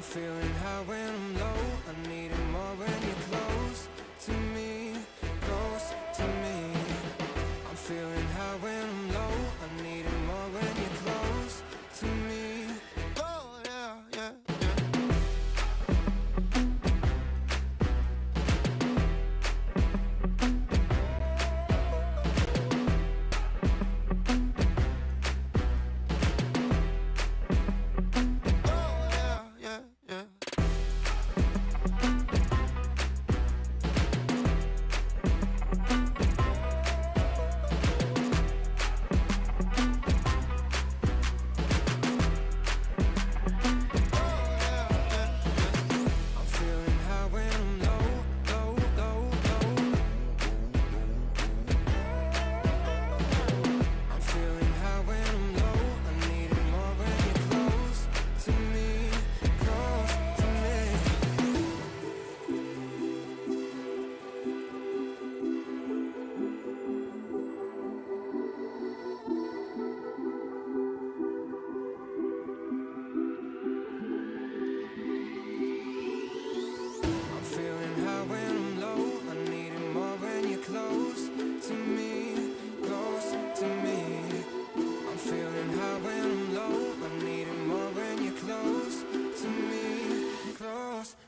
I'm feeling high when I'm low. I need it more when you're close to me, close to me. I'm feeling high when I'm low. I need it more when you're close to me. Oh yeah, yeah, yeah.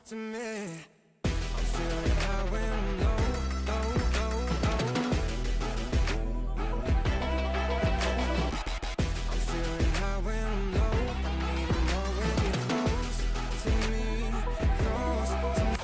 To me, I'm feeling high when I'm low, low, low, low. I'm feeling high when I'm low. I need it more when you're close to me, close to me.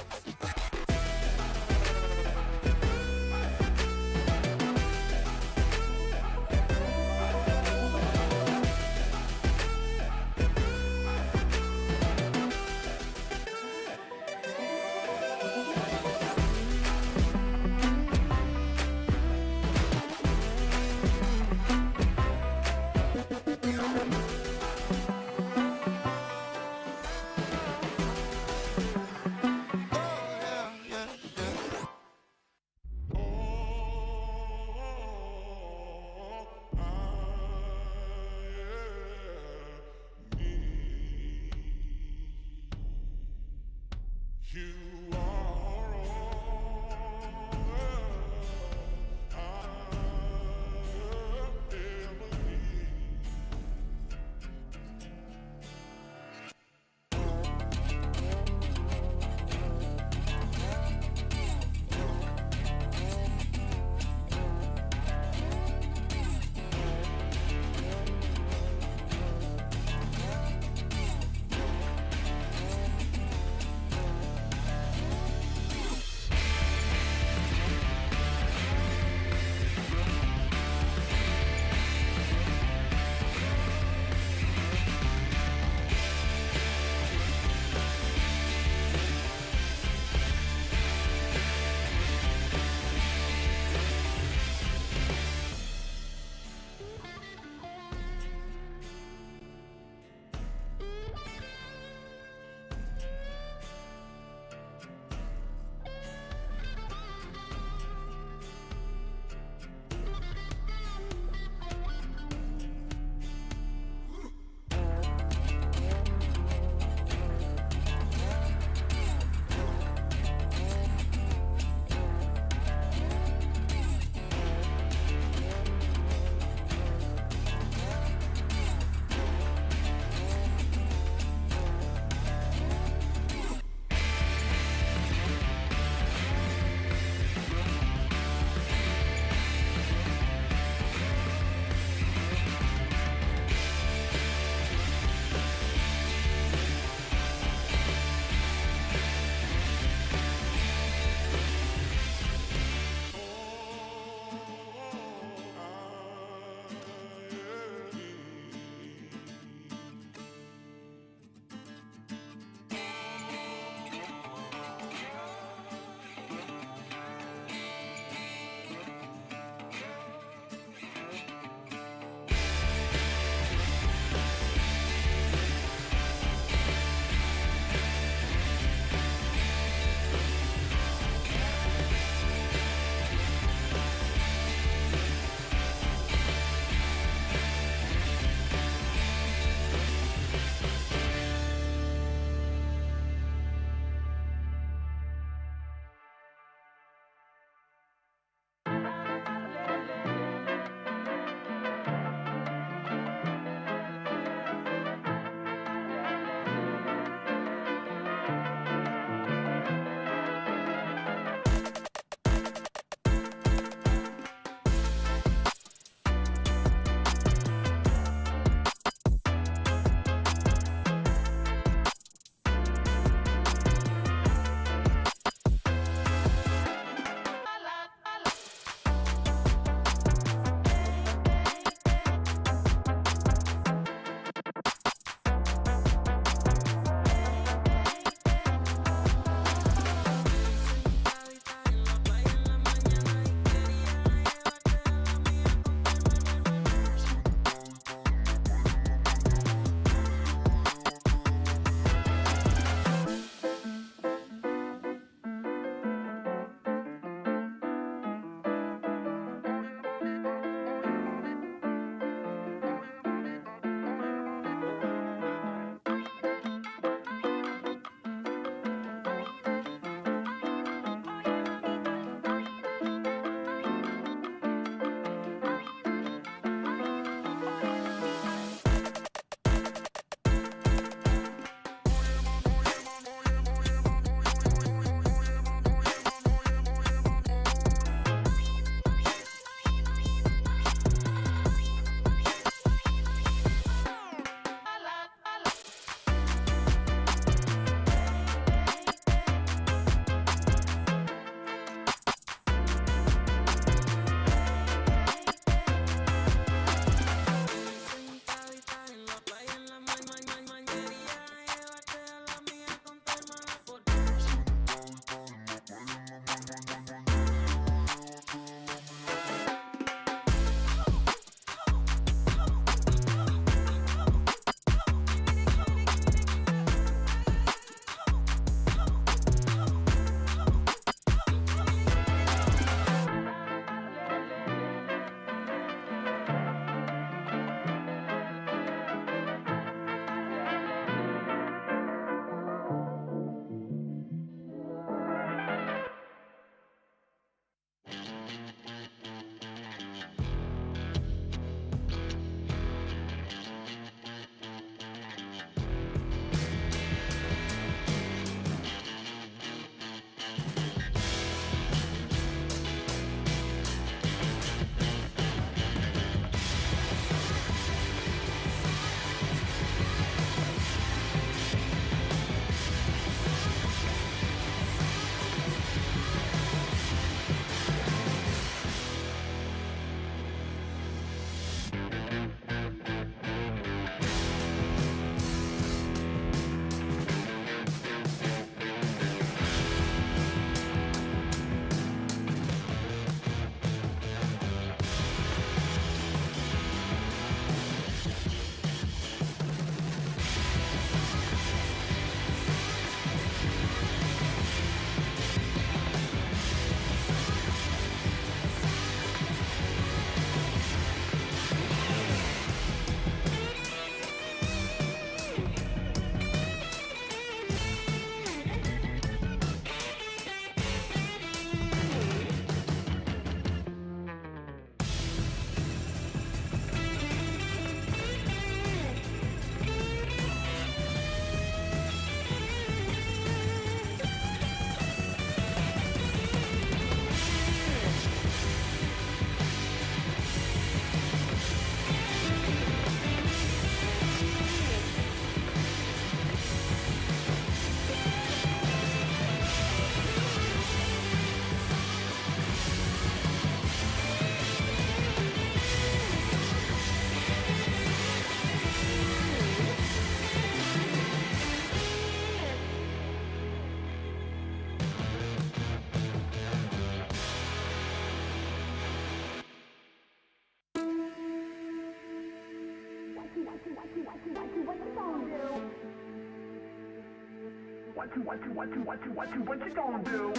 What you gonna do? What you gonna do? What you gonna do?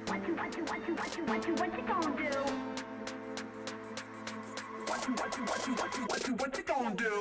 What you gonna do? What you gonna do? What you gonna do?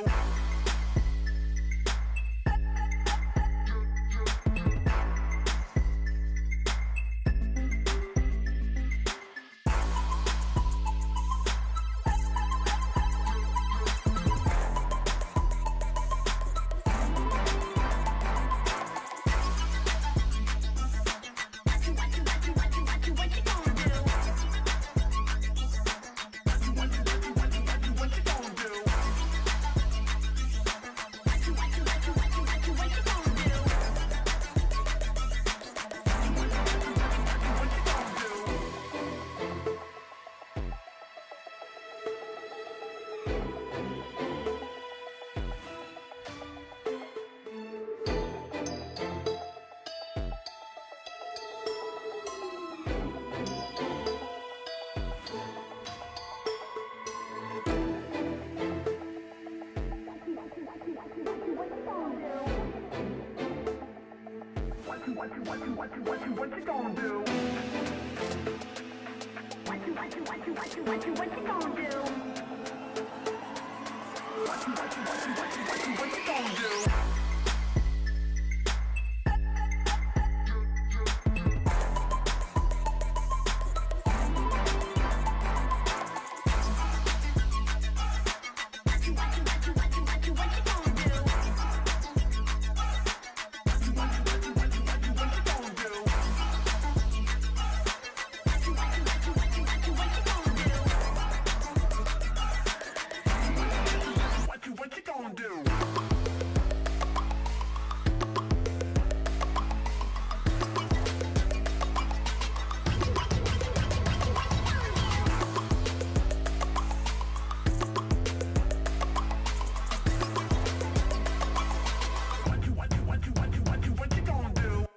What you gonna do?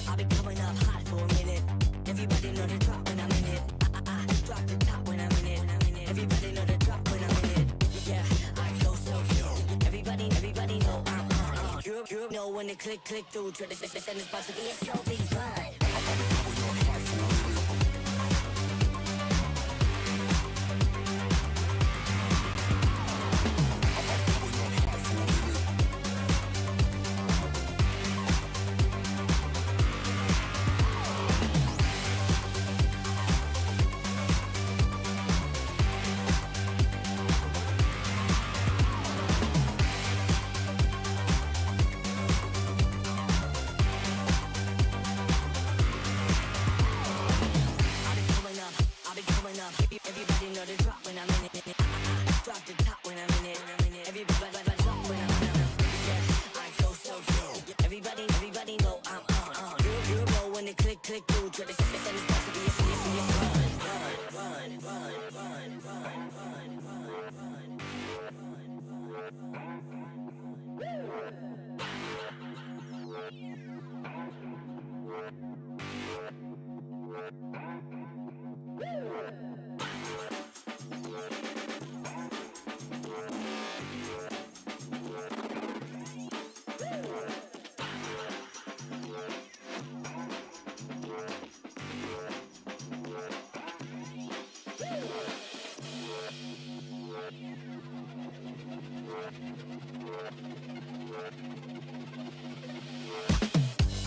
I've been coming up hot for a minute. Everybody know the drop when I'm in it. I drop the top when I'm in it. Everybody know the drop when I'm in it. Yeah, I go so yo. Everybody know I'm on it. You know when they click through. Try to send this box to be a show, be fun. Everybody know the drop when I'm in it. Drop the top when I'm in it. Everybody drop when I'm in it. Yeah, I go so yo. Everybody know I'm on. You know when they click through. Try to send this box to be a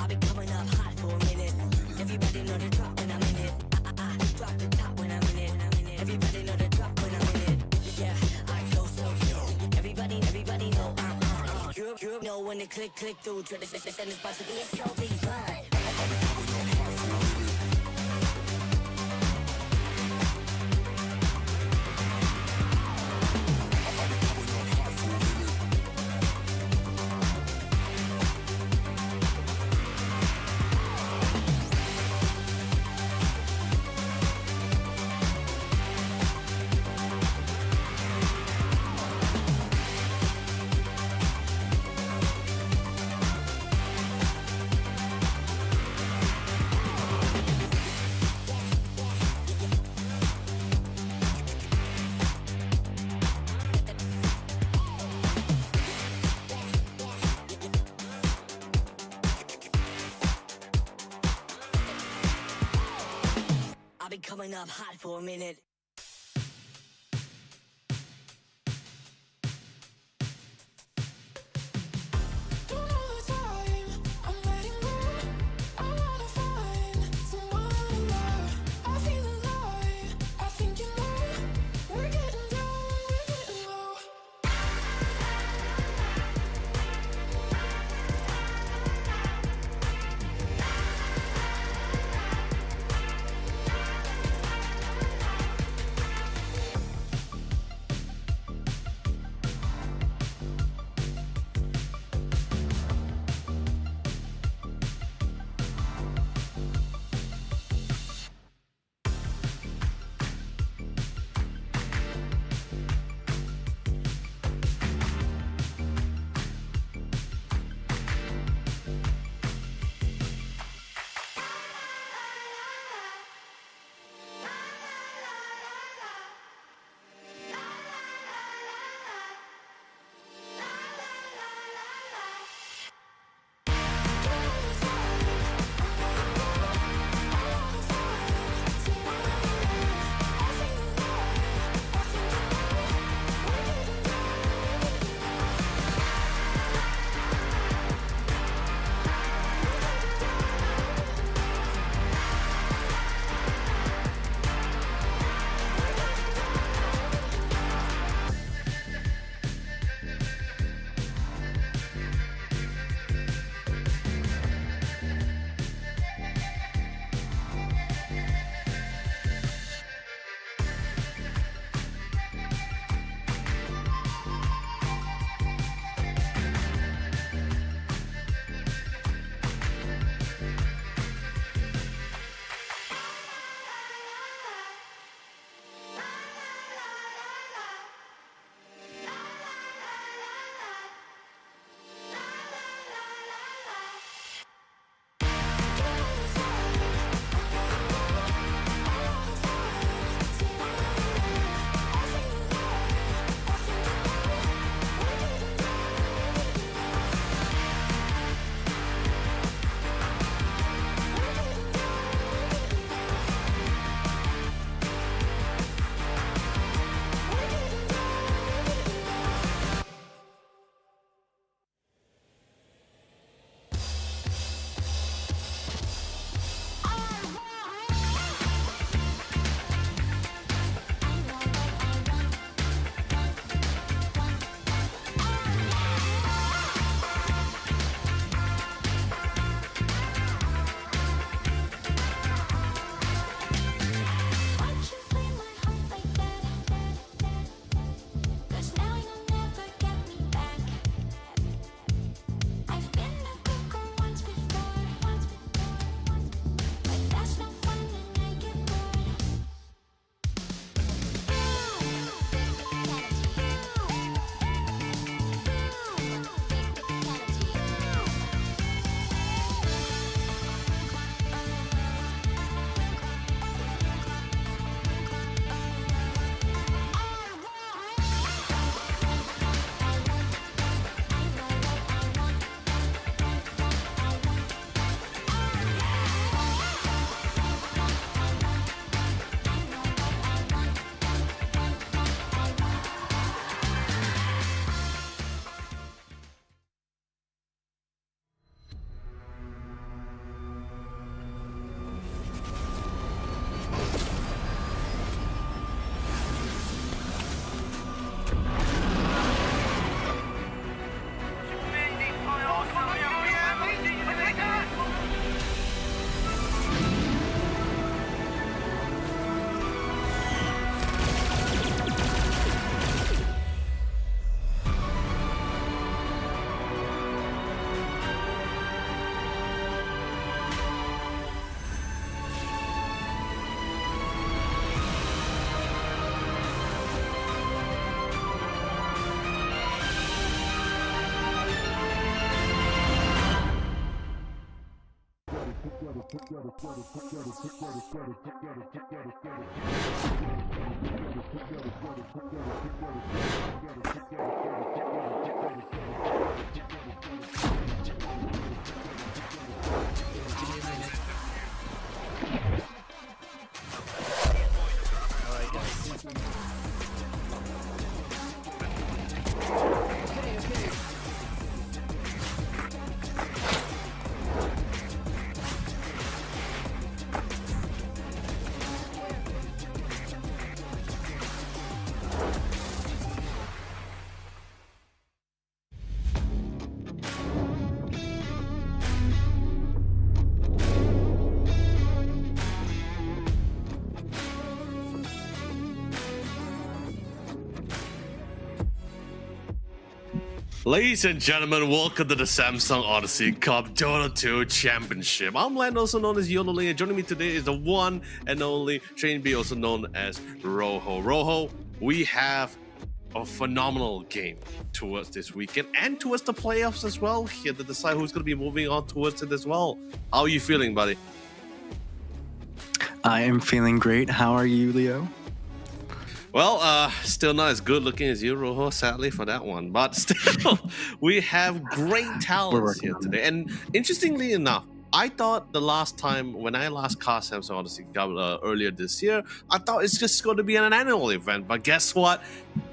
I've been coming up hot for a minute. Everybody know the drop when I'm in it. I drop the top when I'm in it. Everybody know the drop when I'm in it. Yeah, I go so yo. Everybody know I'm on it. You know when they click through. Try to send this box to be a show, be fun. coming up hot for a minute. Ladies and gentlemen, welcome to the Samsung Odyssey Cup Dota 2 Championship. I'm Len, also known as YOLOLing, and joining me today is the one and only Shane B, also known as Rojo. Rojo, we have a phenomenal game towards this weekend and towards the playoffs as well here to decide who's going to be moving on towards it as well. How are you feeling, buddy? I am feeling great. How are you, Leo? Well, still not as good looking as you, Rojo, sadly for that one. But still, we have great talents here today. And interestingly enough, I thought the last time when I last cast Samsung Odyssey Cup earlier this year, I thought it's just going to be an annual event. But guess what?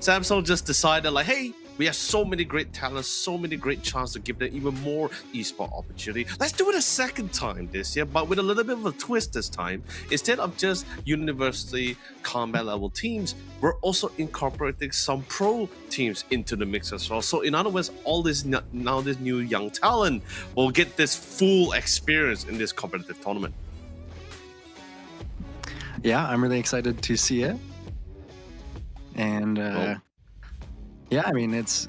Samsung just decided like, hey, we have so many great talents, so many great chances to give them even more esport opportunity. Let's do it a second time this year, but with a little bit of a twist this time. Instead of just university combat level teams, we're also incorporating some pro teams into the mix as well. So in other words, all this now this new young talent will get this full experience in this competitive tournament. Yeah, I'm really excited to see it. And yeah, I mean, it's...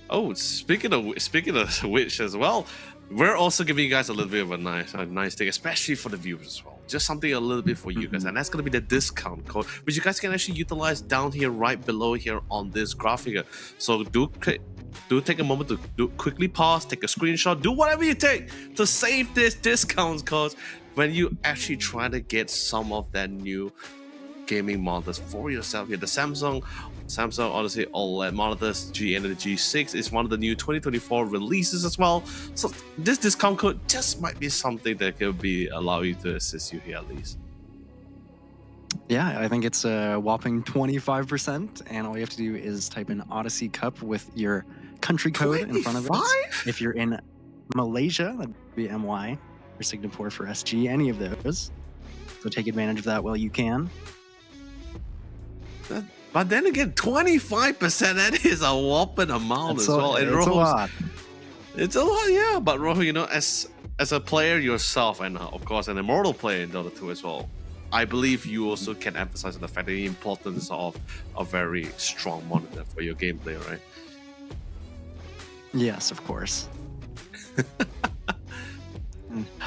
Oh, speaking of which as well, we're also giving you guys a little bit of a nice thing, especially for the viewers as well. Just something a little bit for you guys, and that's going to be the discount code, which you guys can actually utilize down here, right below here on this graphic. So do take a moment to quickly pause, take a screenshot, do whatever you take to save this discount code when you actually try to get some of that new gaming monitors for yourself here. The Samsung Odyssey OLED monitors G and the G6 is one of the new 2024 releases as well. So this discount code just might be something that could be allow you to assist you here at least. Yeah, I think it's a whopping 25%, and all you have to do is type in Odyssey Cup with your country code in front of it. If you're in Malaysia, that'd be MY, or Singapore for SG, any of those. So take advantage of that while you can. But then again, 25%, that is a whopping amount as well. And it's a lot. It's a lot, yeah. But Rojo, you know, as a player yourself, and of course an immortal player in Dota 2 as well, I believe you also can emphasize the fact the importance of a very strong monitor for your gameplay, right? Yes, of course.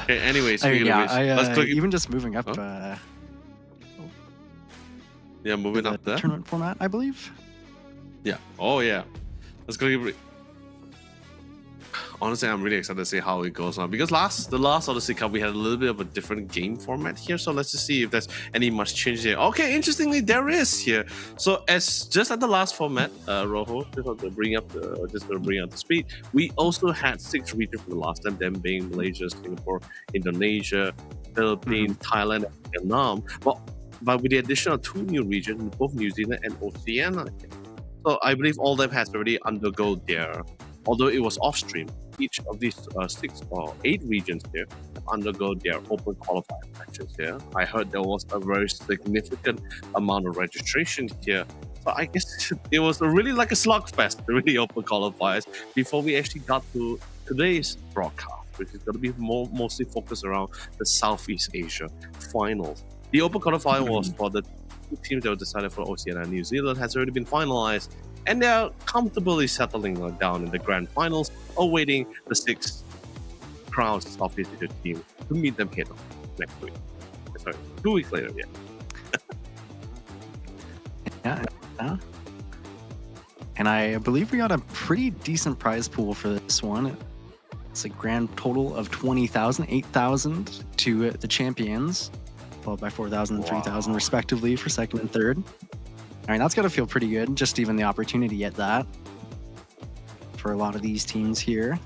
Okay, anyways, even just moving up... yeah, moving up there. Tournament format, I believe. Yeah. Oh, yeah. Let's go. Honestly, I'm really excited to see how it goes on, because the last Odyssey Cup we had a little bit of a different game format here. So let's just see if there's any much change there. Okay, interestingly, there is here. So as just at the last format, Rojo, just to bring up the speed. We also had 6 regions from the last time, them being Malaysia, Singapore, Indonesia, Philippines, Thailand, and Vietnam. But with the addition of 2 new regions, both New Zealand and Oceania. So I believe all of them has already undergo their, although it was off stream, each of these 6 or 8 regions here undergo their open qualifier matches here. I heard there was a very significant amount of registration here. So I guess it was really like a slugfest, the really open qualifiers, before we actually got to today's broadcast, which is going to be mostly focused around the Southeast Asia finals. The open qualifier was for the 2 teams that were decided for Oceania and New Zealand has already been finalized, and they're comfortably settling down in the grand finals, awaiting the 6 crowned Southeast Asia team to meet them head on next week. Sorry, 2 weeks later, yeah. Yeah. And I believe we got a pretty decent prize pool for this one. It's a grand total of 20,000, 8,000 to the champions, followed by 4,000 and 3,000 respectively for second and third. I mean, that's got to feel pretty good, just even the opportunity at that for a lot of these teams here.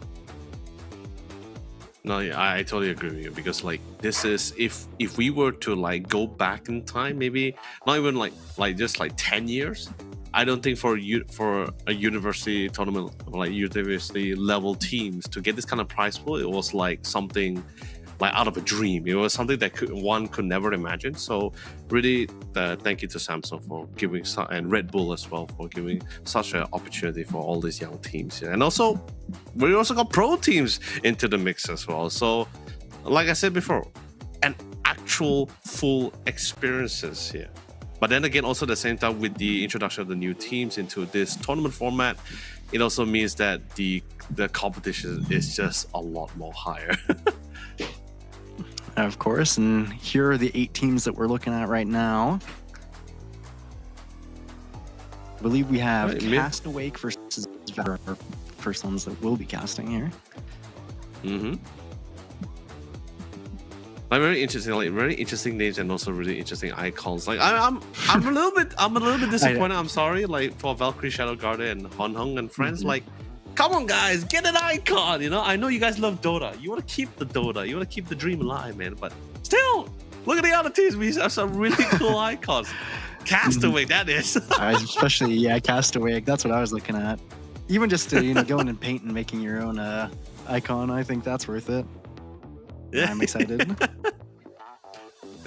No, yeah, I totally agree with you because like this is if we were to like go back in time, maybe not even like just like 10 years. I don't think for a university tournament like university level teams to get this kind of prize pool, it was like something like out of a dream. It was something that one could never imagine. So really, thank you to Samsung for giving and Red Bull as well for giving such an opportunity for all these young teams. And also, we also got pro teams into the mix as well. So, like I said before, an actual full experiences here. But then again, also at the same time with the introduction of the new teams into this tournament format, it also means that the competition is just a lot more higher. Of course, and here are the 8 teams that we're looking at right now. I believe we have Right, Castaway versus Valor, our first ones that we'll be casting here. Mm-hmm. Like very interesting names and also really interesting icons. Like I'm a little bit disappointed. I'm sorry, like for Valkyrie, Shadow Guardian, and Hon Hung and friends. Mm-hmm. Like, come on, guys, get an icon. You know, I know you guys love Dota. You want to keep the Dota. You want to keep the dream alive, man. But still, look at the other teams. We have some really cool icons. Castaway, that is. Especially, yeah, Castaway. That's what I was looking at. Even just to, going and paint and making your own icon, I think that's worth it. Yeah. I'm excited.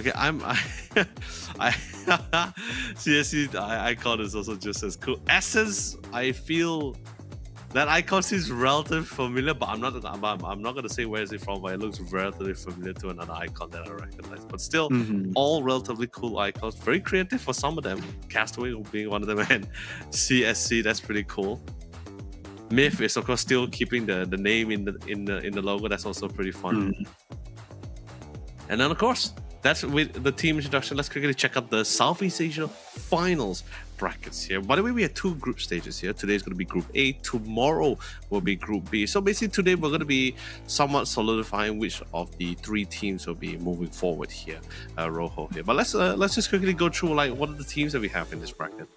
Okay, I CSC icon is also just as cool. Essence, I feel that icon seems relatively familiar, but I'm not gonna say where is it from, but it looks relatively familiar to another icon that I recognize. But still, all relatively cool icons. Very creative for some of them. Castaway being one of them, and CSC, that's pretty cool. Myth is of course still keeping the name in the logo. That's also pretty fun. And then of course, that's with the team introduction. Let's quickly check out the Southeast Asia finals brackets here. By the way, we have 2 group stages here. Today is going to be Group A. Tomorrow will be Group B. So basically today we're going to be somewhat solidifying which of the 3 teams will be moving forward here, Rojo here. But let's just quickly go through like what are the teams that we have in this bracket.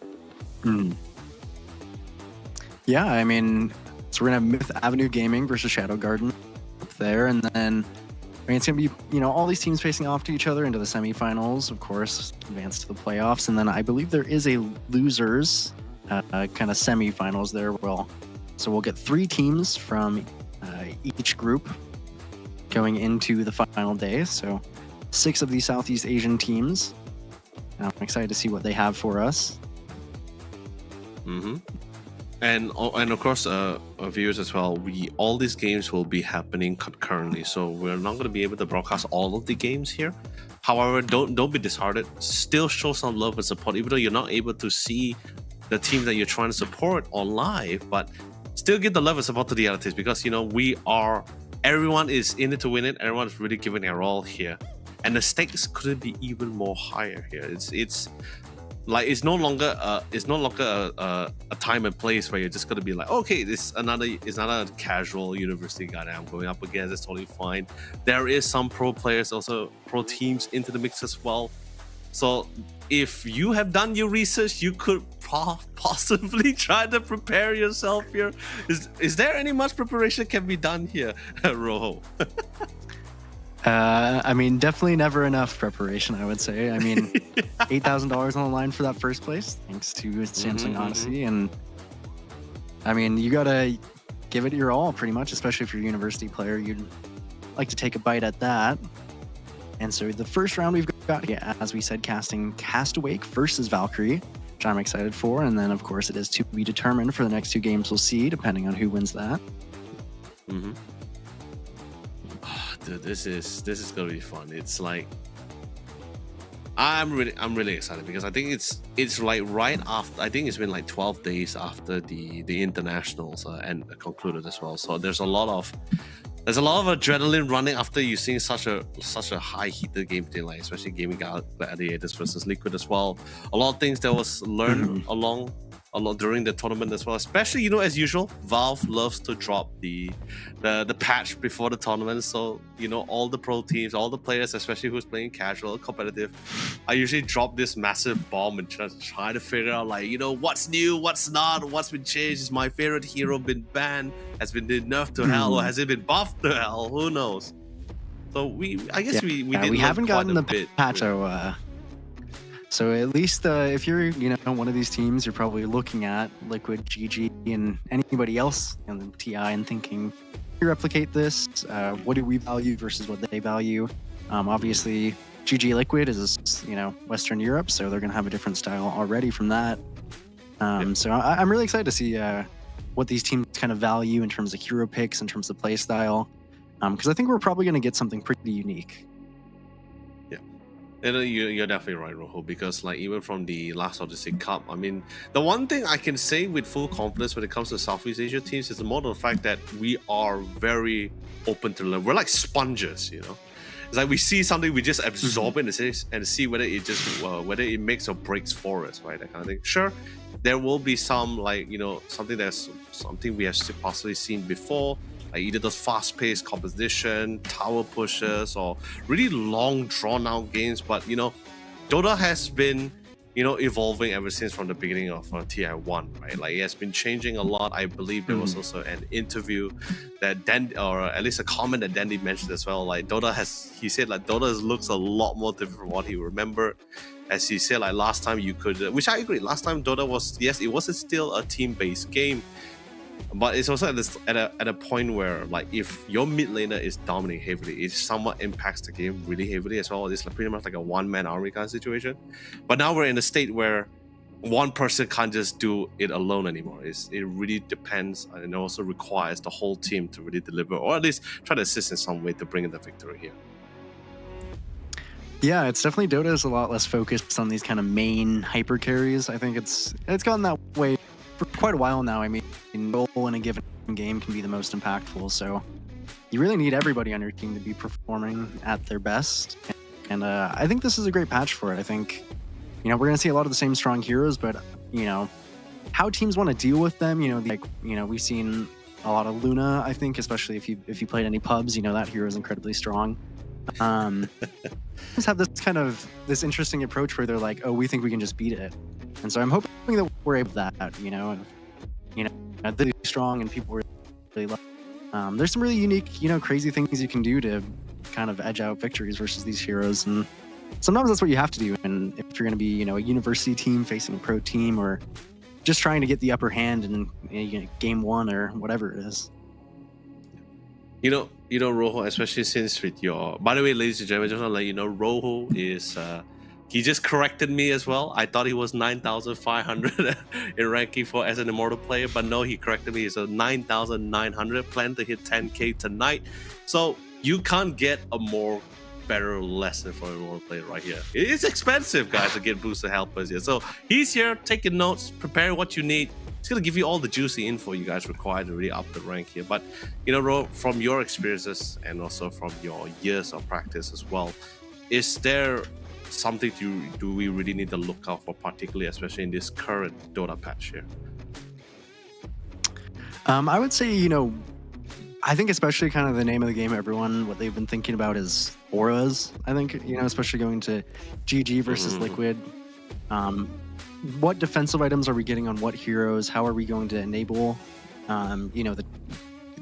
Yeah, I mean, so we're gonna have Myth Avenue Gaming versus Shadow Garden up there, and then I mean, it's gonna be all these teams facing off to each other into the semifinals, of course, advance to the playoffs, and then I believe there is a losers kind of semifinals there. So we'll get 3 teams from each group going into the final day. So 6 of these Southeast Asian teams. I'm excited to see what they have for us. And of course, viewers as well. All these games will be happening concurrently, so we're not going to be able to broadcast all of the games here. However, don't be disheartened. Still show some love and support, even though you're not able to see the team that you're trying to support on live. But still give the love and support to the other teams because everyone is in it to win it. Everyone is really giving their all here, and the stakes couldn't be even more higher here. It's no longer a time and place where you're just gonna be like, okay, it's another casual university guy that I'm going up against. It's totally fine. There is some pro players, also pro teams into the mix as well. So if you have done your research, you could possibly try to prepare yourself here. Is there any much preparation that can be done here, Rojo? I mean, definitely never enough preparation, I would say. I mean, $8,000 on the line for that first place, thanks to Samsung Odyssey. And I mean, you gotta give it your all, pretty much, especially if you're a university player. You'd like to take a bite at that. And so the first round we've got here, as we said, casting Castaway versus Valkyrie, which I'm excited for. And then, of course, it is to be determined for the next 2 games we'll see, depending on who wins that. Dude, this is gonna be fun. It's like I'm really excited because I think it's like right after. I think it's been like 12 days after the internationals and concluded as well. So there's a lot of adrenaline running after you've seen such a high heated game today, like especially Gaming Gladiators versus Liquid as well. A lot of things that was learned along a lot during the tournament as well. Especially, you know, as usual, Valve loves to drop the patch before the tournament. So, you know, all the pro teams, all the players, especially who's playing casual, competitive, I usually drop this massive bomb and just try to figure out, like, you know, what's new, what's not, what's been changed. Is my favorite hero been banned? Has been nerfed to hell, or has it been buffed to hell? Who knows? So I guess we did. We haven't gotten the bit. patch. So at least if you're, you know, one of these teams, you're probably looking at Liquid, GG, and anybody else in TI and thinking, replicate this. What do we value versus what they value? Obviously, GG Liquid is, you know, Western Europe, so they're going to have a different style already from that. So I'm really excited to see what these teams kind of value in terms of hero picks, in terms of play style, because I think we're probably going to get something pretty unique. And you're definitely right, Rojo, because like even from the last Odyssey Cup, I mean, the one thing I can say with full confidence when it comes to Southeast Asia teams is more of the fact that we are very open to learn. We're like sponges, you know. It's like we see something, we just absorb it and see whether it just whether it makes or breaks for us, right? That kind of thing. Sure, there will be some, like, you know, something we have possibly seen before. Like either those fast-paced composition, tower pushes, or really long, drawn-out games. But, you know, Dota has been, you know, evolving ever since from the beginning of TI1, right? Like, it has been changing a lot. I believe there was also an interview that or at least a comment that Dandy mentioned as well. Like, he said, like, Dota looks a lot more different from what he remembered. As he said, like, last time you could, which I agree, last time Dota was, yes, it wasn't still a team-based game, but it's also at a point where, like, if your mid laner is dominating heavily, it somewhat impacts the game really heavily as well. It's like pretty much like a one-man army kind of situation. But now we're in a state where one person can't just do it alone anymore. It really depends, and it also requires the whole team to really deliver, or at least try to assist in some way to bring in the victory here. Yeah, it's definitely, Dota is a lot less focused on these kind of main hyper carries. I think it's gotten that way for quite a while now. I mean, role in a given game can be the most impactful, so you really need everybody on your team to be performing at their best. And I think this is a great patch for it. I think, you know, we're going to see a lot of the same strong heroes, but, you know, how teams want to deal with them, you know, like, you know, we've seen a lot of Luna, I think, especially if you played any pubs, you know, that hero is incredibly strong. Just have this interesting approach where they're like, oh, we think we can just beat it. And so I'm hoping that we're able to that, you know, they're strong and people really love. There's some really unique, you know, crazy things you can do to kind of edge out victories versus these heroes, and sometimes that's what you have to do. And if you're going to be, you know, a university team facing a pro team, or just trying to get the upper hand in, you know, game one or whatever it is. You know, Rojo, especially since with your, by the way, ladies and gentlemen, just want to let you know, Rojo is, he just corrected me as well. I thought he was 9,500 in ranking as an Immortal player, but no, he corrected me. He's a 9,900, plan to hit 10K tonight. So you can't get a more better lesson for an Immortal player right here. It's expensive, guys, to get boosted helpers here. So he's here, taking notes, prepare what you need. It's going to give you all the juicy info you guys require to really up the rank here. But, you know, Ro, from your experiences and also from your years of practice as well, is there something do we really need to look out for, particularly, especially in this current Dota patch here? I would say, you know, I think especially kind of the name of the game, everyone, what they've been thinking about is auras. I think, you know, especially going to GG versus Liquid. What defensive items are we getting on what heroes? How are we going to enable, you know,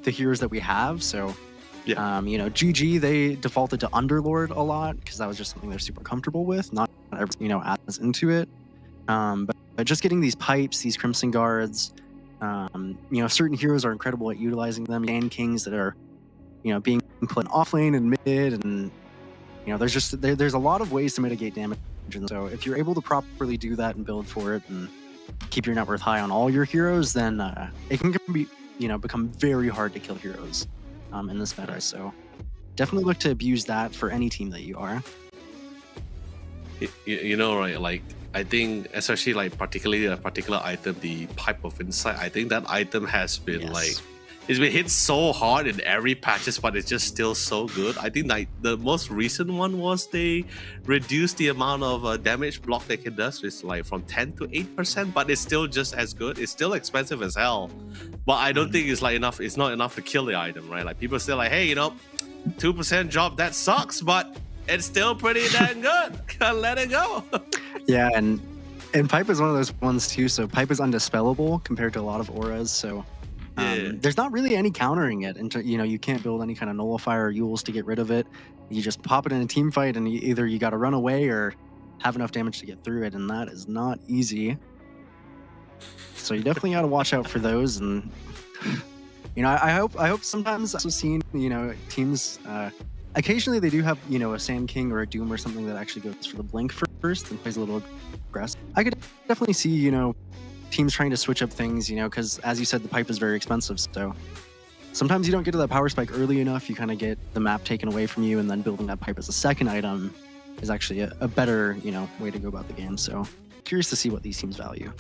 the heroes that we have? So, you know, GG, they defaulted to Underlord a lot because that was just something they're super comfortable with. Not everyone, you know, adds into it. But just getting these pipes, these Crimson Guards, you know, certain heroes are incredible at utilizing them. Sand Kings that are, you know, being put off lane and mid, and, you know, there's a lot of ways to mitigate damage. So if you're able to properly do that and build for it and keep your net worth high on all your heroes, then it can be, you know, become very hard to kill heroes in this meta. So definitely look to abuse that for any team that you are. You know, right? Like, I think, especially like particularly a particular item, the Pipe of Insight. I think that item has been like It's been hit so hard in every patches, but it's just still so good. I think like the most recent one was they reduced the amount of damage block they can do. It's like from 10 to 8%, but it's still just as good. It's still expensive as hell, but I don't think it's like enough. It's not enough to kill the item, right? Like people still like, hey, 2% drop, that sucks, but it's still pretty damn good. Can't let it go. Yeah, and Pipe is one of those ones too. So Pipe is undispellable compared to a lot of auras. So Yeah. there's not really any countering it. And you can't build any kind of nullifier or Yules to get rid of it. You just pop it in a team fight, and either you got to run away or have enough damage to get through it, and that is not easy. So you definitely got to watch out for those. And I hope sometimes I've seen teams. Occasionally they do have a Sand King or a Doom or something that actually goes for the blink first and plays a little aggressive. I could definitely see teams trying to switch up things, because as you said, the pipe is very expensive. So sometimes you don't get to that power spike early enough. You kind of get the map taken away from you, and then building that pipe as a second item is actually a better way to go about the game. So curious to see what these teams value.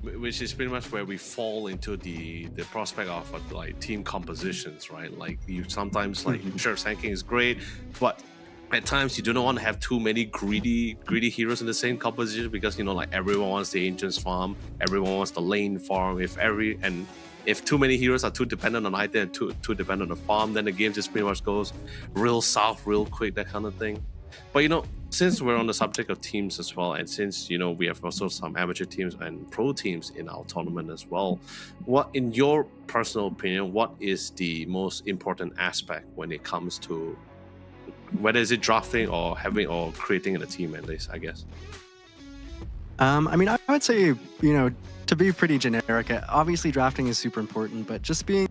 Which is pretty much where we fall into the prospect of like team compositions, right? Like you sometimes like sure Sand King is great, but at times you do not want to have too many greedy heroes in the same composition, because like everyone wants the Ancients farm, everyone wants the lane farm. If too many heroes are too dependent on item and too dependent on the farm, then the game just pretty much goes real south real quick, that kind of thing. But since we're on the subject of teams as well, and since we have also some amateur teams and pro teams in our tournament as well, what, in your personal opinion, what is the most important aspect when it comes to whether is it drafting or having or creating a team, at least, I guess? I would say, to be pretty generic, obviously drafting is super important, but just being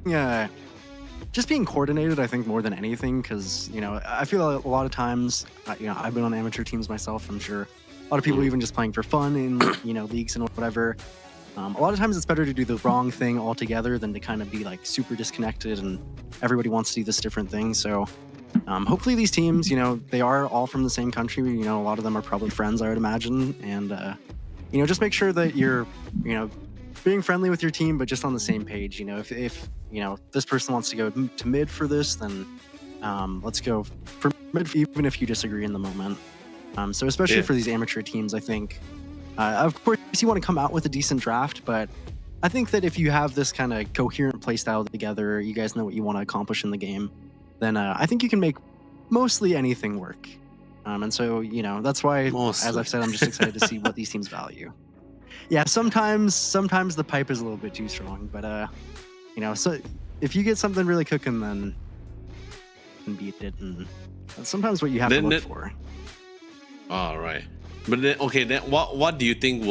coordinated, I think, more than anything, because I feel a lot of times, I've been on amateur teams myself. I'm sure a lot of people even just playing for fun in leagues and whatever. A lot of times it's better to do the wrong thing altogether than to kind of be like super disconnected and everybody wants to do this different thing. So hopefully these teams, they are all from the same country. A lot of them are probably friends, I would imagine, and just make sure that you're being friendly with your team, but just on the same page. If this person wants to go to mid for this, then let's go for mid, even if you disagree in the moment. So especially for these amateur teams, I think, of course, you want to come out with a decent draft, but I think that if you have this kind of coherent play style together, you guys know what you want to accomplish in the game, then I think you can make mostly anything work. And so, that's why, as I've said, I'm just excited to see what these teams value. Yeah, sometimes the pipe is a little bit too strong, but so if you get something really cooking, then you can beat it, and that's sometimes what you have to look for. All right, but then what do you think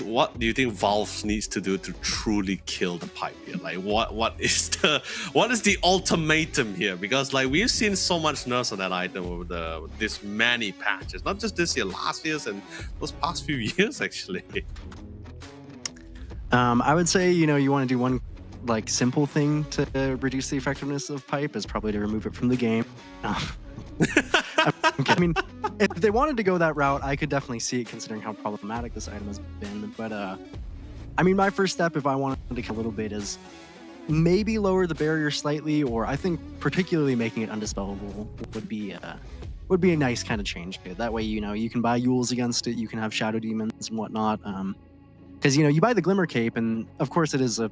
what do you think Valve needs to do to truly kill the pipe here? Like what is the ultimatum here? Because like we've seen so much nerfs on that item over this many patches, not just this year, last year's and those past few years actually. I would say you want to do one like simple thing to reduce the effectiveness of pipe is probably to remove it from the game. I mean, if they wanted to go that route, I could definitely see it, considering how problematic this item has been. But my first step, if I wanted to kill a little bit, is maybe lower the barrier slightly, or I think particularly making it undispellable would be a nice kind of change. That way, you can buy Yules against it, you can have Shadow Demons and whatnot. Because you buy the Glimmer Cape, and of course it is a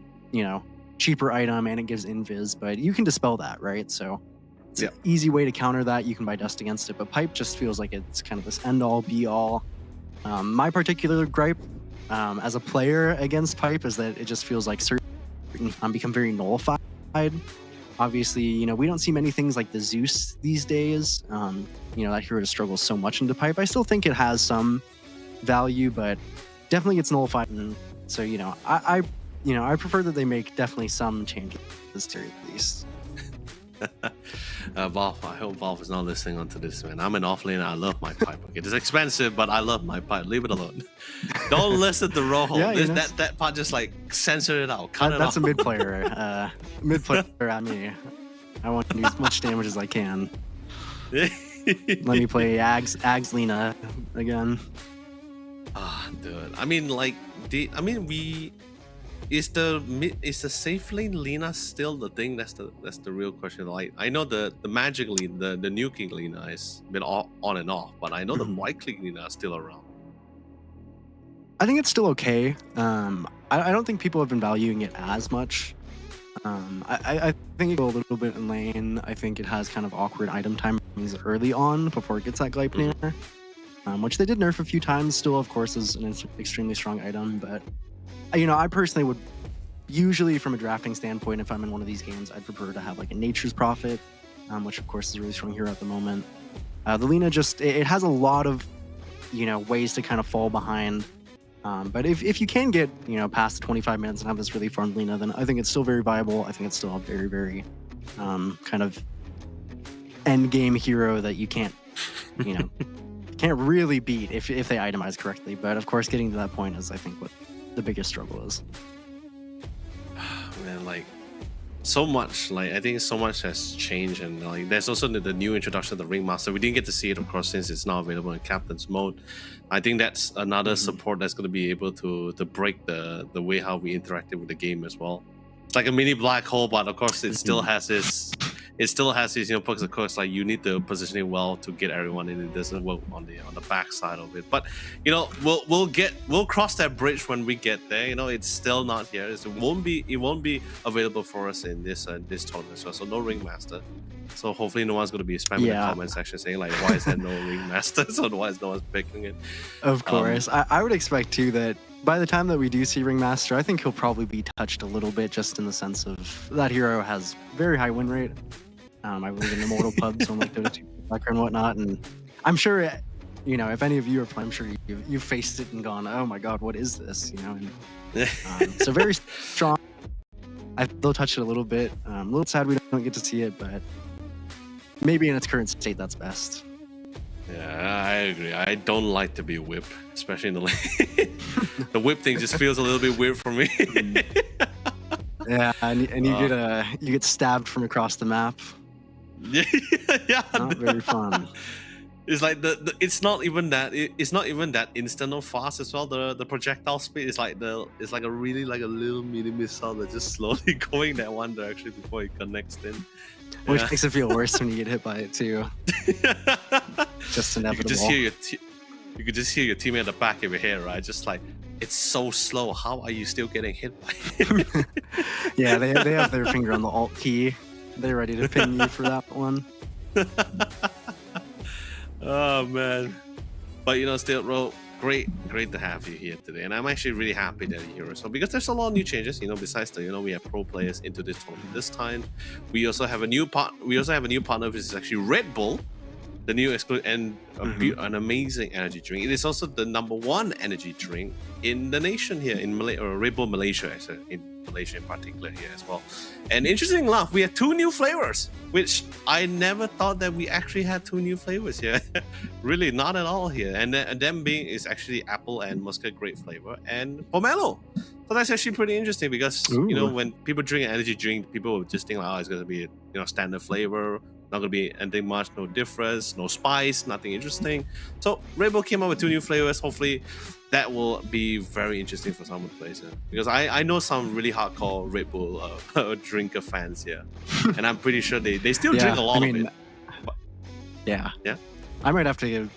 cheaper item and it gives invis, but you can dispel that, right? So it's an easy way to counter that. You can buy Dust against it, but pipe just feels like it's kind of this end-all be-all. My particular gripe as a player against pipe is that it just feels like certain become very nullified. Obviously, we don't see many things like the Zeus these days. That hero just struggles so much into pipe. I still think it has some value, but definitely gets nullified. And so, I prefer that they make definitely some changes to it at least. Valve, I hope Valve is not listening onto this, man. I'm an offlaner. I love my pipe. Okay, it's expensive, but I love my pipe. Leave it alone. Don't listen to Rojo. That part, just like censor it out. That's a mid player. Mid player at me. I want to do as much damage as I can. Let me play Ags Lina again. Dude. is the safe lane Lina still the thing? That's the real question. Like I know the magic Lina, the new King Lina has been on and off, but I know the right King Lina is still around. I think it's still okay. I don't think people have been valuing it as much. I think it go a little bit in lane. I think it has kind of awkward item timings early on before it gets that Gleipnir, which they did nerf a few times. Still, of course, is an extremely strong item. But I personally would usually, from a drafting standpoint, if I'm in one of these games, I'd prefer to have like a Nature's Prophet, which of course is a really strong hero at the moment. The Lina just it has a lot of ways to kind of fall behind. But if you can get past 25 minutes and have this really farmed Lina, then I think it's still very viable. I think it's still a very, very kind of end game hero that you can't can't really beat if they itemize correctly. But of course, getting to that point is I think what the biggest struggle is. Man, like so much, like I think so much has changed, and like there's also the new introduction of the Ringmaster. We didn't get to see it, of course, since it's now available in Captain's mode. I think that's another support that's going to be able to break the way how we interacted with the game as well. It's like a mini black hole, but of course it still has this. It still has these perks. Of course, like you need to position it well to get everyone in. It doesn't work on the back side of it. But we'll cross that bridge when we get there. It's still not here. It won't be available for us in this tournament as well. So no Ringmaster. So hopefully no one's going to be spamming the comment section saying like, why is there no Ringmaster? So why is no one's picking it? Of course, I would expect too that by the time that we do see Ringmaster, I think he'll probably be touched a little bit, just in the sense of that hero has very high win rate. I believe in Immortal pubs on like Dota 2 and whatnot, and I'm sure if any of you are playing, I'm sure you've faced it and gone, oh my god, what is this? So very strong. They'll touch it a little bit. A little sad we don't get to see it, but maybe in its current state, that's best. Yeah, I agree. I don't like to be whipped, especially in the lane. The whip thing just feels a little bit weird for me. Yeah, and you get stabbed from across the map. Yeah. Not very fun. It's like it's not even that it's not even that instant or fast as well. The projectile speed is like it's like a little mini missile that's just slowly going that one direction before it connects in. Which makes it feel worse when you get hit by it too. Just inevitable. You could just hear your teammate at the back of your head, right? Just like, it's so slow. How are you still getting hit by it? Yeah, they have their finger on the alt key. They're ready to pin you for that one. Oh man, but still, Ro, great to have you here today, and I'm actually really happy that you're here. So because there's a lot of new changes, besides the we have pro players into this tournament this time. We also have a new partner. Which is actually Red Bull, the new exclusive and an amazing energy drink. It is also the #1 energy drink in the nation here in Red Bull Malaysia, actually, in Malaysia in particular here as well. And interesting enough, we have 2 new flavors, which I never thought that we actually had 2 new flavors here. Really, not at all here. And them being is actually apple and muscat grape flavor and pomelo. So that's actually pretty interesting because when people drink an energy drink, people will just think like, oh, it's gonna be standard flavor. Not gonna be anything much, no difference, no spice, nothing interesting. So Red Bull came up with 2 new flavors. Hopefully that will be very interesting for someone to play. Because I know some really hardcore Red Bull drinker fans here. And I'm pretty sure they still drink a lot of it. But, yeah. I might have to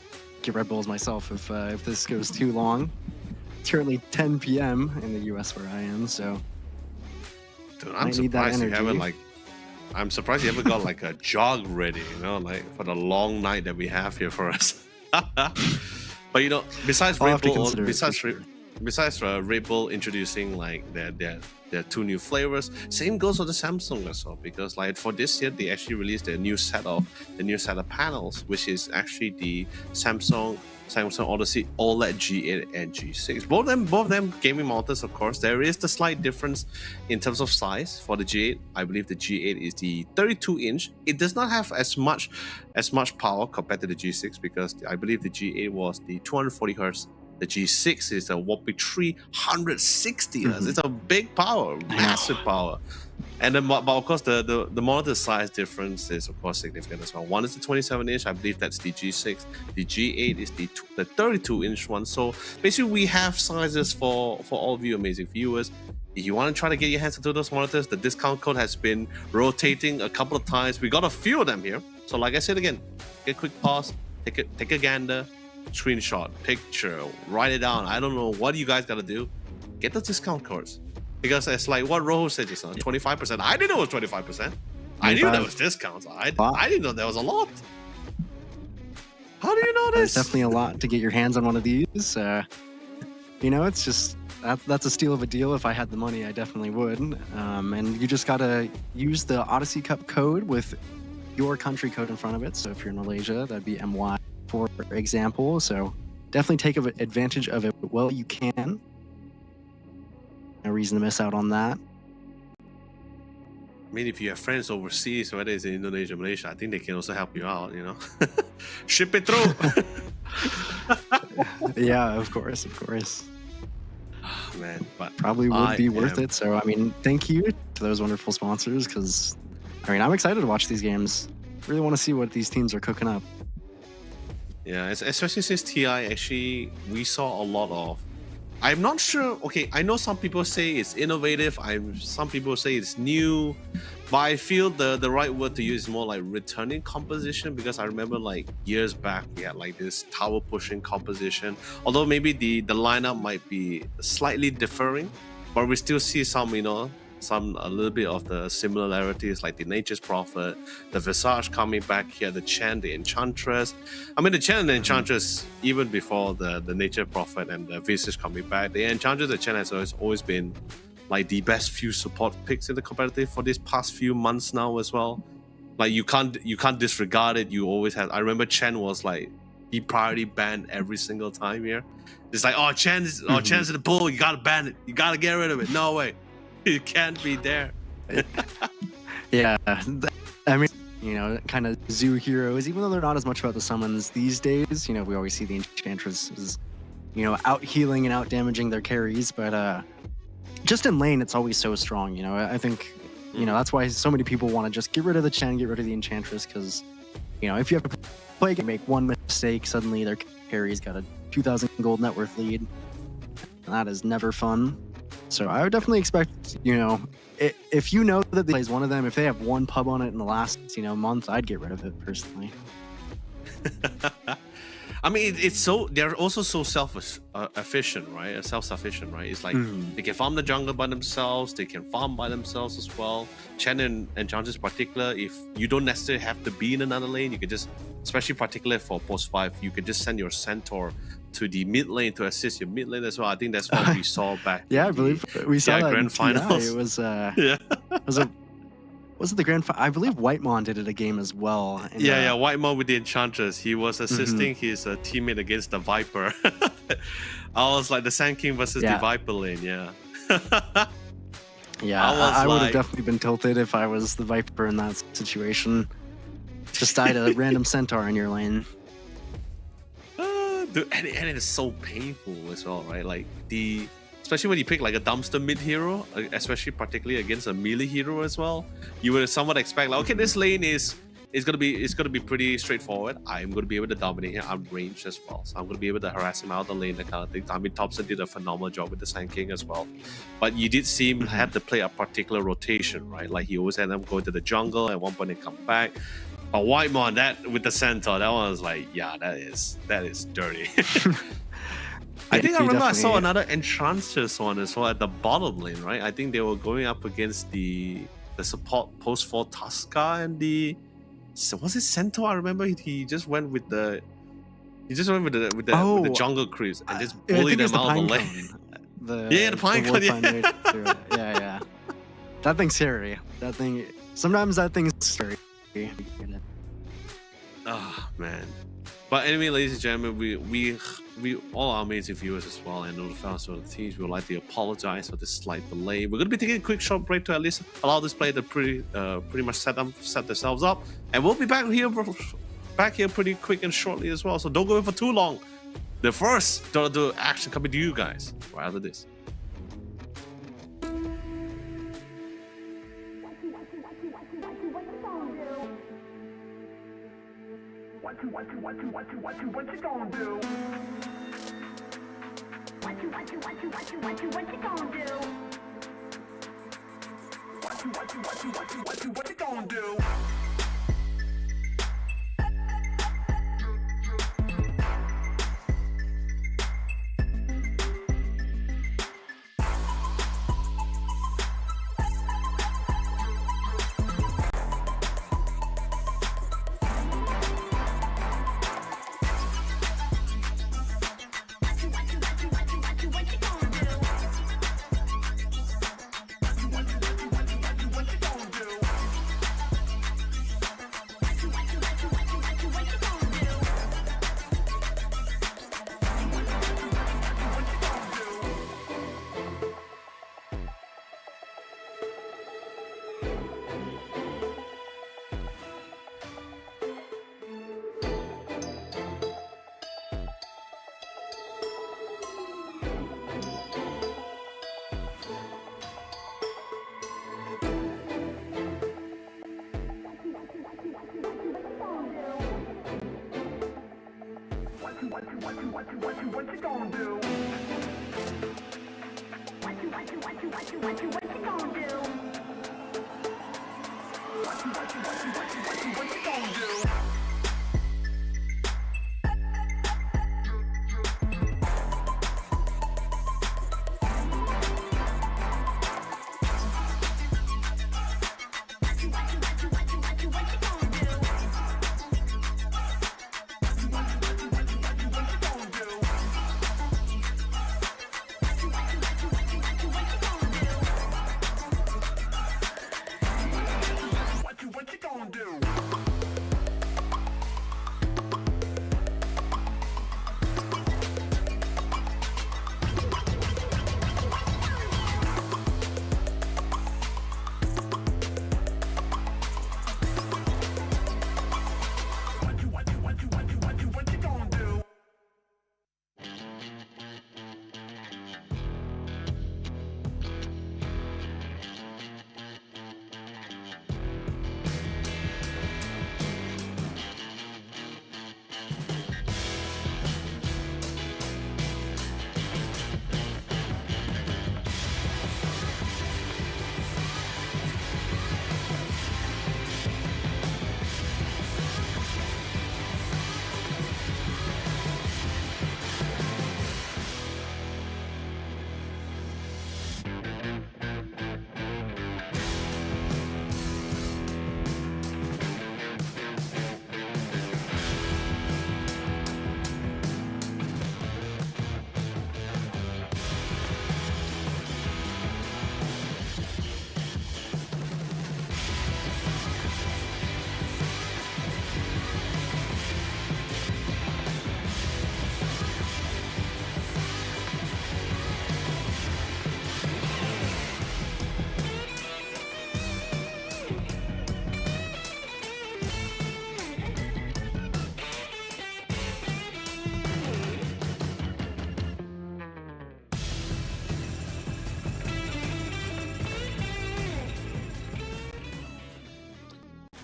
get Red Bulls myself if this goes too long. It's currently 10 p.m. in the US where I am, so dude, I'm surprised you haven't I'm surprised you haven't got like a jog ready, for the long night that we have here for us. But besides Red Bull, besides Red Bull introducing like their 2 new flavors, same goes for the Samsung as well. Because like for this year, they actually released the new set of panels, which is actually the Samsung Odyssey OLED G8 and G6. Both of them gaming monitors, of course. There is the slight difference in terms of size for the G8. I believe the G8 is the 32-inch. It does not have as much power compared to the G6 because I believe the G8 was the 240 Hz. The G6 is a whopping 360 Hz. It's a big power, massive power. And then, but of course, the monitor size difference is of course significant as well. One is the 27-inch, I believe that's the G6. The G8 is the 32-inch one. So basically, we have sizes for all of you amazing viewers. If you want to try to get your hands into those monitors, the discount code has been rotating a couple of times. We got a few of them here. So like I said again, get a quick pause, take a gander, screenshot, picture, write it down. I don't know what you guys got to do. Get the discount codes. Because it's like what Rojo said just now, 25%. I didn't know it was 25%. I knew there was discounts. I didn't know there was a lot. How do you know There's this? definitely a lot to get your hands on one of these. You know, it's just that's a steal of a deal. If I had the money, I definitely would. And you just gotta use the Odyssey Cup code with your country code in front of it. So if you're in Malaysia, that'd be MY, for example. So definitely take advantage of it while you can. No reason to miss out on that. I mean, if you have friends overseas, whether it's in Indonesia, Malaysia, I think they can also help you out, you know. Ship it through. Yeah, of course. Man, but Probably would be worth am- it. So, I mean, thank you to those wonderful sponsors because, I mean, I'm excited to watch these games. Really want to see what these teams are cooking up. Yeah, especially since TI actually, we saw a lot of. I'm not sure. Okay, I know some people say it's innovative. Some people say it's new, but I feel the right word to use is more like returning composition because I remember like years back we had like this tower pushing composition. Although maybe the lineup might be slightly differing, but we still see some a little bit of the similarities like the Nature's Prophet, the Visage coming back here, the Chen, the Enchantress. I mean, the Chen and the Enchantress, even before the Nature Prophet and the Visage coming back, the Enchantress, the Chen has always been like the best few support picks in the competitive for these past few months now as well. Like you can't disregard it. You always have. I remember Chen was like he priority banned every single time here. It's like Chen's in the pool. You gotta ban it. You gotta get rid of it. No way. You can't be there. Yeah, I mean, kind of zoo heroes, even though they're not as much about the summons these days. We always see the Enchantress out healing and out damaging their carries, but just in lane, it's always so strong. I think, that's why so many people want to just get rid of the Chen, get rid of the Enchantress, because, if you have to play, make one mistake, suddenly their carry's got a 2,000 gold net worth lead. And that is never fun. So I would definitely expect, if you know that they plays one of them, if they have one pub on it in the last, month, I'd get rid of it personally. I mean, they're also so self-efficient, right? Self-sufficient, right? It's like they can farm the jungle by themselves, they can farm by themselves as well. Chen and Enchantress in particular, if you don't necessarily have to be in another lane, you could just, especially particularly for post 5, you could just send your Centaur to the mid lane to assist your mid lane as well. I think that's what we saw back. Yeah, I believe we saw that grand in TI. finals. It was Yeah. was it the grand I believe Whitemon did it a game as well. And, Yeah, Whitemon with the Enchantress. He was assisting his teammate against the Viper. I was like the Sand King versus the Viper lane, yeah. Yeah, I I would have like- definitely been tilted if I was the Viper in that situation. Just died a random Centaur in your lane. Dude, and it is so painful as well, right? Like especially when you pick like a dumpster mid hero, especially particularly against a melee hero as well, you would somewhat expect like, okay, this lane is gonna be pretty straightforward. I'm gonna be able to dominate here. I'm ranged as well, so I'm gonna be able to harass him out of the lane, that kind of thing. I mean, Thompson did a phenomenal job with the Sand King as well, but you did see him have to play a particular rotation, right? Like he always had them go to the jungle at one point and come back. But Whitemon, that with the Centaur, that one was like, yeah, that is dirty. I think I remember I saw another Enchantress one as well at the bottom lane, right? I think they were going up against the support post 4 Tuska and was it Centaur? I remember he just went with the with the jungle creeps and just bullied them out of the lane. The Pine Cone, yeah. Yeah. That thing's scary. Sometimes that thing's scary. Oh man. But anyway, ladies and gentlemen, we all our amazing viewers as well and all the fans of the teams, we would like to apologize for this slight delay. We're going to be taking a quick short break to at least allow this player to pretty much set themselves up, and we'll be back here pretty quick and shortly as well. So don't go away for too long. The first Dota action coming to you guys right after this. What you gonna do? What you gonna do? you gonna do? What you gonna do? What you gonna do? What you gonna do? What you gonna do? What you gonna do? What you gonna do?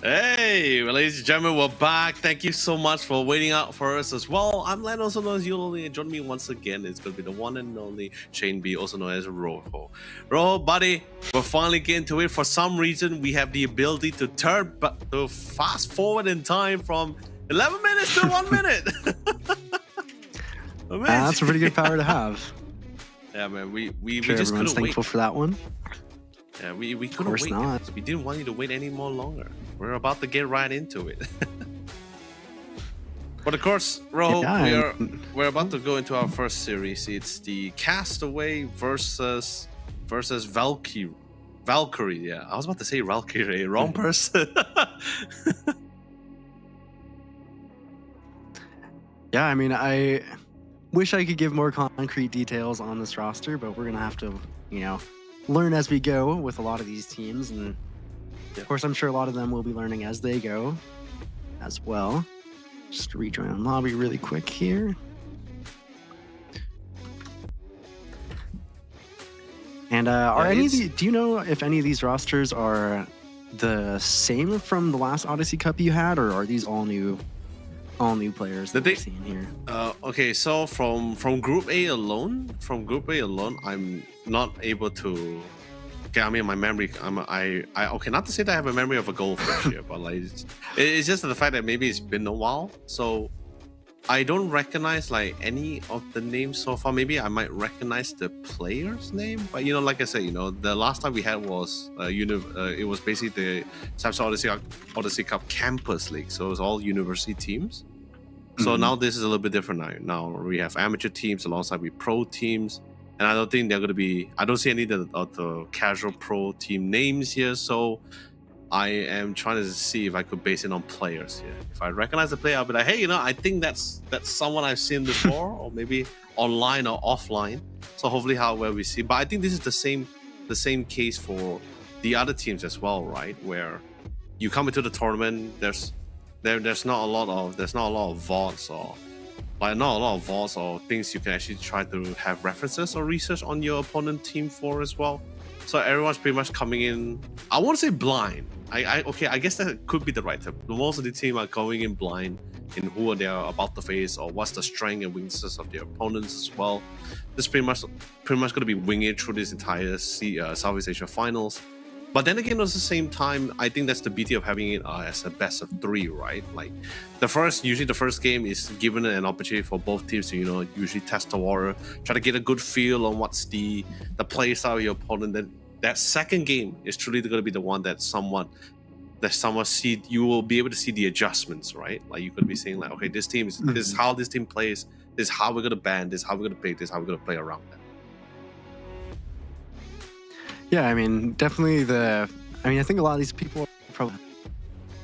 Hey, well, ladies and gentlemen, we're back. Thank you so much for waiting out for us as well. I'm Len, also known as Yuloli, and join me once again. It's going to be the one and only Shane B, also known as Rojo. Rojo, buddy, we're finally getting to it. For some reason, we have the ability to to fast forward in time from 11 minutes to 1 minute. That's a pretty good power to have. Yeah, man, we Sure, just everyone's couldn't wait. thankful for that one. Yeah, we couldn't course wait. not. Guys. We didn't want you to wait any more longer. We're about to get right into it. But of course, Rojo, Yeah, we're about to go into our first series. It's the Castaway versus Valkyrie. Valkyrie, yeah. I was about to say Valkyrie, wrong person. Yeah, I mean, I wish I could give more concrete details on this roster, but we're gonna have to, learn as we go with a lot of these teams, and of course, I'm sure a lot of them will be learning as they go, as well. Just rejoin lobby really quick here. And are any of the, do you know if any of these rosters are the same from the last Odyssey Cup you had, or are these all new players that we're seeing here? Okay, so from Group A alone, I'm not able to Okay, I mean my memory. I okay. Not to say that I have a memory of a goldfish here, but like it's just the fact that maybe it's been a while, so I don't recognize like any of the names so far. Maybe I might recognize the player's name, but like I said, the last time we had was it was basically the Samsung Odyssey Cup Campus League, so it was all university teams. So now this is a little bit different now. Now we have amateur teams alongside with pro teams, and I don't think they're going to be. I don't see any of the casual pro team names here, so I am trying to see if I could base it on players here. If I recognize the player, I'll be like, hey, I think that's someone I've seen before, or maybe online or offline. So hopefully, however we see. But I think this is the same case for the other teams as well, right? Where you come into the tournament, there's not a lot of VODs or like not a lot of VODs or things you can actually try to have references or research on your opponent team for as well. So everyone's pretty much coming in. I won't say blind. I guess that could be the right term. Most of the team are going in blind in who they are about to face or what's the strength and weaknesses of their opponents as well. This is pretty much going to be winging it through this entire Southeast Asia finals. But then again, at the same time, I think that's the beauty of having it as a best of 3, right? Like usually the first game is given an opportunity for both teams to usually test the water, try to get a good feel on what's the play style of your opponent. Then that second game is truly going to be the one that you will be able to see the adjustments, right? Like you could be saying like, okay, this is how this team plays, this is how we're going to ban, this is how we're going to pick, this is how we're going to play around that. Yeah, I mean, definitely I think a lot of these people are probably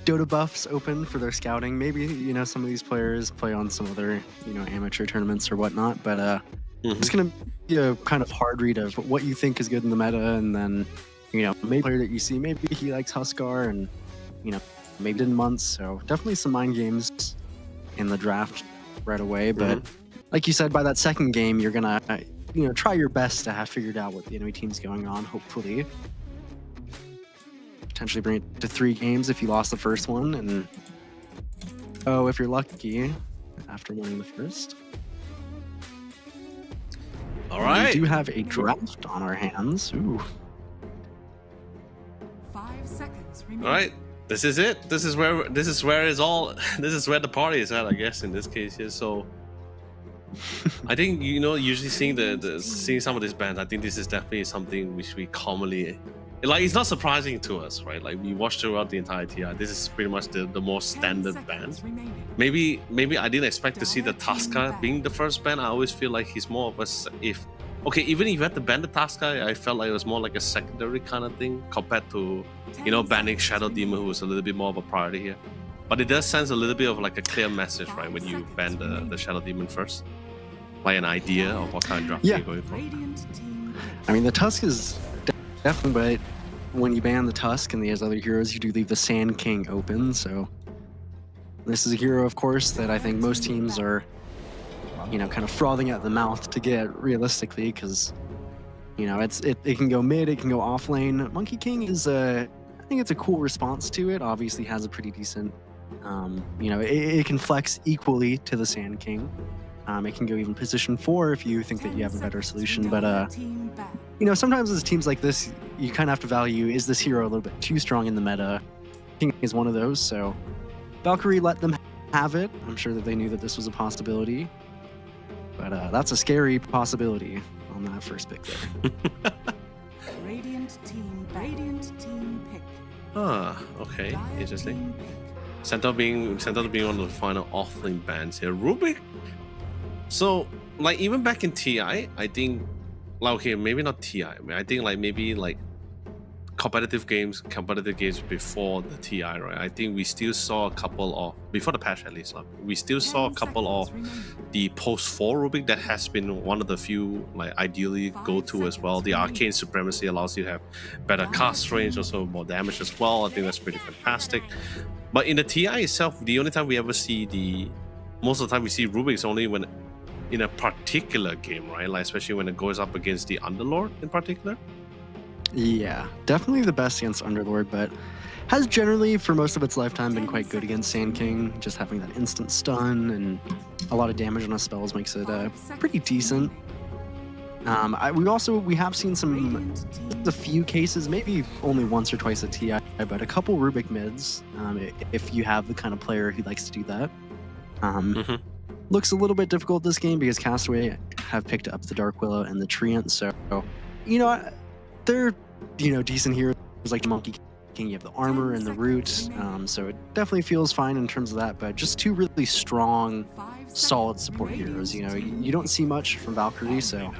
Dota buffs open for their scouting. Maybe, some of these players play on some other, amateur tournaments or whatnot, but it's going to be a kind of hard read of what you think is good in the meta, and then, maybe a player that you see, maybe he likes Huskar, and, maybe didn't months, so definitely some mind games in the draft right away, but like you said, by that second game, you're going to try your best to have figured out what the enemy team's going on, hopefully. Potentially bring it to 3 games if you lost the first one, and if you're lucky, after winning the first. All right. We do have a draft on our hands. Ooh. 5 seconds remaining. All right. This is it. This is where it's all. This is where the party is at, I guess, in this case here. So I think usually seeing some of these bands, I think this is definitely something which we commonly it's not surprising to us, right? Like we watched throughout the entire TI. This is pretty much the most standard band. Maybe I didn't expect to see the Tasca being the first band. I always feel like he's more of even if you had to ban the Tasca, I felt like it was more like a secondary kind of thing compared to banning Shadow Demon, who was a little bit more of a priority here. But it does send a little bit of like a clear message, right, when you ban the Shadow Demon first. Like an idea of what kind of draft you're going for. I mean, the Tusk is definitely, but when you ban the Tusk and these other heroes, you do leave the Sand King open, so this is a hero, of course, that I think most teams are, kind of frothing at the mouth to get realistically, because, it can go mid, it can go off lane. Monkey King is I think it's a cool response to it. Obviously has a pretty decent, it can flex equally to the Sand King. It can go even position 4 if you think that you have a better solution. But, sometimes as teams like this, you kind of have to value, is this hero a little bit too strong in the meta? King is one of those, so Valkyrie let them have it. I'm sure that they knew that this was a possibility. But that's a scary possibility on that first pick there. Radiant team pick. Okay, interesting. Centaur being one of the final offlane bands here. Rubik. So, like, even back in TI, I think, like, okay, maybe not TI. I think, like, maybe, like, competitive games before the TI, right? I think we still saw a couple of, before the patch at least, we still saw a couple of the post 4 Rubik that has been one of the few, like, ideally go-to as well. The Arcane Supremacy allows you to have better cast range, also more damage as well. I think that's pretty fantastic. But in the TI itself, the only time we ever see most of the time we see Rubik's only when in a particular game, right? Like especially when it goes up against the Underlord in particular. Yeah, definitely the best against Underlord, but has generally for most of its lifetime been quite good against Sand King. Just having that instant stun and a lot of damage on his spells makes it pretty decent. We have seen some Radiant team a few cases, maybe only once or twice at TI, but a couple Rubik mids. If you have the kind of player who likes to do that, Mhm. looks a little bit difficult this game because Castaway have picked up the Dark Willow and the Treant. So, they're decent heroes like Monkey King. You have the armor and the root, so it definitely feels fine in terms of that. But just two really strong, 5 solid seconds support remaining. heroes. You don't see much from Valkyrie, so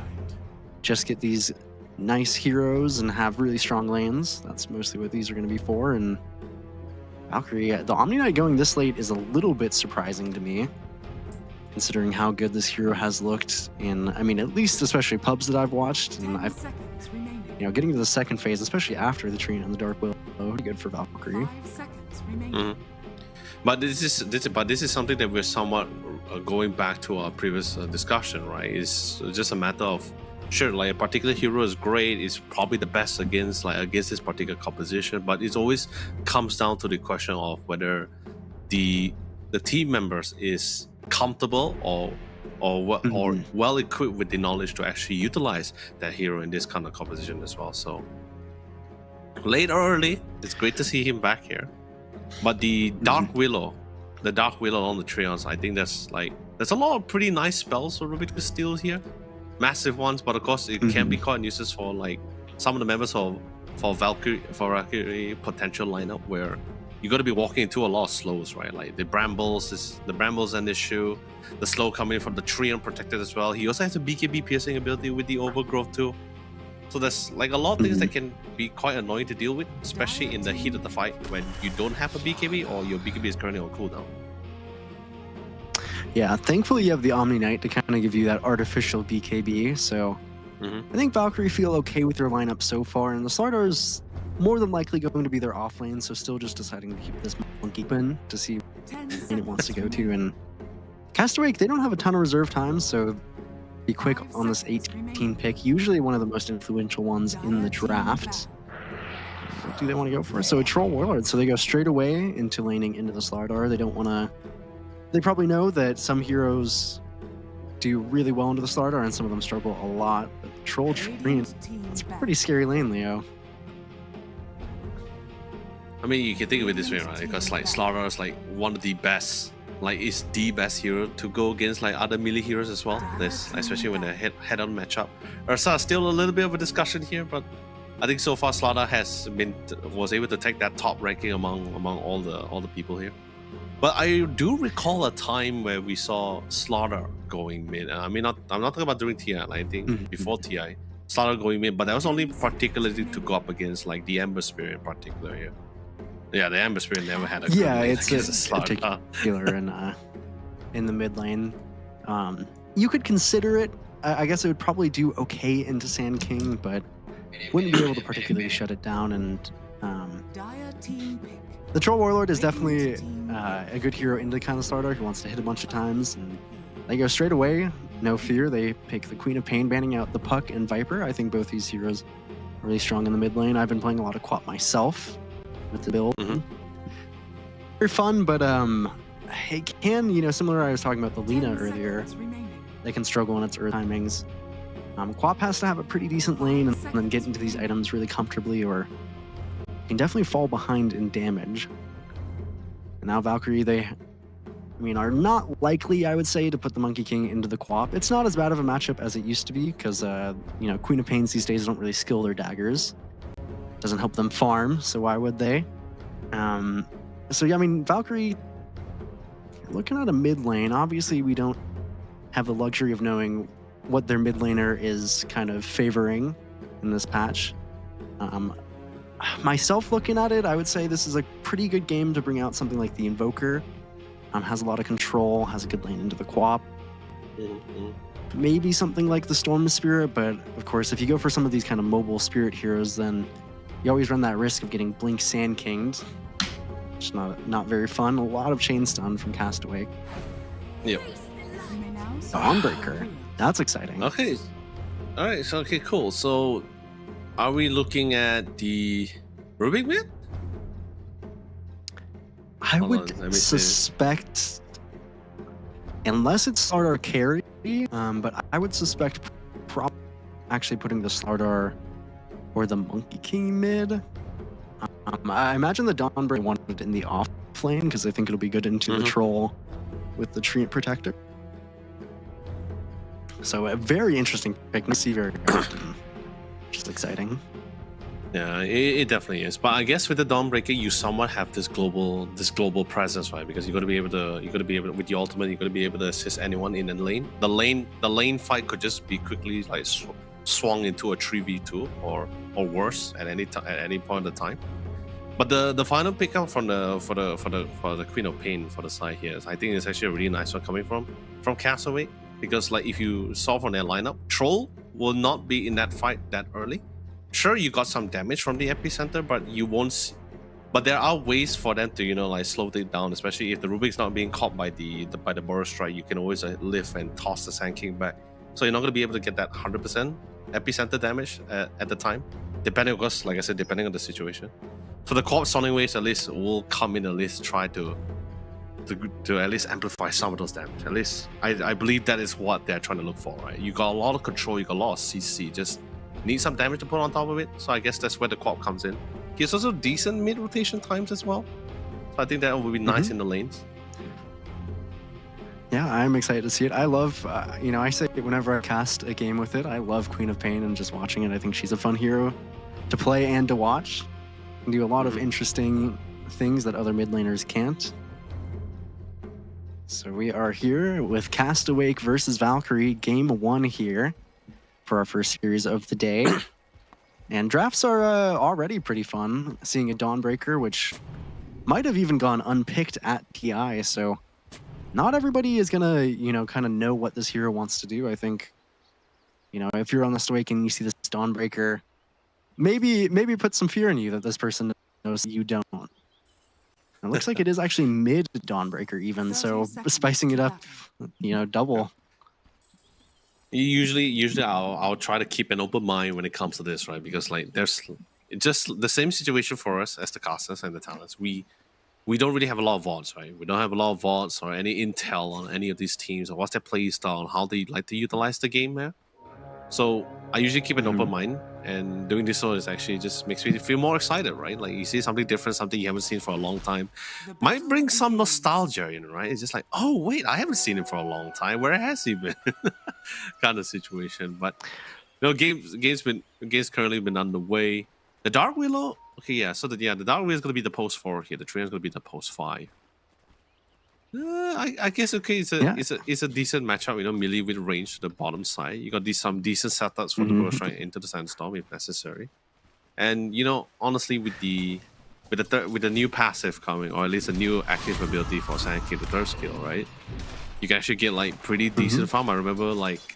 just get these nice heroes and have really strong lanes. That's mostly what these are going to be for. And Valkyrie, the Omni Knight going this late is a little bit surprising to me, considering how good this hero has looked in, at least especially pubs that I've watched. And 10 I've, seconds remaining. getting to the second phase, especially after the Treant and the Dark Willow, pretty good for Valkyrie. 5 seconds remaining. Mhm. But this is something that we're somewhat going back to our previous discussion, right? It's just a matter of sure, like a particular hero is great, it's probably the best against this particular composition, but it always comes down to the question of whether the team members is comfortable or well equipped with the knowledge to actually utilize that hero in this kind of composition as well. So late or early, it's great to see him back here. But the Dark Willow on the Treants, I think there's a lot of pretty nice spells for Rubik to steal here. Massive ones, but of course it can be quite useless for some of the members for Valkyrie potential lineup where you got to be walking into a lot of slows, right? Like the brambles an issue, the slow coming from the tree unprotected as well. He also has a BKB piercing ability with the overgrowth too. So there's a lot of things that can be quite annoying to deal with, especially in the heat of the fight when you don't have a BKB or your BKB is currently on cooldown. Yeah, thankfully you have the Omni Knight to kind of give you that artificial BKB. So I think Valkyrie feel okay with their lineup so far, and the Slardar is more than likely going to be their off lane. So still just deciding to keep this monkey open to see 10 where it seconds wants to go to. remaining. And Castaway, they don't have a ton of reserve time, so be quick 5 on this seconds 18 remaining. pick. Usually one of the most influential ones in the Dire team draft. battle. What do they want to go for? So a Troll Warlord. So they go straight away into laning into the Slardar. They don't want to. They probably know that some heroes do really well into the Slardar and some of them struggle a lot. But the Troll Treant, Radiant team it's a battle. pretty scary lane, Leo. You can think of it this way, right? Because Slardar is one of the best, is the best hero to go against other melee heroes as well. This, especially when they head-on matchup. Ursa still a little bit of a discussion here, but I think so far Slardar was able to take that top ranking among all the people here. But I do recall a time where we saw Slardar going mid. I'm not talking about during TI. I think before TI, Slardar going mid, but that was only particularly to go up against the Ember Spirit in particular here. Yeah, the Ember Spirit never had a good Yeah, lane it's against a the Slardar. particular in the mid lane. You could consider it. I guess it would probably do okay into Sand King, but wouldn't be able to particularly shut it down. And Dire team pick. the Troll Warlord is definitely a good hero into kind of Slardar who wants to hit a bunch of times, and they go straight away, no fear. They pick the Queen of Pain, banning out the Puck and Viper. I think both these heroes are really strong in the mid lane. I've been playing a lot of Quap myself with the build. Very fun, but it can, similar I was talking about the 10 Lina earlier, seconds remaining. they can struggle on its earth timings. Quap has to have a pretty decent lane and then get into these items really comfortably, or can definitely fall behind in damage. And now Valkyrie, they are not likely, I would say, to put the Monkey King into the Quap. It's not as bad of a matchup as it used to be, because Queen of Pains these days don't really skill their daggers. Doesn't help them farm, so why would they? Valkyrie, looking at a mid lane, obviously we don't have the luxury of knowing what their mid laner is kind of favoring in this patch. Myself looking at it, I would say this is a pretty good game to bring out something like the Invoker. Has a lot of control, has a good lane into the Quap. Maybe something like the Storm Spirit, but of course, if you go for some of these kind of mobile spirit heroes, then you always run that risk of getting Blink Sand Kinged. It's not very fun. A lot of chain stun from Castaway. Yep. You may now Dawnbreaker. That's exciting. Okay. All right. So okay, cool. So, are we looking at the Rubik mid? I Hold on, would let me see. suspect, unless it's Slardar carry, but I would suspect actually putting the Slardar or the Monkey King mid. I imagine the Dawnbreaker wanted it in the off lane because I think it'll be good into the troll with the Treant Protector. So a very interesting pick. We see very often. Just exciting. Yeah, it definitely is. But I guess with the Dawnbreaker, you somewhat have this global presence, right? Because you're gonna be able to with the ultimate, you're gonna be able to assist anyone in the lane. The lane fight could just be quickly like swung into a 3v2 or worse at any point of the time. But the final pickup from for the Queen of Pain for the side here is, I think it's actually a really nice one coming from Castaway, because like if you saw from their lineup, Troll will not be in that fight that early. Sure, you got some damage from the epicenter, but you won't. But there are ways for them to, you know, like slow it down. Especially if the Rubik's not being caught by the Burrow Strike, you can always lift and toss the Sand King back. So you're not going to be able to get that 100% epicenter damage at the time, depending, of course, like I said, depending on the situation. So the Corpse Sonic Waves at least will come in, at least try to at least amplify some of those damage. At least I believe that is what they're trying to look for, right? You got a lot of control, you got a lot of CC, just need some damage to put on top of it. So I guess that's where the Corp comes in. He has also decent mid rotation times as well. So I think that will be nice in the lanes. Yeah, I'm excited to see it. I love, you know, I say whenever I cast a game with it, I love Queen of Pain and just watching it. I think she's a fun hero to play and to watch. And do a lot of interesting things that other mid laners can't. So we are here with Castaway versus Valkyrie, game 1 here for our first series of the day. And drafts are already pretty fun. Seeing a Dawnbreaker, which might have even gone unpicked at TI, so not everybody is gonna, you know, kind of know what this hero wants to do. I think, you know, if you're on the Stoic and you see this Dawnbreaker, maybe put some fear in you that this person knows you don't. It looks like it is actually mid Dawnbreaker even, so spicing it up, you know, double. Usually I'll try to keep an open mind when it comes to this, right? Because like there's just the same situation for us as the casters and the talents. We don't really have a lot of VODs, right? We don't have a lot of VODs or any intel on any of these teams or what's their play style and how they like to utilize the game there. So I usually keep an open mind, and doing this so is actually just makes me feel more excited, right? Like you see something different, something you haven't seen for a long time. Might bring some nostalgia in, right? It's just like, oh wait, I haven't seen him for a long time. Where has he been? Kind of situation. But you know, games currently been underway. The Dark Willow, okay, yeah. So the Dark Willow is gonna be the post 4 here. The Train is gonna be the post 5. I guess okay. It's a decent matchup. You know, melee with range to the bottom side. You got some decent setups for the Burrow Strike into the Sandstorm if necessary. And you know, honestly, with the new passive coming, or at least a new active ability for Sand King, the third skill, right? You can actually get like pretty decent farm. I remember like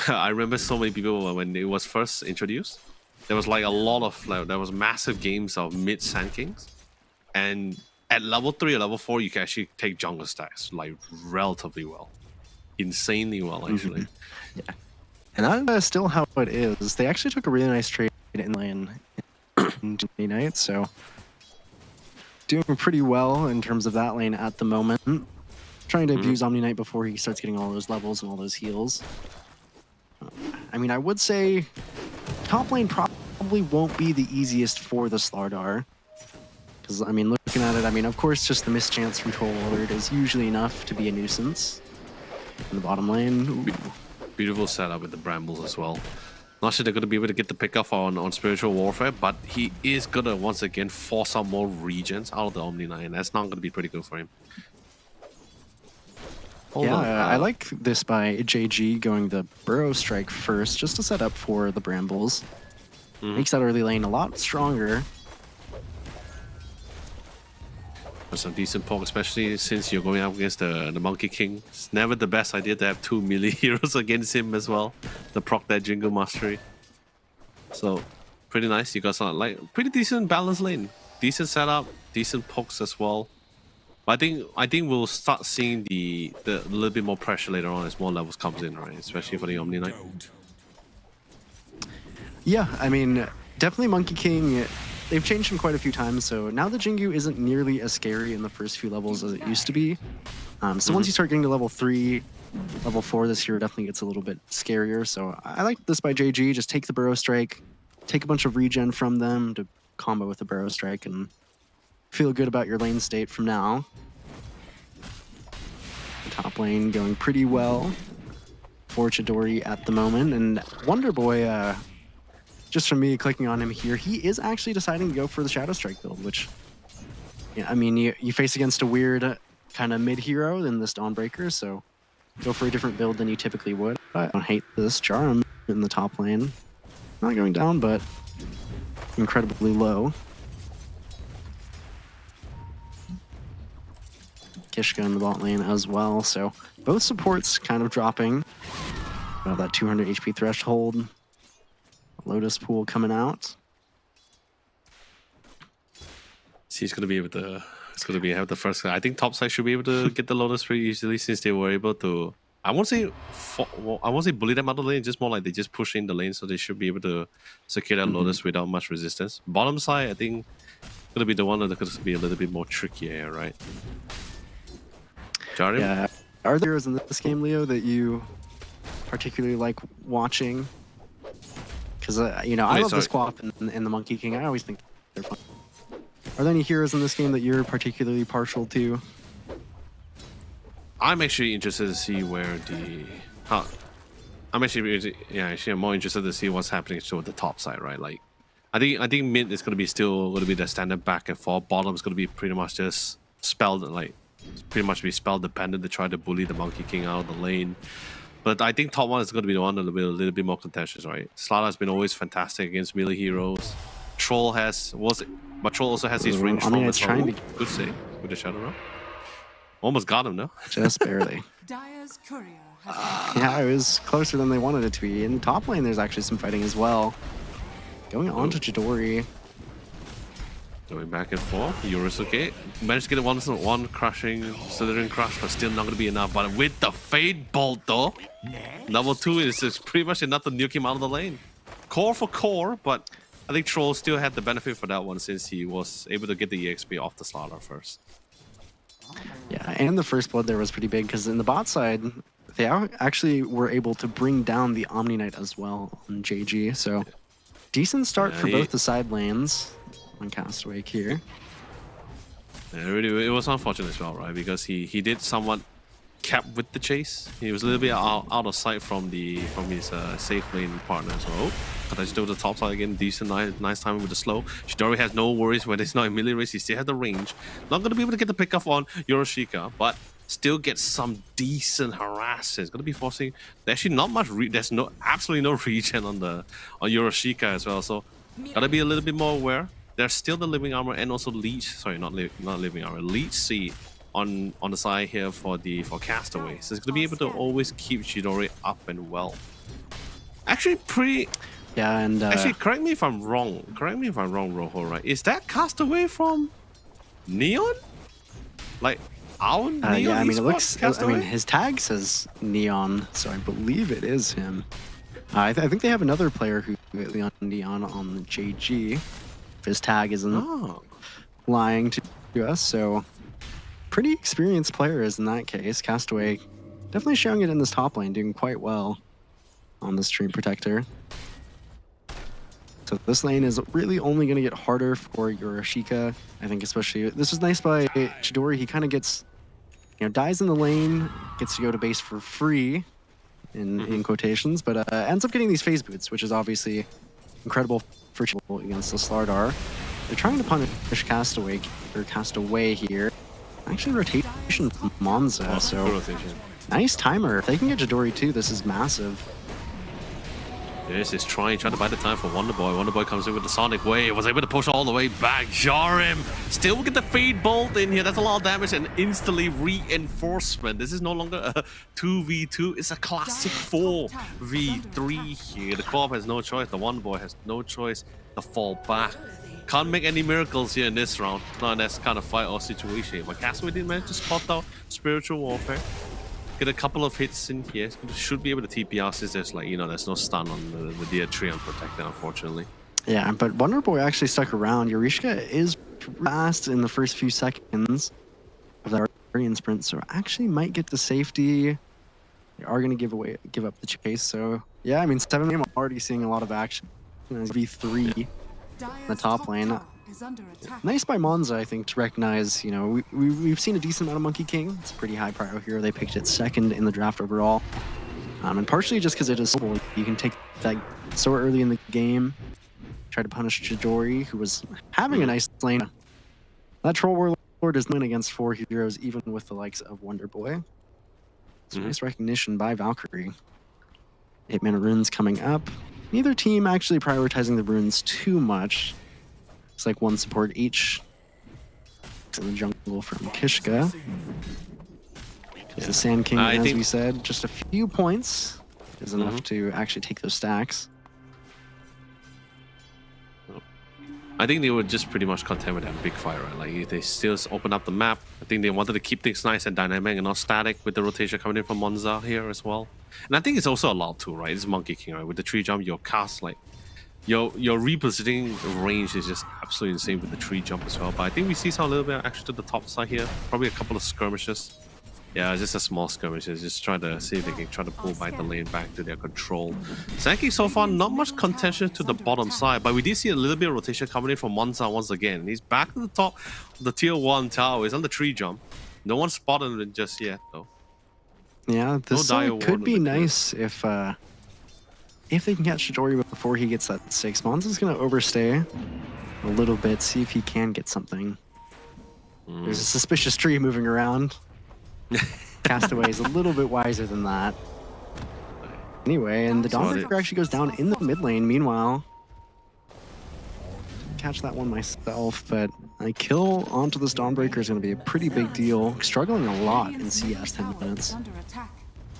I remember so many people when it was first introduced. There was like a lot of there was massive games of mid Sand Kings, and at level 3 or level 4, you can actually take jungle stacks like relatively well, insanely well actually. Yeah, and that's still how it is. They actually took a really nice trade in lane in Night, so doing pretty well in terms of that lane at the moment. Trying to abuse Omni Knight before he starts getting all those levels and all those heals. I mean, I would say top lane probably won't be the easiest for the Slardar. Because, I mean, looking at it, I mean, of course, just the mischance from Troll Alert is usually enough to be a nuisance. In the bottom lane, ooh. Beautiful setup with the Brambles as well. Not sure they're going to be able to get the pickup on Spiritual Warfare, but he is going to, once again, force out more regions out of the Omni Knight, and that's not going to be pretty good for him. I like this by JG going the Burrow Strike first, just to set up for the Brambles. Makes that early lane a lot stronger. Some decent poke, especially since you're going up against the Monkey King. It's never the best idea to have 2 melee heroes against him as well. The proc that Jingle Mastery. So pretty nice. You got some like pretty decent balanced lane, decent setup, decent pokes as well. But I think we'll start seeing the little bit more pressure later on as more levels comes in, right? Especially for the Omni Knight. Yeah, I mean, definitely Monkey King. They've changed him quite a few times, so now the Jingu isn't nearly as scary in the first few levels as it used to be. So once you start getting to level 3, level 4 this hero definitely gets a little bit scarier. So I like this by JG. Just take the Burrow Strike, take a bunch of regen from them to combo with the Burrow Strike, and feel good about your lane state from now. The top lane going pretty well for Chidori at the moment. And Wonder Boy, just from me clicking on him here, he is actually deciding to go for the Shadow Strike build, which, yeah, I mean, you face against a weird kind of mid hero in this Dawnbreaker, so go for a different build than you typically would. I don't hate this. Jarum in the top lane. Not going down, but incredibly low. Kishka in the bot lane as well, so both supports kind of dropping. That 200 HP threshold. Lotus Pool coming out. He's gonna be able to. It's gonna be have the first. I think topside should be able to get the Lotus pretty easily since they were able to. I won't say. I won't say bully them out of the lane. Just more like they just push in the lane, so they should be able to secure that Lotus without much resistance. Bottom side, I think, gonna be the one that's gonna be a little bit more trickier, right? Jarim? Yeah. Are there heroes in this game, Leo, that you particularly like watching? Because you know, I Wait, love the sorry. Squap and the Monkey King. I always think they're fun. Are there any heroes in this game that you're particularly partial to? I'm actually interested to see where the. I'm actually I'm more interested to see what's happening to the top side, right? Like, I think mid is gonna be still gonna be the standard back and forth. Bottom's gonna be pretty much just spell pretty much be spell dependent to try to bully the Monkey King out of the lane. But I think top one is gonna be the one that'll be a little bit more contentious, right? Slara has been always fantastic against melee heroes. Troll but Troll also has his range. I mean, it's trying to good save with the Shadow Realm. Almost got him, no? just barely. Dire's courier has been Yeah, it was closer than they wanted it to be. In the top lane, there's actually some fighting as well. Going on to Chidori. Going back and forth. Yorisuke managed to get a one crushing Slithering Crush, but still not going to be enough. But with the Fade Bolt, though, level 2 is just pretty much enough to nuke him out of the lane. Core for core, but I think Troll still had the benefit for that one since he was able to get the EXP off the Slaughter first. Yeah, and the first blood there was pretty big because in the bot side, they actually were able to bring down the Omni Knight as well on JG. So decent start Yeah, for both the side lanes on Castaway here. Yeah, it was unfortunate as well, right? Because he did somewhat cap with the chase. He was a little bit out of sight from his safe lane partner. So, but I still the top side again. Decent, nice timing with the slow. Chidori has no worries when it's not in melee race. He still has the range. Not gonna be able to get the pick off on Yoroshika, but still get some decent harass. It's gonna be forcing. There's actually not much. There's absolutely no regen on Yoroshika as well. So, gotta be a little bit more aware. There's still the living armor and also leech. Sorry, not living armor. Leech seed on the side here for Castaway. So it's gonna be able to always keep Chidori up and well. Actually, pretty. Yeah, and Actually, correct me if I'm wrong. Correct me if I'm wrong, Rojo. Right? Is that Castaway from Neon? Like our Neon? yeah, I mean, it Esports looks. I Castaway? mean, his tag says Neon, so I believe it is him. I think they have another player who on Neon on the JG. His tag isn't Oh. lying to us, so pretty experienced players in that case. Castaway definitely showing it in this top lane, doing quite well on the Stream Protector. So this lane is really only going to get harder for Yoroshika. I think especially, this was nice by Chidori. He kind of gets, dies in the lane, gets to go to base for free, in quotations, but ends up getting these phase boots, which is obviously incredible for Chidori against the Slardar. They're trying to punish Castaway here. Actually, rotation from Monza, Good so rotation. nice timer. If they can get Chidori too, this is massive. This is trying to buy the time for Wonder Boy. Wonder Boy comes in with the Sonic Wave, was able to push all the way back. Jarim still get the Fade Bolt in here. That's a lot of damage and instantly reinforcement. This is no longer a 2v2, it's a classic 4v3 here. The Co-op has no choice, the Wonder Boy has no choice to fall back. Can't make any miracles here in this round, not in this kind of fight or situation. But Castaway did manage to spot out Spiritual Warfare. Get a couple of hits in here. Should be able to TP out since there's there's no stun on the Dia tree unprotected, unfortunately. Yeah, but Wonder Boy actually stuck around. Yorishka is fast in the first few seconds of that Guardian sprint, so actually might get to safety. They are going to give up the chase. So yeah, I mean, 7 game already seeing a lot of action. V3 Dire's the top lane. tower is under attack. Nice by Monza, I think, to recognize, you know, we've seen a decent amount of Monkey King. It's a pretty high prio hero. They picked it second in the draft overall. And partially just because it is simple. You can take that so early in the game, try to punish Chidori, who was having a nice lane. That Troll Warlord is win against 4 heroes, even with the likes of Wonder Boy. So nice recognition by Valkyrie. Hitman runes coming up. Neither team actually prioritizing the runes too much. It's like one support each. To the jungle from Kishka. The Sand King, as we said, just a few points is enough to actually take those stacks. I think they were just pretty much content with that big fight, right? Like, they still open up the map. I think they wanted to keep things nice and dynamic and not static with the rotation coming in from Monza here as well. And I think it's also allowed to, right? It's Monkey King, right? With the 3 jump, your cast, like, your repositioning range is just absolutely insane with the 3 jump as well. But I think we see some a little bit of action to the top side here. Probably a couple of skirmishes. Yeah, just a small skirmishes. Just try to see if they can try to pull back the lane back to their control. Zanky so far, not much contention to the bottom side, but we did see a little bit of rotation coming in from Monza once again. He's back to the top of the tier 1 tower. He's on the 3 jump. No one spotted him just yet, though. Yeah, this could be nice if they can catch Chidori before he gets that 6. Monza's going to overstay a little bit, see if he can get something. There's a suspicious tree moving around. Castaway is a little bit wiser than that. Anyway, and the Dawnbreaker actually goes down in the mid lane. Meanwhile, catch that one myself, but a kill onto this Dawnbreaker is going to be a pretty big deal. Struggling a lot in CS 10 minutes. Under attack.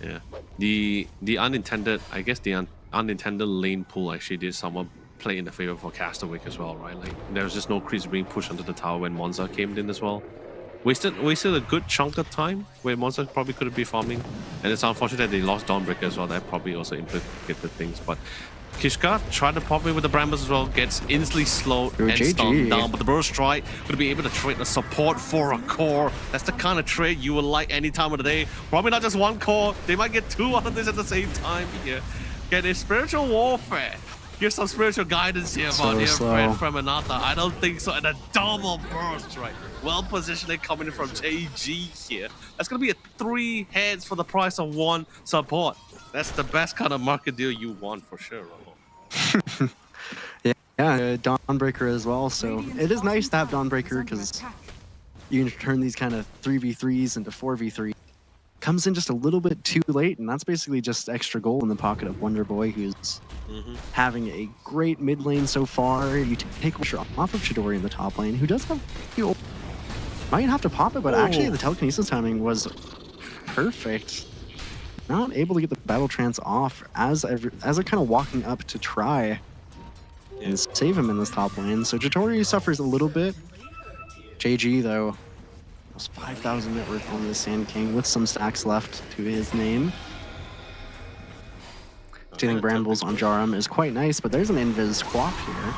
Yeah, the unintended, I guess the unintended lane pull actually did somewhat play in the favor for Castaway as well, right? Like, there was just no creeps being pushed onto the tower when Monza came in as well. Wasted a good chunk of time where Monster probably could have been farming, and it's unfortunate that they lost Dawnbreaker as well. That probably also implicated things. But Kishka tried to pop in with the Brambles as well, gets instantly slowed and stunned down. But the Burst Strike would be able to trade the support for a core. That's the kind of trade you would like any time of the day. Probably not just 1 core. They might get 2 out of this at the same time here. Get a spiritual warfare. Give some spiritual guidance here about your friend from Anata. I don't think so. And a double burst, right? Well positioned coming in from JG here. That's going to be a 3 heads for the price of 1 support. That's the best kind of market deal you want for sure, Robo. Yeah, Dawnbreaker as well. So it is nice to have Dawnbreaker because you can turn these kind of 3v3s into 4v3. Comes in just a little bit too late, and that's basically just extra gold in the pocket of Wonder Boy, who's having a great mid lane so far. You take pressure off of Chidori in the top lane, who does have, you know, might have to pop it, but actually the telekinesis timing was perfect. Not able to get the battle trance off as they're kind of walking up to try and save him in this top lane. So Chidori suffers a little bit. JG though, 5,000 net worth on the Sand King with some stacks left to his name. Stealing Brambles on Jaram is quite nice, but there's an invis quap here.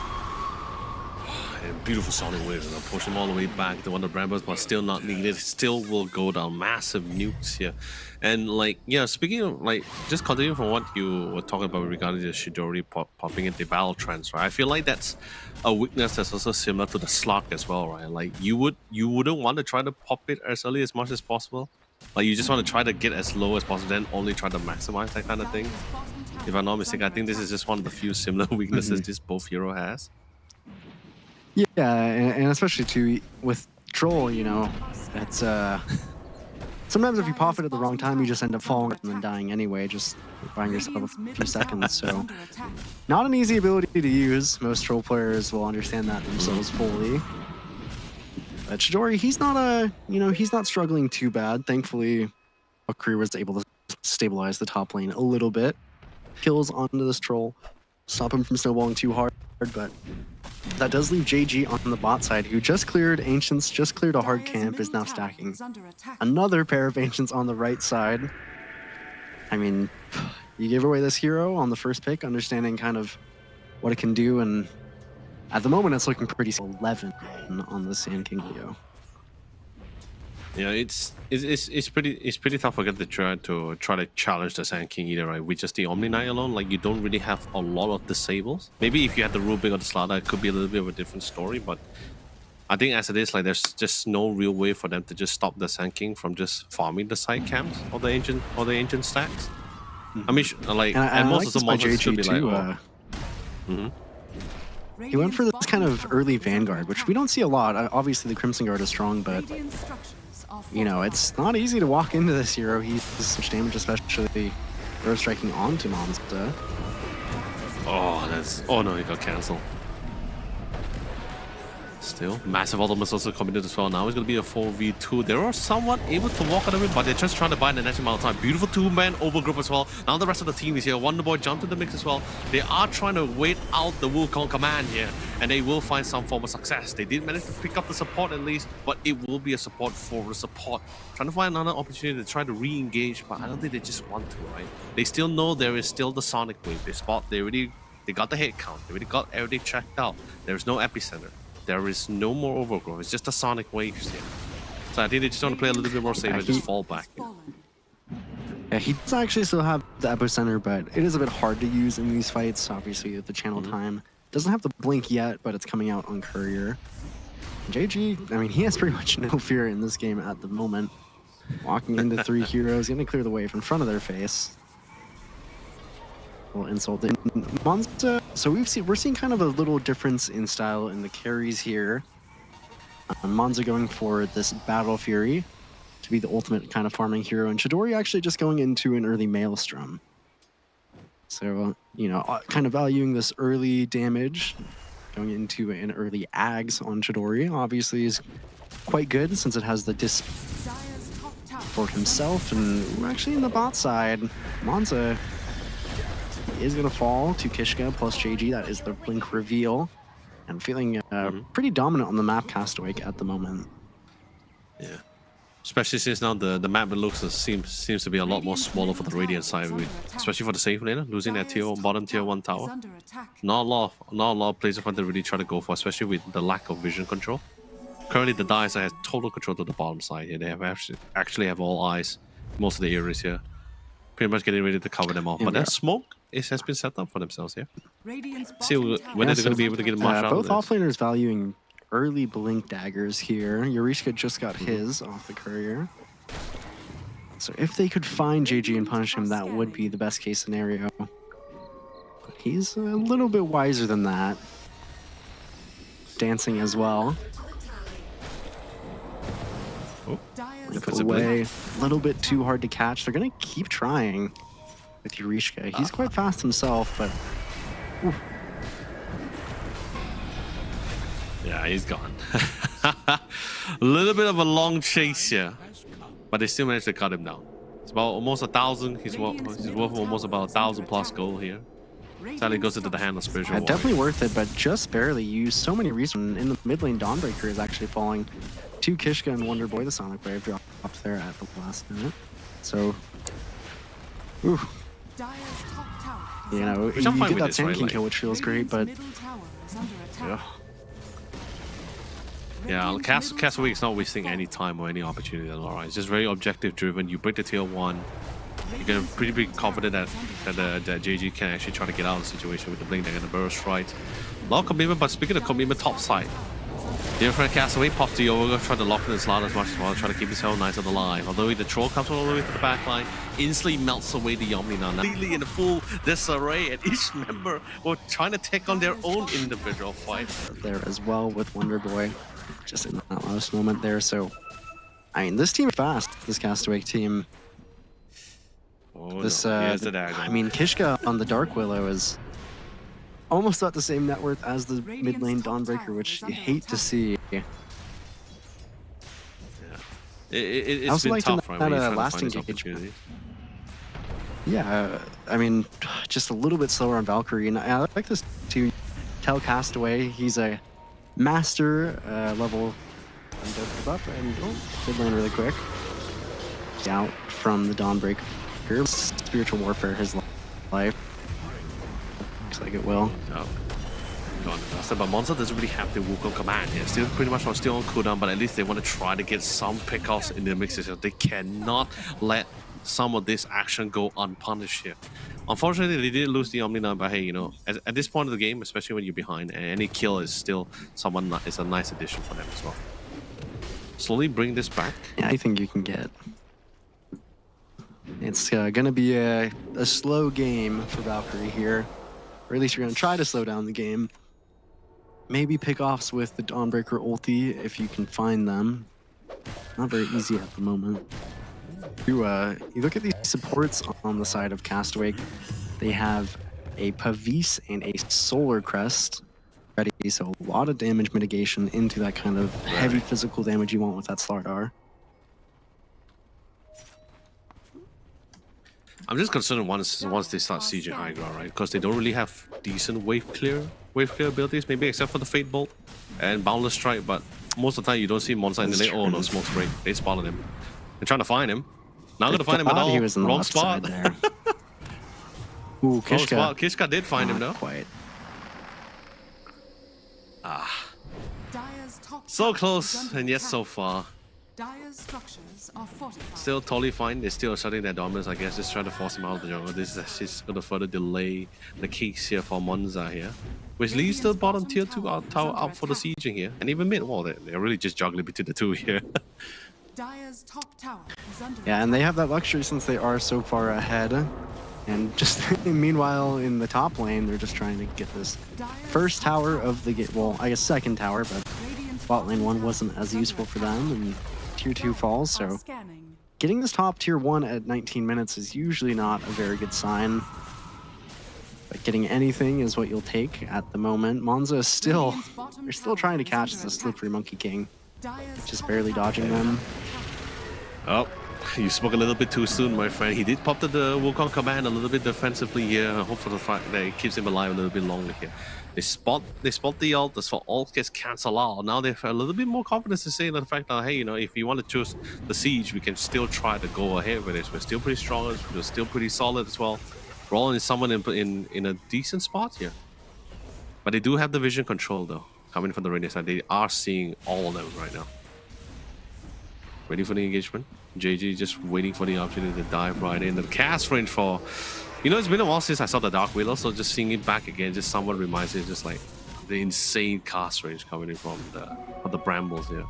And beautiful Sonic Waves, and push him all the way back to one of the Brambles, but still not needed. Still will go down. Massive nukes here. And like, yeah, speaking of like, just continuing from what you were talking about regarding the Chidori popping into battle trance, right? I feel like that's a weakness that's also similar to the Slug as well, right? Like you wouldn't want to try to pop it as early as much as possible. Like you just want to try to get as low as possible, then only try to maximize that kind of thing. If I'm not mistaken, I think this is just one of the few similar weaknesses this both hero has. Yeah, and especially too with Troll, you know, it's sometimes if you pop it at the wrong time, you just end up falling and then dying anyway, just buying yourself a few seconds. So not an easy ability to use. Most Troll players will understand that themselves fully. But Chidori, he's not struggling too bad. Thankfully, Valkyrie was able to stabilize the top lane a little bit. Kills onto this Troll, stop him from snowballing too hard, but that does leave JG on the bot side, who just cleared Ancients, just cleared a hard camp, is now stacking another pair of Ancients on the right side. I mean, you gave away this hero on the first pick, understanding kind of what it can do, and at the moment it's looking pretty 11 on the Sand King Leo. Yeah, it's pretty tough for them to try to challenge the Sand King either, right? With just the Omni Knight alone, like you don't really have a lot of disables. Maybe if you had the Rubik or the Slaughter, it could be a little bit of a different story. But I think as it is, like there's just no real way for them to just stop the Sand King from just farming the side camps or the ancient stacks. I mean, like and most of the monsters could be like, he went for this kind of early Vanguard, which we don't see a lot. Obviously, the Crimson Guard is strong, but Radiant structures are you know, it's not easy to walk into this hero. He does such damage, especially Earth striking onto Monster. oh no, he got cancelled. Still, massive ultimates also coming in as well. Now it's going to be a 4v2. They are somewhat able to walk out of it, but they're just trying to buy the next amount of time. Beautiful two-man overgroup as well. Now the rest of the team is here. Wonderboy jumped in the mix as well. They are trying to wait out the Wukong command here, and they will find some form of success. They did manage to pick up the support at least, but it will be a support for the support. Trying to find another opportunity to try to re-engage, but I don't think they just want to, right? They still know there is still the Sonic Wave. They got the hit count. They already got everything checked out. There's no epicenter. There is no more overgrowth. It's just a Sonic Waves here. So I think they just want to play a little bit more safe and just fall back. fallen. Yeah, he does actually still have the epicenter, but it is a bit hard to use in these fights. Obviously, with the channel time doesn't have the blink yet, but it's coming out on Courier. JG, I mean, he has pretty much no fear in this game at the moment. Walking into three heroes, going to clear the way in front of their face. Well, insult in Monster. So we're seeing kind of a little difference in style in the carries here. Monza going for this Battle Fury to be the ultimate kind of farming hero, and Chidori actually just going into an early Maelstrom. So, you know, kind of valuing this early damage, going into an early Ags on Chidori, obviously is quite good since it has the disc Dire's top tower for himself, and actually in the bot side, Monza is going to fall to Kishka plus JG. That is the blink reveal. I'm feeling pretty dominant on the map Castaway at the moment. Yeah. Especially since now the map seems to be a lot more smaller for the Radiant side, especially for the safe laner, losing that bottom tier 1 tower. is under attack. Not a lot of players are to really try to go for, especially with the lack of vision control. Currently, the Dire side has total control to the bottom side here. They have actually have all eyes, most of the areas here. Pretty much getting ready to cover them off. But that smoke has been set up for themselves here. Radiant's See bottom tower when they're going to be able to get much out of both this. offlaners valuing early blink daggers here. Eureka just got his off the Courier. So if they could find JG and punish him, that would be the best case scenario. But he's a little bit wiser than that. Dancing as well. Dire's Rip Puts it a blink. away. A little bit too hard to catch. They're going to keep trying with Eureka. He's quite fast himself, but Yeah, he's gone. A little bit of a long chase here, but they still managed to cut him down. It's about almost 1,000. He's worth almost about 1,000 plus gold here. Sadly, goes into the hand of Spiritual Warrior. definitely worth it, but just barely. Used so many reasons. In the mid lane, Dawnbreaker is actually falling to Kishka and Wonderboy. The Sonic Wave dropped there at the last minute. So, ooh, Dire's top tower is you know, Which I'm you fine get with that this, Sand right? King Like- kill, which feels great, but middle tower is under attack. Yeah, Radiant's middle Castaway is not tower wasting fallen. any time or any opportunity at all, right? It's just very objective driven. You break the tier 1, you're pretty big confident that JG can actually try to get out of the situation with the blink and the burst, right? A lot of commitment, but speaking of commitment, top side. Dear friend Castaway pops the Yoga, try to lock in his slot as much as well, try to keep his hell nice and alive. Although the troll comes all the way to the back line, instantly melts away the Omni now, completely in the full disarray, and each member were trying to take on their own individual fight. there as well with Wonderboy, just in that last moment there. So, I mean, this team is fast. This Castaway team. Oh, This, no. Here's the dagger. I mean, Kishka on the Dark Willow is almost at the same net worth as the mid lane Dawnbreaker, which you hate to see. It's also been liked in tough, right? that, When you're trying to last find these engagement. opportunities. Yeah, I mean, just a little bit slower on Valkyrie, and I like this to tell Castaway he's a master level buff, and mid lane really quick. Out from the Dawnbreaker. Spiritual Warfare his life. Looks like it will. Oh. gone faster, but Monza doesn't really have the Wukong command here. Still pretty much still on cooldown, but at least they want to try to get some pickoffs in the mix. They cannot let some of this action go unpunished here. Unfortunately, they did lose the Omni Knight, but hey, you know, at this point of the game, especially when you're behind, any kill is still is a nice addition for them as well. Slowly bring this back. Yeah, I think you can get. It's gonna be a slow game for Valkyrie here, or at least you're gonna try to slow down the game. Maybe pickoffs with the Dawnbreaker ulti if you can find them. Not very easy at the moment. You look at these supports on the side of Castaway. They have a Pavis and a Solar Crest ready, so a lot of damage mitigation into that kind of heavy physical damage you want with that Slardar. I'm just concerned once they start sieging high ground, right? Because they don't really have decent wave clear abilities, maybe except for the Fate Bolt and Boundless Strike. But most of the time, you don't see Monza in the lane. Oh no, smoke spray! They spotted him. They're trying to find him. Not gonna find him at all. He was in the Wrong left spot. side there. Ooh, Wrong Kishka. spot. Kishka did find him Not though. quite. Dire's top So tower close, is under and yet attack. so far. Dire's structures are fortified. Still totally fine. They're still asserting their dominance, I guess, just trying to force him out of the jungle. This is actually going to further delay the case here for Monza here. Which leaves the bottom tier 2 tower out for the sieging here. And even mid, well, they're really just juggling between the two here. Dire's top tower is under Yeah, and they have that luxury since they are so far ahead. And just meanwhile, in the top lane, they're just trying to get this first tower of the game. Well, I guess second tower, but bot lane 1 wasn't as useful for them, and tier 2 falls. So scanning. getting this top tier 1 at 19 minutes is usually not a very good sign. But getting anything is what you'll take at the moment. Monza is still, they're still trying to catch the slippery Monkey King, Dire's just top barely tower dodging is them. under Oh, you spoke a little bit too soon, my friend. He did pop the Wukong command a little bit defensively here. I hope for the fact that it keeps him alive a little bit longer here. They spot the ult. The ult gets cancelled out. Now they have a little bit more confidence to say the fact that, hey, you know, if you want to choose the siege, we can still try to go ahead with it. We're still pretty strong. We're still pretty solid as well. We're all in someone in a decent spot here. But they do have the vision control though. Coming from the Radiant side, they are seeing all of them right now. Ready for the engagement. JG just waiting for the opportunity to dive right in. The cast range for, you know, it's been a while since I saw the Dark Willow, so just seeing it back again just somewhat reminds me of just like the insane cast range coming in from the Brambles here.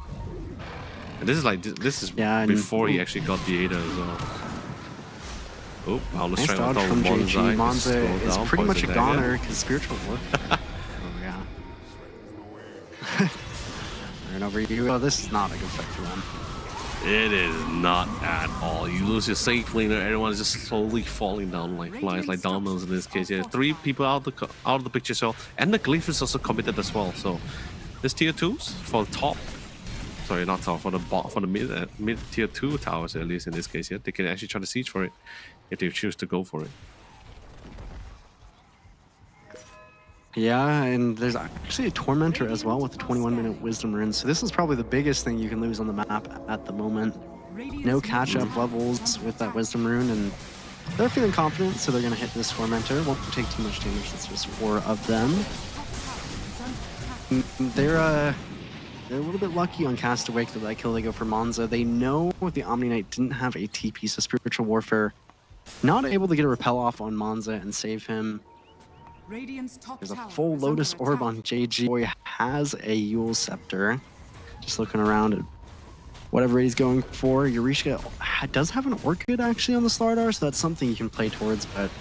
And this is like this is Yeah, and- before he actually got the Ada as well. Oh, Boundless Nice Strike on dodge top from of JG. Monza. Monza Slow is down, pretty much a poison dagger. goner because spiritual warfare. Oh yeah. Turn over you. Oh, this is not a good fight for them. It is not at all. You lose your safe laner, everyone is just slowly falling down like flies, like dominoes in this case. Yeah, 3 people out of the picture, so and the Glyph is also committed as well. So this tier 2s for the top, sorry, not top, for the bot, for the mid tier 2 towers at least in this case. Yeah, they can actually try to siege for it if they choose to go for it. Yeah, and there's actually a Tormentor as well with the 21-minute Wisdom Rune. So this is probably the biggest thing you can lose on the map at the moment. No catch-up levels with that Wisdom Rune, and they're feeling confident, so they're going to hit this Tormentor. Won't take too much damage since there's 4 of them. They're a little bit lucky on Castaway that that kill they go for Monza. They know the Omni Knight didn't have a TP, so Spiritual Warfare not able to get a repel off on Monza and save him. Radiant's top There's a tower full is Lotus under Orb attack. on JG. Boy has a Yule Scepter. Just looking around at whatever he's going for. Eureka does have an Orchid actually on the Slardar, so that's something you can play towards, but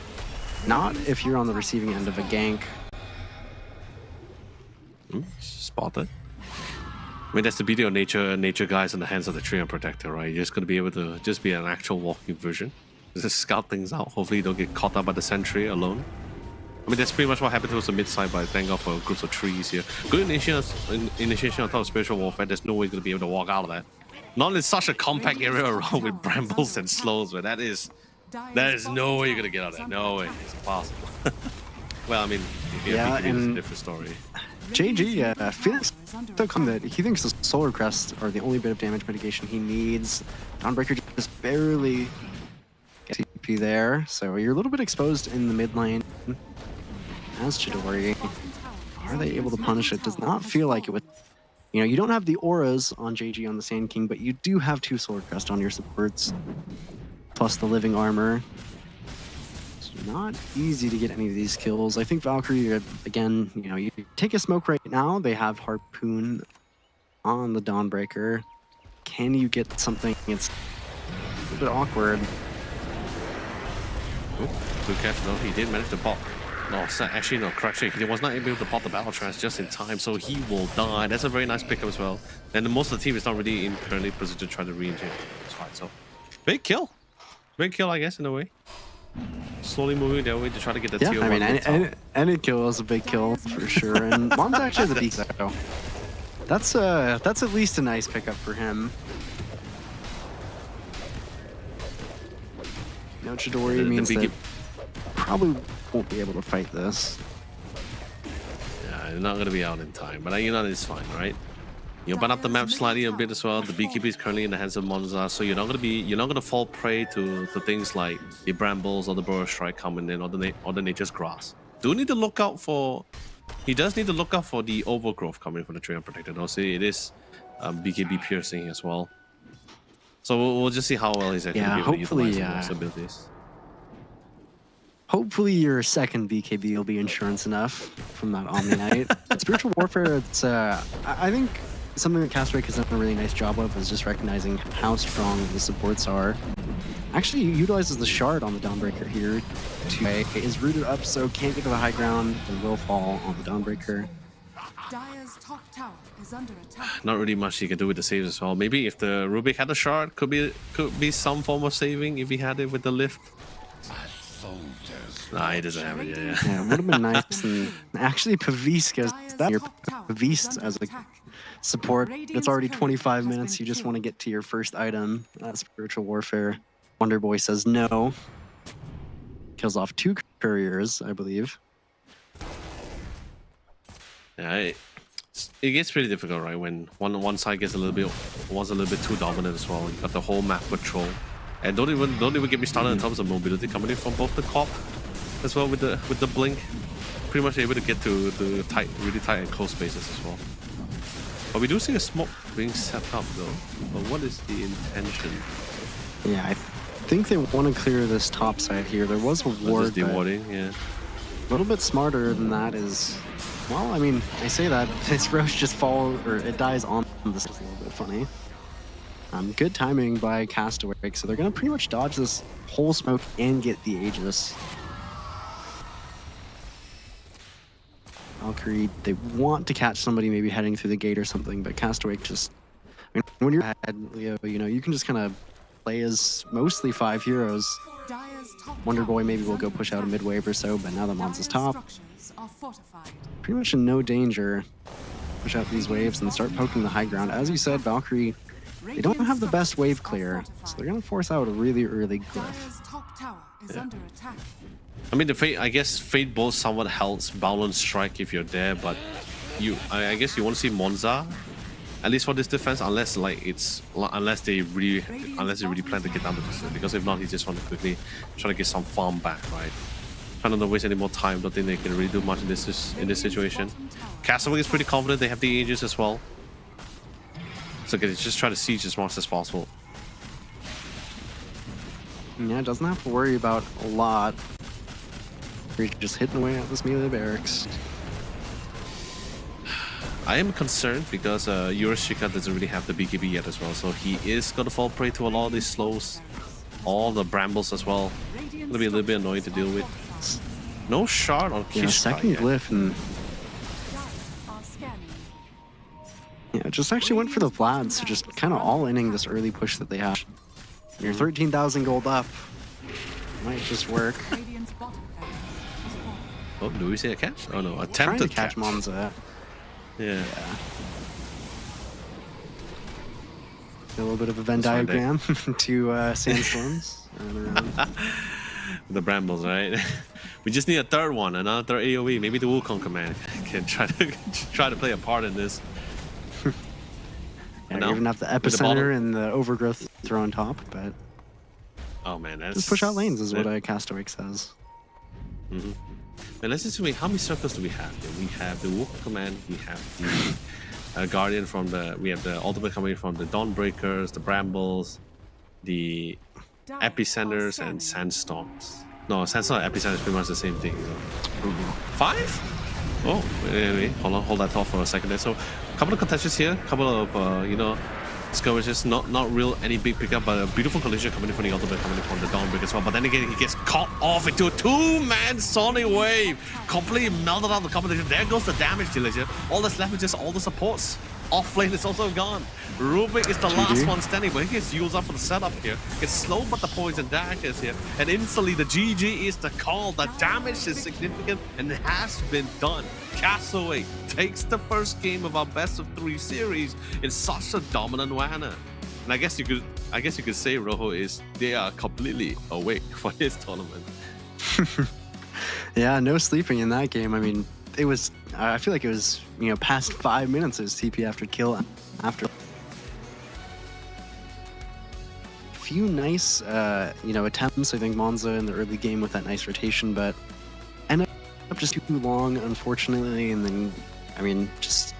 not if you're on the receiving end of a gank. Spotted. I mean, that's the beauty of nature guys in the hands of the Treant Protector, right? You're just going to be able to just be an actual walking vision. Just scout things out. Hopefully you don't get caught up by the sentry alone. I mean, that's pretty much what happened to us on mid side, but thank God for groups of trees here. Good initiation on top of Spiritual Warfare. There's no way you're going to be able to walk out of that. Not in such a compact area around with brambles and slows, but that is no way you're going to get out of that. No way. It's impossible. Well, I mean, if you have BKB, it's a and different story. JG, Phoenix took on that. He thinks the Solar Crest are the only bit of damage mitigation he needs. Dawnbreaker just barely gets TP there, so you're a little bit exposed in the mid lane. As Chidori. Are they able to punish it? Does not feel like it would. You know, you don't have the auras on JG on the Sand King, but you do have 2 Sword Crest on your supports, plus the living armor. It's not easy to get any of these kills. I think Valkyrie, again, you know, you take a smoke right now. They have Harpoon on the Dawnbreaker. Can you get something? It's a little bit awkward. Good catch though. He did manage to pop. No, actually no, correction. He was not able to pop the battle trance just in time, so he will die. That's a very nice pickup as well. And most of the team is not really in currently position to try to re-engage. That's fine. So big kill, I guess in a way. Slowly moving their way to try to get the Yeah, tier I mean, one. any kill is a big kill for sure. And Mon's actually the beat though. That's at least a nice pickup for him. No Chidori means that probably won't be able to fight this. Yeah, they're not gonna be out in time, but you know it's fine, right? You open up the map slightly a bit as well. The BKB is currently in the hands of Monza, so you're not gonna fall prey to things like the brambles or the burrow strike coming in, or the nature's grass. Do need to look out for. He does need to look out for the overgrowth coming from the Treant Protector. Also, it is BKB piercing as well. So we'll just see how well he's actually able to utilize those abilities. Hopefully your second BKB will be insurance enough from that Omni Knight. Spiritual Warfare, it's I think something that Castaway has done a really nice job of is just recognizing how strong the supports are. Actually, he utilizes the shard on the Dawnbreaker here to is rooted up, so can't get to the high ground and will fall on the Dawnbreaker. Dire's top tower is under attack. Not really much he can do with the saves as well. Maybe if the Rubik had a shard, could be some form of saving if he had it with the lift. Nah, he doesn't have it. Yeah. Yeah, it would have been nice. And actually, Paviska, that your Pavist as a support. It's already 25 minutes. You just want to get to your first item. Spiritual Warfare. Wonder Boy says no. Kills off 2 couriers, I believe. Yeah, it gets pretty difficult, right? When one side gets a little bit too dominant as well. You got the whole map control, and don't even get me started in terms of mobility coming in from both the Cop as well with the blink. Pretty much able to get to the really tight and close spaces as well. But we do see a smoke being set up though. But what is the intention? Yeah, I think they want to clear this top side here. There was a ward, but dewarding, yeah. a little bit smarter than that is. Well, I mean, I say that this Roche just falls, or it dies on this. Is a little bit funny. Good timing by Castaway, so they're gonna pretty much dodge this whole smoke and get the Aegis. Valkyrie, they want to catch somebody maybe heading through the gate or something, but Castaway just, I mean, when you're ahead, Leo, you know, you can just kind of play as mostly 5 heroes. Dire's top Wonder tower Boy maybe is will go under push out a attack. mid-wave or so, but now that Monza's Dire's top, structures are fortified. pretty much in no danger. Push out these waves and start poking the high ground. As you said, Valkyrie, they don't have the best wave clear, so they're gonna force out a really early glyph. Dire's top tower is under attack. I mean, I guess Fate Bolt somewhat helps balance strike if you're there, but I guess you want to see Monza, at least for this defense, unless they really plan to get down the position, because if not, he just want to quickly try to get some farm back, right? Trying not to waste any more time. Don't think they can really do much in this situation. Castaway is pretty confident. They have the Aegis as well, so they just try to siege as much as possible. Yeah, doesn't have to worry about a lot. You're just hitting away at this melee barracks. I am concerned because Yurishika doesn't really have the BKB yet as well, so he is gonna fall prey to a lot of these slows, all the brambles as well. Gonna be a little bit annoying to deal with. No shard on Yeah, Kishka second yet. glyph and Are scanning. yeah, just actually went for the Vlad, so just kind of all-inning this early push that they have. You're 13,000 gold up. Might just work. Radiant's bottom barracks is falling. Oh, do we see a catch? Oh no, Trying attempted to catch Monza. Yeah. A little bit of a Venn That's fine, diagram to Sandstorms. Around. The brambles, right? We just need a third one, another AoE. Maybe the Wukong command can try to play a part in this. Yeah, No, you even have the with the bottom. epicenter and the overgrowth throw on top, but Oh man, that's just push out lanes is what that- a Castaway says. And let's just wait, how many circles do we have? We have the Wolf Command, we have the Guardian from we have the Ultimate coming from the Dawnbreakers, the Brambles, the Epicenters, and Sandstorms. No, Sandstorm and Epicenter is pretty much the same thing. So. 5? Oh, anyway, hold that thought for a second there. So, a couple of contentions here, a couple of, skirmishes, not real any big pickup, but a beautiful collision coming in from the Ultimate, coming in from the Dawnbreaker as well. But then again, he gets caught off into a 2-man Sonic Wave, completely melted out the competition. There goes the damage dealer. All that's left is just all the supports. Off lane is also gone. Rubik is the last one standing, but he gets used up for the setup here. It's slow, but the poison daggers here. And instantly, the GG is the call. The damage is significant and it has been done. Castaway takes the first game of our best of 3 series in such a dominant manner. And I guess you could say Rojo they are completely awake for this tournament. Yeah, no sleeping in that game. I mean, I feel like it was, past 5 minutes. It was TP after kill after. Few nice, attempts. I think Monza in the early game with that nice rotation, but ended up just too long, unfortunately. And then, just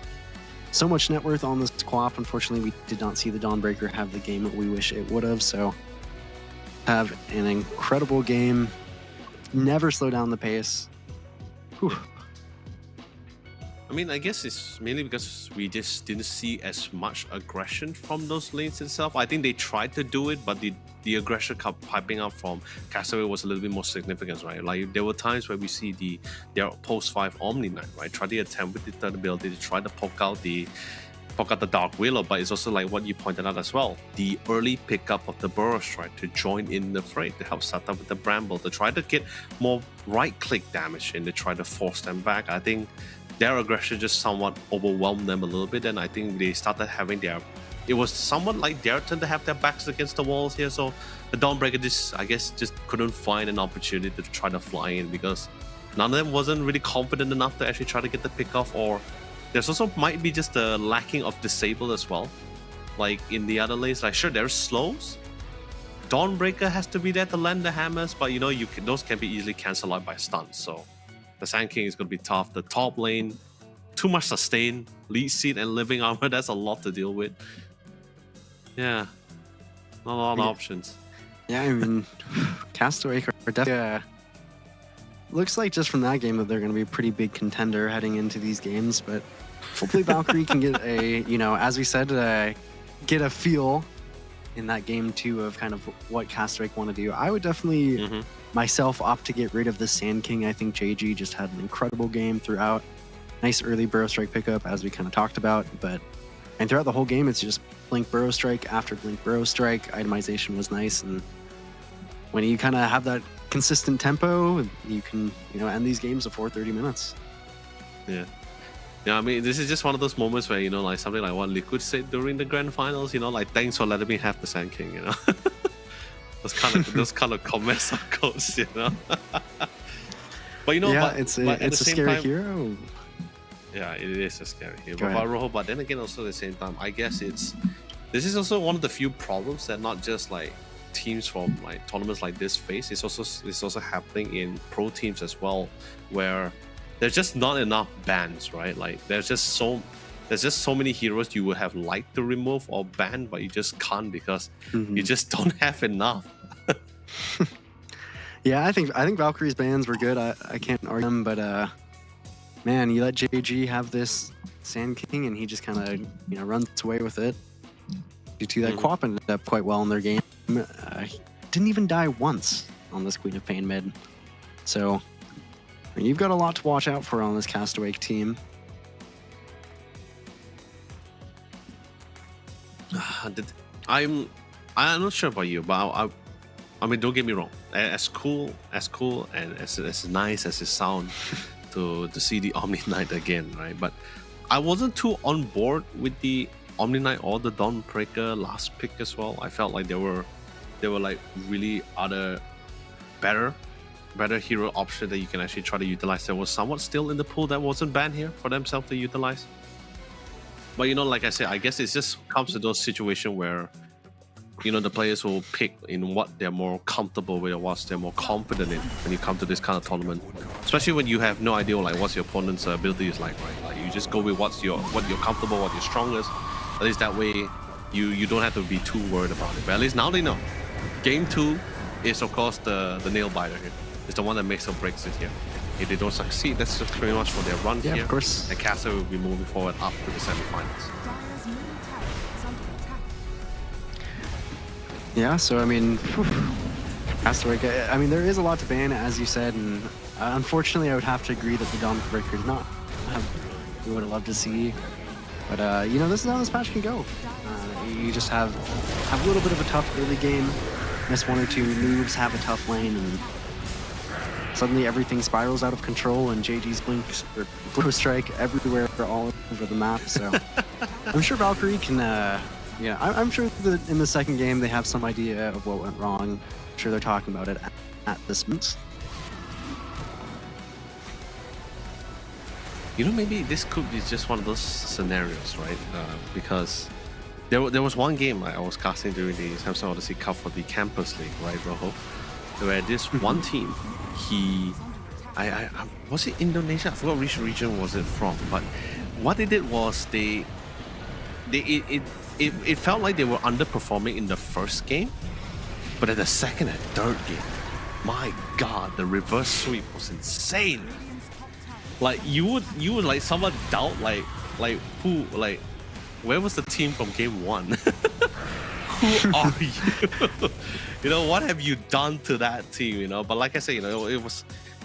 so much net worth on this co-op. Unfortunately, we did not see the Dawnbreaker have the game that we wish it would have. So, have an incredible game. Never slow down the pace. Whew. I mean, I guess it's mainly because we just didn't see as much aggression from those lanes itself. I think they tried to do it, but the aggression piping up from Castaway was a little bit more significant, right? Like, there were times where we see their post-5 Omni Knight, right? Try the attempt with the third ability to try to poke out the Dark Willow, but it's also like what you pointed out as well. The early pickup of the Burrow Strike to join in the fray, to help set up with the Bramble, to try to get more right-click damage in, to try to force them back. I think their aggression just somewhat overwhelmed them a little bit, and I think they started having it was somewhat like their turn to have their backs against the walls here, so the Dawnbreaker just couldn't find an opportunity to try to fly in, because none of them wasn't really confident enough to actually try to get the pick off, or there's also might be just a lacking of disable as well. Like in the other lanes, like sure, there's slows. Dawnbreaker has to be there to land the hammers, but those can be easily cancelled out by stuns, so the Sand King is going to be tough. The top lane, too much sustain, lead seat, and living armor. That's a lot to deal with. Yeah, not a lot of options. Yeah, I mean, Castaway are definitely. Looks like just from that game that they're going to be a pretty big contender heading into these games. But hopefully Valkyrie can get as we said, get a feel in that game too of kind of what Castaway want to do. I would definitely. Myself opt to get rid of the Sand King. I think JG just had an incredible game throughout. Nice early Burrow Strike pickup, as we kind of talked about, and throughout the whole game, it's just Blink Burrow Strike after Blink Burrow Strike. Itemization was nice, and when you kind of have that consistent tempo, you can end these games before 30 minutes. Yeah, I mean, this is just one of those moments where like something like what Liquid said during the grand finals. Like, thanks for letting me have the Sand King. Those kind of comments are goes, But it's a scary hero. Yeah, it is a scary hero. But then again, also at the same time, I guess this is also one of the few problems that not just like teams from like tournaments like this face. It's also happening in pro teams as well, where there's just not enough bans, right? Like there's just so many heroes you would have liked to remove or ban, but you just can't because you just don't have enough. Yeah, I think Valkyrie's bans were good. I can't argue them, but man, you let JG have this Sand King and he just kind of runs away with it. Due to that, Quap ended up quite well in their game. He didn't even die once on this Queen of Pain mid. So you've got a lot to watch out for on this Castaway team. I'm not sure about you, but I mean, don't get me wrong. As cool and as nice as it sounds to see the Omni Knight again, right? But I wasn't too on board with the Omni Knight or the Dawnbreaker last pick as well. I felt like there were like really other better hero option that you can actually try to utilize. There was somewhat still in the pool that wasn't banned here for themselves to utilize. But like I said, I guess it just comes to those situations where the players will pick in what they're more comfortable with or what they're more confident in when you come to this kind of tournament. Especially when you have no idea like what's your opponent's ability is like, right? Like you just go with what you're comfortable, what you're strongest. At least that way, you don't have to be too worried about it. But at least now they know. Game 2 is of course the nail biter here. It's the one that makes or breaks it here. If they don't succeed, that's just pretty much for their run Yeah, here. of course. And Caster will be moving forward up to the semifinals. Dire's middle tower is under attack. Yeah, so I mean, Asteroid, I mean, there is a lot to ban, as you said, and unfortunately, I would have to agree that the Dawn Breaker is not we would have loved to see. But this is how this match can go. You just have a little bit of a tough early game, miss one or two moves, have a tough lane, and suddenly everything spirals out of control, and JG's blinks or Blue Strike everywhere, all over the map. So I'm sure Valkyrie can. I'm sure that in the second game they have some idea of what went wrong. I'm sure they're talking about it at this moment. Maybe this could be just one of those scenarios, right? Because there was one game I was casting during the Samsung Odyssey Cup for the Campus League, right, Rojo? Where this one team, I was it Indonesia? I forgot which region was it from, but what they did was it felt like they were underperforming in the first game, but in the second and third game, my God, the reverse sweep was insane. Like you would like somewhat doubt like who like where was the team from game 1? Who are you? What have you done to that team? But like I said, it was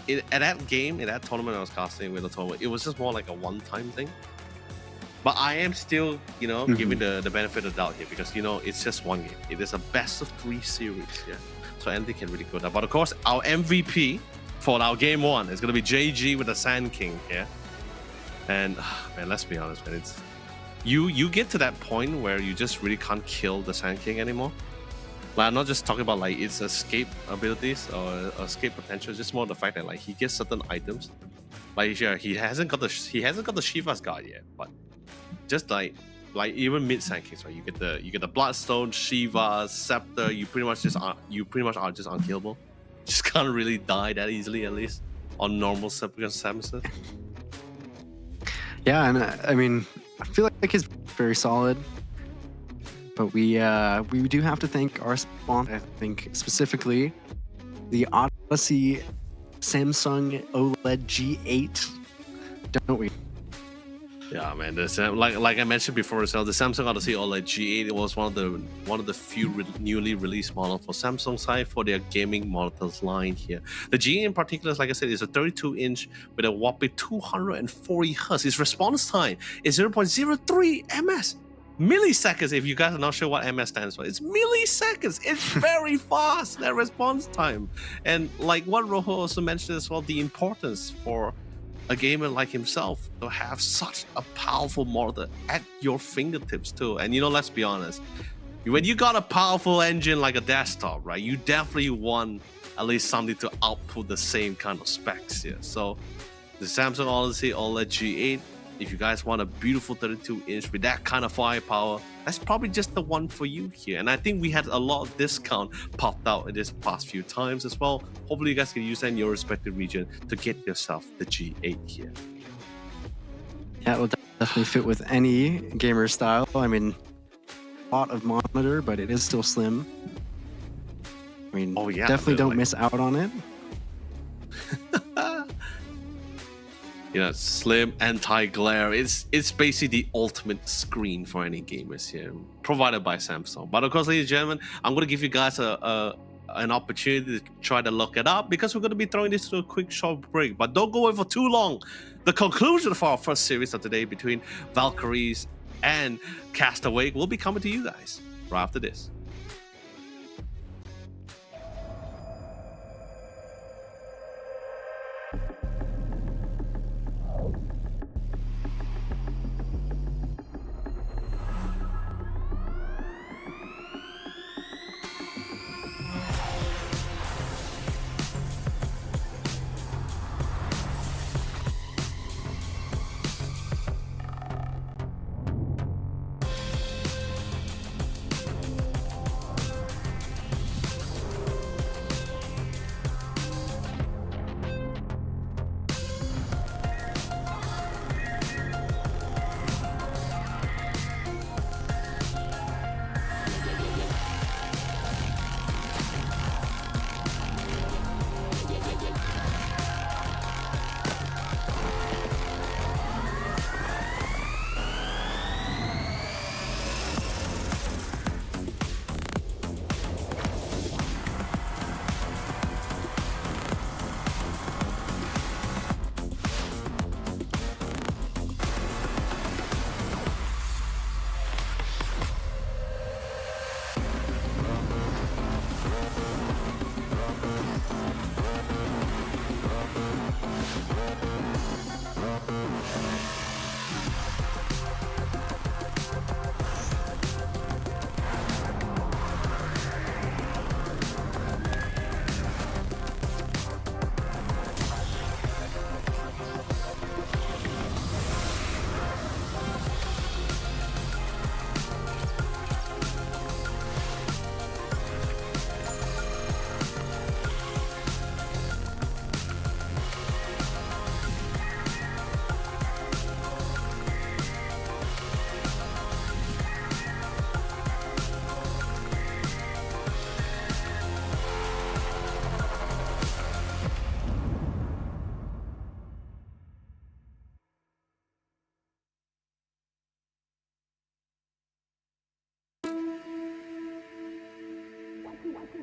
at that game, in that tournament I was casting with the tournament, it was just more like a one-time thing. But I am still, giving the benefit of the doubt here because it's just one game. It is a best of 3 series here, so anything can really go down. But of course, our MVP for our game 1 is gonna be JG with the Sand King here. And man, let's be honest, man, it's you get to that point where you just really can't kill the Sand King anymore. Like I'm not just talking about like its escape abilities or escape potential, it's just more the fact that like he gets certain items. Like yeah, he hasn't got the Shiva's guard yet, but just like even mid Sand Kings, right? You get the Bloodstone, Shiva, Scepter. You pretty much are just unkillable. Just can't really die that easily, at least on normal circumstances. Yeah, and I mean, I feel like he's very solid. But we do have to thank our sponsor. I think specifically the Odyssey Samsung OLED G8, don't we? Yeah, man. Like I mentioned before, so the Samsung Odyssey OLED G8 was one of the few newly released models for Samsung side for their gaming monitors line here. The G8 in particular, like I said, is a 32-inch with a whopping 240 Hz. Its response time is 0.03 ms. Milliseconds, if you guys are not sure what MS stands for. It's milliseconds. It's very fast, that response time. And like what Rojo also mentioned as well, the importance for a gamer like himself to have such a powerful monitor at your fingertips too. And let's be honest, when you got a powerful engine like a desktop, right, you definitely want at least something to output the same kind of specs here. So the Samsung Odyssey OLED G8, if you guys want a beautiful 32-inch with that kind of firepower, that's probably just the one for you here. And I think we had a lot of discount popped out in this past few times as well. Hopefully you guys can use that in your respective region to get yourself the G8 here. Yeah, it will definitely fit with any gamer style. I mean, a lot of monitor, but it is still slim. I mean, oh, yeah, definitely don't miss out on it. Slim, anti-glare. It's basically the ultimate screen for any gamers here, provided by Samsung. But of course, ladies and gentlemen, I'm going to give you guys an opportunity to try to look it up because we're going to be throwing this to a quick short break. But don't go away for too long. The conclusion for our first series of today between Valkyries and Castaway will be coming to you guys right after this.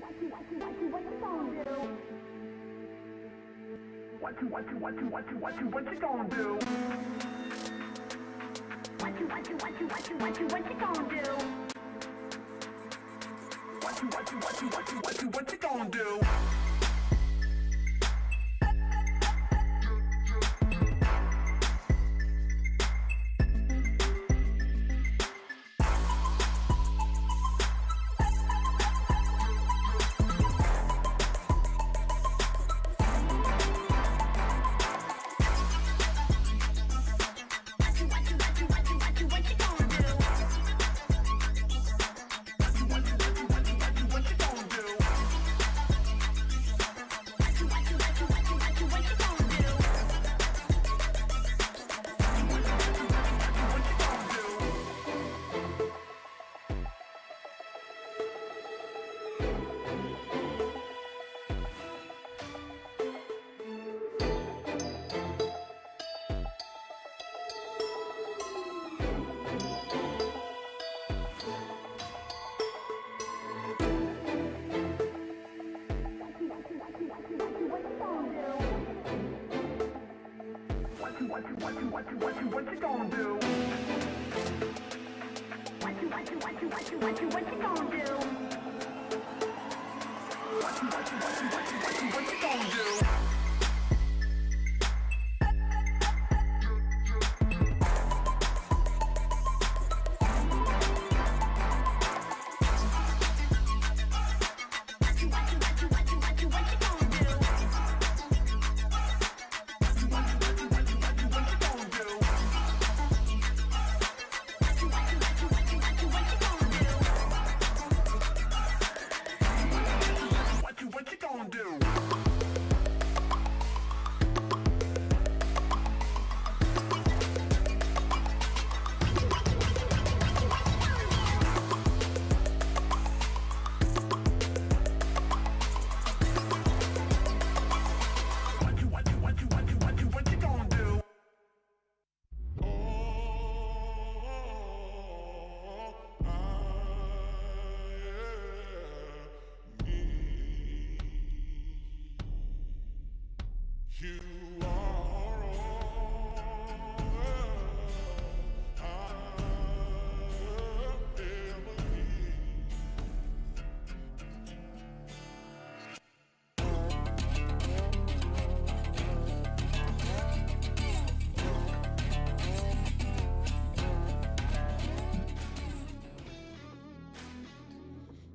What you gonna do? What you gonna do? What you gonna do? What you gonna do? What you gonna do? What you gonna do? What you gonna do? What you gonna do?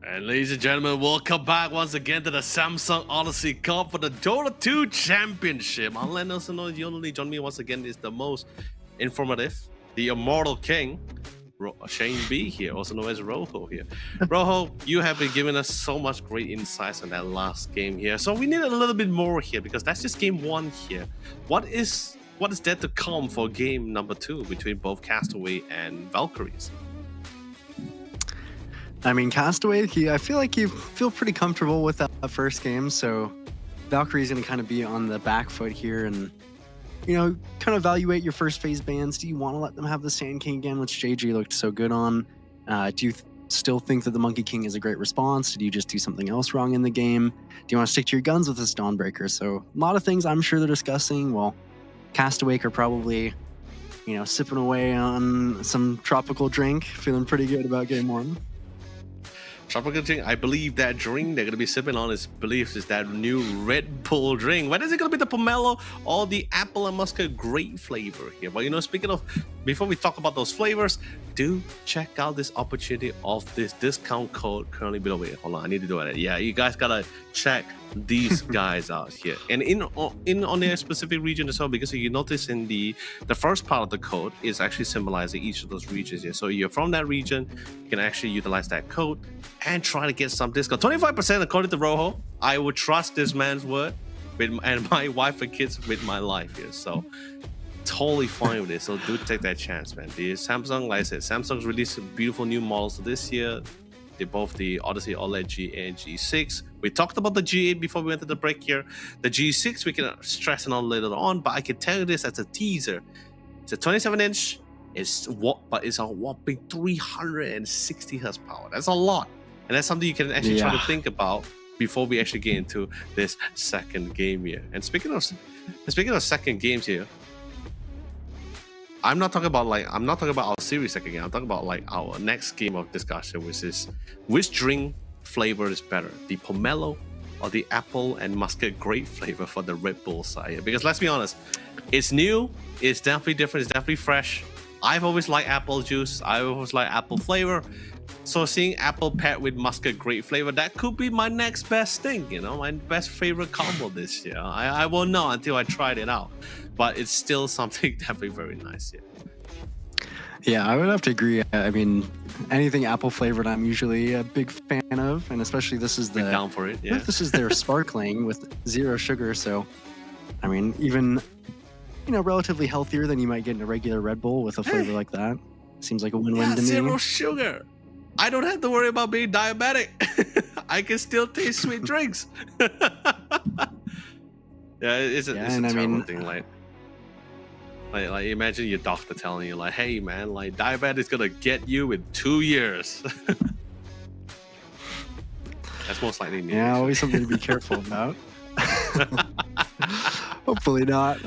And ladies and gentlemen, welcome back once again to the Samsung Odyssey Cup for the Dota 2 Championship. I'll let us know you only join me once again is the most informative, the immortal king, Shane B here, also known as Rojo here. Rojo, you have been giving us so much great insights on that last game here. So we need a little bit more here because that's just game one here. What is there to come for game number 2 between both Castaway and Valkyries? I mean, Castaway, I feel like you feel pretty comfortable with that first game, so Valkyrie's going to kind of be on the back foot here and, kind of evaluate your first phase bans. Do you want to let them have the Sand King again, which JG looked so good on? Do you still think that the Monkey King is a great response? Did you just do something else wrong in the game? Do you want to stick to your guns with this Dawnbreaker? So a lot of things I'm sure they're discussing. Well, Castaway are probably, sipping away on some tropical drink, feeling pretty good about game one. Tropical drink, I believe that drink they're going to be sipping on is that new Red Bull drink. Whether is it going to be the pomelo or the apple and muscat grape flavor here? But speaking of, before we talk about those flavors, do check out this opportunity of this discount code currently below. Wait, hold on, I need to do it. Yeah, you guys got to check these guys out here. And in on their specific region as well, because you notice in the first part of the code is actually symbolizing each of those regions here. So you're from that region, you can actually utilize that code and try to get some discount. 25% according to Rojo. I would trust this man's word and my wife and kids with my life here. So totally fine with it. So do take that chance, man. The Samsung, like I said, Samsung's released some beautiful new models this year. They're both the Odyssey OLED G and G6. We talked about the G8 before we went to the break here. The G6 we can stress it on later on, but I can tell you this as a teaser. It's a 27-inch. But it's a whopping 360 horsepower. That's a lot. And that's something you can actually try to Yeah. think about before we actually get into this second game here. And speaking of second games here, I'm not talking about our series second game. I'm talking about like our next game of discussion, which is which drink flavor is better, the pomelo or the apple and muscat grape flavor for the Red Bull side? Because let's be honest, it's new, it's definitely different, it's definitely fresh. I've always liked apple juice, I always like apple flavor. So seeing apple paired with muscat grape flavor, that could be my next best thing, you know, my best favorite combo this year. I won't know until I tried it out, but it's still something definitely very nice here. Yeah, I would have to agree. I mean, anything apple flavored, I'm usually a big fan of, and especially this is Be the down for it, yeah. this is their sparkling with 0 sugar. So, I mean, even relatively healthier than you might get in a regular Red Bull with a flavor like that. Seems like a win-win Yeah, to me. 0 sugar. I don't have to worry about being diabetic. I can still taste sweet drinks. Yeah, it's a and I terrible mean- thing. Like imagine your doctor telling you like, "Hey man, like diabetes gonna get you in 2 years." That's most likely news. Yeah, always something to be careful about. Hopefully not.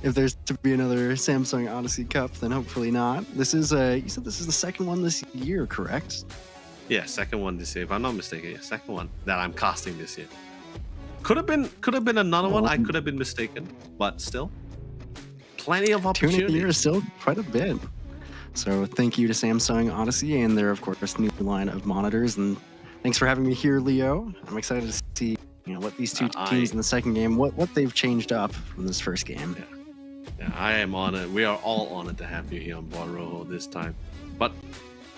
If there's to be another Samsung Odyssey Cup, then hopefully not. This is you said this is the second one this year, correct? Yeah, second one this year. If I'm not mistaken, yeah, second one that I'm casting this year. Could have been another one. I could have been mistaken, but still, plenty of 2 in a opportunity. year is still quite a bit. So thank you to Samsung Odyssey and their, of course, new line of monitors. And thanks for having me here, Leo. I'm excited to see what these two teams in the second game, what they've changed up from this first game. Yeah, I am honored. We are all honored to have you here on board, Rojo, this time. But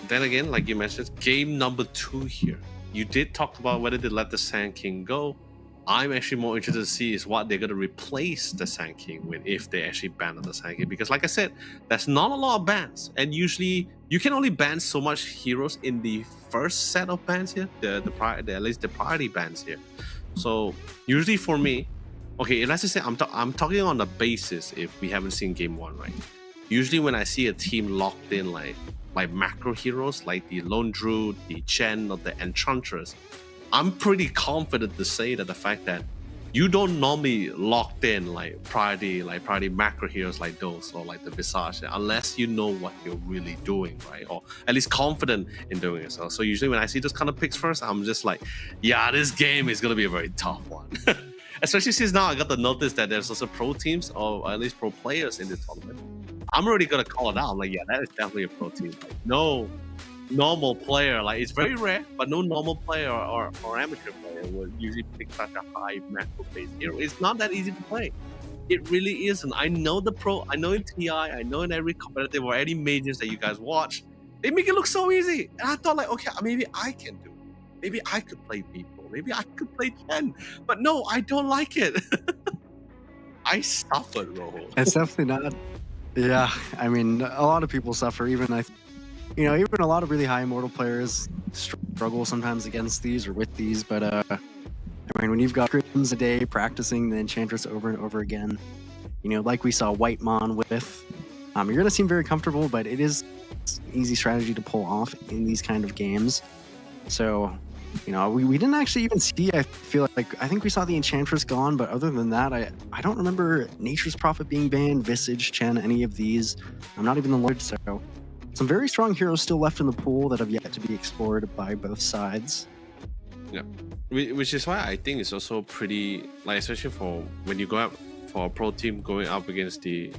then again, like you mentioned, game number 2 here. You did talk about whether they let the Sand King go. I'm actually more interested to see is what they're going to replace the Sand King with if they actually ban the Sand King. Because like I said, there's not a lot of bans. And usually you can only ban so much heroes in the first set of bans here. At least the priority bans here. So usually for me, okay, let's just say I'm talking on the basis if we haven't seen game 1, right? Usually when I see a team locked in like macro heroes like the Lone Druid, the Chen, or the Enchantress, I'm pretty confident to say that the fact that you don't normally locked in like priority macro heroes like those or like the Visage unless you know what you're really doing, right? Or at least confident in doing it. So usually when I see those kind of picks first, I'm just like, yeah, this game is gonna be a very tough one. Especially since now I got to notice that there's also pro teams or at least pro players in this tournament. I'm already gonna call it out. I'm like, yeah, that is definitely a pro team. Like, no normal player, like it's very rare, but no normal player or amateur player will usually pick such a high macro based hero. It's not that easy to play. It really isn't. I know the pro, I know in TI, I know in every competitive or any majors that you guys watch, they make it look so easy. And I thought like, okay, maybe I can do it. Maybe I could play people. Maybe I could play Chen. But no, I don't like it. I suffered, Rojo. It's definitely not. Yeah, I mean, a lot of people suffer. Even even a lot of really high immortal players struggle sometimes against these or with these. But I mean, when you've got scrims a day practicing the Enchantress over and over again, like we saw White Mon with, you're gonna seem very comfortable, but it is an easy strategy to pull off in these kind of games. So, we didn't actually even see, I feel like, I think we saw the Enchantress gone, but other than that, I don't remember Nature's Prophet being banned, Visage, Chen, any of these. I'm not even the Lord, so some very strong heroes still left in the pool that have yet to be explored by both sides. Yeah, which is why I think it's also pretty, like, especially for when you go up for a pro team going up against the...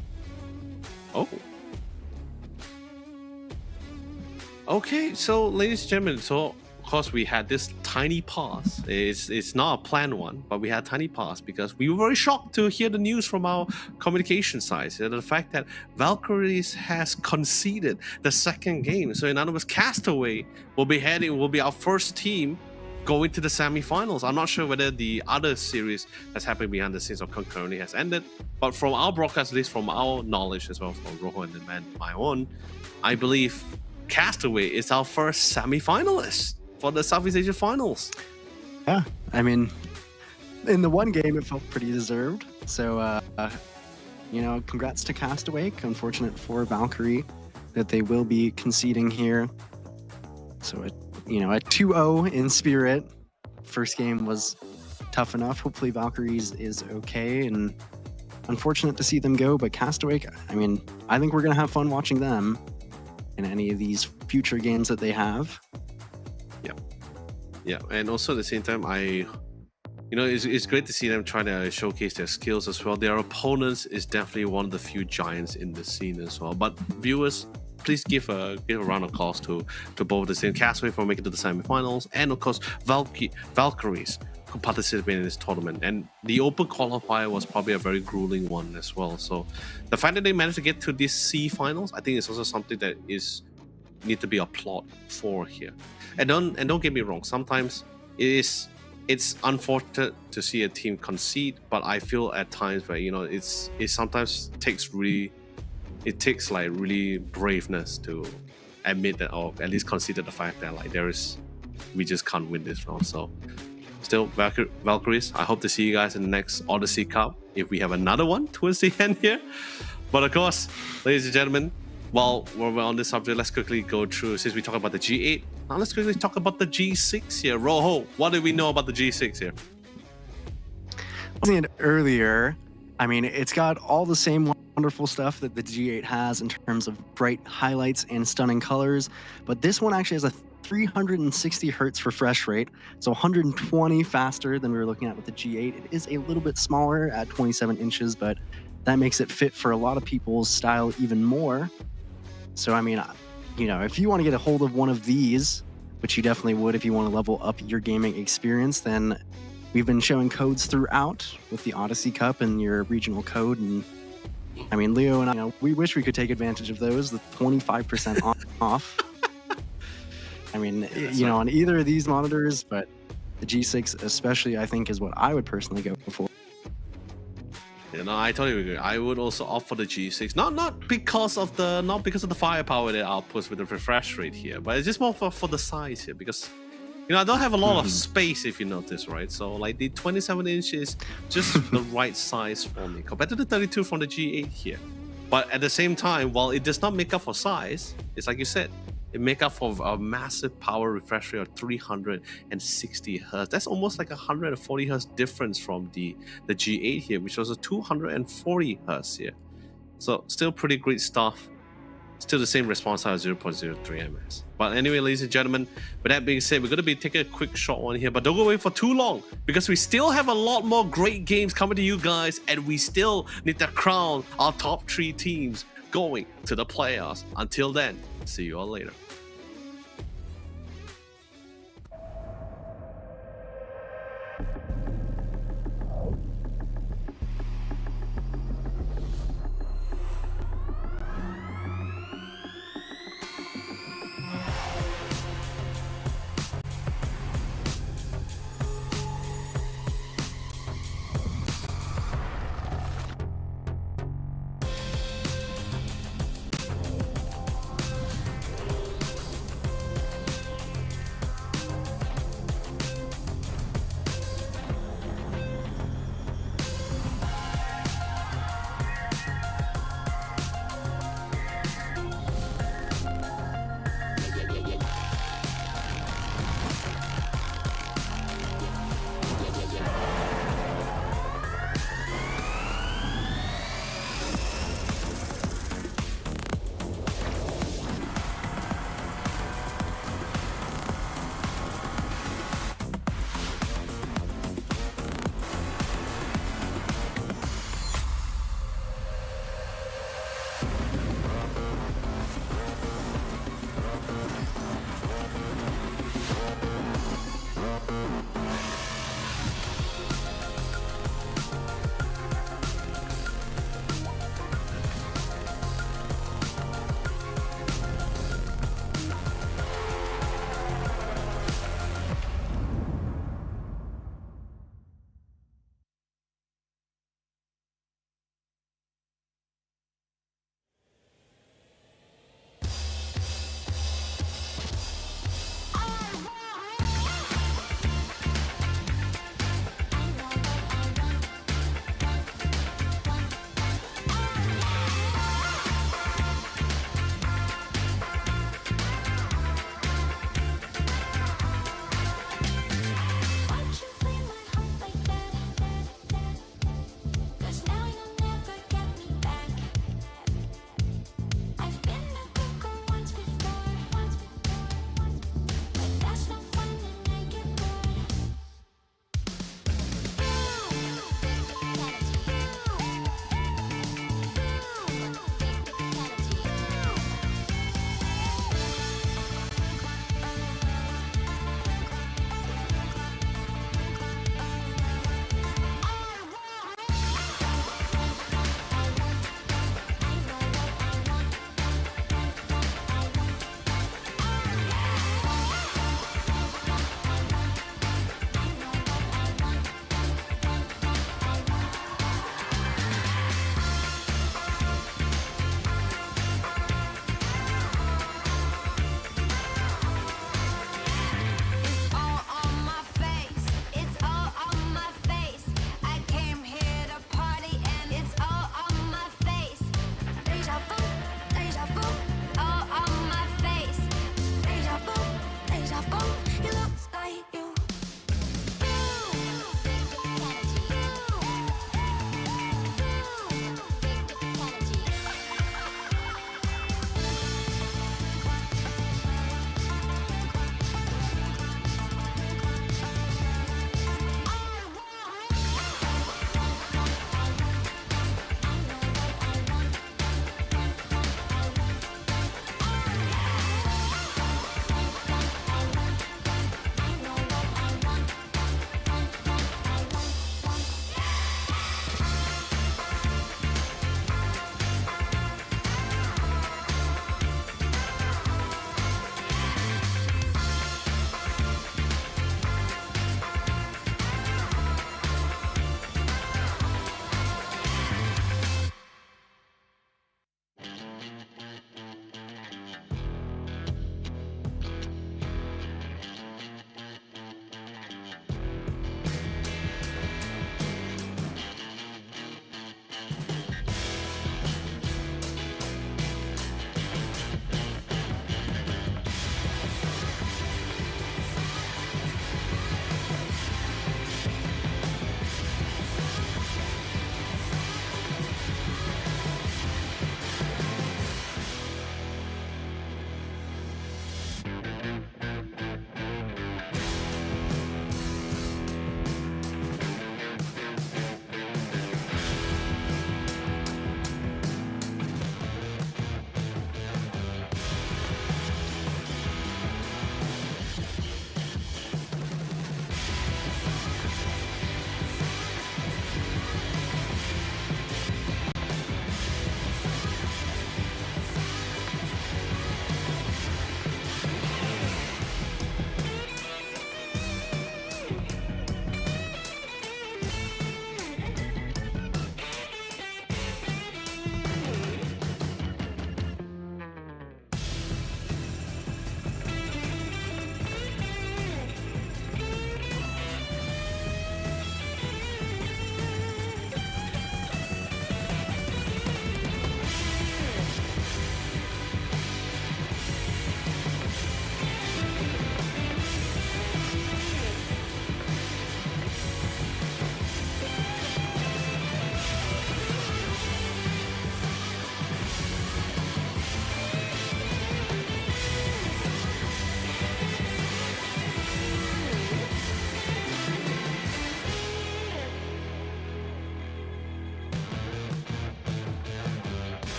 Oh. Okay, so ladies and gentlemen, so of course we had this tiny pause. It's not a planned one, but we had a tiny pause because we were very shocked to hear the news from our communication side. The fact that Valkyries has conceded the second game. So in other words, Castaway will be our first team going to the semifinals. I'm not sure whether the other series that's happening behind the scenes or concurrently has ended, but from our broadcast, at least from our knowledge as well, from Rojo and my own, I believe Castaway is our first semi-finalist for the Southeast Asia Finals. Yeah, I mean, in the one game, it felt pretty deserved. So, congrats to Castaway. Unfortunate for Valkyrie that they will be conceding here. So you know, a 2-0 in spirit. First game was tough enough. Hopefully Valkyries is okay, and unfortunate to see them go, but Castaway, I mean, I think we're going to have fun watching them in any of these future games that they have. Yeah, and also at the same time, it's great to see them trying to showcase their skills as well. Their opponents is definitely one of the few giants in the scene as well. But viewers, please give a round of applause to both the same Castaway for making it to the semifinals, and of course Valkyries who participated in this tournament. And the open qualifier was probably a very grueling one as well. So the fact that they managed to get to these C finals, I think is also something that need to be applauded for here. And don't get me wrong, sometimes it's unfortunate to see a team concede, but I feel at times where it sometimes takes really braveness to admit that, or at least consider the fact that we just can't win this round. So still, Valkyries, I hope to see you guys in the next Odyssey Cup if we have another one towards the end here. But of course, ladies and gentlemen, while we're on this subject, let's quickly go through, since we talked about the G8, now let's quickly talk about the G6 here. Rojo, what do we know about the G6 here? Saying it earlier, I mean, it's got all the same wonderful stuff that the G8 has in terms of bright highlights and stunning colors, but this one actually has a 360 hertz refresh rate, so 120 faster than we were looking at with the G8. It is a little bit smaller at 27 inches, but that makes it fit for a lot of people's style even more. So, I mean, if you want to get a hold of one of these, which you definitely would if you want to level up your gaming experience, then we've been showing codes throughout with the Odyssey Cup and your regional code. And I mean, Leo and I, we wish we could take advantage of those, the 25% off. I mean, on either of these monitors, but the G6 especially, I think, is what I would personally go for. I totally agree. I would also opt for the G6, not because of the firepower that outputs with the refresh rate here, but it's just more for the size here, because I don't have a lot of space, if you notice, right? So like the 27 inches, just the right size for me compared to the 32 from the G8 here. But at the same time, while it does not make up for size, it's like you said, it make up for a massive power refresh rate of 360 hertz. That's almost like 140 hertz difference from the G8 here, which was a 240 hertz here. So still pretty great stuff. Still the same response time, 0.03 ms. But anyway, ladies and gentlemen, with that being said, we're going to be taking a quick short one here, but don't go away for too long, because we still have a lot more great games coming to you guys, and we still need to crown our top 3 teams going to the playoffs. Until then, see you all later.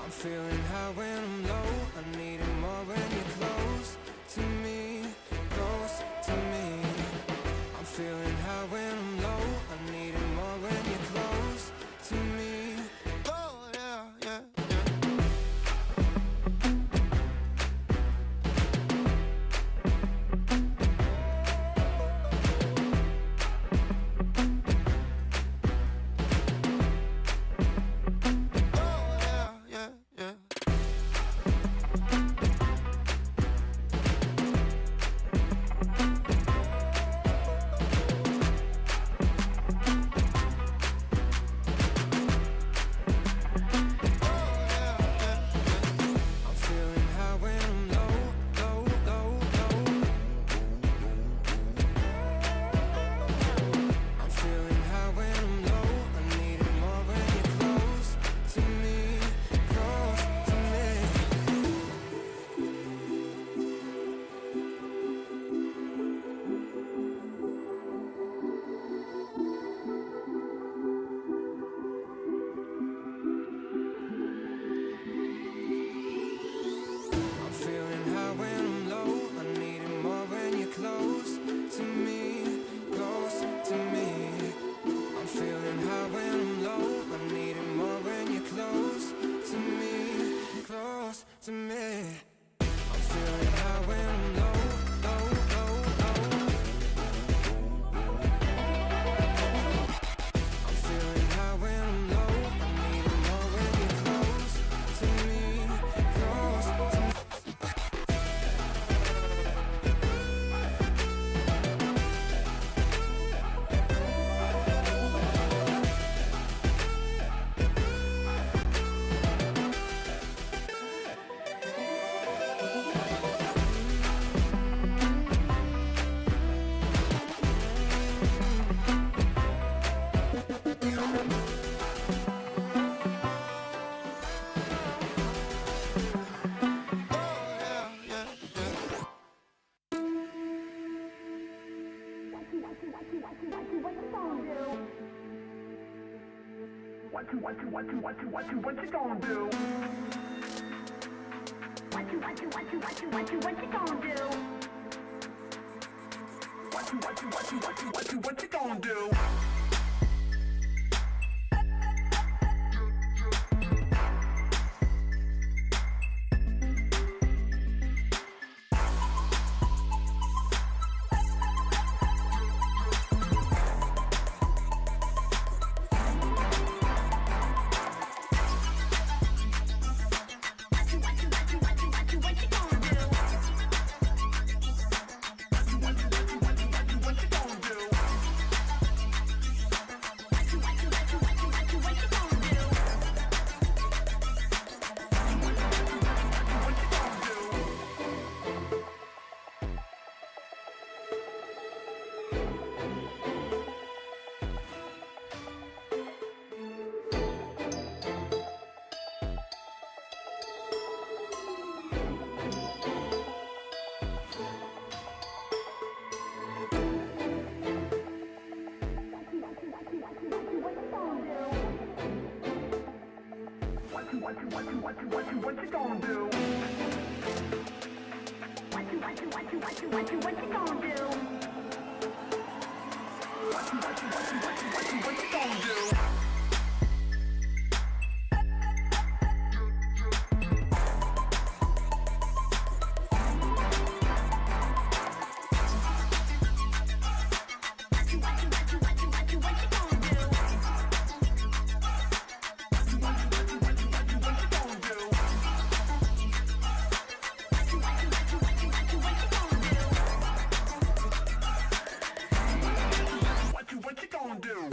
I'm feeling high when I'm low. I need it more when you're close to me, close to me. I'm feeling high when I'm low. I need it more when you're close to me. Oh yeah, yeah, yeah. To me, I'm feeling high when I'm low, low, low, low. I'm feeling high when I'm low. I need it more when you're close to me, close to me. What you gonna do? What you gonna do? What you gonna do? What you gonna do? What you gonna do? What you gonna do? What you gonna do? What you gonna do? What you gonna do?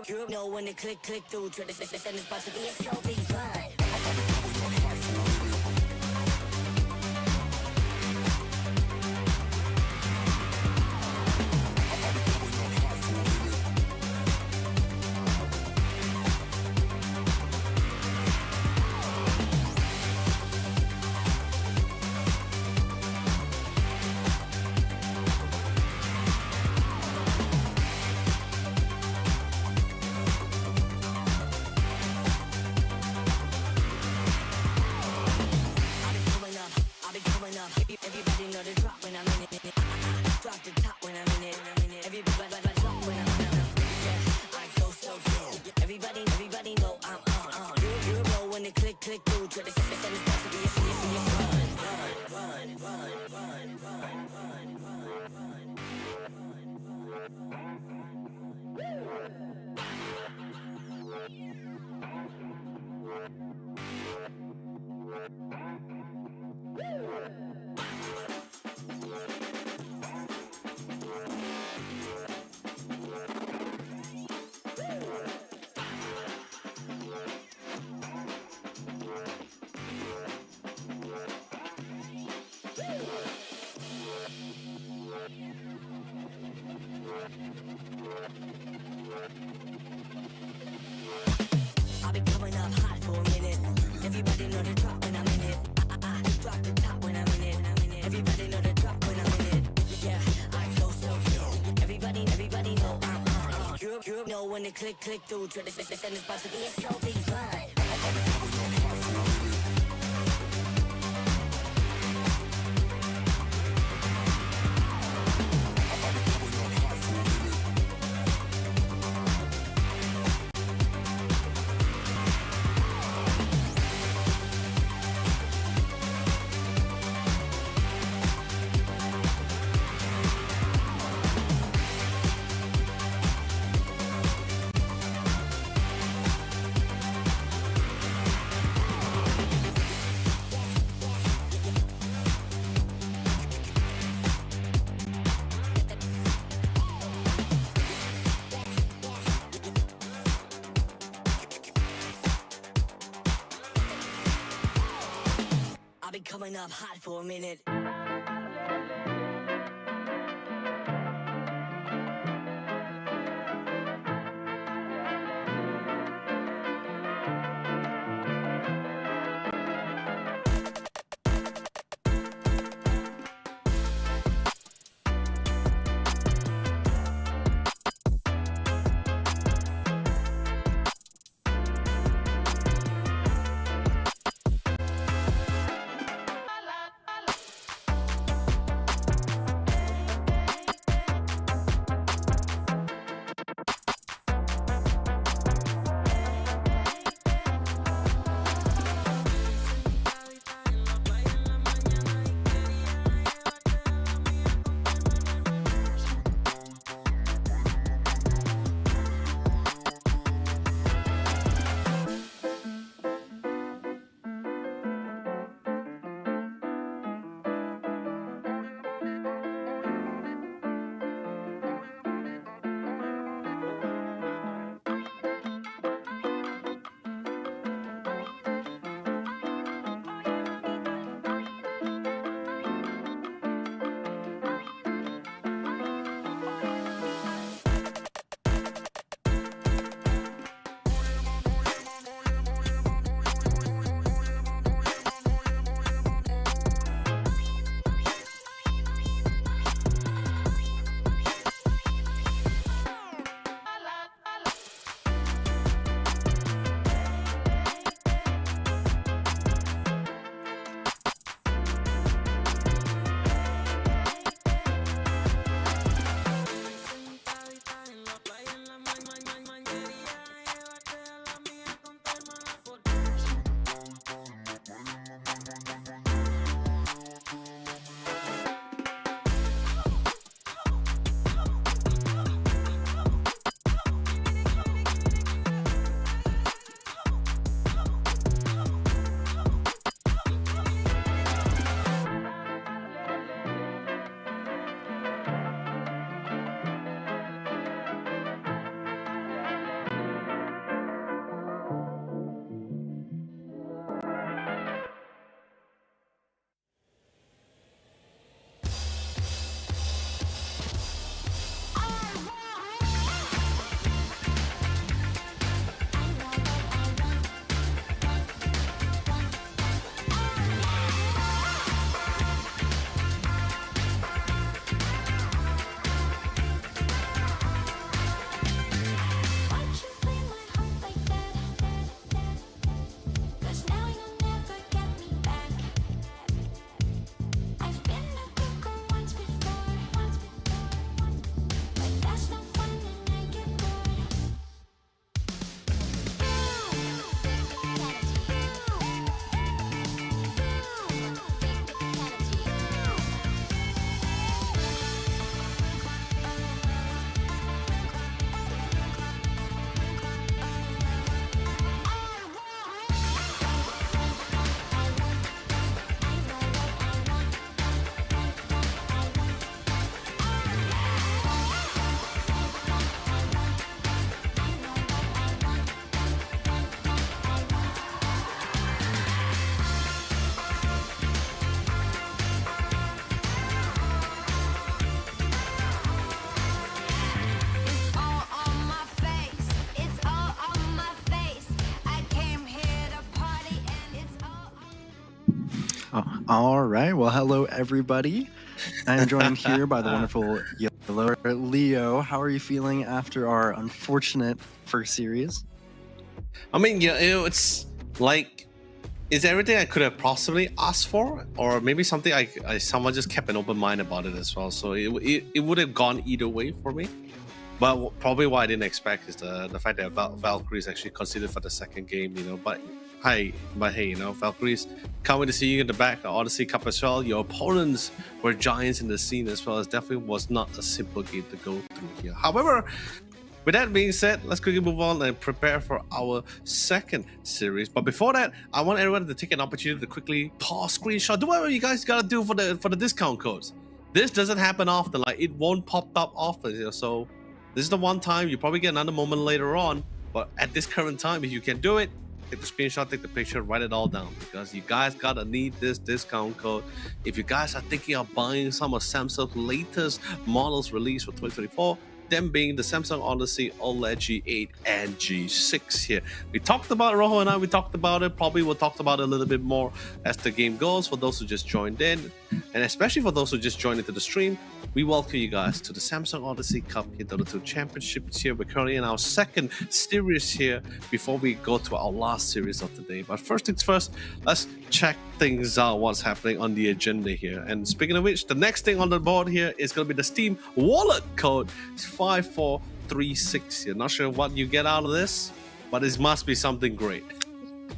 You know when to click through. Try to send this about to be a so big fun. Everybody know the drop when I'm in it. Drop the top when I'm in it. Everybody drop when I'm in it. Yeah, I go so good. Everybody know I'm on. You know when to click through. Try to send this supposed to be a I'll be coming up hot for a minute. Everybody know the drop when I'm in it. Drop the top when I'm in it. Everybody know the drop when I'm in it. Yeah, I go so good. Everybody know I'm on. You know when to click through. Try to send this about to be a so big fun. I'll be coming up hot for a minute. Oh, all right. Well, hello, everybody. I am joined here by the wonderful Yellow Leo. How are you feeling after our unfortunate first series? I mean, yeah, it's like, is everything I could have possibly asked for, or maybe something I someone just kept an open mind about it as well. So it would have gone either way for me. But probably what I didn't expect is the fact that Valkyrie is actually considered for the second game, you know. But hey, you know, Valkyries, can't wait to see you in the back of Odyssey Cup as well. Your opponents were giants in the scene as well. It definitely was not a simple game to go through here. However, with that being said, let's quickly move on and prepare for our second series. But before that, I want everyone to take an opportunity to quickly pause, screenshot, do whatever you guys gotta do for the discount codes. This doesn't happen often. Like, it won't pop up often, you know, so this is the one time. You probably get another moment later on, but at this current time, if you can do it, take the screenshot, take the picture, write it all down, because you guys gotta need this discount code. If you guys are thinking of buying some of Samsung's latest models released for 2024, them being the Samsung Odyssey OLED G8 and G6 here. We talked about, Rojo and I, we talked about it. Probably we'll talk about it a little bit more as the game goes for those who just joined in. And especially for those who just joined into the stream, we welcome you guys to the Samsung Odyssey Cup here, Dota 2 Championships here. We're currently in our second series here before we go to our last series of the day. But first things first, let's check things out, what's happening on the agenda here. And speaking of which, the next thing on the board here is going to be the Steam wallet code. It's 5436 here. Not sure what you get out of this, but it must be something great.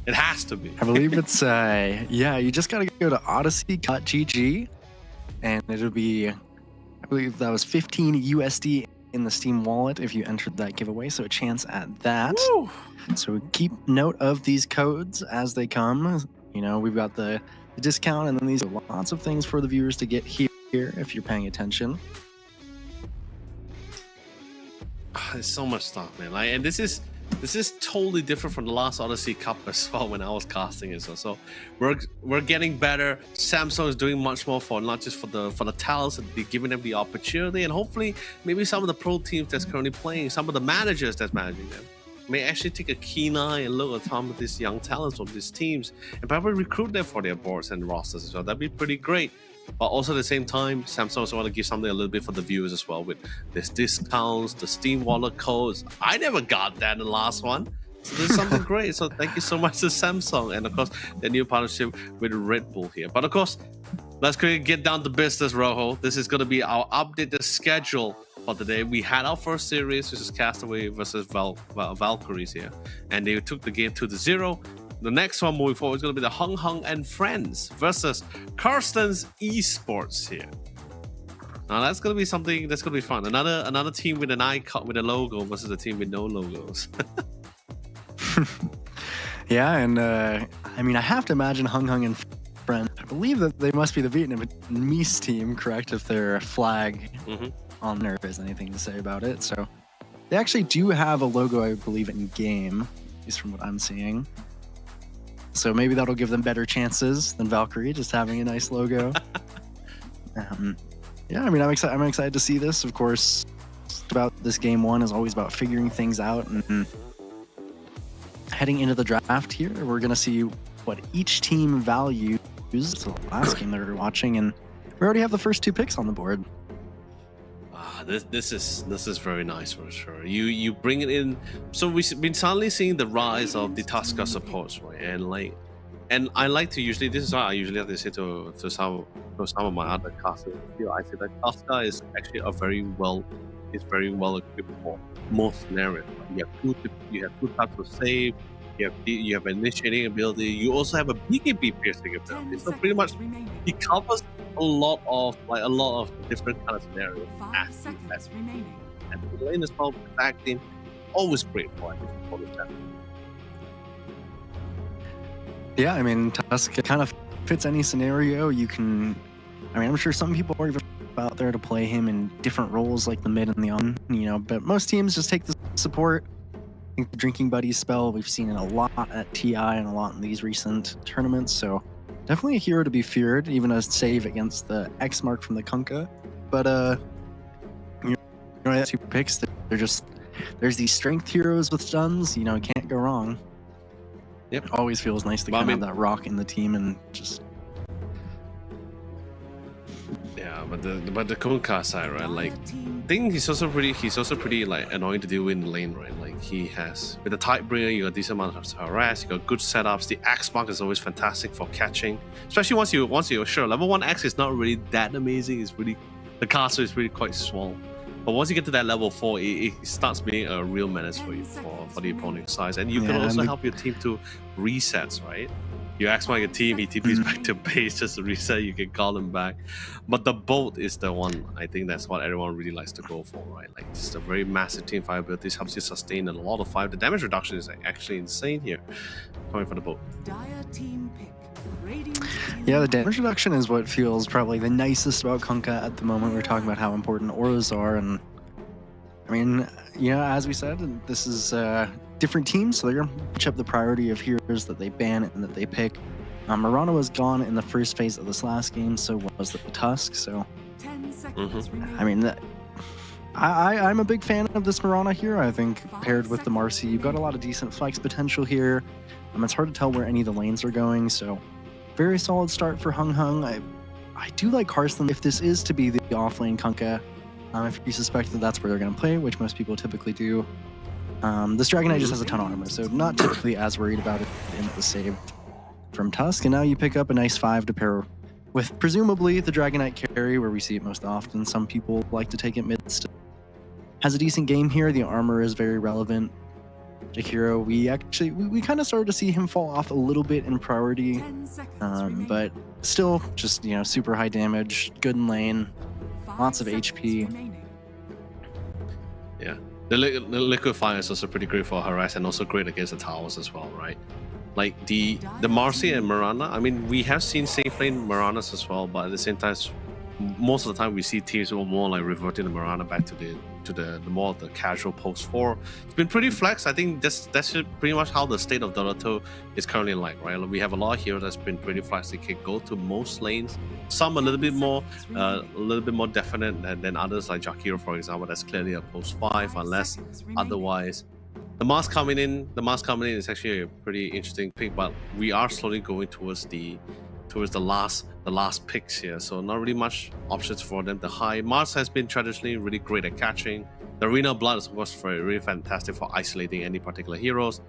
It has to be. I believe it's, yeah, you just got to go to odyssey.gg and it'll be, I believe that was 15 USD in the Steam wallet if you entered that giveaway. So a chance at that. Woo! So keep note of these codes as they come. You know, we've got the discount, and then these are lots of things for the viewers to get here if you're paying attention. There's so much stuff, man. Like, and this is totally different from the last Odyssey Cup as well when I was casting it. So we're getting better. Samsung is doing much more for not just for the talents, and they're giving them the opportunity, and hopefully maybe some of the pro teams that's currently playing, some of the managers that's managing them, may actually take a keen eye and look at some of these young talents from these teams and probably recruit them for their boards and rosters as well. That'd be pretty great. But also at the same time, Samsung also want to give something a little bit for the viewers as well, with this discounts, the Steam wallet codes. I never got that in the last one. So there's something great. So thank you so much to Samsung, and of course the new partnership with Red Bull here. But of course, let's quickly get down to business, Rojo. This is going to be our updated schedule for today. We had our first series, which is Castaway versus Valkyries here, and they took the game 2-0. The next one moving forward is going to be the Hung Hung and Friends versus Karsten's Esports here. Now that's going to be something that's going to be fun. Another team with an icon with a logo versus a team with no logos. Yeah, and I mean, I have to imagine Hung Hung and Friends. I believe that they must be the Vietnamese team, correct? If their flag on there is anything to say about it. So they actually do have a logo, I believe, in game, at least from what I'm seeing. So maybe that'll give them better chances than Valkyrie, just having a nice logo. Yeah, I mean, I'm excited to see this. Of course, about this game one is always about figuring things out, and heading into the draft here, we're gonna see what each team values. It's the last game that we're watching, and we already have the first two picks on the board. This is very nice for sure. You bring it in. So we've been suddenly seeing the rise of the Tusker supports, right? And I like to usually, this is what I usually have to say to some of my other casters. I say that Tusker is actually very well equipped for most scenarios. You have two types of save. You have initiating ability. You also have a BKB piercing ability. 10 So pretty much remaining. he covers a lot of different kind of scenarios. 5 seconds remaining. And the lane as well, acting always great for that. Yeah, I mean, Tusk kind of fits any scenario. You can, I mean, I'm sure some people are even out there to play him in different roles like the mid and the on, you know, but most teams just take the support. I think the Drinking Buddies spell, we've seen it a lot at TI and a lot in these recent tournaments, so definitely a hero to be feared, even a save against the X mark from the Kunkka. But you know, that two picks, they're just, there's these strength heroes with stuns, you know, can't go wrong. Yep. It always feels nice to Well, kind I of mean, have that rock in the team and just but the Kunkka side, right? Like, I think he's also pretty like annoying to deal with in the lane, right? Like he has with the Tidebringer, you got a decent amount of harass, you got good setups. The Axe Mark is always fantastic for catching, especially once you're sure level 1 Axe is not really that amazing. It's really the caster is really quite small. But once you get to that level 4, it starts being a real menace for you, for the opponent's size. And you can also help your team to resets, right? You ask my team, he TPs back to base just to reset, you can call him back. But the bolt is the one, I think that's what everyone really likes to go for, right? Like, it's a very massive team fire ability, helps you sustain a lot of fire. The damage reduction is actually insane here, coming from the bolt. Dire team pick. Radiant team Yeah, the damage reduction is what feels probably the nicest about Kunkka at the moment. We're talking about how important auras are, and I mean, you know, as we said, this is different teams, so they're going to pitch up the priority of heroes that they ban and that they pick. Mirana was gone in the first phase of this last game, so was the Tusk, so 10 seconds remaining. I mean, I'm a big fan of this Mirana here. I think paired with the Marcy, you've got a lot of decent flex potential here. It's hard to tell where any of the lanes are going, so very solid start for Hung Hung. I do like Karsten. If this is to be the off-lane Kunkka, if you suspect that that's where they're going to play, which most people typically do, this Dragon Knight just has a ton of armor, so not typically as worried about it, and it was saved from Tusk. And now you pick up a nice 5 to pair with presumably the Dragon Knight carry, where we see it most often. Some people like to take it mid. Has a decent game here. The armor is very relevant. Jakiro, we kind of started to see him fall off a little bit in priority, 10 seconds remaining. but still just, you know, super high damage, good in lane, 5 lots of seconds HP. remaining. Yeah, the liquid fire is also pretty great for harass and also great against the towers as well, right? Like the Marcy and Mirana, I mean, we have seen safe lane Miranas as well, but at the same time, most of the time we see teams who are more like reverting the Mirana back to the more of the casual post 4. It's been pretty flex. I think that's pretty much how the state of Dota 2 is currently like, right? We have a lot of heroes that's been pretty flex. They can go to most lanes. Some a little bit more definite than others, like Jakiro, for example. That's clearly a post 5, unless otherwise. The mask coming in is actually a pretty interesting pick, but we are slowly going towards the last picks here, so not really much options for them. The high Mars has been traditionally really great at catching. The Arena of Blood is of course really fantastic for isolating any particular heroes.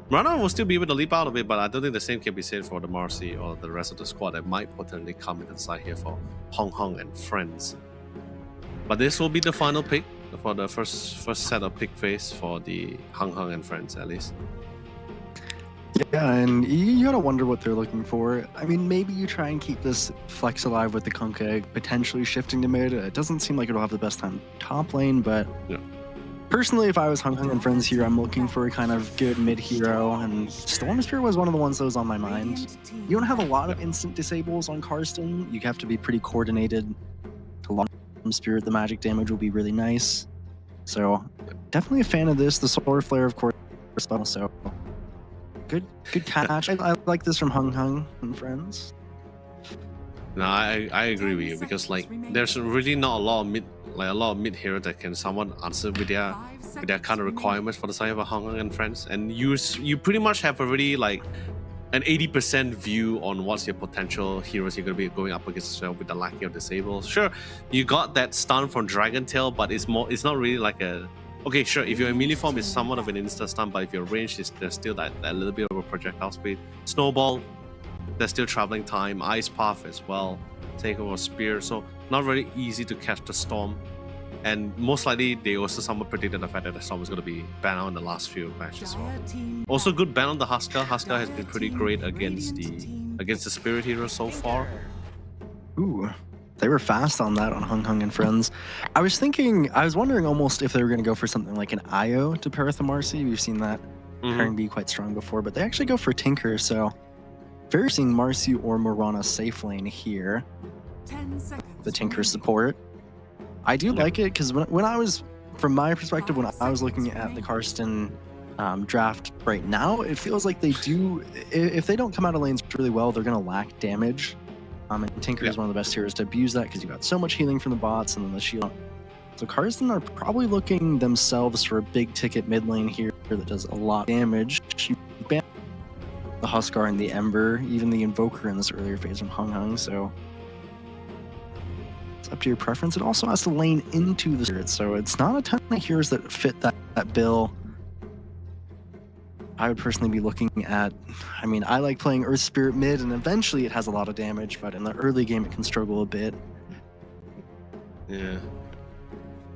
Mirana will still be able to leap out of it, but I don't think the same can be said for the Marcy or the rest of the squad that might potentially come inside here for Hung Hung and friends. But this will be the final pick for the first set of pick phase for the Hung Hung and friends, at least. Yeah, and you gotta wonder what they're looking for. I mean, maybe you try and keep this flex alive with the Kunkka potentially shifting to mid. It doesn't seem like it'll have the best time top lane, but Yeah. personally, if I was Hung Hung and friends here, I'm looking for a kind of good mid hero, and Storm Spear was one of the ones that was on my mind. Radiant team. You don't have a lot of instant disables on Karsten. You have to be pretty coordinated to launch Spirit. The magic damage will be really nice. So definitely a fan of this. The Solar Flare, of course, so good catch. I like this from Hung Hung and friends. No, I agree with you, because like there's really not a lot of mid hero that can somewhat answer with their kind of requirements for the side of a Hung Hung and friends, and you pretty much have already like an 80% view on what's your potential heroes you're going to be going up against as well with the lacking of disables. Sure, you got that stun from Dragon Tail, but it's not really like a... Okay, sure, if you're in melee form, it's somewhat of an instant stun, but if you're ranged, there's still that little bit of a projectile speed. Snowball, there's still traveling time. Ice Path as well. Take over Spear, so not very easy to catch the Storm. And most likely, they also somewhat predicted the fact that the Storm was going to be banned out in the last few matches as well. Dire team Also good ban on the Huskar. Huskar has been pretty great against the Spirit Hero so far. Ooh, they were fast on that on Hung Hung and friends. I was wondering almost if they were going to go for something like an Io to pair with the Marcy. We've seen that pairing be quite strong before, but they actually go for Tinker, so very seeing Marcy or Mirana safe lane here. 10 seconds The Tinker remaining. support. I do like it, because when I was, from my perspective, when I was looking at the Karsten draft right now, it feels like they do, if they don't come out of lanes really well, they're going to lack damage. And Tinker is one of the best heroes to abuse that, because you got so much healing from the bots and then the shield. So Karsten are probably looking themselves for a big ticket mid lane here that does a lot of damage. You ban the Huskar and the Ember, even the Invoker in this earlier phase from Hung Hung, so up to your preference. It also has to lane into the spirit, so it's not a ton of heroes that fit that bill. I would personally be looking at, I mean, I like playing Earth Spirit mid, and eventually it has a lot of damage, but in the early game it can struggle a bit. Yeah.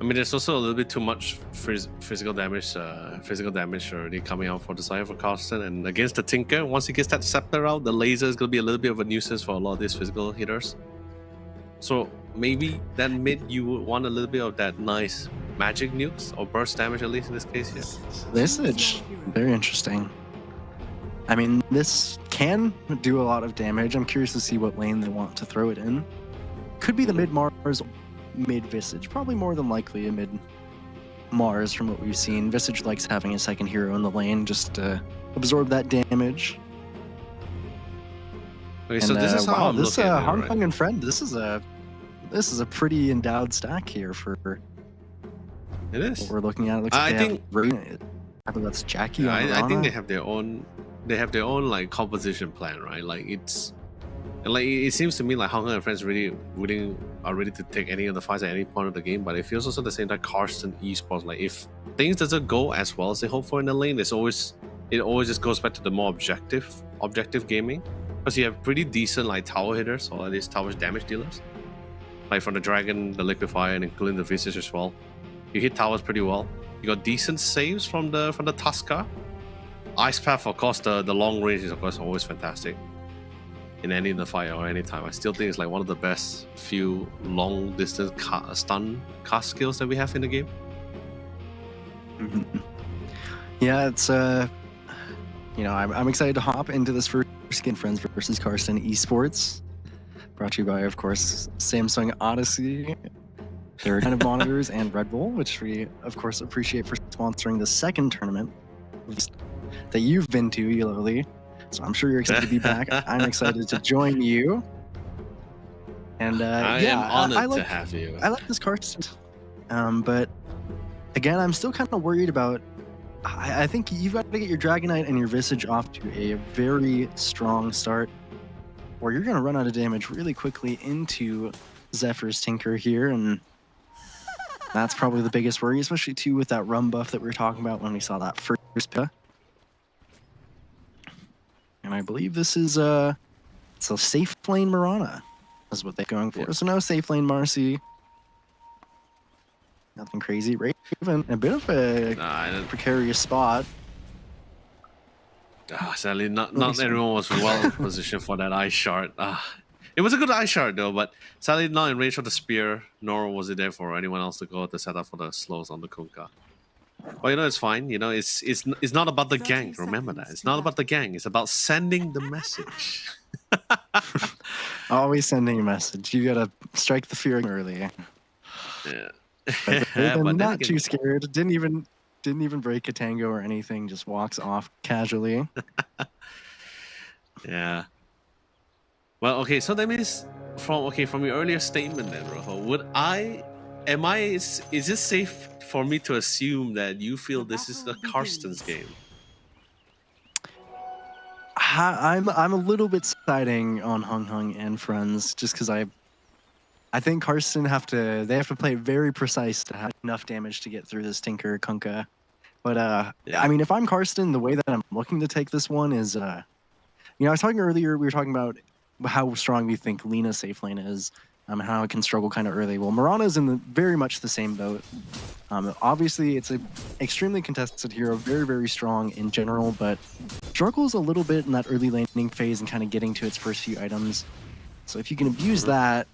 I mean, there's also a little bit too much physical damage already coming out for the side for Karsten. And against the Tinker, once he gets that scepter out, the laser is going to be a little bit of a nuisance for a lot of these physical hitters. So maybe that mid, you would want a little bit of that nice magic nukes or burst damage, at least in this case here. Visage, very interesting. I mean, this can do a lot of damage. I'm curious to see what lane they want to throw it in. Could be the mid Mars, mid Visage, probably more than likely a mid Mars from what we've seen. Visage likes having a second hero in the lane just to absorb that damage. Okay, so this is how wow, I'm this looking at it, Hong right? Kong and Friend, this is a pretty endowed stack here for It is. what we're looking at. It looks I like think- I think that's Jackie. Yeah, on I think Rana. they have their own like composition plan, right? Like it's and like it seems to me like Hong Kong and Friends really are ready to take any of the fights at any point of the game. But it feels also the same that Karsten Esports, like if things doesn't go as well as they hope for in the lane, it always just goes back to the more objective gaming. Because you have pretty decent like tower hitters or at least tower damage dealers. Like from the Dragon, the Liquefier, and including the Visage as well. You hit towers pretty well. You got decent saves from the Tusker. Ice Path, of course, the long range is of course always fantastic in any of the fight or any time. I still think it's like one of the best few long distance stun cast skills that we have in the game. Mhm. Yeah, it's I'm excited to hop into this first Skin Friends versus Karsten Esports. Brought to you by, of course, Samsung Odyssey, their kind of monitors, and Red Bull, which we, of course, appreciate for sponsoring the second tournament that you've been to, Lily. So I'm sure you're excited to be back. I'm excited to join you. And I yeah, am honored I like, to have you. I like this Karsten, but again, I'm still kind of worried about. I think you've got to get your Dragonite and your Visage off to a very strong start, or you're going to run out of damage really quickly into Zephyr's Tinker here, and that's probably the biggest worry, especially too with that rum buff that we were talking about when we saw that first pick. And I believe this is it's a safe lane Mirana, is what they're going for. Yeah. So no safe lane Marcy. Nothing crazy. Raven, a bit of a precarious spot. Sadly, not Nice one. everyone was well positioned for that ice shard. It was a good ice shard though, but sadly not in range of the spear, nor was it there for anyone else to go to set up for the slows on the Kunkka. But it's fine. It's not about the 30 gang. Remember that. seconds It's to not go. about the gang. It's about sending the message. Always sending a message. You gotta strike the fear early. Yeah. But But Raven, then not again- too scared. Didn't even break a tango or anything. Just walks off casually. Yeah. Well, okay, so that means from your earlier statement then, Rojo, is it safe for me to assume that you feel this is a Karsten's game? I'm a little bit siding on Hung Hung and Friends just because I think Karsten have to play very precise to have enough damage to get through this Tinker Kunkka. But Yeah. I mean, if I'm Karsten, the way that I'm looking to take this one is, I was talking earlier. We were talking about how strong we think Lena's safe lane is, and how it can struggle kind of early. Well, Mirana's in very much the same boat. Obviously, it's an extremely contested hero, very, very strong in general, but struggles a little bit in that early laning phase and kind of getting to its first few items. So if you can abuse that,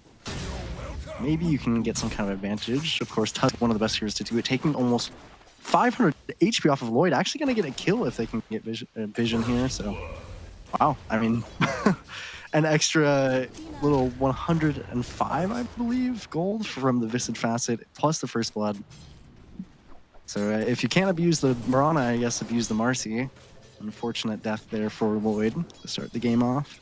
maybe you can get some kind of advantage. Of course, Tusk, one of the best heroes to do it, taking almost 500 HP off of Lloyd. Actually going to get a kill if they can get vision here. So, wow. I mean, an extra little 105, I believe, gold from the Visage Facet plus the First Blood. So if you can't abuse the Mirana, I guess abuse the Marcy. Unfortunate death there for Lloyd to start the game off.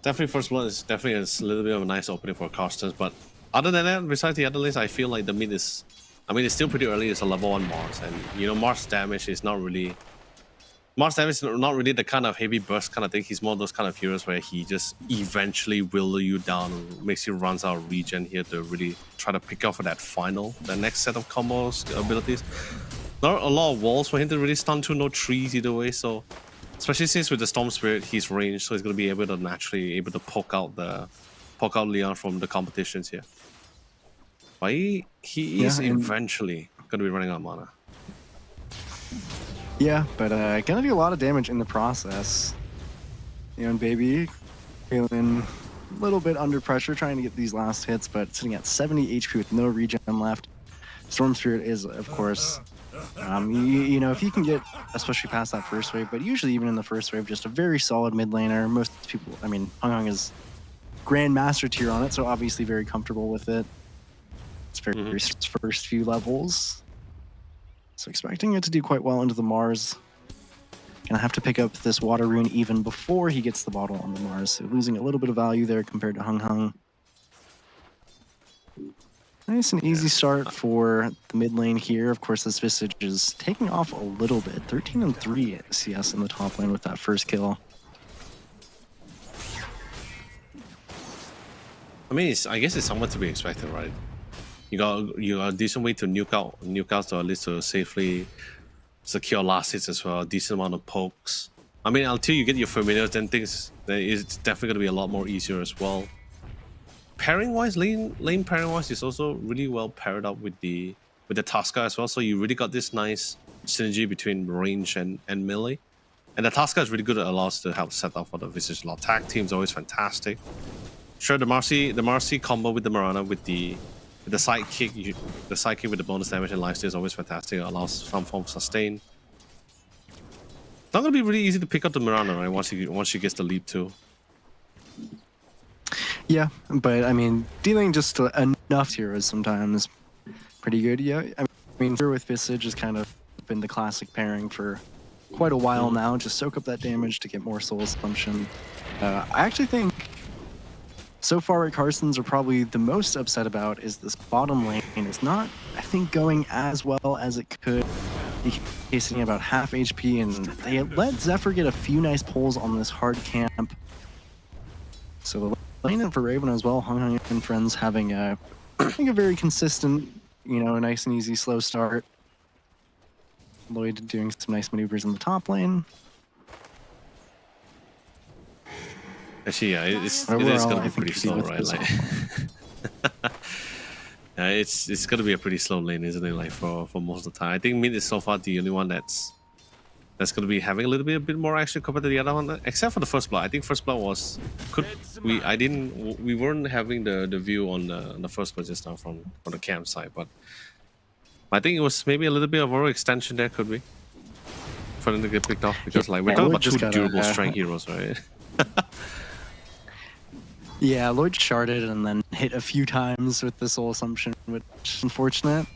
Definitely First Blood is definitely a little bit of a nice opening for Karsten, but other than that, besides the other lanes, I feel like the mid is, it's still pretty early. It's a level 1 Mars, and Mars damage is not really Mars Davis is not really the kind of heavy burst kind of thing. He's more of those kind of heroes where he just eventually will you down and makes you runs out of regen here to really try to pick up for that final, the next set of combos abilities. Not a lot of walls for him to really stun to, no trees either way. So especially since with the Storm Spirit, he's ranged, so he's gonna be able to naturally able to poke out Leon from the competitions here. But he is eventually gonna be running out of mana. Yeah, but gonna do a lot of damage in the process. Leon Baby feeling a little bit under pressure trying to get these last hits, but sitting at 70 HP with no regen left. Storm Spirit is, of course, you know, if you can get, especially past that first wave, but usually even in the first wave, just a very solid mid laner. Most people, I mean, Hung Hung is Grandmaster tier on it, so obviously very comfortable with it. It's very first few levels. So expecting it to do quite well into the Mars. Gonna have to pick up this water rune even before he gets the bottle on the Mars, so losing a little bit of value there compared to Hung Hung. Nice and easy start for the mid lane here. Of course, this Visage is taking off a little bit. 13 and 3 CS in the top lane with that first kill. I mean, I guess it's somewhat to be expected, right? You got a decent way to nuke out to at least to safely secure last hits as well. A decent amount of pokes. I mean, until you get your familiars, then it's definitely gonna be a lot more easier as well. Pairing wise, lane pairing wise is also really well paired up with the Tasca as well. So you really got this nice synergy between range and melee. And the Tasca is really good at allows to help set up for the Visage. A lot. Tag team's always fantastic. Sure, the Marcy combo with the Mirana with the sidekick, the sidekick with the bonus damage and lifesteal is always fantastic. It allows some form of sustain. It's not gonna be really easy to pick up the Mirana, right? Once she gets the leap too. Yeah, but I mean, dealing just enough here is sometimes pretty good. Yeah, I mean, here with Visage has kind of been the classic pairing for quite a while now. Just soak up that damage to get more soul assumption. I actually think so far what Carsons are probably the most upset about is this bottom lane is not, I think, going as well as it could. He's sitting about half HP, and they let Zephyr get a few nice pulls on this hard camp. So the lane for Raven as well, Hung Hung and friends having I think a very consistent, you know, a nice and easy slow start. Lloyd doing some nice maneuvers in the top lane. Actually, yeah, it is gonna be pretty slow, right? Like, yeah, it's gonna be a pretty slow lane, isn't it? Like for most of the time, I think mid is so far the only one that's gonna be having a little bit more action compared to the other one, except for the first blood. I think first blood we weren't having the view on the first blood just now from the campsite, but I think it was maybe a little bit of overextension there, could be, for them to get picked off, because like we're talking about two durable strength heroes, right? Yeah, Lloyd sharded and then hit a few times with the soul assumption, which is unfortunate.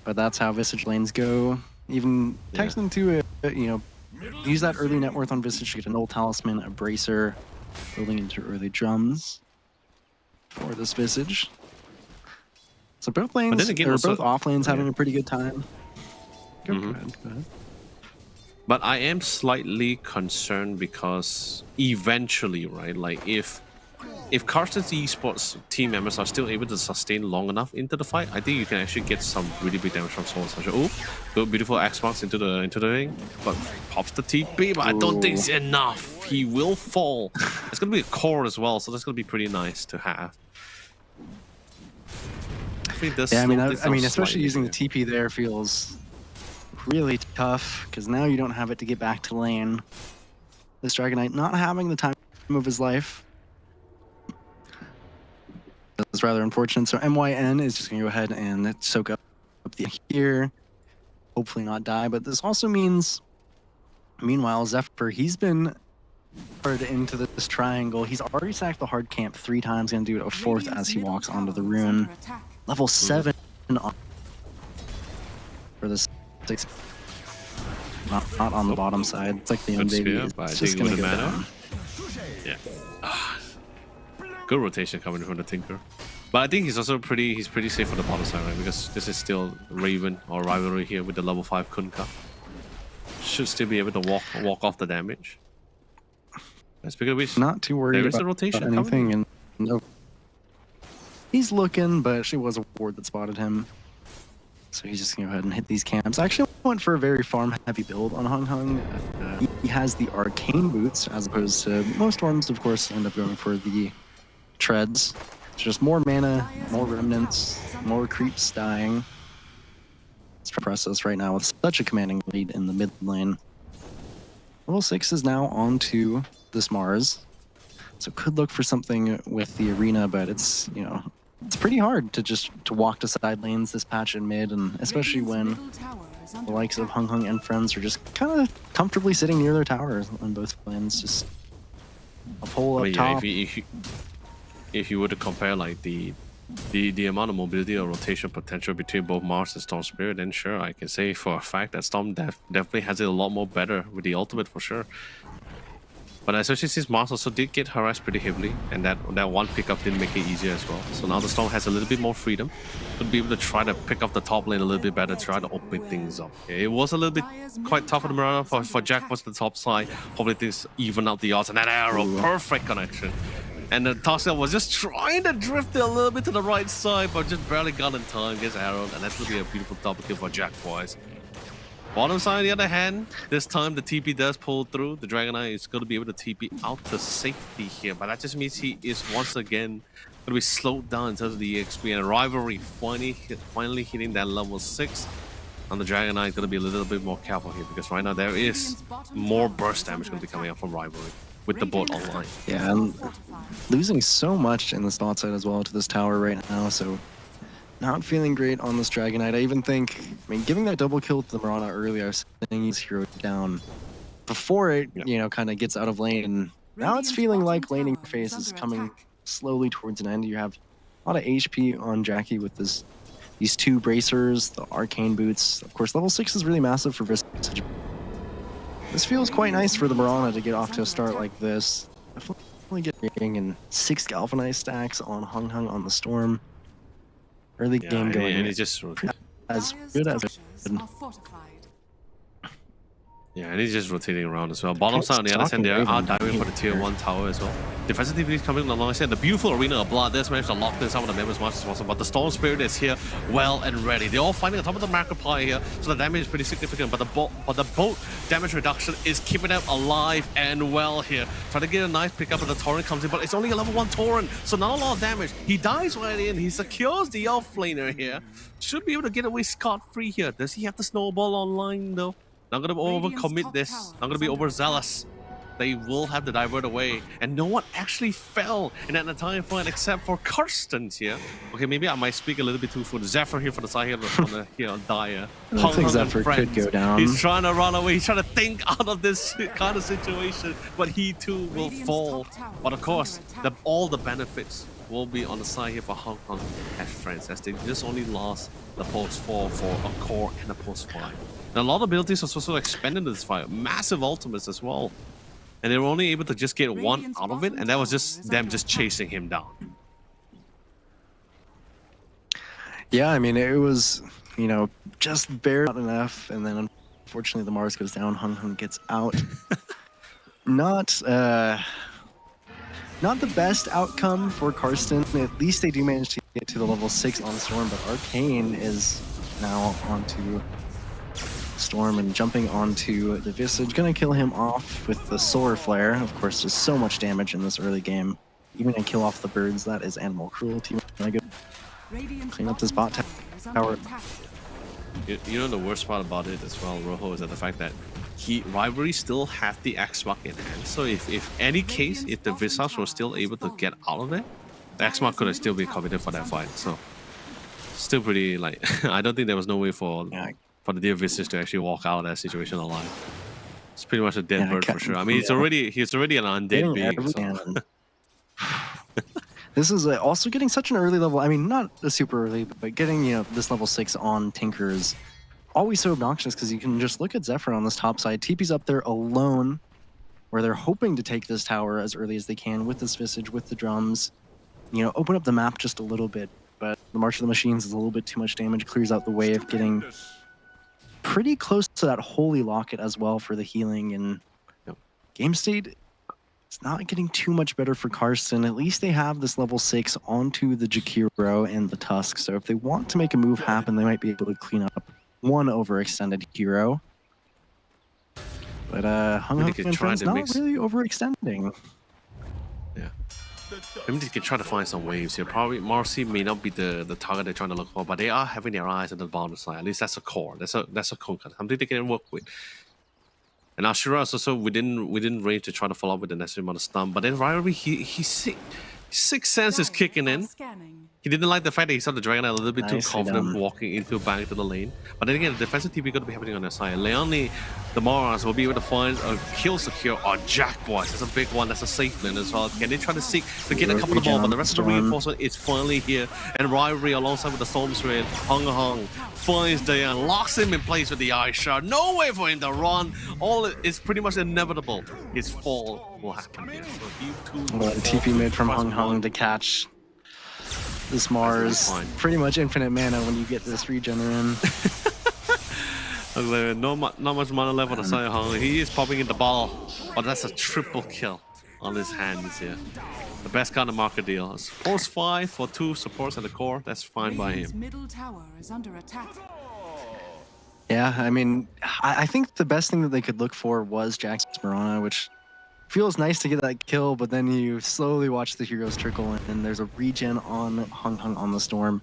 But that's how Visage lanes go. Even texting to you know, use that early net worth on Visage to get an old talisman, a bracer, building into early drums for this Visage. So both lanes, both off lanes having a pretty good time. Go ahead. But I am slightly concerned because eventually, right, like if Carson's esports team members are still able to sustain long enough into the fight, I think you can actually get some really big damage from Soul Assumption. Oh, good, beautiful X marks into the ring, but pops the TP, but I don't think it's enough. He will fall. It's gonna be a core as well, so that's gonna be pretty nice to have. Yeah, I mean, especially using the TP there feels really tough, because now you don't have it to get back to lane. This Dragon Knight not having the time of his life. That's rather unfortunate. So MYN is just going to go ahead and soak up the here. Hopefully not die, but this also means, meanwhile, Zephyr, he's been hard into this triangle. He's already sacked the hard camp 3 times, going to do it a 4th as he walks onto the rune. Level 7 on for this 6. Not on the bottom side. It's like the end baby. It's just gonna go down. Yeah. Good rotation coming from the Tinker. But I think he's pretty safe for the bottom side, right? Because this is still Raven or rivalry here with the level 5 Kunkka. should still be able to walk off the damage. And speaking of which, Not too worried there is a about rotation anything. And no, he's looking, but she was a ward that spotted him. So he's just going to go ahead and hit these camps. I actually went for a very farm-heavy build on Hung Hung. He has the arcane boots, as opposed to most Storms, of course, end up going for the treads. It's just more mana, more remnants, more creeps dying. Let's press us right now with such a commanding lead in the mid lane. Level 6 is now on to this Mars. So could look for something with the arena, but it's, you know, it's pretty hard to walk to side lanes this patch in mid, and especially when the likes of Hung Hung and friends are just kind of comfortably sitting near their towers on both lanes. Just a pole up top. If you were to compare like the amount of mobility or rotation potential between both Mars and Storm Spirit, then sure, I can say for a fact that Storm definitely has it a lot more better with the ultimate for sure. But especially since Mars also did get harassed pretty heavily, and that one pickup didn't make it easier as well. So now the Storm has a little bit more freedom to be able to try to pick up the top lane a little bit better, try to open things up. It was a little bit quite tough for the Mirana for Jack was the top side. Hopefully things even out the odds, and that arrow, perfect connection. And the Toxic was just trying to drift it a little bit to the right side, but just barely got in time, gets arrowed, and that's going to be a beautiful double kill for Jack boys. Bottom side, on the other hand, this time the TP does pull through. The Dragonite is going to be able to TP out to safety here, but that just means he is once again going to be slowed down in terms of the EXP, and Rivalry finally hitting that level 6. And the Dragonite is going to be a little bit more careful here, because right now there is more burst damage going to be coming out from Rivalry with the boat online. Yeah, and losing so much in the spot side as well to this tower right now, so not feeling great on this Dragonite. I even think, I mean, giving that double kill to the Mirana earlier, I was saying he's hero down before it, you know, kind of gets out of lane. And now it's feeling like laning phase is coming slowly towards an end. You have a lot of HP on Jackie with these two bracers, the arcane boots. Of course, level 6 is really massive for Visage. This feels quite nice for the Mirana to get off to a start like this. Definitely getting in 6 galvanized stacks on Hung Hung on the Storm. Early game going, and it's just as good as it could. Yeah, and he's just rotating around as well. Bottom side on the other side, they are diving for the tier 1 tower as well. Defensive TP is coming along. I said the beautiful arena of blood. There's managed to lock in some of the members as much as possible. But the Storm Spirit is here, well and ready. They're all fighting on top of the Markiplier here, so the damage is pretty significant. But the boat damage reduction is keeping them alive and well here. Trying to get a nice pickup, and the Torrent comes in, but it's only a level 1 Torrent, so not a lot of damage. He dies right in. He secures the off laner here. Should be able to get away scot-free here. Does he have the snowball online though? Not gonna overcommit this. Not gonna be overzealous. They will have to divert away, and no one actually fell in that entire fight except for Karstens here. Okay, maybe I might speak a little bit too soon. Zephyr here for the side here on Dire. I think Zephyr could go down. He's trying to run away. He's trying to think out of this kind of situation, but he too will fall. But of course, all the benefits will be on the side here for Hung Hung and friends, as they just only lost the post 4 for a core and a post 5. And a lot of abilities are also expanded in this fight. Massive ultimates as well. And they were only able to just get one out of it, and that was just them just chasing him down. Yeah, I mean, it was, you know, just barely enough, and then unfortunately the Mars goes down, Hung Hung gets out. Not the best outcome for Karsten. At least they do manage to get to the level 6 on Storm, but Arcane is now onto Storm and jumping onto the Visage. Gonna kill him off with the Solar Flare. Of course, there's so much damage in this early game. Even to kill off the birds, that is animal cruelty. I go clean up this bot tower. You know the worst part about it as well, Rojo, is that the fact that Rivalry still have the X-Mark in hand. So if any case, if the Visage was still able to get out of it, the X-Mark could have still been committed for that fight. So still pretty, like, I don't think there was no way for the dear Visage to actually walk out of that situation alive. It's pretty much a dead bird for sure. I mean, he's already an undead being. So. This is also getting such an early level. I mean, not a super early, but getting, you know, this level 6 on Tinker is always so obnoxious, because you can just look at Zephyr on this top side. TP's up there alone, where they're hoping to take this tower as early as they can with this Visage, with the drums. You know, open up the map just a little bit, but the March of the Machines is a little bit too much damage. Clears out the way of getting pretty close to that Holy Locket as well for the healing. And Yep. game state, it's not getting too much better for Karsten. At least they have this level 6 onto the Jakiro and the Tusk. So if they want to make a move happen, they might be able to clean up one overextended hero. But Hung Maybe Hung they could and try friends to not mix- really overextending. Maybe they can try to find some waves here. Probably Marcy may not be the target they're trying to look for, but they are having their eyes on the bottom side. At least that's a core. That's a core. Something they can work with. And Ashura is also within range to try to follow up with the necessary amount of stun. But then Rivalry, his sixth sense is kicking in. Scanning. He didn't like the fact that he saw the Dragon a little bit too Nicely confident done. walking back into the lane. But then again, the defensive TP going to be happening on their side. Leone, the Morons will be able to find a kill secure on Jack Boys. That's a big one. That's a safe lane as well. Can they try to seek to get a couple of more? But the rest of the Storm. reinforcement is finally here. And Rivalry alongside with the Storm's Raid, Hung Hung finds Dayan, locks him in place with the Ice Shard. No way for him to run. All is pretty much inevitable. His fall will happen here. So he too. Well, TP mid from Hung Hung to catch this Mars. fine. Pretty much infinite mana when you get this regen in. Not much mana left on the side of Hung. He is popping in the ball, but that's a triple kill on his hands here. The best kind of market deal. Supports 5 for 2 supports at the core. That's fine by Radiant's him. middle tower is under attack. Yeah, I mean, I think the best thing that they could look for was Jack's Mirana, which feels nice to get that kill, but then you slowly watch the heroes trickle in, and there's a regen on Hung Hung on the Storm.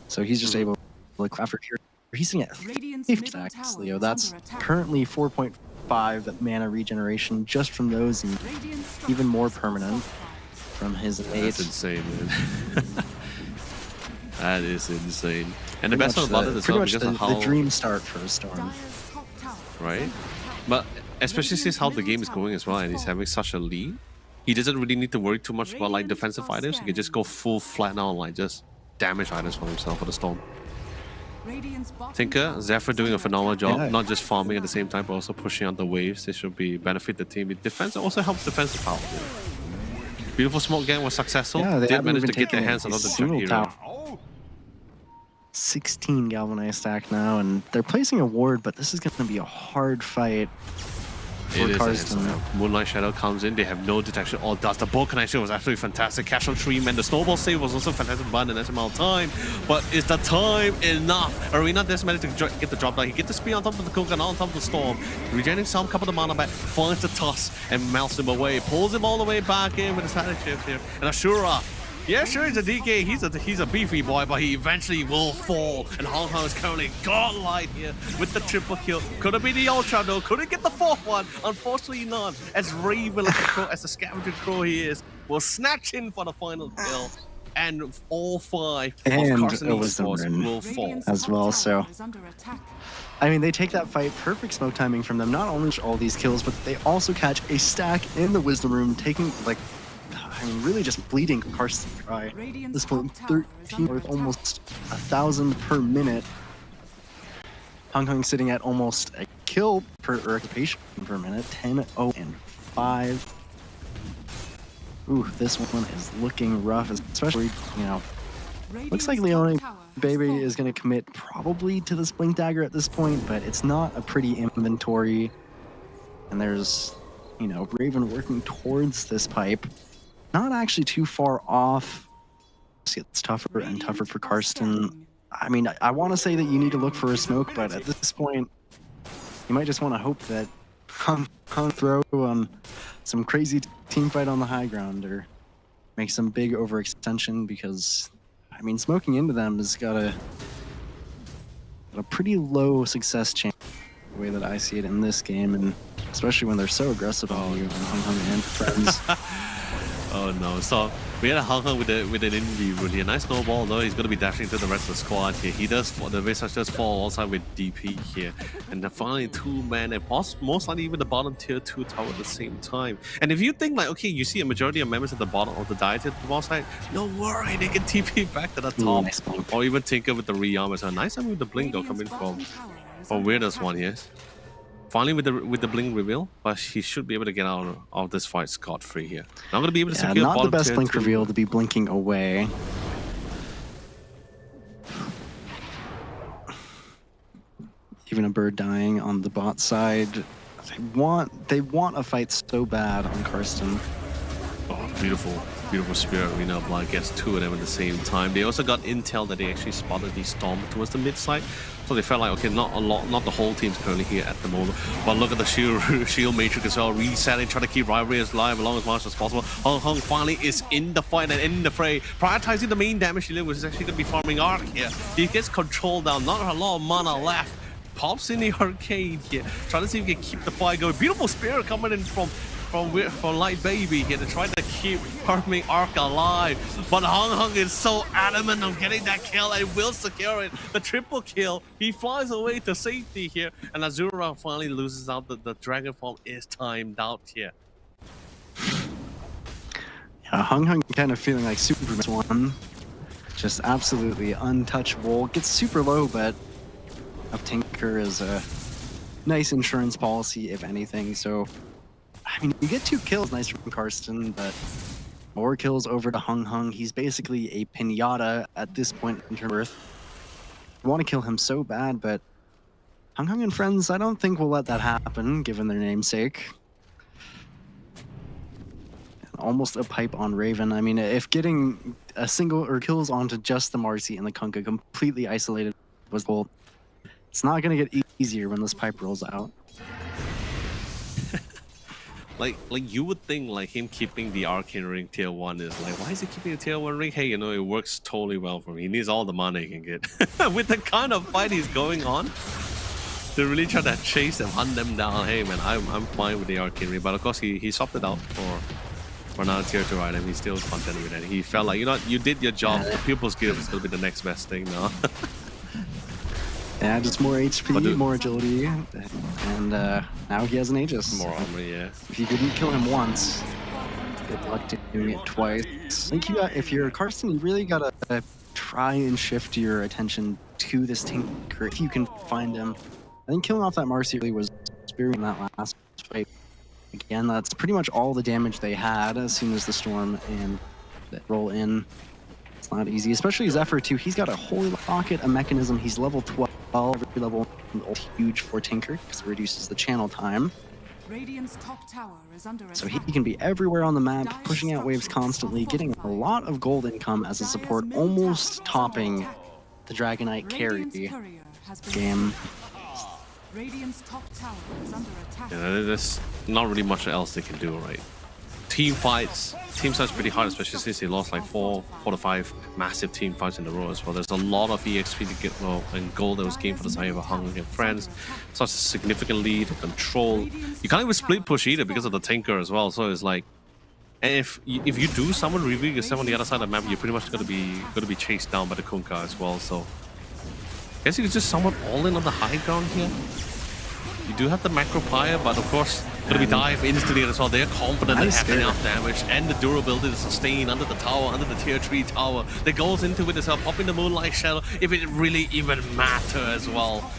So he's just able to look after here. He's sitting at Radiant's 50 middle stacks, tower Leo. is That's under attack. currently 4.5 mana regeneration just from those, and Radiant's even more structures are permanent fortified. from his That's innate. insane, man. That is insane. And the Pretty best much part about it as pretty well, much because of the how dream start for a Storm. Dire's top tower is right? under attack. But especially since how the game is going as well, and he's having such a lead, he doesn't really need to worry too much about like defensive items. He can just go full flat out, like just damage items for himself for the Storm. Radiant's bottom Tinker, tower Zephyr is doing a under phenomenal attack. job, Yeah. not just farming at the same time, but also pushing out the waves. This should be benefit the team. Defense also helps defensive power. Beautiful smoke gang was successful. Yeah, they Did haven't manage even to get their taken hands on a the Jack single hero. tower. 16 galvanized stack now, and they're placing a ward, but this is going to be a hard fight for It is Karsten. Moonlight Shadow comes in, they have no detection or does. The bow connection was absolutely fantastic. Cash on Tree, man. The snowball save was also fantastic by the next amount of time. But is the time enough? Arena does manage to get the drop down. He gets the speed on top of the Kugan, on top of the Storm. Regenerating some couple of mana back, finds the Tusk and melts him away. Pulls him all the way back in with the static shift here. And Ashura. Yeah, sure, he's a DK. He's a beefy boy, but he eventually will fall. And Hong Kong is currently godlike here with the triple kill. Could have been the Ultra though. Couldn't get the 4th one. Unfortunately not. As Raven, as the scavenger crow he is, will snatch in for the final kill. And all 5 And of Carson a Wisdom Esports Rune. will fall. Radiant's as top well, tower so- is under attack. I mean, they take that fight, perfect smoke timing from them. Not only all these kills, but they also catch a stack in the Wisdom Room, taking, like, I mean, really just bleeding Karsten dry. Radiant's This point, top tower is 13 under with attack. almost 1,000 per minute. Hong Kong sitting at almost a kill per occupation per minute, 10, 0, and 5. Ooh, this one is looking rough, especially, you know, looks like Radiant's Leone top tower has Baby fallen. is going to commit probably to this Blink Dagger at this point, but it's not a pretty inventory. And there's, you know, Raven working towards this pipe. Not actually too far off. It's tougher and tougher for Karsten. I mean, I want to say that you need to look for a smoke, but at this point, you might just want to hope that Hung throw some crazy team fight on the high ground or make some big overextension, because I mean, smoking into them has got a pretty low success chance, the way that I see it in this game, and especially when they're so aggressive on you and Hung Hung and friends. Oh no! So we had a Hong Kong with an envy really a nice snowball. Though he's going to be dashing to the rest of the squad here. He does the Visage does fall outside with DP here, and then finally 2 men and most likely even the bottom tier 2 tower at the same time. And if you think like, okay, you see a majority of members at the bottom of the diet at the ball side, no worry, they can TP back to the top, Nice blink. or even Tinker with the rearm. So nice one with the blink though coming Radiant's from bottom tower is from under weirdest attack. one here. Finally with the blink reveal, but he should be able to get out of this fight scot-free here. Not gonna be able to Yeah, secure not the bottom best tier blink 2. reveal to be blinking away. Even a bird dying on the bot side. They want a fight so bad on Karsten. Oh, beautiful Spirit Arena Blood gets two of them at the same time. They also got intel that they actually spotted the storm towards the mid side, so they felt like, okay, not the whole team's currently here at the moment. But look at the shield matrix as well, resetting, trying to keep rivalry as live along as much as possible. Hung Hung finally is in the fight and in the fray, prioritizing the main damage dealer, which is actually going to be farming Arc here. He gets control down, not a lot of mana left. Pops in the arcade here, trying to see if he can keep the fight going. Beautiful Spirit coming in from Light Baby here to try to keep farming Arc alive. But Hung Hung is so adamant on getting that kill and will secure it. The triple kill. He flies away to safety here. And Azura finally loses out. The Dragon Form is timed out here. Yeah, Hung Hung kind of feeling like Superman 1. Just absolutely untouchable. Gets super low, but of Tinker is a nice insurance policy, if anything. So, I mean, you get 2 kills, nice from Karsten, but more kills over to Hung Hung. He's basically a pinata at this point in terms of Earth. I want to kill him so bad, but Hung Hung and friends, I don't think will let that happen, given their namesake. Almost a pipe on Raven. I mean, if getting a single or kills onto just the Marcy and the Kunkka completely isolated was the goal, it's not going to get easier when this pipe rolls out. Like you would think like him keeping the Arcane Ring tier 1 is like, why is he keeping the tier 1 ring? Hey, you know, it works totally well for him. He needs all the money he can get. With the kind of fight he's going on, to really try to chase them, hunt them down. Hey man, I'm fine with the Arcane Ring, but of course he swapped it out for another tier 2 item. He's still content with it. He felt like, you know what, you did your job. The Pupil's Guild is gonna be the next best thing now. Yeah, just more HP, more agility, and now he has an Aegis. More armor, yeah. If you didn't kill him once, good luck doing it twice. I think if you're Karsten, you really gotta try and shift your attention to this Tinker if you can find him. I think killing off that Marcy really was spearing in that last fight. Again, that's pretty much all the damage they had as soon as the Storm and that roll in. It's not easy, especially Zephyr too. He's got a Holy Locket, a mechanism. He's level 12. Every level is huge for Tinker because it reduces the channel time. Radiant's top tower is under attack. So he can be everywhere on the map, pushing out waves constantly, getting a lot of gold income as a support, almost topping the Dragonite carry game. Radiant's top tower is under attack. Yeah, there's not really much else they can do, right? Team fights pretty hard, especially since they lost like 4 to 5 massive team fights in a row as well. There's a lot of EXP to get and gold that was gained for the side of Hung Hung and friends. Such a significant lead, control. You can't even split push either because of the Tinker as well. So it's like, and if you do someone reveal yourself on the other side of the map, you're pretty much gonna be chased down by the Kunkka as well. So I guess you could just somewhat all in on the high ground here. You do have the Macro Pyre, but of course, gonna be dive instantly as well. They're confident they have enough damage and the durability to sustain under the tower, under the tier 3 tower. That goes into it as well, popping the Moonlight Shadow, if it really even matter as well.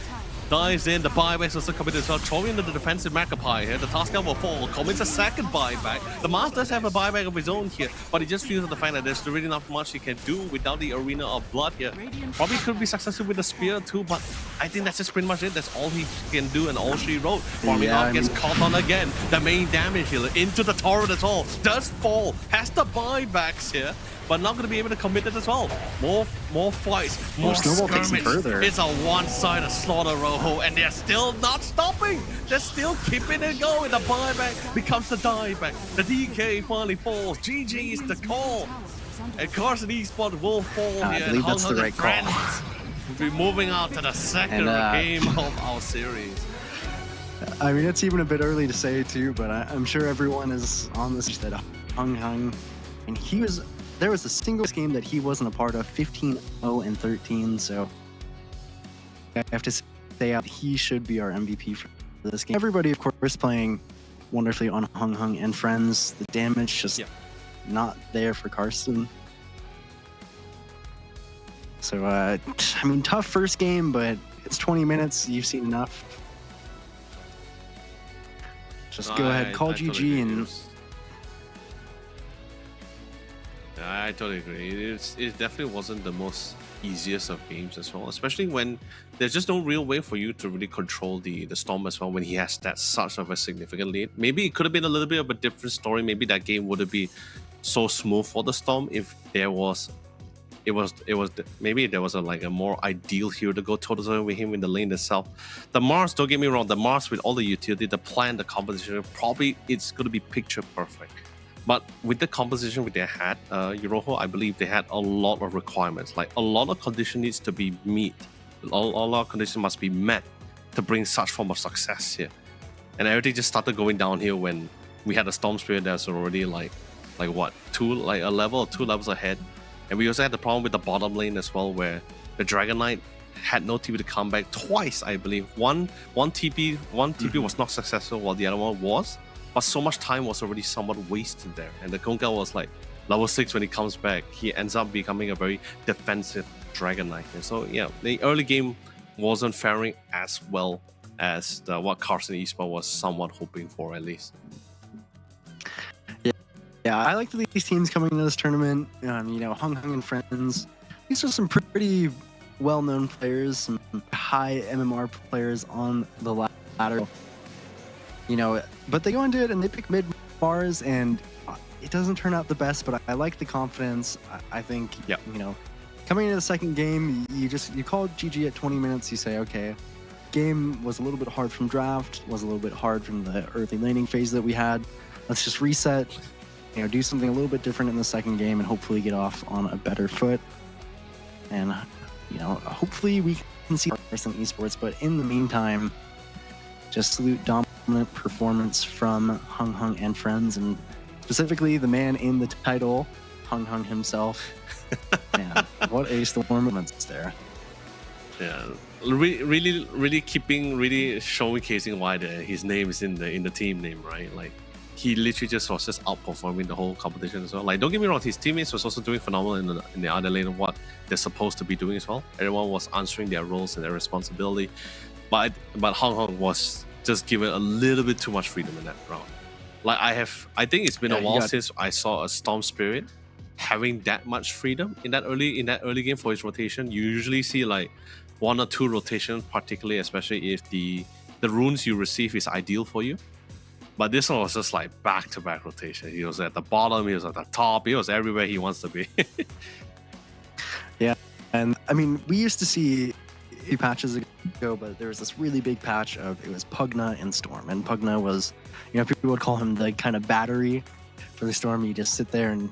Dives in, the buybacks also come in as well, throwing into the defensive Macropie here. The Tasker will fall, commits a second buyback. The Mars does have a buyback of his own here, but he just feels the fact that there's really not much he can do without the Arena of Blood here. Probably could be successful with the Spear too, but I think that's just pretty much it. That's all he can do and all she wrote. Farming out gets caught on again. The main damage healer into the turret as well. Does fall, has the buybacks here, but not going to be able to commit it as well. More fights, more skirmish. It's a one-sided slaughter row, and they're still not stopping. They're still keeping it going. The buyback becomes the dieback. The DK finally falls. GG is the call. And Karsten Esports will fall here. I believe that's the right call. We'll be moving on to the second game of our series. I mean, it's even a bit early to say too, but I'm sure everyone is on this that Hung Hung, and there was a single game that he wasn't a part of, 15-0-13, so I have to say he should be our MVP for this game. Everybody, of course, playing wonderfully on Hung Hung and friends. The damage just not there for Karsten. So, I mean, tough first game, but it's 20 minutes. You've seen enough. Just go ahead, call GG, and I totally agree. It definitely wasn't the most easiest of games as well, especially when there's just no real way for you to really control the storm as well when he has that such of a significant lead. Maybe it could have been a little bit of a different story. Maybe that game wouldn't be so smooth for the storm if there was maybe there was a more ideal hero to go toe-to-toe with him in the lane itself. The Mars, don't get me wrong, the Mars with all the utility, the plan, the composition, probably it's going to be picture perfect. But with the composition they had, Euroho, I believe they had a lot of requirements. Like a lot of condition needs to be met. A lot of conditions must be met to bring such form of success here. And everything just started going downhill when we had a Storm Spirit that's already like what, a level or 2 levels ahead. And we also had the problem with the bottom lane as well, where the Dragon Knight had no TP to come back twice, I believe. One TP was not successful, while the other one was. But so much time was already somewhat wasted there. And the Gonga was like level 6 when he comes back. He ends up becoming a very defensive Dragon Knight. And so yeah, the early game wasn't faring as well as what Carson Esports was somewhat hoping for, at least. Yeah, I like these teams coming into this tournament. Hung Hung and friends. These are some pretty well-known players, some high MMR players on the ladder. But they go into it and they pick mid bars, and it doesn't turn out the best. But I like the confidence. I think, coming into the second game, you call GG at 20 minutes. You say, okay, game was a little bit hard from draft, was a little bit hard from the early laning phase that we had. Let's just reset. Do something a little bit different in the second game and hopefully get off on a better foot. And, hopefully we can see Carson Esports. But in the meantime, just salute dominant performance from Hung Hung and friends, and specifically the man in the title, Hung Hung himself. Man, what a storm of moments there. Yeah, really showcasing why his name is in the team name, right? Like, he literally was just outperforming the whole competition as well. Like, don't get me wrong, his teammates was also doing phenomenal in the other lane of what they're supposed to be doing as well. Everyone was answering their roles and their responsibility, but Hung Hung was just given a little bit too much freedom in that round. Like, I think it's been a while since I saw a Storm Spirit having that much freedom in that early game for his rotation. You usually see like 1 or 2 rotations, particularly especially if the runes you receive is ideal for you. But this one was just like back-to-back rotation. He was at the bottom, he was at the top, he was everywhere he wants to be. Yeah, and I mean, we used to see a few patches ago, but there was this really big patch of, it was Pugna and Storm. And Pugna was, people would call him the kind of battery for the Storm. You just sit there and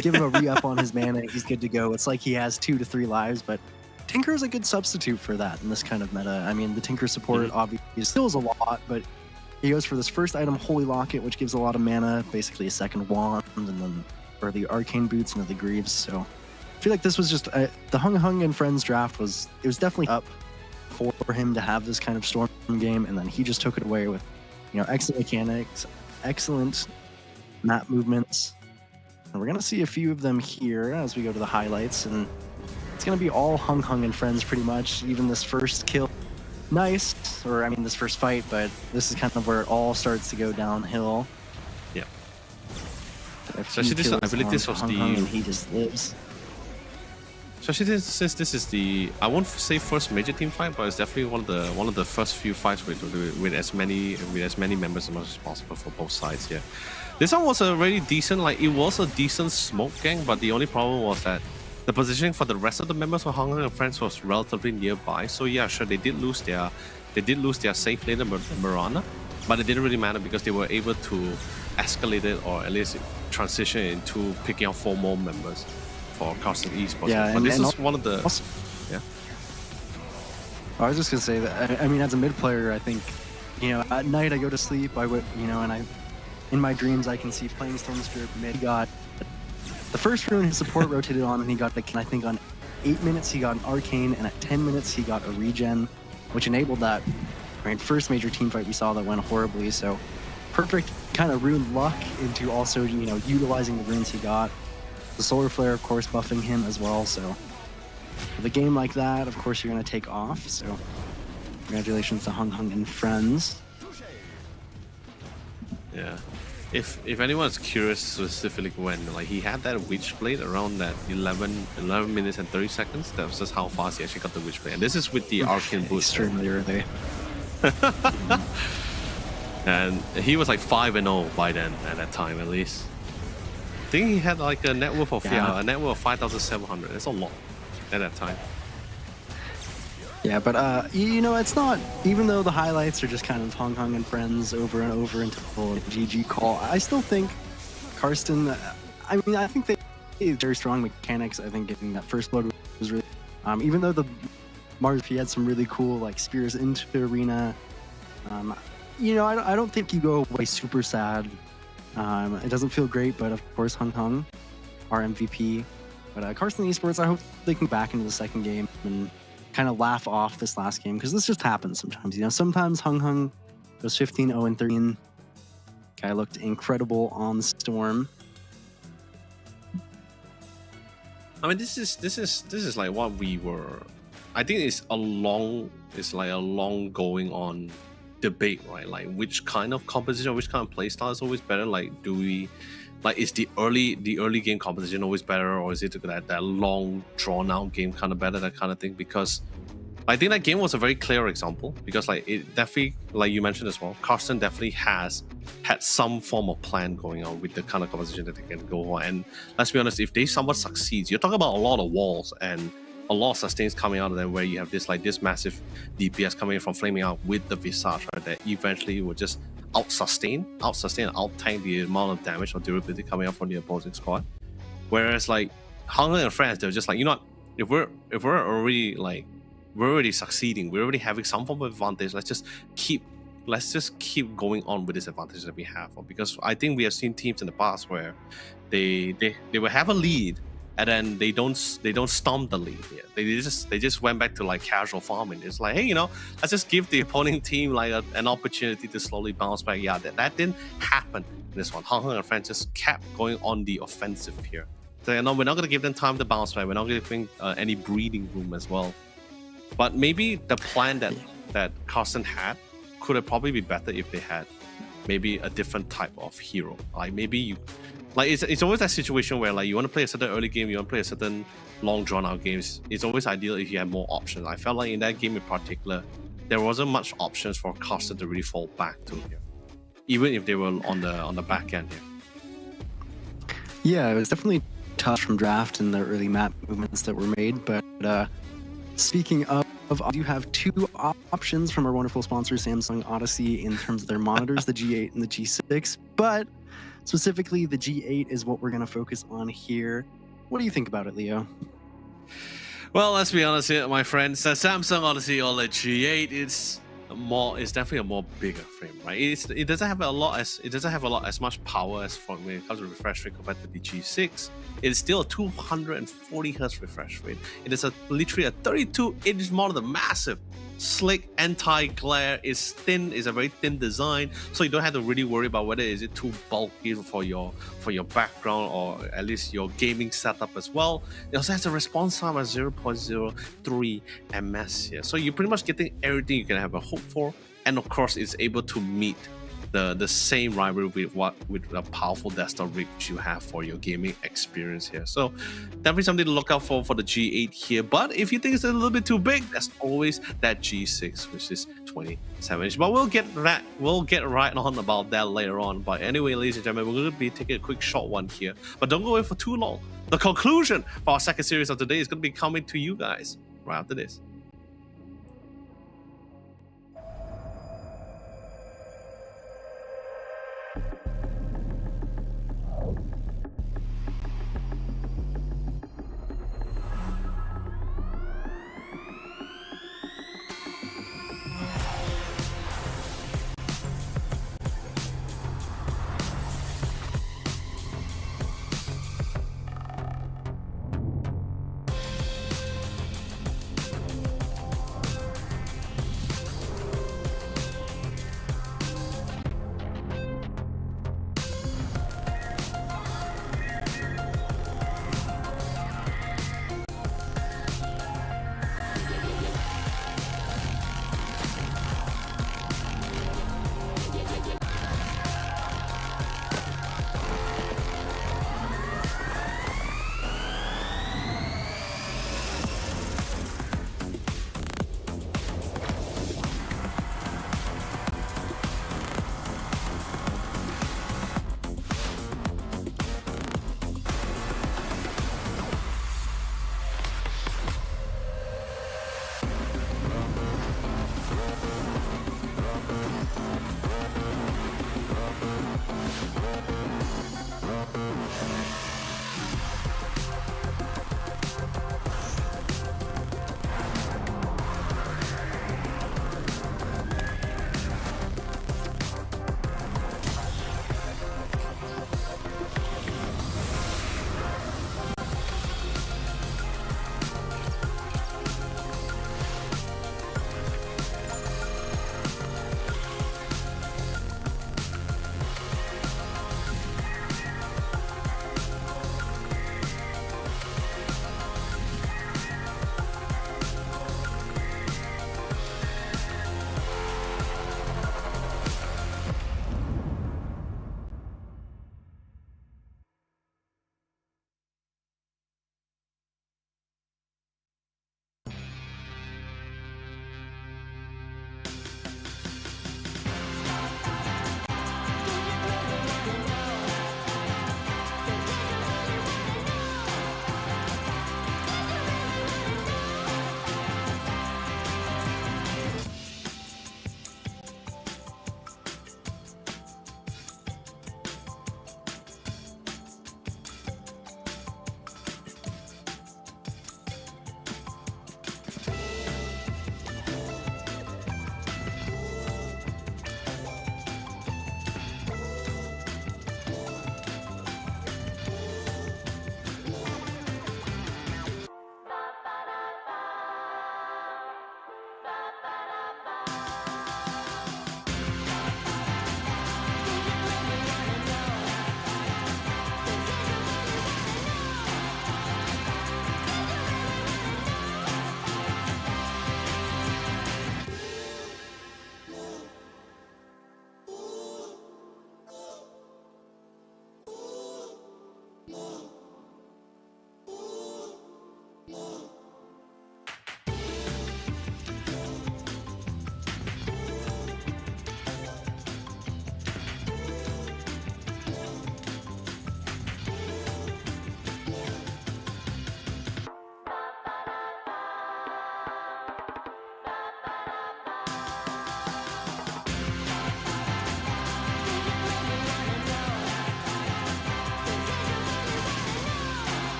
give him a re-up on his mana, he's good to go. It's like he has 2 to 3 lives, but Tinker is a good substitute for that in this kind of meta. I mean, the Tinker support obviously still is a lot, but he goes for this first item, Holy Locket, which gives a lot of mana, basically a second wand, and then or the Arcane Boots into the Greaves. So I feel like this was just the Hung Hung and Friends draft was definitely up for him to have this kind of storm game, and then he just took it away with excellent mechanics, excellent map movements. And we're gonna see a few of them here as we go to the highlights, and it's gonna be all Hung Hung and Friends pretty much. Even this first kill. Nice, this first fight, but this is kind of where it all starts to go downhill. Yeah. Especially I believe this was and he just lives. Especially since this is the, I won't say first major team fight, but it's definitely one of the first few fights with as many members as much as possible for both sides. Yeah. This one was a really decent, it was a decent smoke gang, but the only problem was that the positioning for the rest of the members of Hung Hung and Friends was relatively nearby. So yeah, sure, they did lose their safe laner Mirana, but it didn't really matter because they were able to escalate it, or at least transition into picking up 4 more members for Carson Esports. Yeah, but this is one of the I was just gonna say that. I mean, as a mid player, I think at night I go to sleep. I would and in my dreams I can see playing Storm Spirit mid. He got the first rune his support rotated on, and he got I think on 8 minutes he got an Arcane, and at 10 minutes he got a regen, which enabled that first major team fight we saw that went horribly. So perfect kind of rune luck into also utilizing the runes he got. The Solar Flare, of course, buffing him as well. So with a game like that, of course, you're going to take off. So congratulations to Hung Hung and Friends. Yeah. If anyone's curious specifically when like he had that Witchblade around that 11 minutes and 30 seconds, that was just how fast he actually got the Witchblade. And this is with the Arcane boost. Extremely early. And he was like 5-0 by then at that time at least. I think he had like a net worth of a net worth of 5,700. That's a lot at that time. Yeah, but you know, it's not, even though the highlights are just kind of Hung Hung and friends over and over until a GG call, I still think Karsten, I mean, I think they have very strong mechanics. I think getting that first blood was really, even though the Mars, he had some really cool like spears into the arena. You know, I don't think you go away super sad. It doesn't feel great, but of course, Hung Hung, our MVP. But Karsten Esports, I hope they can go back into the second game and kind of laugh off this last game, because this just happens sometimes. You know, sometimes Hung Hung goes 15-0-13. Guy looked incredible on Storm. I mean, this is like what we were. I think it's like a long going on debate, right? Like which kind of composition, which kind of playstyle is always better? Like, do we, like, is the early game composition always better, or is it that long drawn out game kind of better, that kind of thing? Because I think that game was a very clear example, because like it definitely, like you mentioned as well, Karsten definitely has had some form of plan going on with the kind of composition that they can go on. And let's be honest, if they somewhat succeeds, you're talking about a lot of walls and a lot of sustains coming out of them, where you have this massive DPS coming in from Flaming Out with the Visage, right, that eventually will just out sustain, out tank the amount of damage or durability coming out from the opposing squad. Whereas like Hung Hung and friends, they're just like, you know what, if we're already succeeding, we're already having some form of advantage, let's just keep going on with this advantage that we have. Because I think we have seen teams in the past where they will have a lead, and then they don't stomp the lead. Yeah. They just went back to like casual farming. It's like, hey, you know, let's just give the opposing team like an opportunity to slowly bounce back. Yeah, that didn't happen in this one. Hung Hung and friends just kept going on the offensive here. So, you know, we're not going to give them time to bounce back. We're not giving any breathing room as well. But maybe the plan that Karsten had could have probably been better if they had maybe a different type of hero. Like maybe you, like it's always that situation where like you want to play a certain early game, you want to play a certain long drawn out games. It's always ideal if you have more options. I felt like in that game in particular, there wasn't much options for Karsten to really fall back to here, even if they were on the back end here. Yeah, it was definitely tough from draft and the early map movements that were made. But speaking of, I do have two options from our wonderful sponsor, Samsung Odyssey, in terms of their monitors, the G8 and the G6. But specifically, the G8 is what we're going to focus on here. What do you think about it, Leo? Well, let's be honest here, my friends. The Samsung Odyssey OLED G8 is definitely a more bigger frame, right? It doesn't have a lot as much power as when it comes to refresh rate compared to the G6. It's still a 240 Hz refresh rate. It is literally a 32-inch monitor, massive, slick, anti-glare. It's thin. It's a very thin design, so you don't have to really worry about whether is it too bulky for your background or at least your gaming setup as well. It also has a response time of 0.03 ms here, so you're pretty much getting everything you can have a hope for, and of course, it's able to meet the same rivalry with a powerful desktop rig you have for your gaming experience here. So definitely something to look out for the G8 here. But if you think it's a little bit too big, there's always that G6, which is 27 inch. But we'll get right on about that later on. But anyway, ladies and gentlemen, we're going to be taking a quick short one here, but don't go away for too long. The conclusion for our second series of today is going to be coming to you guys right after this.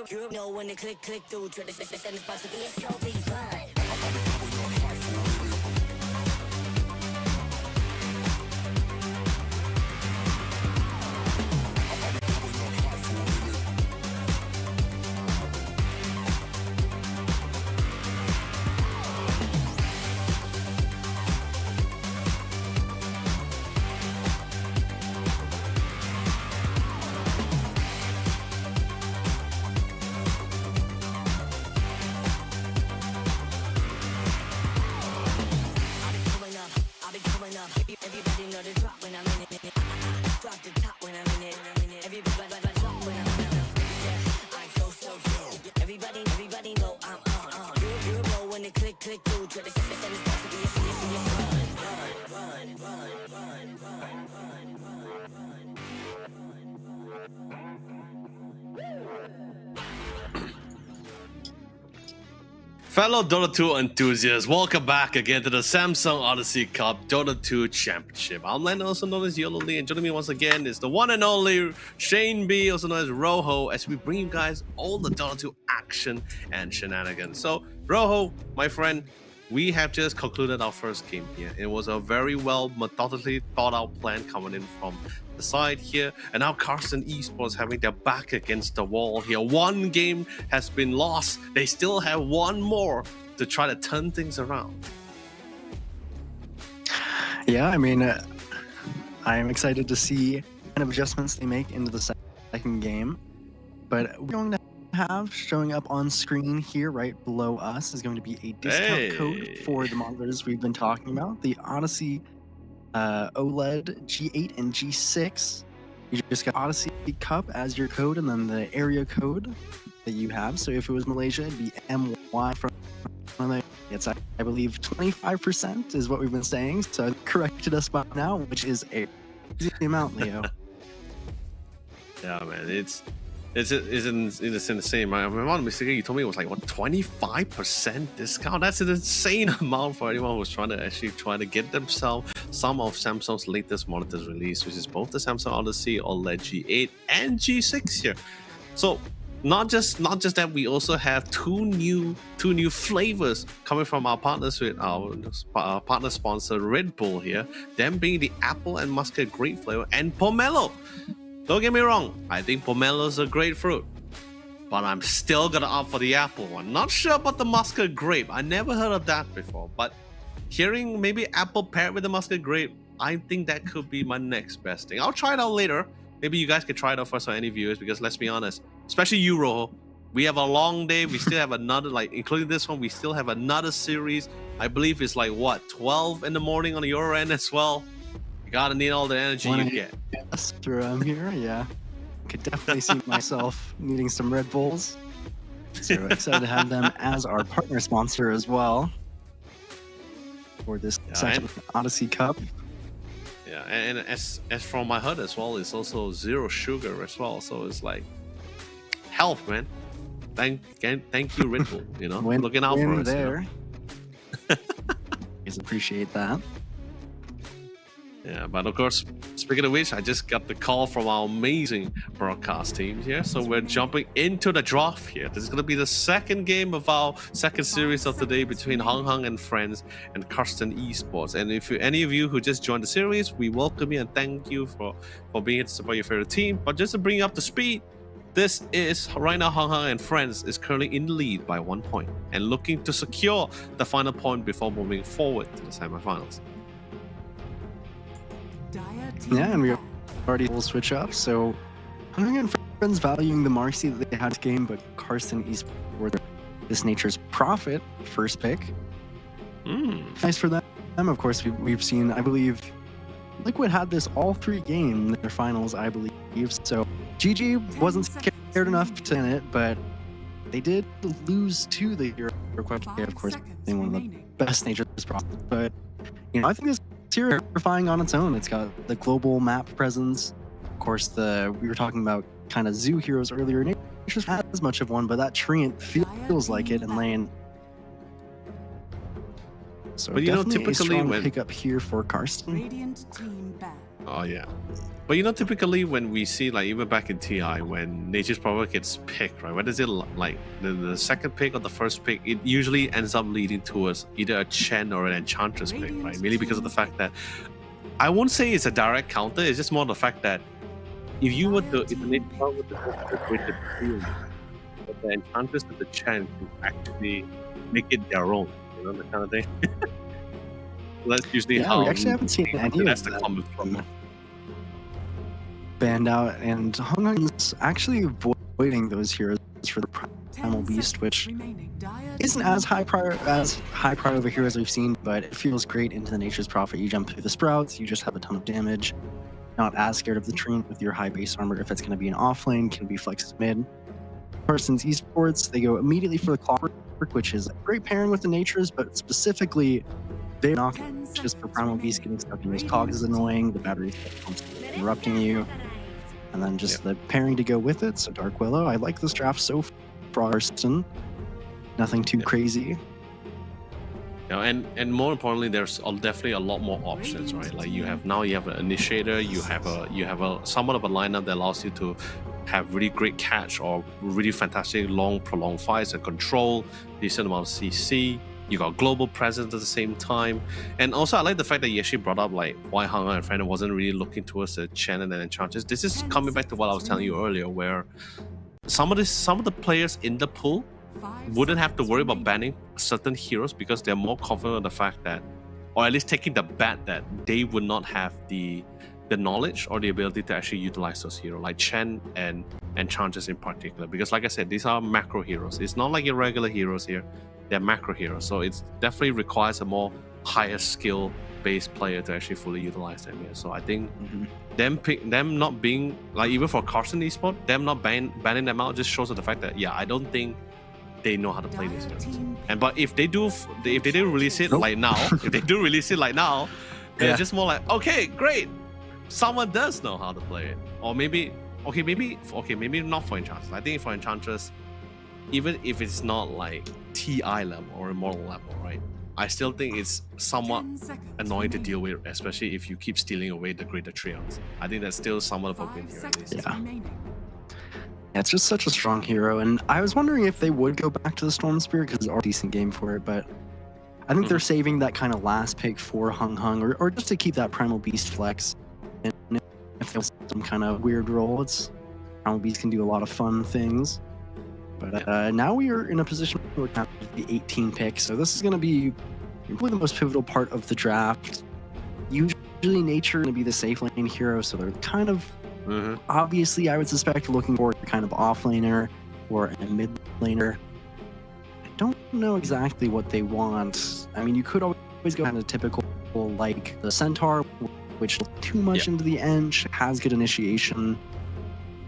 You know when they click through, try to send the spots to be a show, be fun. Everybody know the drop when I'm in it. Drop the top when I'm in it. Everybody drop when I'm in it. Yeah, I go so slow. Everybody know I'm on. You know when they click through. Try to send the spots to be a Fellow Dota 2 enthusiasts, welcome back again to the Samsung Odyssey Cup Dota 2 Championship. I'm Len, also known as Yolo Lee, and joining me once again is the one and only Shane B, also known as Rojo, as we bring you guys all the Dota 2 action and shenanigans. So, Rojo, my friend, we have just concluded our first game here. It was a very well methodically thought out plan coming in from the side here, and now Karsten Esports having their back against the wall here. One game has been lost. They still have one more to try to turn things around. Yeah, I mean, I'm excited to see what kind of adjustments they make into the second game. But we're going to have showing up on screen here right below us is going to be a discount code for the monitors we've been talking about. The Odyssey OLED G8 and G6. You just got Odyssey Cup as your code, and then the area code that you have. So if it was Malaysia, it'd be MY from there. It's, I believe, 25% is what we've been saying. So corrected us by now, which is a crazy amount, Leo. Yeah, man, it's insane. I'm not mistaken, you told me it was like, what, 25% discount? That's an insane amount for anyone who's trying to get themselves some of Samsung's latest monitors release, which is both the Samsung Odyssey OLED G8 and G6 here. So not just that, we also have two new flavors coming from our partners with our partner sponsor Red Bull here, them being the apple and muscat grape flavor and pomelo. Don't get me wrong, I think pomelo's a great fruit, but I'm still gonna opt for the apple one. Not sure about the muscat grape. I never heard of that before, but hearing maybe apple paired with the muscat grape, I think that could be my next best thing. I'll try it out later. Maybe you guys can try it out first, or any viewers, because let's be honest, especially you, Rojo, we have a long day. We still have another, like, including this one, we still have another series. I believe it's like, what, 12 in the morning on your end as well? You gotta need all the energy you get. Yes, through here, yeah. Could definitely see myself needing some Red Bulls. So excited to have them as our partner sponsor as well for this second Odyssey Cup. Yeah, and as from my head as well, it's also zero sugar as well. So it's like health, man. Thank you, Red Bull. You know, looking out for us there. Guys appreciate that. Yeah, but of course, speaking of which, I just got the call from our amazing broadcast team here. So we're jumping into the draft here. This is going to be the second game of our second series of the day between Hong Hong and friends and Karsten Esports. And if any of you who just joined the series, we welcome you and thank you for being here to support your favorite team. But just to bring you up to speed, this is right now Hong Hong and friends is currently in the lead by 1 point and looking to secure the final point before moving forward to the semifinals. Yeah, and we already will switch up. So, Hung and friends valuing the Marcy that they had this game, but Karsten Esports, this nature's prophet, first pick. Nice for them. Of course, we've seen, I believe, Liquid had this all 3 games in their finals, I believe. So, GG wasn't scared enough to win it, but they did lose to the Hero Quest. Of course, being one of the best nature's prophets. But, you know, I think this is terrifying on its own. It's got the global map presence. Of course, we were talking about kind of zoo heroes earlier. Nature's has as much of one, but that Treant feels like it in lane. So but you know, definitely typically a strong when pick up here for Karsten. Radiant team ban. Oh yeah. But you know, typically when we see like even back in TI, when Nature's Prophet gets picked, right? Whether it's like the second pick or the first pick, it usually ends up leading towards either a Chen or an Enchantress pick, right? Mainly because of the fact that I won't say it's a direct counter. It's just more the fact that if you were to, if the Nature's Prophet were to go with the field, the Enchantress and the Chen can actually make it their own, you know, that kind of thing. That's usually Yeah, how we actually haven't seen any that's of the that common problem. banned out, and Hung Hung's actually avoiding those heroes for the Primal Beast, which isn't as high prior of a hero as we've seen, but it feels great into the Nature's Prophet. You jump through the sprouts, you just have a ton of damage. Not as scared of the Treant with your high base armor if it's going to be an off lane, can be flexed mid. Carson's Esports, they go immediately for the Clockwork, which is a great pairing with the Natures, but specifically they're not just for Primal Beast getting stuck in those cogs is annoying, the batteries constantly interrupting you, and then just the pairing to go with it. So Dark Willow, I like this draft so far. Carson, nothing too crazy. You know, and more importantly, there's definitely a lot more options, right? Like you have an initiator, you have a somewhat of a lineup that allows you to have really great catch or really fantastic long prolonged fights and control, decent amount of CC. You got global presence at the same time, and also I like the fact that you actually brought up like why Hung and Friend wasn't really looking towards the Chen and Enchantress. This is coming back to what I was telling you earlier, where some of the players in the pool wouldn't have to worry about banning certain heroes because they're more confident of the fact that, or at least taking the bet that they would not have the knowledge or the ability to actually utilize those heroes, like Chen and Enchantress in particular. Because like I said, these are macro heroes. It's not like your regular heroes here. They're macro heroes. So it definitely requires a more higher skill based player to actually fully utilize them here. So I think them not being like, even for Carson Esport, them not banning them out just shows the fact that I don't think they know how to play these heroes. And but if they do release it like now, if they do release it like now, then it's just more like, okay, great, someone does know how to play it. Or maybe not for Enchantress. I think for Enchantress, even if it's not like TI level or Immortal level, right? I still think it's somewhat annoying to deal with, especially if you keep stealing away the greater Treants. I think that's still somewhat of a win here, at least. Yeah, it's just such a strong hero, and I was wondering if they would go back to the Storm Spirit because it's a decent game for it, but I think they're saving that kind of last pick for Hung or just to keep that Primal Beast flex. And if there's some kind of weird role, Primal Beast can do a lot of fun things. But now we are in a position where we're kind of the 18 pick, so this is going to be probably the most pivotal part of the draft. Usually Nature is going to be the safe lane hero, so they're kind of obviously, I would suspect, looking for a kind of off laner or a mid laner. I don't know exactly what they want. I mean, you could always go kind of typical like the Centaur, which is too much into the end, has good initiation,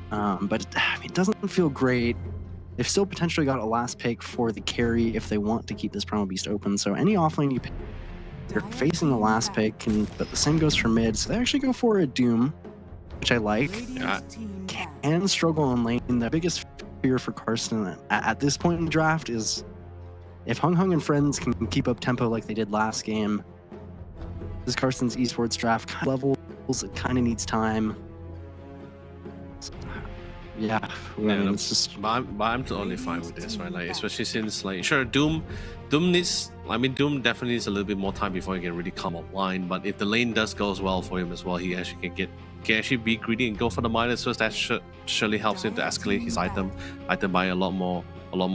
but it doesn't feel great. They've still potentially got a last pick for the carry if they want to keep this Primal Beast open. So any offlane you pick, you're facing the last pick, but the same goes for mid. So they actually go for a Doom, which I like. Can struggle on lane. The biggest fear for Carson at this point in the draft is if Hung and friends can keep up tempo like they did last game. This Carson's Esports draft kind of levels, it kind of needs time. It's just. But I'm totally fine with this, right? Like, especially since, like, sure, Doom needs. I mean, Doom definitely needs a little bit more time before he can really come online. But if the lane does goes well for him as well, he actually can actually be greedy and go for the minus first. That surely helps him to escalate his item by a lot more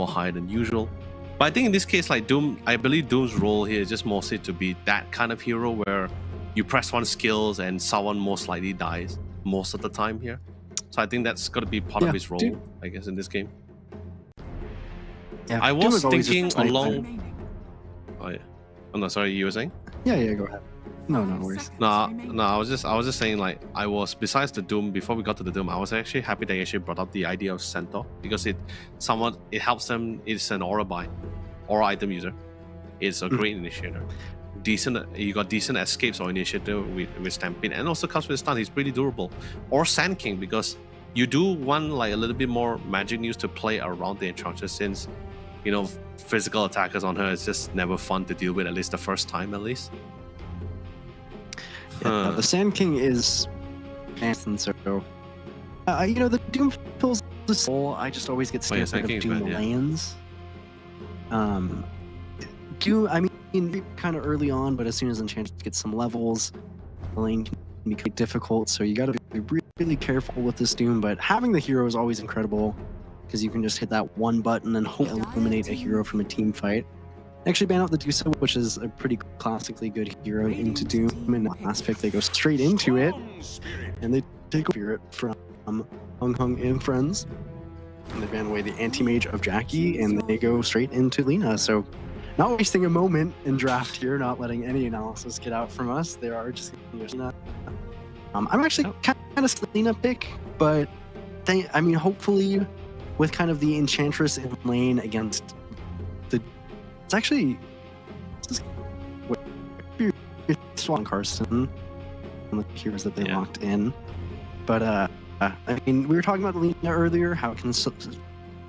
higher than usual. But I think in this case, like Doom, I believe Doom's role here is just mostly to be that kind of hero where you press one skills and someone most likely dies most of the time here. So I think that's got to be part of his role, I guess, in this game. Yeah, I was thinking along. Oh yeah. Oh no, sorry, you were saying? Yeah, go ahead. No worries. No, I was just saying, like, I was, besides the Doom, before we got to the Doom, I was actually happy they actually brought up the idea of Centaur because it helps them. It's an aura item user. It's a great initiator. You got decent escapes or initiative with Stampede, and also comes with stun. He's pretty durable. Or Sand King, because you do want like a little bit more magic news to play around the Enchantress, since physical attackers on her is just never fun to deal with, at least the first time at least. The Sand King is And so, the Doom feels the soul. I just always get Oh, yeah, scared of Second Doom Event, yeah. lanes. Doom, I mean, kind of early on, but as soon as Enchantress gets some levels, the lane can be quite difficult. So you got to be really careful with this Doom. But having the hero is always incredible because you can just hit that one button and hope to eliminate a hero from a team fight. Actually ban out the Dusa, which is a pretty classically good hero into Doom. In the last pick, they go straight into it, and they take Spirit from Hung Hung and friends. And they ban away the anti-mage of Jackie, and they go straight into Lina. So, not wasting a moment in draft here, not letting any analysis get out from us. They are just going to Lina. I'm actually kind of Lina pick, but hopefully, with kind of the Enchantress in lane against the, it's actually Swan Carson, one of the heroes that they locked in. But we were talking about Lina earlier, how it can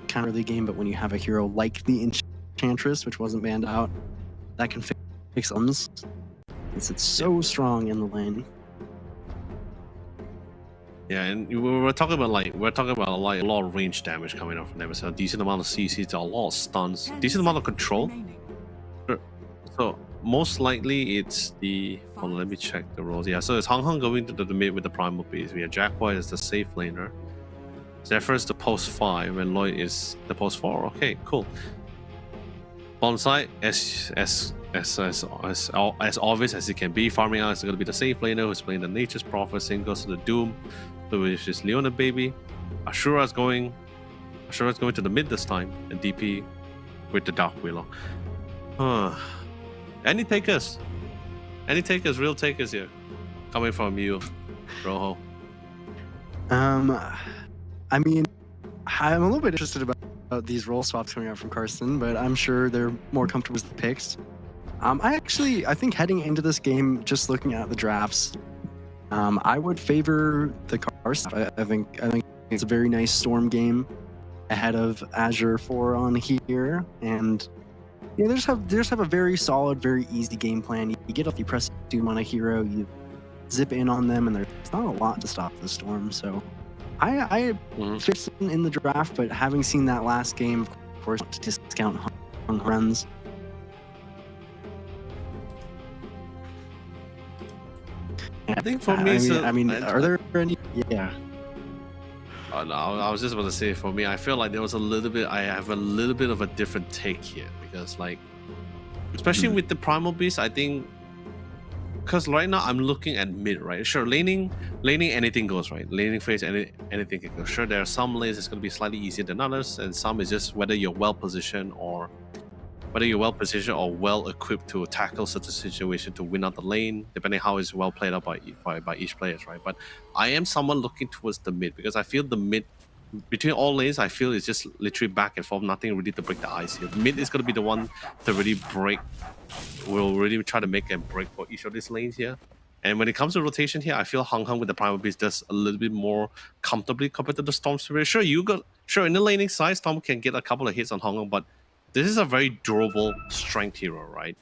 counter the game, but when you have a hero like the Enchantress, which wasn't banned out, that can fix ums. It's so strong in the lane. Yeah, and we're talking about a lot of range damage coming out from them. So a decent amount of CCs, a lot of stuns, decent amount of control. So most likely it's the. Hold on, let me check the roles. Yeah, so it's Hung Hung going to the mid with the Primal Beast. We have Jack White as the safe laner. Zephyr is the post 5, and Lloyd is the post 4. Okay, cool. Bonsai, as obvious as it can be, farming out is going to be the safe laner who's playing the Nature's Prophet, same goes to the Doom, which is Leona Baby. Ashura's going to the mid this time, and DP with the Dark Willow. Any takers? Real takers here? Coming from you, Rojo. I mean, I'm a little bit interested about these role swaps coming out from Carson, but I'm sure they're more comfortable with the picks. I think heading into this game, just looking at the drafts, I would favor the Carson. I think it's a very nice Storm game ahead of Azure 4 on here, and they just have a very solid, very easy game plan. You get up, you press Doom on a hero, you zip in on them, and there's not a lot to stop the Storm. So I fit in the draft, but having seen that last game, of course, to discount Hung runs. I think for me, are there any? Yeah. Oh, no, I was just about to say, for me, I feel like I have a little bit of a different take here, because especially with the Primal Beast, I think, because right now I'm looking at mid, right? Sure, laning anything goes, right? Laning phase, anything can go. Sure, there are some lanes that's going to be slightly easier than others, and some is just whether you're well positioned or well equipped to tackle such a situation to win out the lane, depending how it's well played out by each player, right? But I am someone looking towards the mid, because I feel the mid between all lanes, I feel it's just literally back and forth, nothing really to break the ice here. Mid is going to be the one to really break. We'll really try to make a break for each of these lanes here. And when it comes to rotation here, I feel Hung Hung with the Primal Beast does a little bit more comfortably compared to the Storm Spirit. Sure, in the laning side, Storm can get a couple of hits on Hung Hung, but this is a very durable strength hero, right?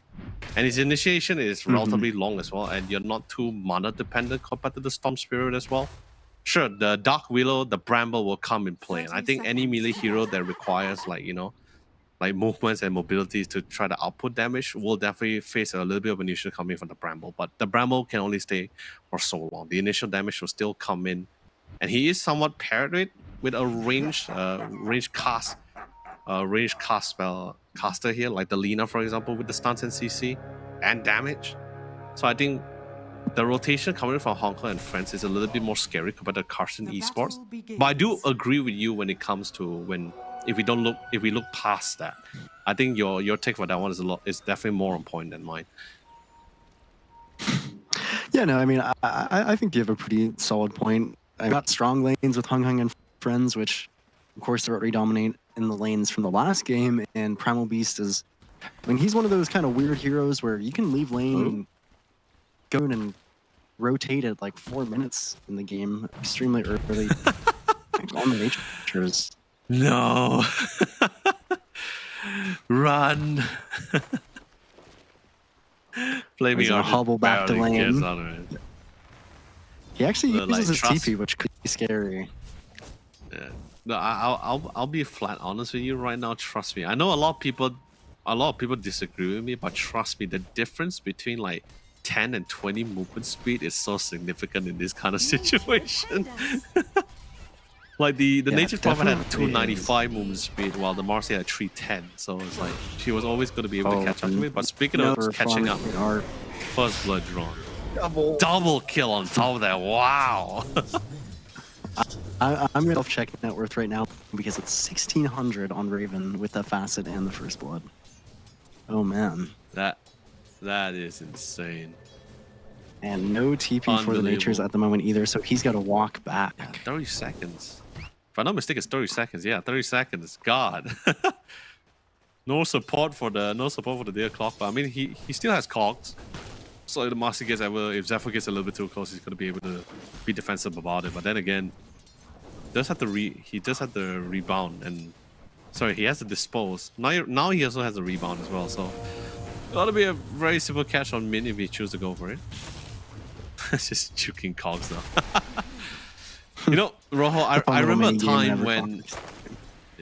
And his initiation is relatively long as well, and you're not too mana dependent compared to the Storm Spirit as well. Sure, the Dark Willow, the Bramble will come in play, and I think any melee hero that requires movements and mobilities to try to output damage will definitely face a little bit of an issue coming from the Bramble. But the Bramble can only stay for so long. The initial damage will still come in, and he is somewhat paired with a range cast spell caster here, like the Lina, for example, with the stuns and CC and damage. So I think the rotation coming from Hong Kong and friends is a little bit more scary compared to Carson Esports. But I do agree with you when it comes to if we look past that. I think your take for that one is definitely more on point than mine. Yeah, no, I mean, I think you have a pretty solid point. I've got strong lanes with Hung Hung and friends, which of course they already dominate in the lanes from the last game, and Primal Beast is, he's one of those kind of weird heroes where you can leave lane and go in and rotate at like 4 minutes in the game extremely early. On the natures. No. Run. Flaming Archer hobble back to lane. He actually Like, uses his trust- TP, which could be scary. Yeah. No, I'll be flat honest with you right now. Trust me. I know a lot of people disagree with me, but trust me, the difference between like 10 and 20 movement speed is so significant in this kind of situation. Like the Yeah, native prophet had definitely 295 movement speed, while the Marcy had 310. So it's like she was always going to be able to catch up to it. But speaking of Never catching up, farming art. first blood drawn, double kill on top of that. Wow. I'm gonna check net worth right now because it's 1600 on Raven with that facet and the first blood. Oh man, that is insane. and no TP for the natures Unbelievable. at the moment either, so he's got to walk back. 30 seconds. If I'm not mistaken, it's 30 seconds. Yeah, 30 seconds. God. no support for the dear clock, but I mean he still has cogs. So if the Master gets if Zephyr gets a little bit too close, he's gonna be able to be defensive about it. But then again, he does have the rebound, and sorry, he has to dispose. Now he also has a rebound as well, so gotta be a very simple catch on Min if he chooses to go for it. It's just juking cogs though. You know, Rojo, I remember a time when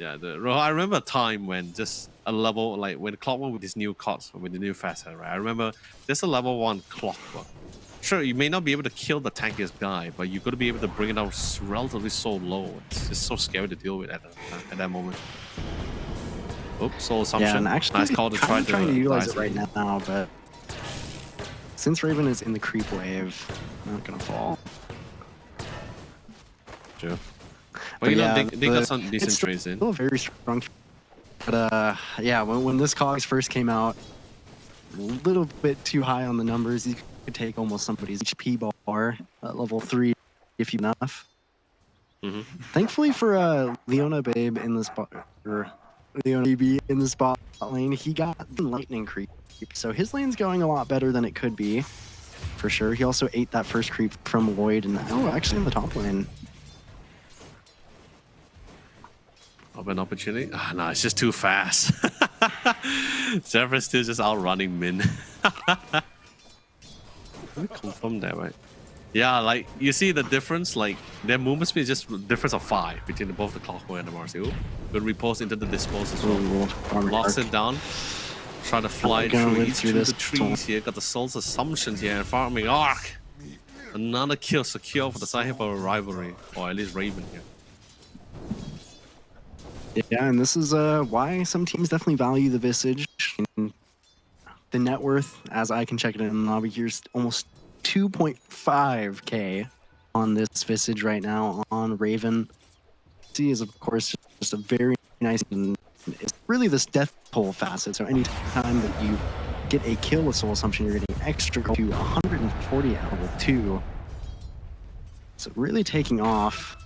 I remember a time when just a level like when Clockwork with his new cards with the new facet, right? I remember there's a level 1 Clockwork. Sure, you may not be able to kill the tankiest guy, but you got to be able to bring it out relatively so low. It's just so scary to deal with at that moment. Oops, soul assumption. Yeah, and actually, nice call to try trying to utilize it dice right now, but since Raven is in the creep wave, not gonna fall. Sure. But you know, yeah, they got some decent it's trades in. still a very strong. But yeah, when this cogs first came out, a little bit too high on the numbers. You could take almost somebody's HP bar at level 3 if you enough. Mhm. Thankfully for Leona Babe in this Leona BB in the spot lane, he got the lightning creep, so his lane's going a lot better than it could be, for sure. He also ate that first creep from Lloyd, and actually in the top lane. Open opportunity. Ah, no, it's just too fast. Zephyr's still just outrunning Min. Let me confirm that, right? Yeah, like you see the difference. Like their movement speed is just a difference of 5 between both the Clockwork and the Marcy. Ooh, good repost into the dispose as well. Ooh, Locks it down. Try to fly gonna live through through the this trees here. Got the Soul's Assumptions here and farming Arc. Another kill secure for the side here for a rivalry, or at least Raven here. Yeah, and this is why some teams definitely value the Visage. And the net worth, as I can check it in the lobby, here's almost 2.5k on this Visage right now on Raven. C is of course just a very nice, and it's really this death toll facet. So any time that you get a kill with Soul Assumption, you're getting extra to 140 at level 2. So really taking off.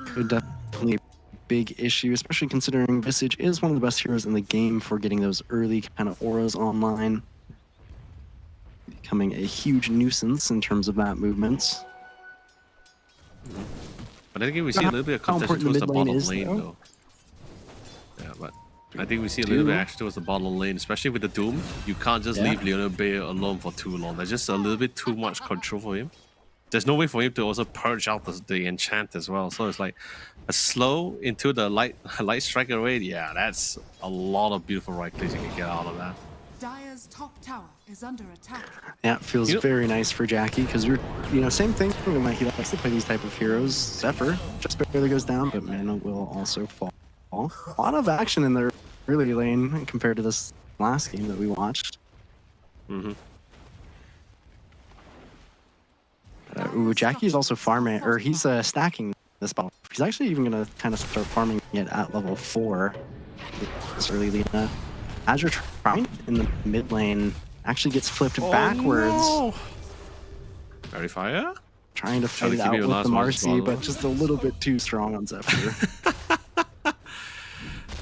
Could definitely be a big issue, especially considering Visage is one of the best heroes in the game for getting those early kind of auras online. Becoming a huge nuisance in terms of that movement. But I think we see a little bit of How contention important towards the the mid lane bottom is, lane, though. though. Yeah, but I think we see a little bit action towards the bottom lane, especially with the Doom. You can't just leave Leona Bay alone for too long. There's just a little bit too much control for him. There's no way for him to also purge out the enchant as well. So it's like a slow into the light striker raid. Yeah, that's a lot of beautiful right clicks you can get out of that. Dire's top tower is under attack. Yeah, it feels You know- very nice for Jackie because same thing when he likes to play these type of heroes. Zephyr just barely goes down, but Mana will also fall. A lot of action in the early lane compared to this last game that we watched. Mm-hmm. Ooh, Jackie's also farming, or he's stacking this ball. He's actually even gonna kind of start farming it at level 4 this early Lena. Azure trying in the mid lane actually gets flipped backwards, No. Very fire. trying to fight to it keep out you with last the one, Marcy, Swallow. but just a little bit too strong on Zephyr.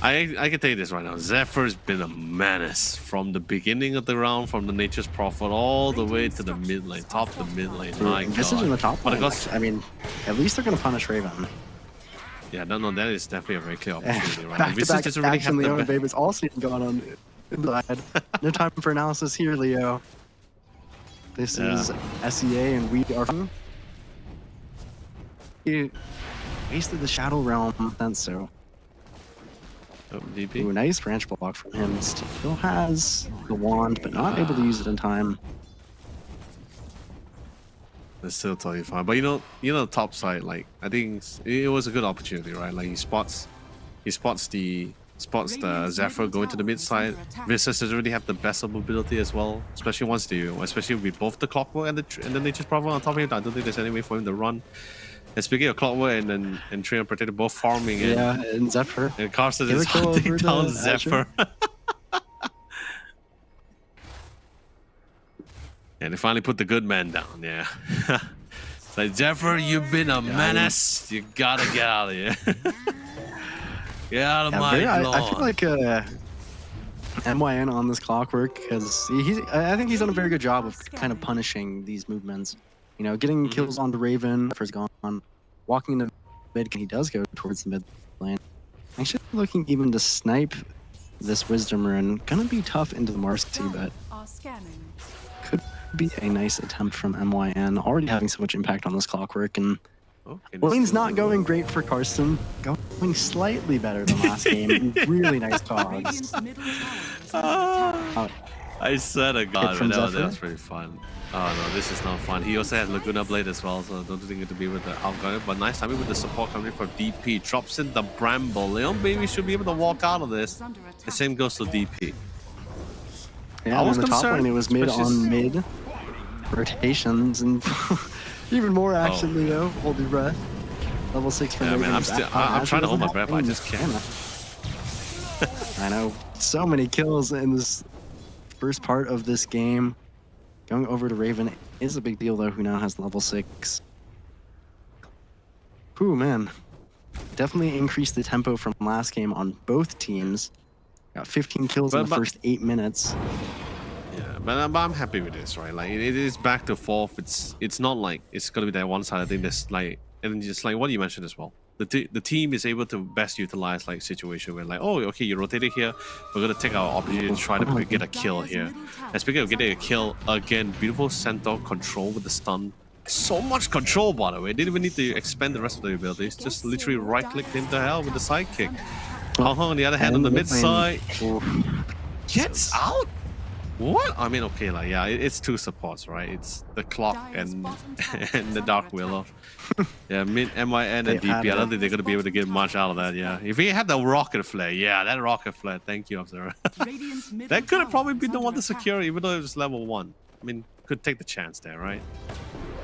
I can tell you this right now. Zephyr's been a menace from the beginning of the round, from the Nature's Prophet all the way to the mid lane, top to mid lane. My This God. is in the top But lane. I got, I mean, at least they're gonna punish Raven. yeah, no, that is definitely a very clear opportunity, right? Back to Visage back doesn't really action, have Leona the Babe is also going on inside. No time for analysis here, Leo. This Yeah. is SEA, and we are. He wasted the Shadow Realm, then so. Oh, DP. Ooh, nice branch block from him. Still has the wand, but not able to use it in time. That's still totally fine. But you know, top side, like I think it was a good opportunity, right? Like he spots the Zephyr going to the mid side. Visas doesn't really have the best of mobility as well, especially with both the Clockwork and the Nature's Prophet on top of him. I don't think there's any way for him to run. And speaking of Clockwork and Trion Protector both farming Yeah, and Zephyr. and Karsten Get a is kill hunting over down the Zephyr. And they finally put the good man down, yeah. It's like, Zephyr, you've been a menace. You gotta get out of here. Get out of my I lawn. feel like MYN on this Clockwork, because I think he's done a very good job of kind of punishing these movements. You know, getting kills on the Raven, first gone, walking into mid, he does go towards the mid lane. Actually looking even to snipe this Wisdom Rune. Gonna be tough into the Marcy, but Are scanning. could be a nice attempt from MYN. Already having so much impact on this Clockwork, and lane's not going great for Karsten. Going slightly better than last game. Really nice cogs. Radiant's middle tower is under attack. I said a god, from but that Zephyr? was pretty fun. Oh no, this is not fun. He also has Laguna Blade as well, so I don't think it to be with the outgun. But nice timing with the support coming from DP. Drops in the Bramble. Leon Baby should be able to walk out of this. Is under attack. The same goes to DP. Yeah, I was on the top concerned, lane it was mid especially- on mid rotations and even more action, Leo. Hold your breath. Level 6 for Yeah, man, Megan. I'm trying to hold my Doesn't breath, but I have just can't. I know. So many kills in this first part of this game. Going over to Raven is a big deal, though, who now has level 6. Ooh, man. Definitely increased the tempo from last game on both teams. Got 15 kills in the But- first 8 minutes. Yeah, but I'm happy with this, right? Like it is back to fourth. It's not like it's gonna be that one side. I think there's like, and just like what you mentioned as well. The team is able to best utilize like situation where like, oh, okay, you rotated here. We're gonna take our opportunity to try to get a kill here. And speaking of getting a kill, again, beautiful centaur control with the stun. So much control, by the way. Didn't even need to expand the rest of the abilities. Just literally right-clicked into hell with the sidekick. Hong Hong on the other hand on the mid side gets out. What? I mean, okay, like yeah, it's two supports, right? It's the clock and and the Dark Willow. Yeah, mid MYN and They DP. had I don't it. think they're gonna be able to get much out of that. Yeah, if he had the rocket flare, yeah, that rocket flare. Thank you, Observer. Radiant's middle That could have tower probably is been the under one to attack. secure, even though it was level 1. I mean, could take the chance there, right?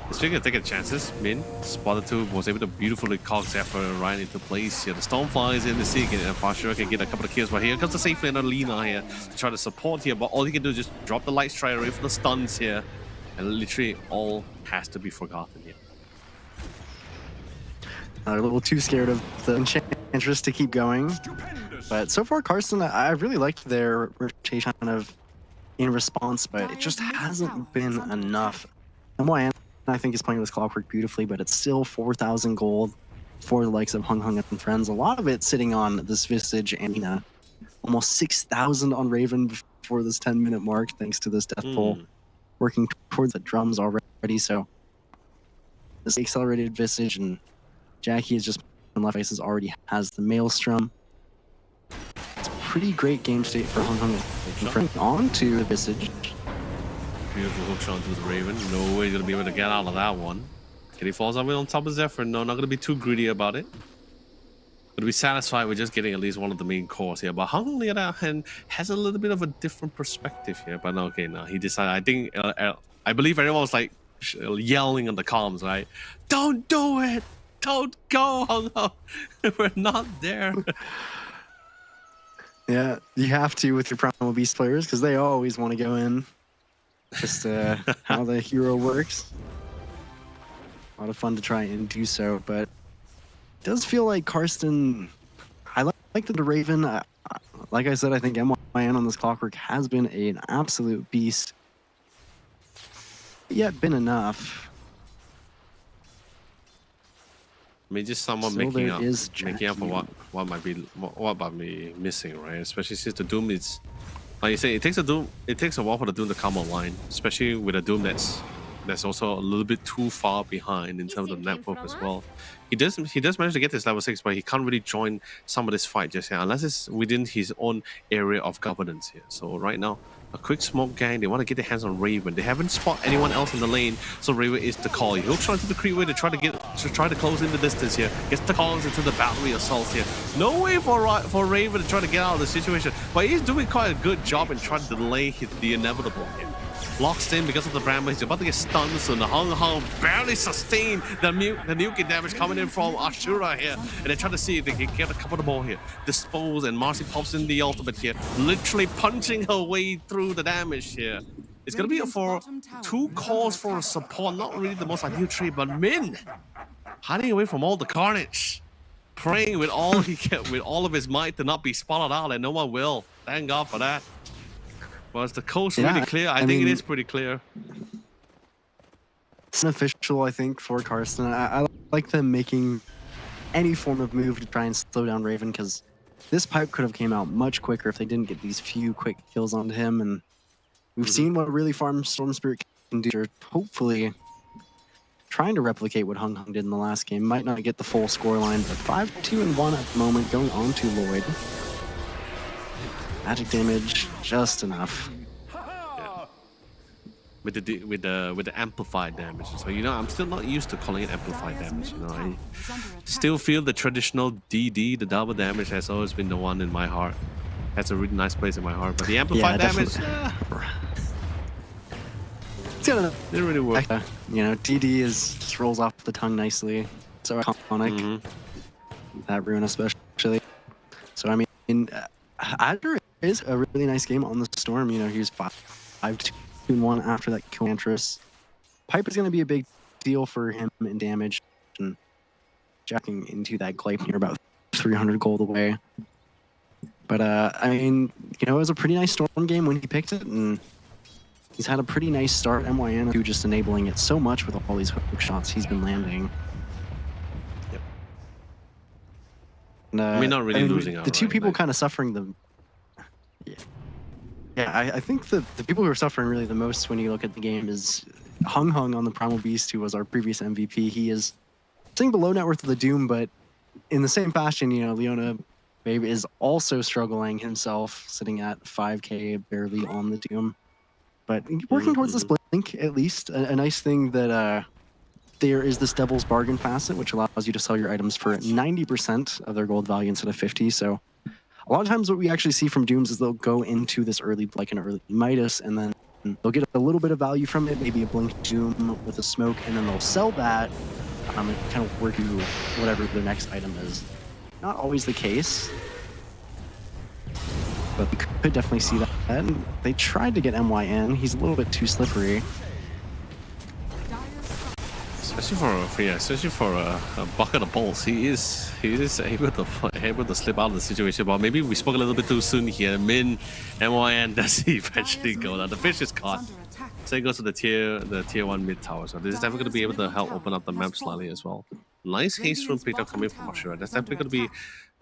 Speaking of taking chances, Min spotted 2 was able to beautifully cog Zephyr right into place here. The Stormfly is in the sea, and Pasha can get a couple of kills, but here comes the safe lane on Lina here to try to support here, but all he can do is just drop the light strike away for the stuns here, and literally all has to be forgotten here. A little too scared of the Enchantress to keep going. But so far, Karsten, I really liked their rotation kind of in response, but it just hasn't been enough. MYN, I think, is playing this Clockwork beautifully, but it's still 4,000 gold for the likes of Hung Hung and friends. A lot of it sitting on this Visage and Nina. Almost 6,000 on Raven before this 10-minute mark, thanks to this death pull. Working towards the drums already, so this accelerated Visage, and Jackie is just in left faces already has the Maelstrom. It's a pretty great game state for Hung Hung and friends. On to the Visage. Beautiful hook shot to the Raven. No way he's going to be able to get out of that one. Can he fall somewhere on top of Zephyr? No, not going to be too greedy about it. Going to be satisfied with just getting at least one of the main cores here. But Hung, on the other hand, has a little bit of a different perspective here. But okay, no, he decided, I think, I believe everyone was like yelling on the comms, right? Don't do it! Don't go, Hung Hung! We're not there. Yeah, you have to with your Primal Beast players because they always want to go in. Just how the hero works. A lot of fun to try and do so, but it does feel like Karsten. I like the Raven. Like I said, I think MYN on this Clockwork has been an absolute beast. Yet been enough. I mean, just someone Still making there up, is making up for Jackie. what might be missing, right? Especially since the Doom is Like you say, it takes a Doom. It takes a while for the Doom to come online, especially with a Doom that's also a little bit too far behind in terms of network as well. He does manage to get this level 6, but he can't really join some of this fight just yet, unless it's within his own area of governance here. So right now, a quick smoke gang. They want to get their hands on Raven. They haven't spot anyone else in the lane, so Raven is the call. He'll try to the creep way to try to close in the distance here. Gets the calls into the battery assault here. No way for Raven to try to get out of the situation, but he's doing quite a good job in trying to delay the inevitable here. Locks in because of the Bramble. He's about to get stunned soon. Hung barely sustained the nuking damage coming in from Ashura here. And they're trying to see if they can get a couple of more here. Dispose, and Marcy pops in the ultimate here. Literally punching her way through the damage here. It's going to be for 2 calls for support. Not really the most ideal trade, but Min hiding away from all the carnage. Praying with all with all of his might to not be spotted out, and no one will. Thank God for that. Was the coast really clear? I think it is pretty clear. It's an official, I think, for Karsten. I like them making any form of move to try and slow down Raven, because this pipe could have came out much quicker if they didn't get these few quick kills onto him. And we've seen what really farm Storm Spirit can do. Hopefully, trying to replicate what Hung did in the last game. Might not get the full scoreline, but 5-2-1 at the moment, going on to Lloyd. Magic damage, just enough. Yeah. With the amplified damage. So I'm still not used to calling it amplified damage. I still feel the traditional DD, the double damage, has always been the one in my heart. Has a really nice place in my heart. But the amplified damage, Didn't really work. DD just rolls off the tongue nicely. So iconic. That rune especially. So I mean, Azure is a really nice game on the Storm. He was 5-2-1 after that kill Mantris. Pipe is going to be a big deal for him in damage, and jacking into that Gleipnir about 300 gold away. But I mean, it was a pretty nice Storm game when he picked it, and he's had a pretty nice start. MYN too, just enabling it so much with all these hook shots he's been landing. Yep. And, I mean, not really losing out. The two people kind of suffering the. Yeah, I think the people who are suffering really the most when you look at the game is Hung on the Primal Beast, who was our previous MVP. He is sitting below net worth of the Doom, but in the same fashion, Leona Babe is also struggling himself, sitting at 5k barely on the Doom. But working towards this blink, at least. A nice thing that there is this Devil's Bargain facet, which allows you to sell your items for 90% of their gold value instead of 50. So a lot of times what we actually see from Dooms is they'll go into this early, like an early Midas, and then they'll get a little bit of value from it, maybe a blink Doom with a smoke, and then they'll sell that and kind of work to whatever their next item is. Not always the case, but we could definitely see that. And they tried to get MYN. He's a little bit too slippery. Especially for a bucket of balls, he is able to slip out of the situation. But maybe we spoke a little bit too soon here. Min, MYN does eventually go down. The fish is caught. So it goes to the tier 1 mid tower. So this is definitely going to be able to help open up the map slightly as well. Nice haste rune picked up coming from Ashura. That's definitely going to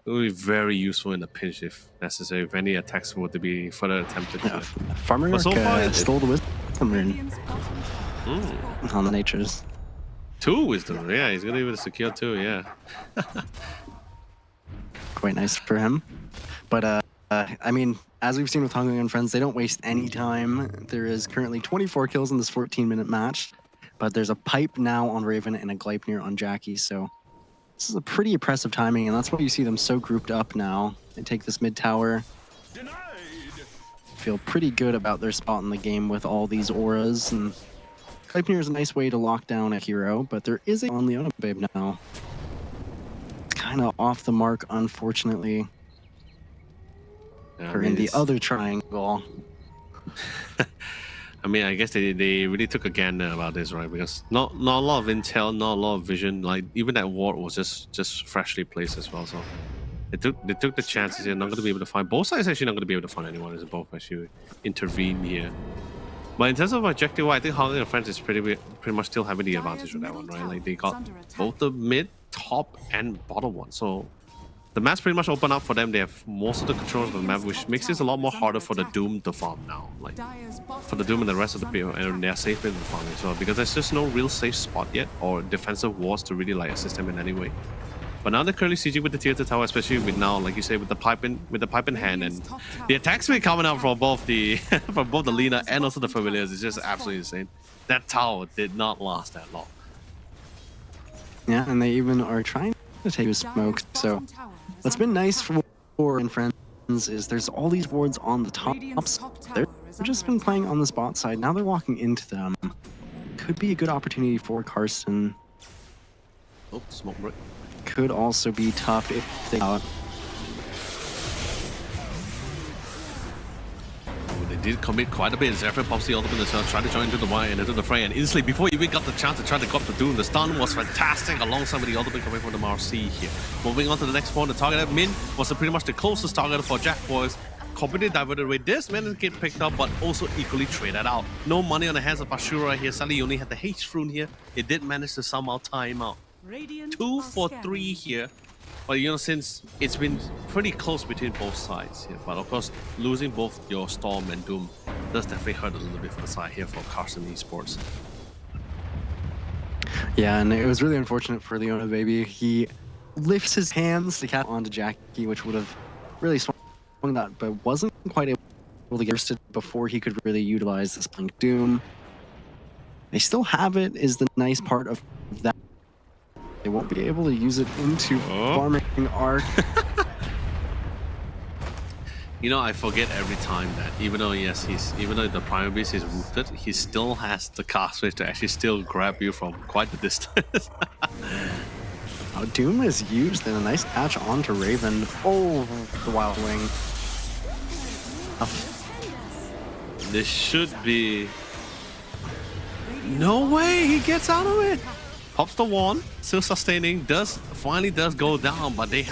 be very useful in the pinch if necessary. If any attacks were to be further attempted. Farmer But so far, stole the wisdom rune on the natures. 2 wisdom, yeah, he's gonna be able to secure 2, yeah. Quite nice for him. But I mean, as we've seen with Hungry and Friends, they don't waste any time. There is currently 24 kills in this 14-minute match, but there's a pipe now on Raven and a Gleipnir on Jackie, so this is a pretty impressive timing, and that's why you see them so grouped up now. They take this mid tower. Feel pretty good about their spot in the game with all these auras, and Gleipnir is a nice way to lock down a hero, but there is a on Leona Babe now. It's kind of off the mark, unfortunately. Yeah, Or in the other triangle. I mean, I guess they really took a gander about this, right? Because not a lot of intel, not a lot of vision. Like even that ward was just freshly placed as well. So they took the chances. They're not going to be able to find both sides. Actually, not going to be able to find anyone. As both actually intervene here. But in terms of objective, I think Hungry and Friends is pretty much still having the advantage with that one, right? Like they got both the mid, top, and bottom one. So the map's pretty much open up for them. They have most of the control of the map, which makes it a lot more harder for the Doom to farm now. Like Dire's bottom for the Doom and the tower rest of is the people, under and they're safe in the farm as well, because there's just no real safe spot yet or defensive walls to really like assist them in any way. But now they're currently sieging with the tier 2 tower, especially with now, like you say, with the pipe in hand, and the attack speed coming out from both the from both the Lina and also the familiars is just absolutely insane. That tower did not last that long. Yeah, and they even are trying to take a smoke. So what's been nice for and friends is there's all these wards on the tops. They've just been playing on this bot side. Now they're walking into them. Could be a good opportunity for Karsten. Oh, smoke break. Could also be tough if they out. They did commit quite a bit. Zephyr pops the ultimate as well, trying to join into the wire and into the fray, and instantly, before he even got the chance to try to go up the Doom, the stun was fantastic alongside with the ultimate coming from the Marcy here. Moving on to the next point, the target at Min was pretty much the closest target for Jack Boys. Completely diverted away. This man get picked up, but also equally traded out. No money on the hands of Ashura here. Sadly, he only had the H rune here. It did manage to somehow time out. 2 for 3 here. But you know, since it's been pretty close between both sides here, but of course, losing both your Storm and Doom does definitely hurt a little bit for the side here for Karsten Esports. Yeah, and it was really unfortunate for Leona Baby. He lifts his hands to catch onto Jackie, which would have really swung that, but wasn't quite able to get it before he could really utilize this Blink Doom. They still have it, is the nice part of that. They won't be able to use it into farming arc. You know, I forget every time that even though even though the primary beast is rooted, he still has the cast rate to actually still grab you from quite the distance. Doom is used in a nice patch onto Raven. Oh, the Wild Wing. This should be... No way he gets out of it! Pops the wand, still sustaining, finally does go down, but they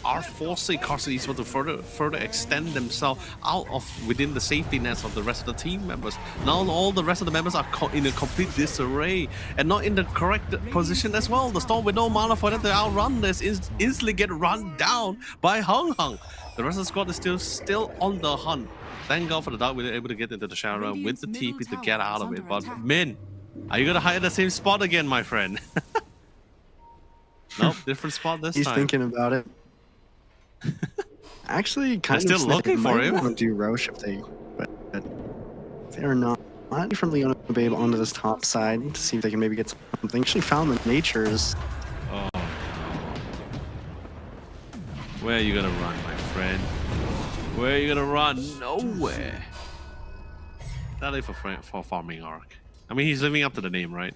are forcing Karsten Esports to further extend themselves out of within the safety nets of the rest of the team members. Now all the rest of the members are in a complete disarray and not in the correct position as well. The Storm with no mana for them to outrun this instantly get run down by Hung Hung. The rest of the squad is still on the hunt. Thank God for the Dark, we were able to get into the shower with the TP to get out of it. But Min, are you gonna hide the same spot again, my friend? Nope, different spot this time. He's thinking about it. Actually, kind They're of still looking for him. Want to do Roche if they, but they are not. From Leona Babe onto this top side to see if they can maybe get something. Actually found the natures. Oh no. Where are you gonna run, my friend? Where are you gonna run? Nowhere. Not even for farming arc. I mean, he's living up to the name, right?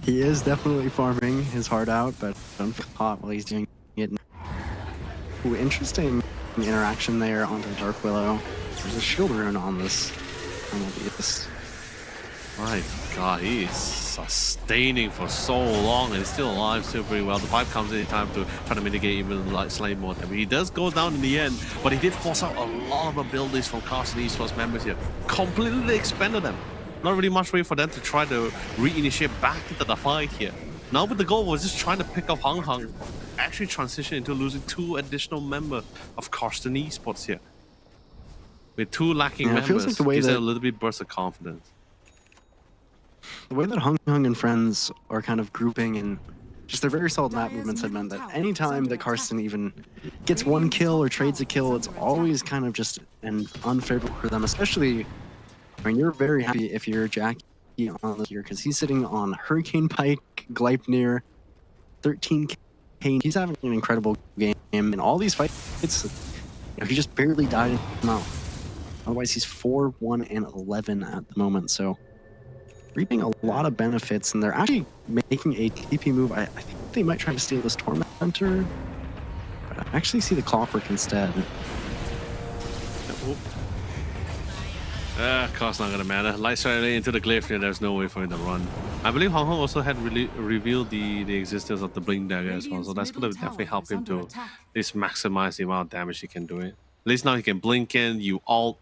He is definitely farming his heart out, but hot while he's doing it. Ooh, interesting interaction there onto Dark Willow. There's a shield rune on this. My God, he is sustaining for so long and he's still alive, still pretty well. The pipe comes in time to try to mitigate even like slightly more damage. He does go down in the end, but he did force out a lot of abilities from Karsten Esports members here. Completely expanded them. Not really much way for them to try to reinitiate back into the fight here. Now with the goal was just trying to pick up Hung Hung, actually transition into losing 2 additional members of Karsten Esports here. With 2 lacking members, feels like the way gives it that a little bit burst of confidence. the way that Hung Hung and friends are kind of grouping and just their very solid map movements have meant that anytime that Karsten even gets 1 kill or trades a kill, it's always kind of just an unfavorable for them, especially I mean, you're very happy if you're Jackie on this year because he's sitting on Hurricane Pike, Gleipnir, 13k. He's having an incredible game in all these fights. He just barely died in the mouth. Otherwise, he's 4-1 and 11 at the moment. So, reaping a lot of benefits, and they're actually making a TP move. I think they might try to steal this Tormentor, but I actually see the Clockwork instead. Cost not gonna matter. Light straight into the Gleipnir, there's no way for him to run. I believe Hong Hong also had revealed the existence of the Blink Dagger as well, so that's gonna definitely help him to at least maximize the amount of damage he can do it. At least now he can blink in, you ult,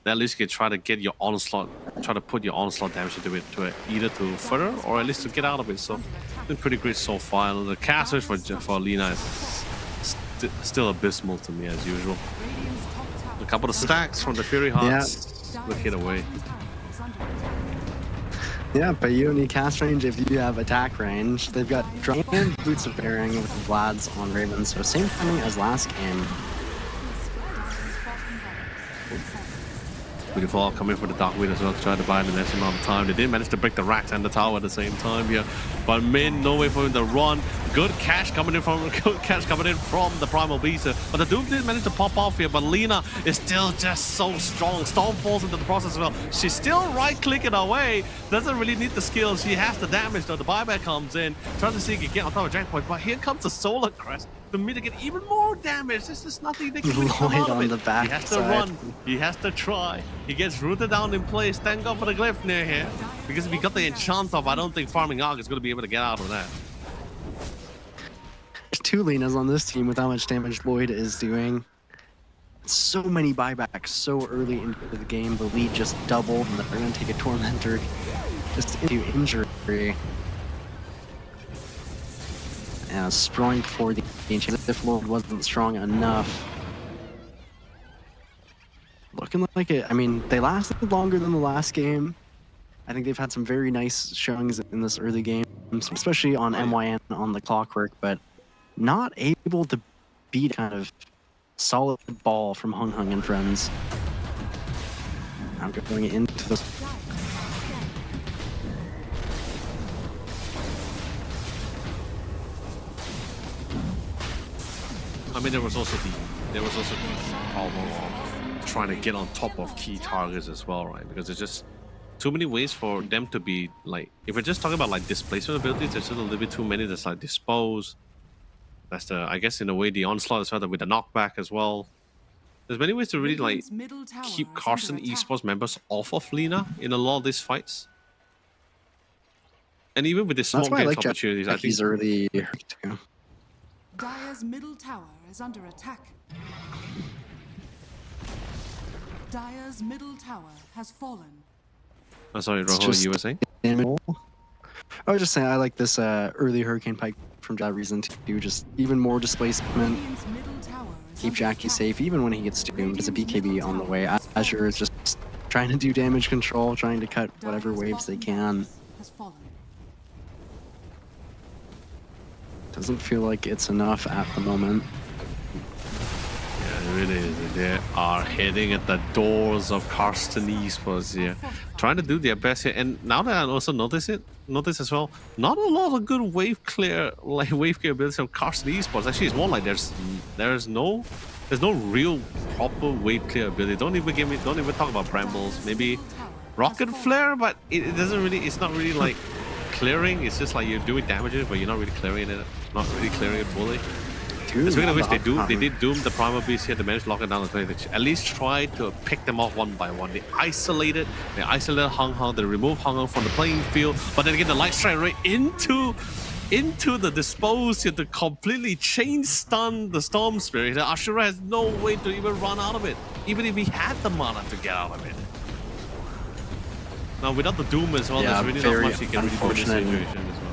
then at least you can try to get your onslaught, try to put your onslaught damage into it, either to further or at least to get out of it. So it's been pretty great so far. And the cast rate for Lina is still abysmal to me as usual. Radiant's top tower A couple of stacks from the Fury Hearts would hit away. is under attack. Yeah, but you don't need cast range if you have attack range. They've got Drum and Boots of Bearing with Vlad's on Raven, so same timing as last game. Beautiful coming for the Dark Weed as well to try to buy the next amount of time. They did manage to break the racks and the tower at the same time here. But Min, no way for him to run. Good cash coming in from the Primal Beast. But the Doom did manage to pop off here, but Lina is still just so strong. Storm falls into the process as well. She's still right-clicking away. Doesn't really need the skills. She has the damage though. The buyback comes in. Trying to see if he can get on top of Jack Point. But here comes the Solar Crest to mitigate even more damage. There's just nothing they can really come Lloyd out of on it. the back He has to side. run. He has to try. He gets rooted down in place. Thank God for the glyph near here. Because if he got the enchant off, I don't think Farming Arc is going to be able to get out of that. There's two Linas on this team with how much damage Lloyd is doing. So many buybacks so early into the game. The lead just doubled, and they're going to take a Tormentor just into injury. And Sproing before the enchant. If Lloyd wasn't strong enough. Looking like it. I mean, they lasted longer than the last game. I think they've had some very nice showings in this early game, especially on MYN on the Clockwork, but not able to beat kind of solid ball from Hung Hung and friends. I'm going into the I mean, there was also the problem of trying to get on top of key targets as well, right? Because there's just too many ways for them to be like. If we're just talking about like displacement abilities, there's just a little bit too many. There's like dispose. That's the, I guess, in a way, the onslaught as well, with the knockback as well. There's many ways to really like Radiant's middle tower keep is Carson under attack. Esports members off of Lina in a lot of these fights. And even with the small that's why I games like opportunities, I think Jackie's early too. Dire's middle tower is under attack. Dire's middle tower has fallen. I'm sorry, It's Rojo, just- you were saying? I was just saying I like this early Hurricane Pike from that reason too. Just even more displacement. Radiant's middle tower is Keep under Jackie attack. safe even when he gets doomed. There's a BKB on the way. Azure is just trying to do damage control, trying to cut whatever Dire's waves they bottom can. barracks has fallen. Doesn't feel like it's enough at the moment. Yeah, it really is. They are hitting at the doors of Karsten Esports here, trying to do their best here. And now that I also notice as well, not a lot of good wave clear abilities from Karsten Esports. Actually, it's more like there's no real proper wave clear ability. Don't even talk about Brambles. Maybe Rocket Flare, but it doesn't really. It's not really like clearing. It's just like you're doing damages, but you're not really clearing it. Not really clearing it fully. Dude, Speaking of which, they the- did doom the Primal Beast here to manage to lock it down. They at least tried to pick them off one by one. They isolated Hung Hung. They removed Hung Hung from the playing field, but then again, the Light Strike right into the dispose here to completely chain stun the Storm Spirit. Ashura has no way to even run out of it, even if he had the mana to get out of it. Now, without the Doom as well, Yeah, there's really very not much he can really do in this unfortunate. situation as well.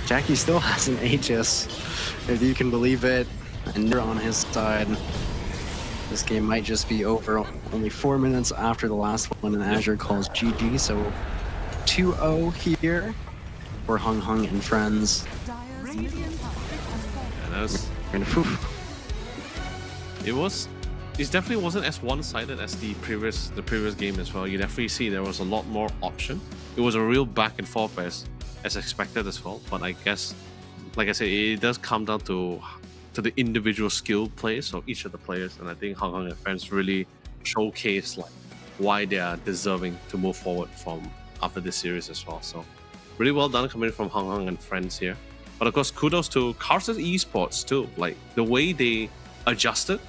Jackie still has an Aegis, if you can believe it, and you're on his side. This game might just be over only 4 minutes after the last one, and Azure calls GG, so 2-0 here for Hung Hung and friends. Dire's middle tower has fallen. And that was, And whew, it definitely wasn't as one-sided as the previous game as well. You definitely see there was a lot more option. It was a real back and forth as expected as well. But I guess, like I said, it does come down to the individual skill plays of each of the players, and I think Hung Hung and friends really showcase like why they are deserving to move forward from after this series as well. So really well done coming from Hung Hung and friends here. But of course, kudos to Karsten Esports too. Like the way they adjusted.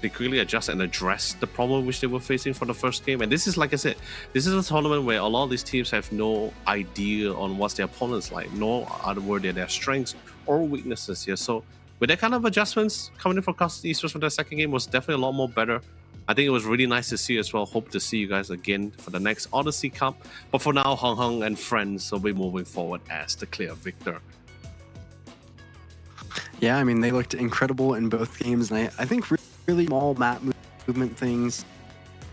They quickly adjust and address the problem which they were facing for the first game. And this is, like I said, this is a tournament where a lot of these teams have no idea on what's their opponents like, nor are their strengths or weaknesses here. So with that kind of adjustments coming in from Karsten Esports for their second game was definitely a lot more better I think it was really nice to see as well. Hope to see you guys again for the next Odyssey Cup. But for now, Hung Hung and friends will be moving forward as the clear victor. Yeah, I mean, they looked incredible in both games, and I think really small map movement things.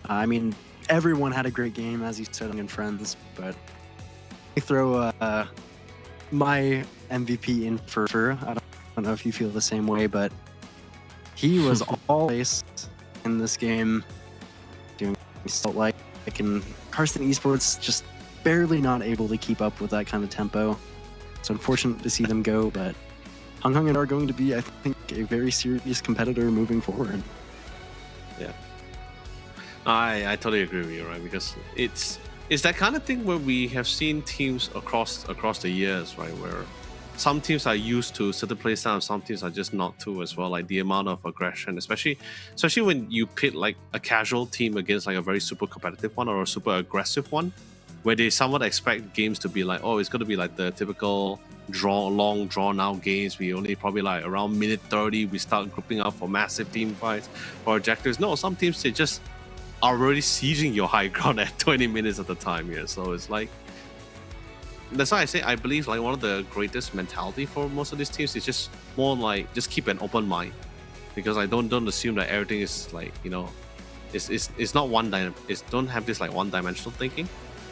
I mean, everyone had a great game, as you said, and friends, but I throw my MVP in for I don't know if you feel the same way, but he was all ace in this game, doing so like and Karsten Esports just barely not able to keep up with that kind of tempo. It's unfortunate to see them go, but Hung Hung are going to be, I think, a very serious competitor moving forward. Yeah, I totally agree with you, right? Because it's that kind of thing where we have seen teams across the years, right? Where some teams are used to certain play style, some teams are just not too as well. Like the amount of aggression, especially when you pit like a casual team against like a very super competitive one or a super aggressive one, where they somewhat expect games to be like, oh, it's going to be like the typical long drawn out games. We only probably like around minute 30 we start grouping up for massive team fights or objectives. No, some teams they just are already sieging your high ground at 20 minutes at a time here. So it's like, that's why I say I believe like one of the greatest mentality for most of these teams is just more like just keep an open mind, because I don't assume that everything is like, you know, it's not don't have this like one dimensional thinking.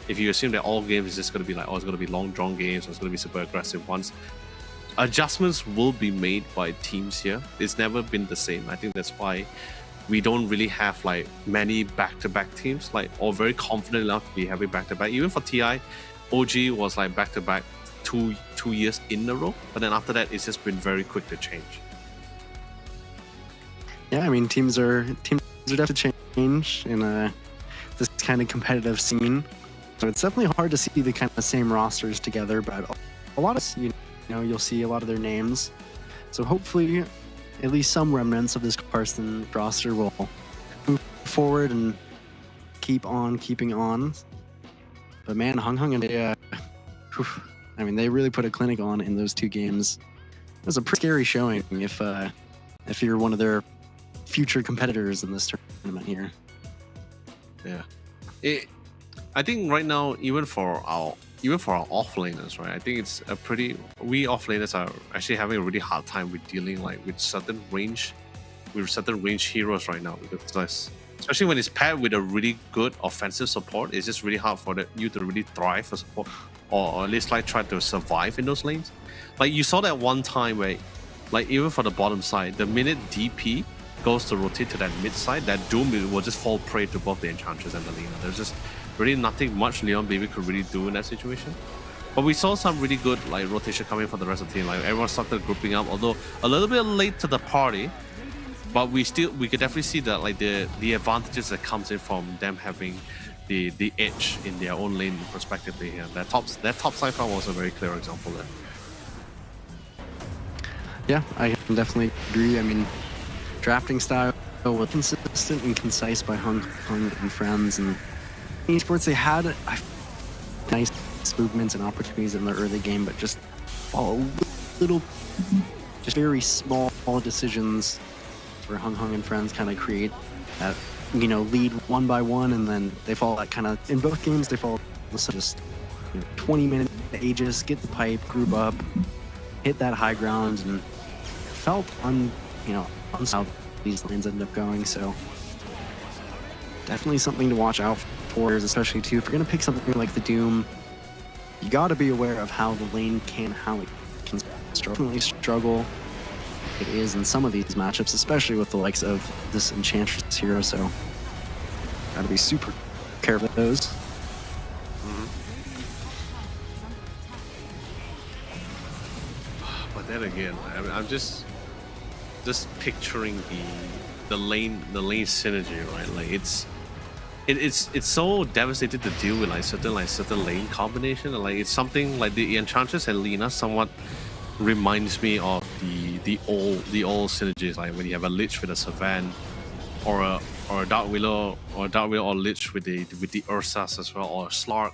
If you assume that all games is just going to be like, oh, it's going to be long drawn games, or it's going to be super aggressive ones, adjustments will be made by teams here. It's never been the same. I think that's why we don't really have like many back-to-back teams, like, or very confident enough to be having back-to-back. Even for TI, OG was like back-to-back two years in a row, but then after that it's just been very quick to change. Yeah, I mean, teams are definitely change in this kind of competitive scene. So it's definitely hard to see the kind of same rosters together, but a lot of, you know, you'll see a lot of their names. So hopefully at least some remnants of this Karsten roster will move forward and keep on keeping on. But man, Hung Hung and I mean, they really put a clinic on in those two games. It was a pretty scary showing if you're one of their future competitors in this tournament here. Yeah, I think right now, even for our offlaners, right? I think it's a pretty. We offlaners are actually having a really hard time with dealing like with certain range heroes right now, because especially when it's paired with a really good offensive support, it's just really hard for you to really thrive for support, or at least like try to survive in those lanes. Like you saw that one time where, like even for the bottom side, the minute DP goes to rotate to that mid side, that Doom will just fall prey to both the Enchantress and the Lina. There's just really nothing much Leon Baby could really do in that situation. But we saw some really good like rotation coming from the rest of the team. Like everyone started grouping up, although a little bit late to the party. But we could definitely see that like the advantages that comes in from them having the edge in their own lane respectively here. That top side farm was a very clear example there. Yeah, I can definitely agree. I mean, drafting style was consistent and concise by Hung Hung and friends, and esports they had nice movements and opportunities in the early game, but just just very small decisions where Hung Hung and friends kind of create that, you know, lead one by one, and then they fall that kind of, in both games they fall just 20-minute Aegis, get the pipe, group up, hit that high ground, and felt how these lanes ended up going. So definitely something to watch out for, especially too if you're gonna pick something like the Doom. You got to be aware of how the lane how it can struggle. It is in some of these matchups, especially with the likes of this Enchantress hero. So got to be super careful of those. But then again, I'm just picturing the lane synergy, right? Like it's so devastating to deal with like certain lane combination, and like it's something like the Enchantress and Lina somewhat reminds me of the old synergies, like when you have a Lich with a Savan, or a Dark Willow or Lich with the Ursas as well, or a Slark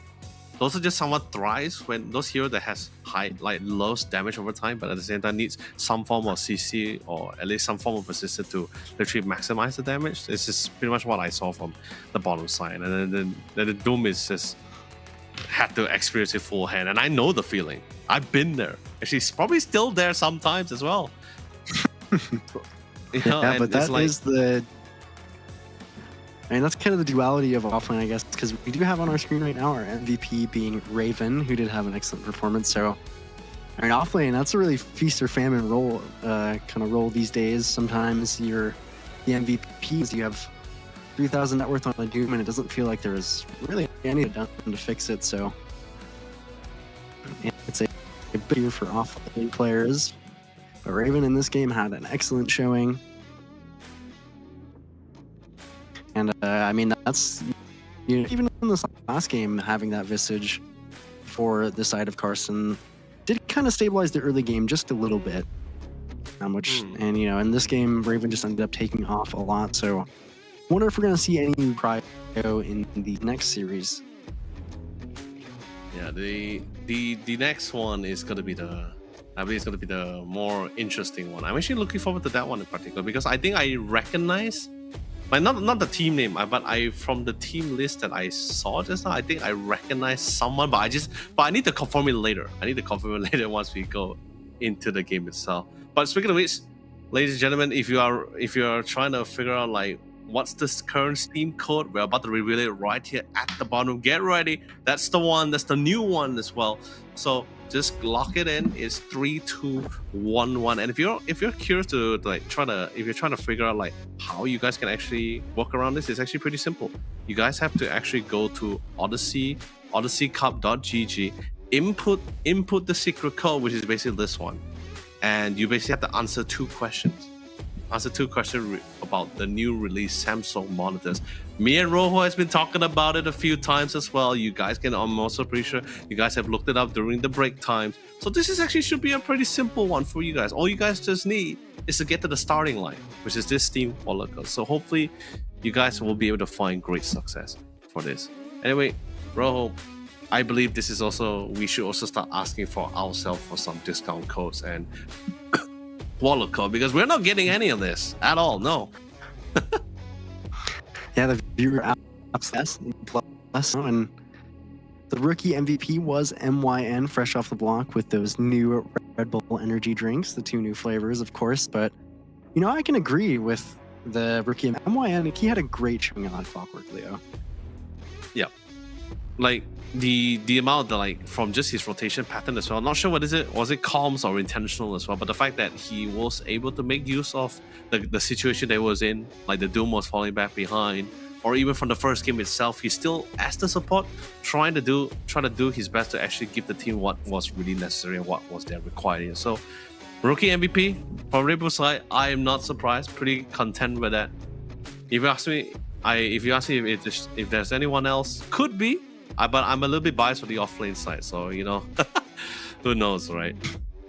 those are just somewhat thrives when those heroes that has high like lowest damage over time, but at the same time needs some form of CC or at least some form of resistance to literally maximize the damage. This is pretty much what I saw from the bottom side, and then the Doom is just had to experience it full hand, and I know the feeling. I've been there. And she's probably still there sometimes as well. You know, Yeah, and but that it's like, is the. I mean, that's kind of the duality of offline, I guess, because we do have on our screen right now our MVP being Raven, who did have an excellent performance. So, I mean, offlane, that's a really feast or famine role, kind of role these days. Sometimes you're the MVPs, you have 3,000 net worth on the Doom, and it doesn't feel like there is really anything done to fix it. So, it's a big year for offlane players. But Raven in this game had an excellent showing. And I mean, that's, you know, even in this last game, having that Visage for the side of Carson did kind of stabilize the early game just a little bit. And, you know, in this game, Raven just ended up taking off a lot. So, wonder if we're going to see any new cryo in the next series. yeah, the next one is gonna be I believe it's gonna be the more interesting one. I'm actually looking forward to that one in particular because I think I recognize. Like not the team name, but from the team list that I saw just now, I think I recognize someone, but I need to confirm it later. I need to confirm it later once we go into the game itself. But speaking of which, ladies and gentlemen, if you are trying to figure out like what's this current Steam code, we're about to reveal it right here at the bottom. Get ready. That's the one. That's the new one as well. So just lock it in. It's 3211. And if you're curious to like if you're trying to figure out like how you guys can actually work around this, it's actually pretty simple. You guys have to actually go to Odyssey, odysseycup.gg, input the secret code, which is basically this one, and you basically have to answer two questions. About the new release Samsung monitors. Me and Rojo has been talking about it a few times as well. You guys can, I'm also pretty sure you guys have looked it up during the break times. So this is actually should be a pretty simple one for you guys. All you guys just need is to get to the starting line, which is this Steam wallet code. So hopefully you guys will be able to find great success for this. Anyway, Rojo, I believe this is also, we should also start asking for ourselves for some discount codes and wallet code, because we're not getting any of this at all. No. Yeah, the viewer apps plus, and the rookie MVP was MYN, fresh off the block with those new Red Bull energy drinks, the two new flavors, of course. But you know, I can agree with the rookie MYN. He had a great showing on Clockwork Leo. Yeah, like the amount that like from just his rotation pattern as well. Not sure what is it, was it comms or intentional as well, but the fact that he was able to make use of the situation they was in, like the Doom was falling back behind, or even from the first game itself, he's still as the support trying to do his best to actually give the team what was really necessary and what was their required. So rookie MVP from Red Bull side, I am not surprised, pretty content with that. If you ask me if there's anyone else, could be. But I'm a little bit biased for the offlane side, so you know, who knows, right?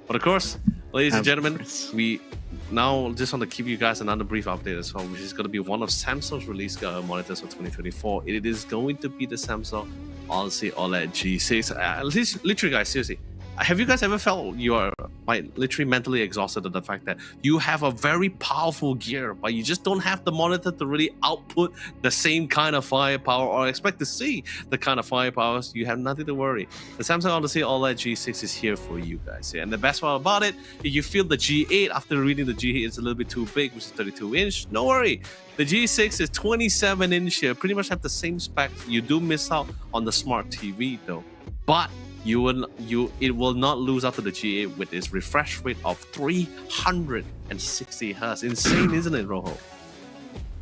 But of course, ladies and gentlemen, we now just want to give you guys another brief update as well, which is going to be one of Samsung's release monitors for 2024. It is going to be the Samsung Odyssey OLED G6. Literally, guys, seriously, have you guys ever felt you are like literally mentally exhausted at the fact that you have a very powerful gear, but you just don't have the monitor to really output the same kind of firepower or expect to see the kind of firepower? You have nothing to worry. The Samsung Odyssey OLED G6 is here for you guys. And the best part about it, if you feel the G8 after reading the G8 is a little bit too big, which is 32-inch, no worry. The G6 is 27-inch here, pretty much have the same specs. You do miss out on the smart TV though, but it will not lose out to the G8 with its refresh rate of 360 Hz. Insane, isn't it, Rojo?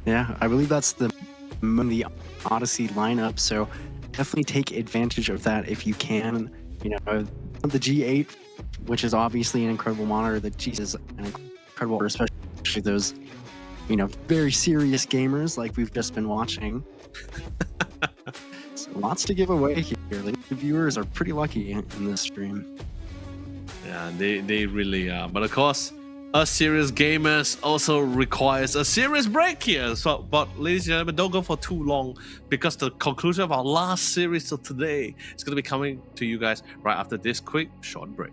Yeah, I believe that's the Odyssey lineup. So definitely take advantage of that if you can. You know, the G8, which is obviously an incredible monitor. The G is an incredible, especially those, you know, very serious gamers like we've just been watching. So lots to give away here. The viewers are pretty lucky in this stream. Yeah, they really are. But of course, us serious gamers also requires a serious break here. So, but ladies and gentlemen, don't go for too long because the conclusion of our last series of today is going to be coming to you guys right after this quick short break.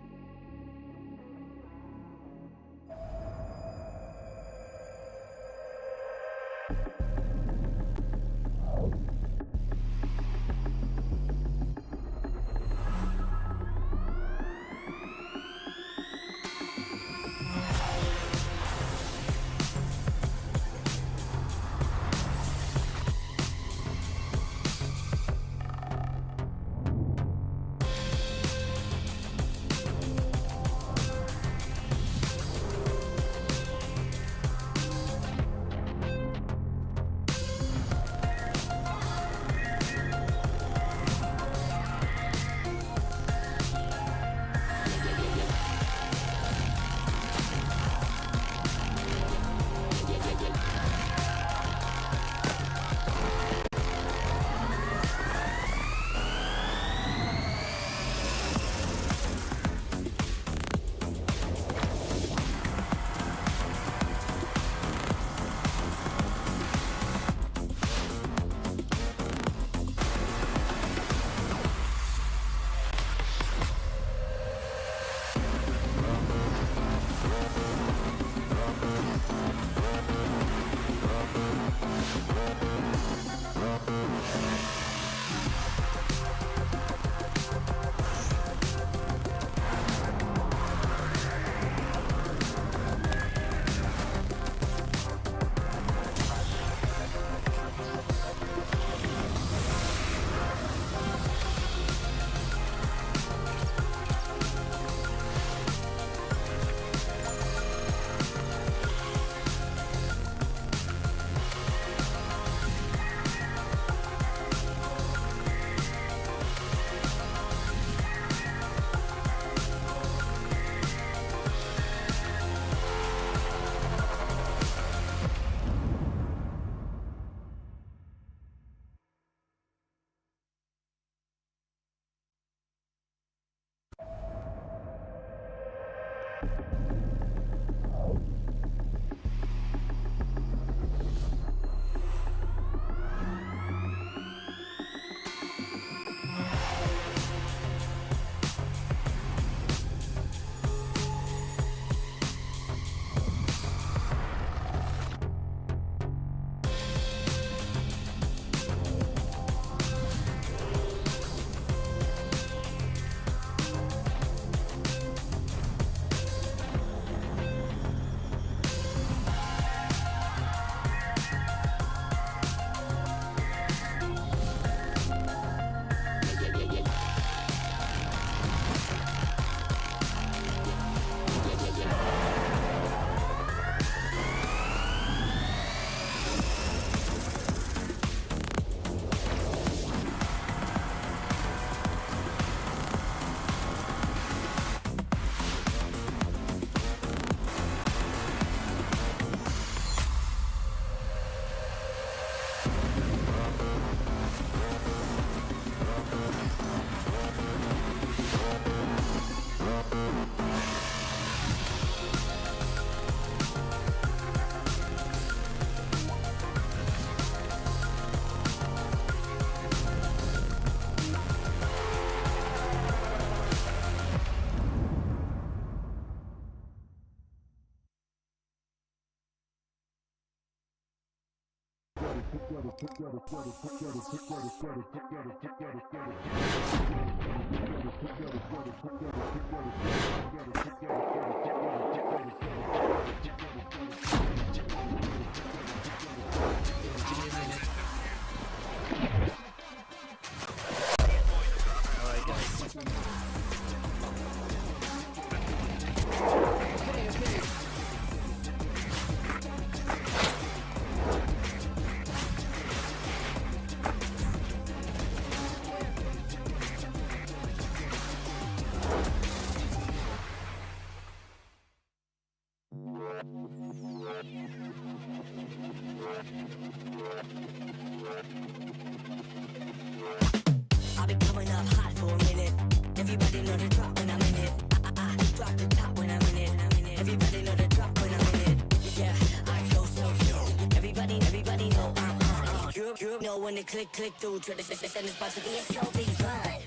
You know when they click through to the send this about to be a slow beat ride.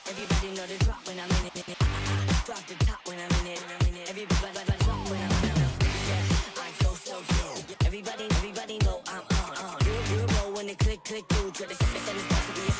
Everybody know the drop when I'm in it. Drop the top when I'm in it. Everybody drop when I'm in it. Yeah, I go so yo. Everybody know I'm on. You know when they click through to the send this about to be a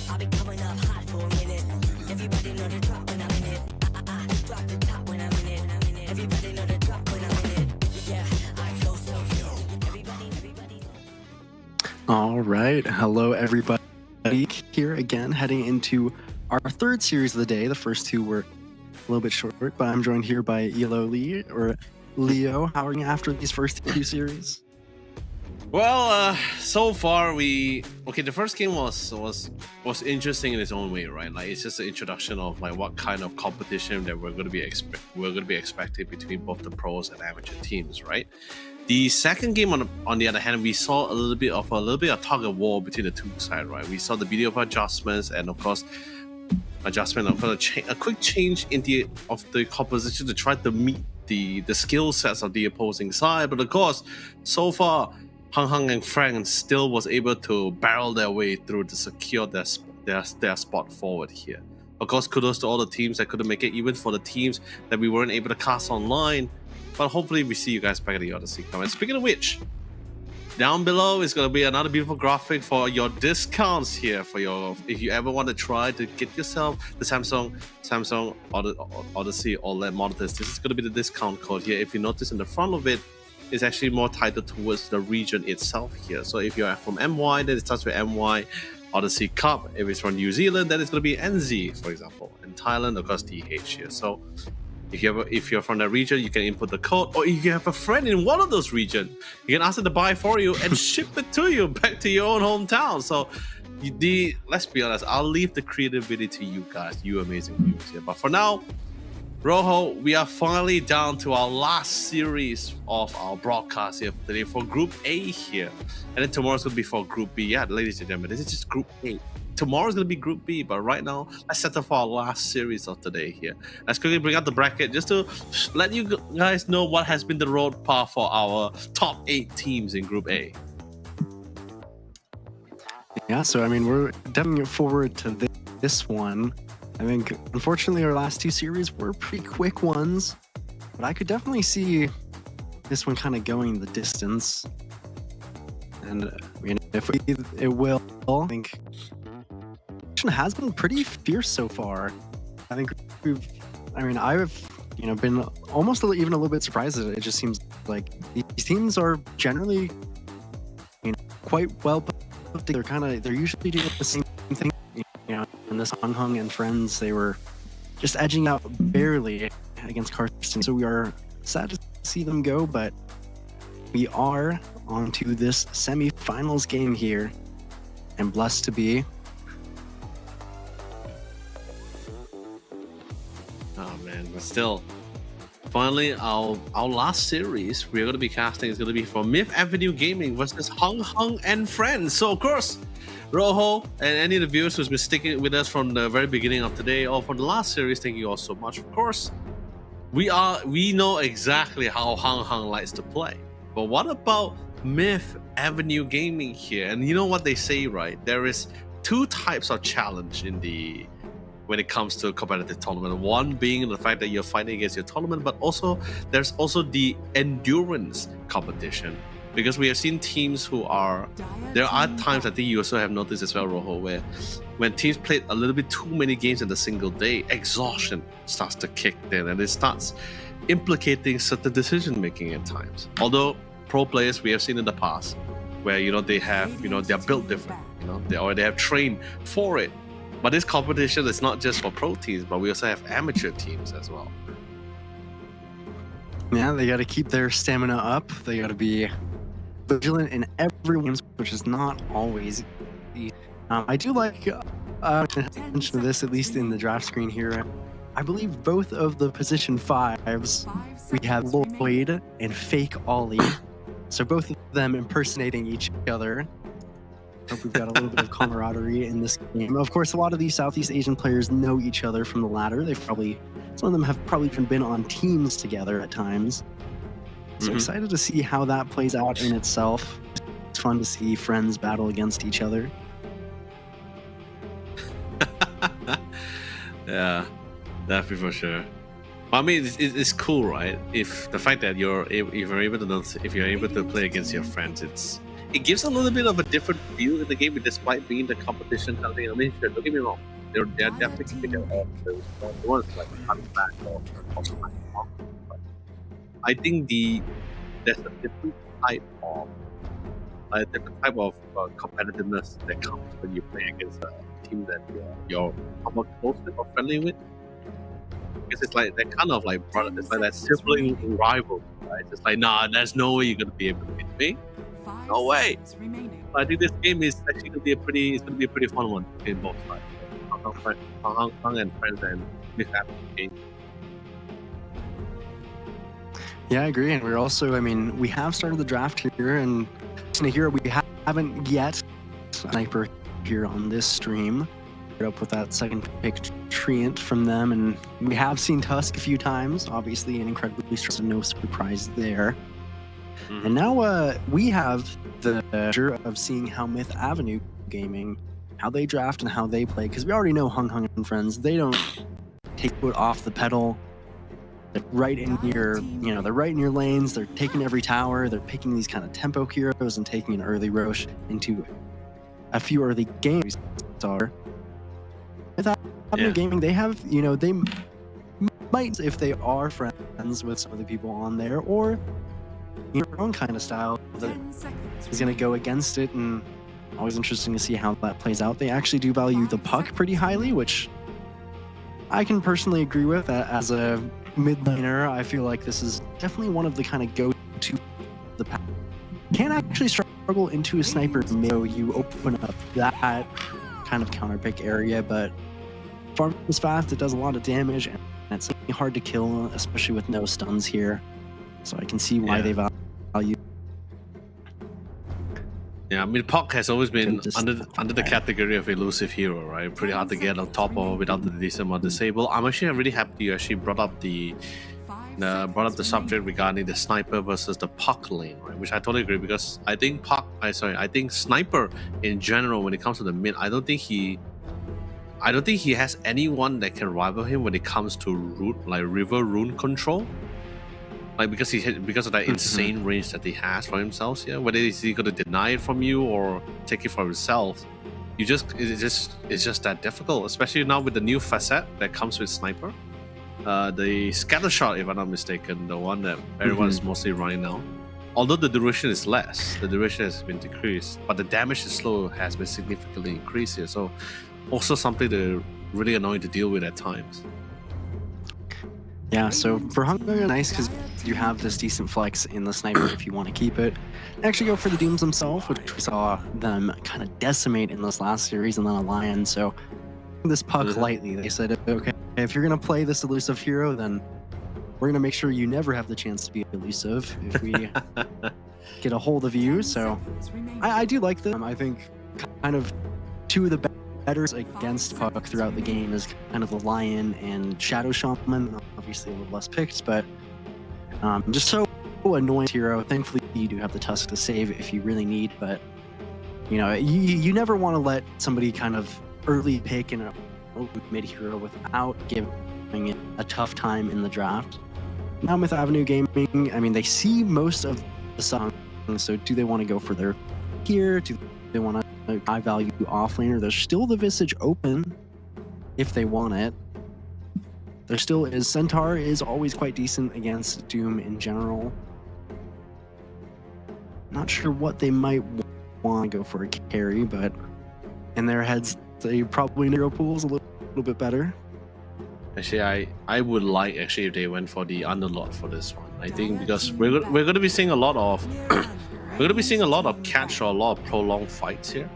I'll be coming up hot for a minute. Everybody know the drop when I'm in it. Drop the top when I'm in it. Everybody know the drop when I'm in it. Yeah, I go so yo. Everybody. All right. Hello, everybody. Here again, heading into our third series of the day. The first two were a little bit short, but I'm joined here by Elo Lee, or Leo. How are you after these first two series? Well, so far the first game was interesting in its own way, right? Like it's just an introduction of like what kind of competition that we're going to be expecting between both the pros and amateur teams, right? The second game, on the other hand, we saw a little bit of tug of war between the two sides, right? We saw the video of adjustments and of course a quick change in the composition to try to meet the skill sets of the opposing side, but of course, so far Hang and Frank still was able to barrel their way through to secure their spot forward here. Of course, kudos to all the teams that couldn't make it, even for the teams that we weren't able to cast online. But hopefully we see you guys back at the Odyssey Cup. And speaking of which, down below is going to be another beautiful graphic for your discounts here. If you ever want to try to get yourself the Samsung Odyssey OLED monitors, this is going to be the discount code here. If you notice in the front of it, it's actually more titled towards the region itself here. So if you're from MY, then it starts with MY Odyssey Cup. If it's from New Zealand, then it's going to be NZ, for example. And Thailand, of course, DH here. So if you're from that region, you can input the code. Or if you have a friend in one of those regions, you can ask them to buy for you and ship it to you back to your own hometown. So let's be honest, I'll leave the creativity to you guys, you amazing viewers here. But for now, Rojo, we are finally down to our last series of our broadcast here today for Group A here. And then tomorrow's going to be for Group B. Yeah, ladies and gentlemen, this is just Group A. Tomorrow's going to be Group B, but right now, let's set up for our last series of today here. Let's quickly bring out the bracket just to let you guys know what has been the road path for our top 8 teams in Group A. Yeah, so I mean, we're definitely forward to this one. I think, unfortunately, our last two series were pretty quick ones, but I could definitely see this one kind of going the distance. And I mean, it will, I think it has been pretty fierce so far. I think I've been almost even a little bit surprised at it. It just seems like these teams are generally, quite well put together. They're usually doing the same thing. And this Hang and friends, they were just edging out barely against Karsten. So we are sad to see them go, but we are on to this semi-finals game here, and blessed to be. Oh man, but still, finally, our last series we're going to be casting is going to be for Myth Avenue Gaming versus Hang and friends. So of course, Rojo and any of the viewers who's been sticking with us from the very beginning of today or for the last series, thank you all so much. Of course, we know exactly how Hang likes to play. But what about Myth Avenue Gaming here, and you know what they say, right? There is two types of challenge when it comes to a competitive tournament. One being the fact that you're fighting against your tournament, but also there's also the endurance competition. Because we have seen teams who are, there are times, I think you also have noticed as well, Rojo, where when teams played a little bit too many games in a single day, exhaustion starts to kick in, and it starts implicating certain decision making at times. Although pro players we have seen in the past, where they have they're built different, they have trained for it. But this competition is not just for pro teams, but we also have amateur teams as well. Yeah, they got to keep their stamina up. They got to be vigilant in every game, which is not always easy. I do like attention to this, at least in the draft screen here. I believe both of the position 5s, we have Lloyd and Fake Ollie. So both of them impersonating each other. Hope we've got a little bit of camaraderie in this game. Of course, a lot of these Southeast Asian players know each other from the ladder. Some of them have probably even been on teams together at times. So excited to see how that plays out in itself. It's fun to see friends battle against each other. Yeah, definitely for sure. I mean, it's cool, right? If the fact that you're able to play against your friends, it gives a little bit of a different feel in the game, despite being the competition kind of thing. I mean, sure, don't get me wrong, they're definitely bigger. The ones like coming back or something. I think there's a different type of competitiveness that comes when you play against a team that you're somewhat close with or friendly with. Because it's like that kind of like brother, it's like that sibling rival, right? It's like, nah, there's no way you're gonna be able to beat me. No way. I think this game is actually gonna be a pretty fun one in both sides. Hong Kong and friends and Myth Avenue game. Yeah, I agree. And we're also, we have started the draft here, and here we haven't yet Sniper here on this stream. Up with that second pick Treant from them, and we have seen Tusk a few times, obviously an incredibly strong, no surprise there. And now we have the pleasure of seeing how Myth Avenue Gaming, how they draft and how they play, because we already know Hung and friends, they don't take foot off the pedal. They're right in your, they're right in your lanes. They're taking every tower. They're picking these kind of tempo heroes and taking an early Roche into a few early games. With Avenue Gaming, they have, they might, if they are friends with some of the people on there, or their own kind of style that is going to go against it, and always interesting to see how that plays out. They actually do value the puck pretty highly, which I can personally agree with. As a mid laner, I feel like this is definitely one of the kind of go-to the pack. Can actually struggle into a sniper, so you open up that kind of counter pick area, but farms fast, it does a lot of damage, and it's hard to kill, especially with no stuns here. So I can see why they value. Yeah, I mean, Puck has always been under the category of elusive hero, right? Pretty hard to get on top of without the decent amount of disable. I'm actually really happy you actually brought up the subject regarding the sniper versus the Puck lane, right? Which I totally agree, because I think I think sniper in general, when it comes to the mid, I don't think he has anyone that can rival him when it comes to river rune control. Like, because of that insane range that he has for himself, yeah. Whether is he gonna deny it from you or take it for himself, it's just that difficult. Especially now with the new facet that comes with sniper, the scatter shot, if I'm not mistaken, the one that everyone is mostly running now. Although the duration is less, the duration has been decreased, but the damage is slow has been significantly increased here. So, also something that really annoying to deal with at times. Yeah, so for Hunger, nice because you have this decent flex in the sniper if you want to keep it. Actually go for the Dooms themselves, which we saw them kind of decimate in this last series, and then a Lion. So this Puck lightly, they said, okay, if you're going to play this elusive hero, then we're going to make sure you never have the chance to be elusive if we get a hold of you. So I do like them. I think kind of two of the better against Puck throughout the game is kind of the Lion and Shadow Shaman, obviously a little less picked, but just so annoying hero. Thankfully you do have the Tusk to save if you really need, but you know, you never want to let somebody kind of early pick in a mid hero without giving it a tough time in the draft. Now with Avenue Gaming, I mean, they see most of the songs, so do they want to go for their here? Do they want a high value offlaner? There's still the Visage open if they want it. There still is. Centaur is always quite decent against Doom in general. Not sure what they might want to go for a carry, but in their heads, they probably know pools a little bit better. Actually, I would like actually if they went for the Underlord for this one. I think because we're going to be seeing a lot of we're going to be seeing a lot of catch or a lot of prolonged fights here.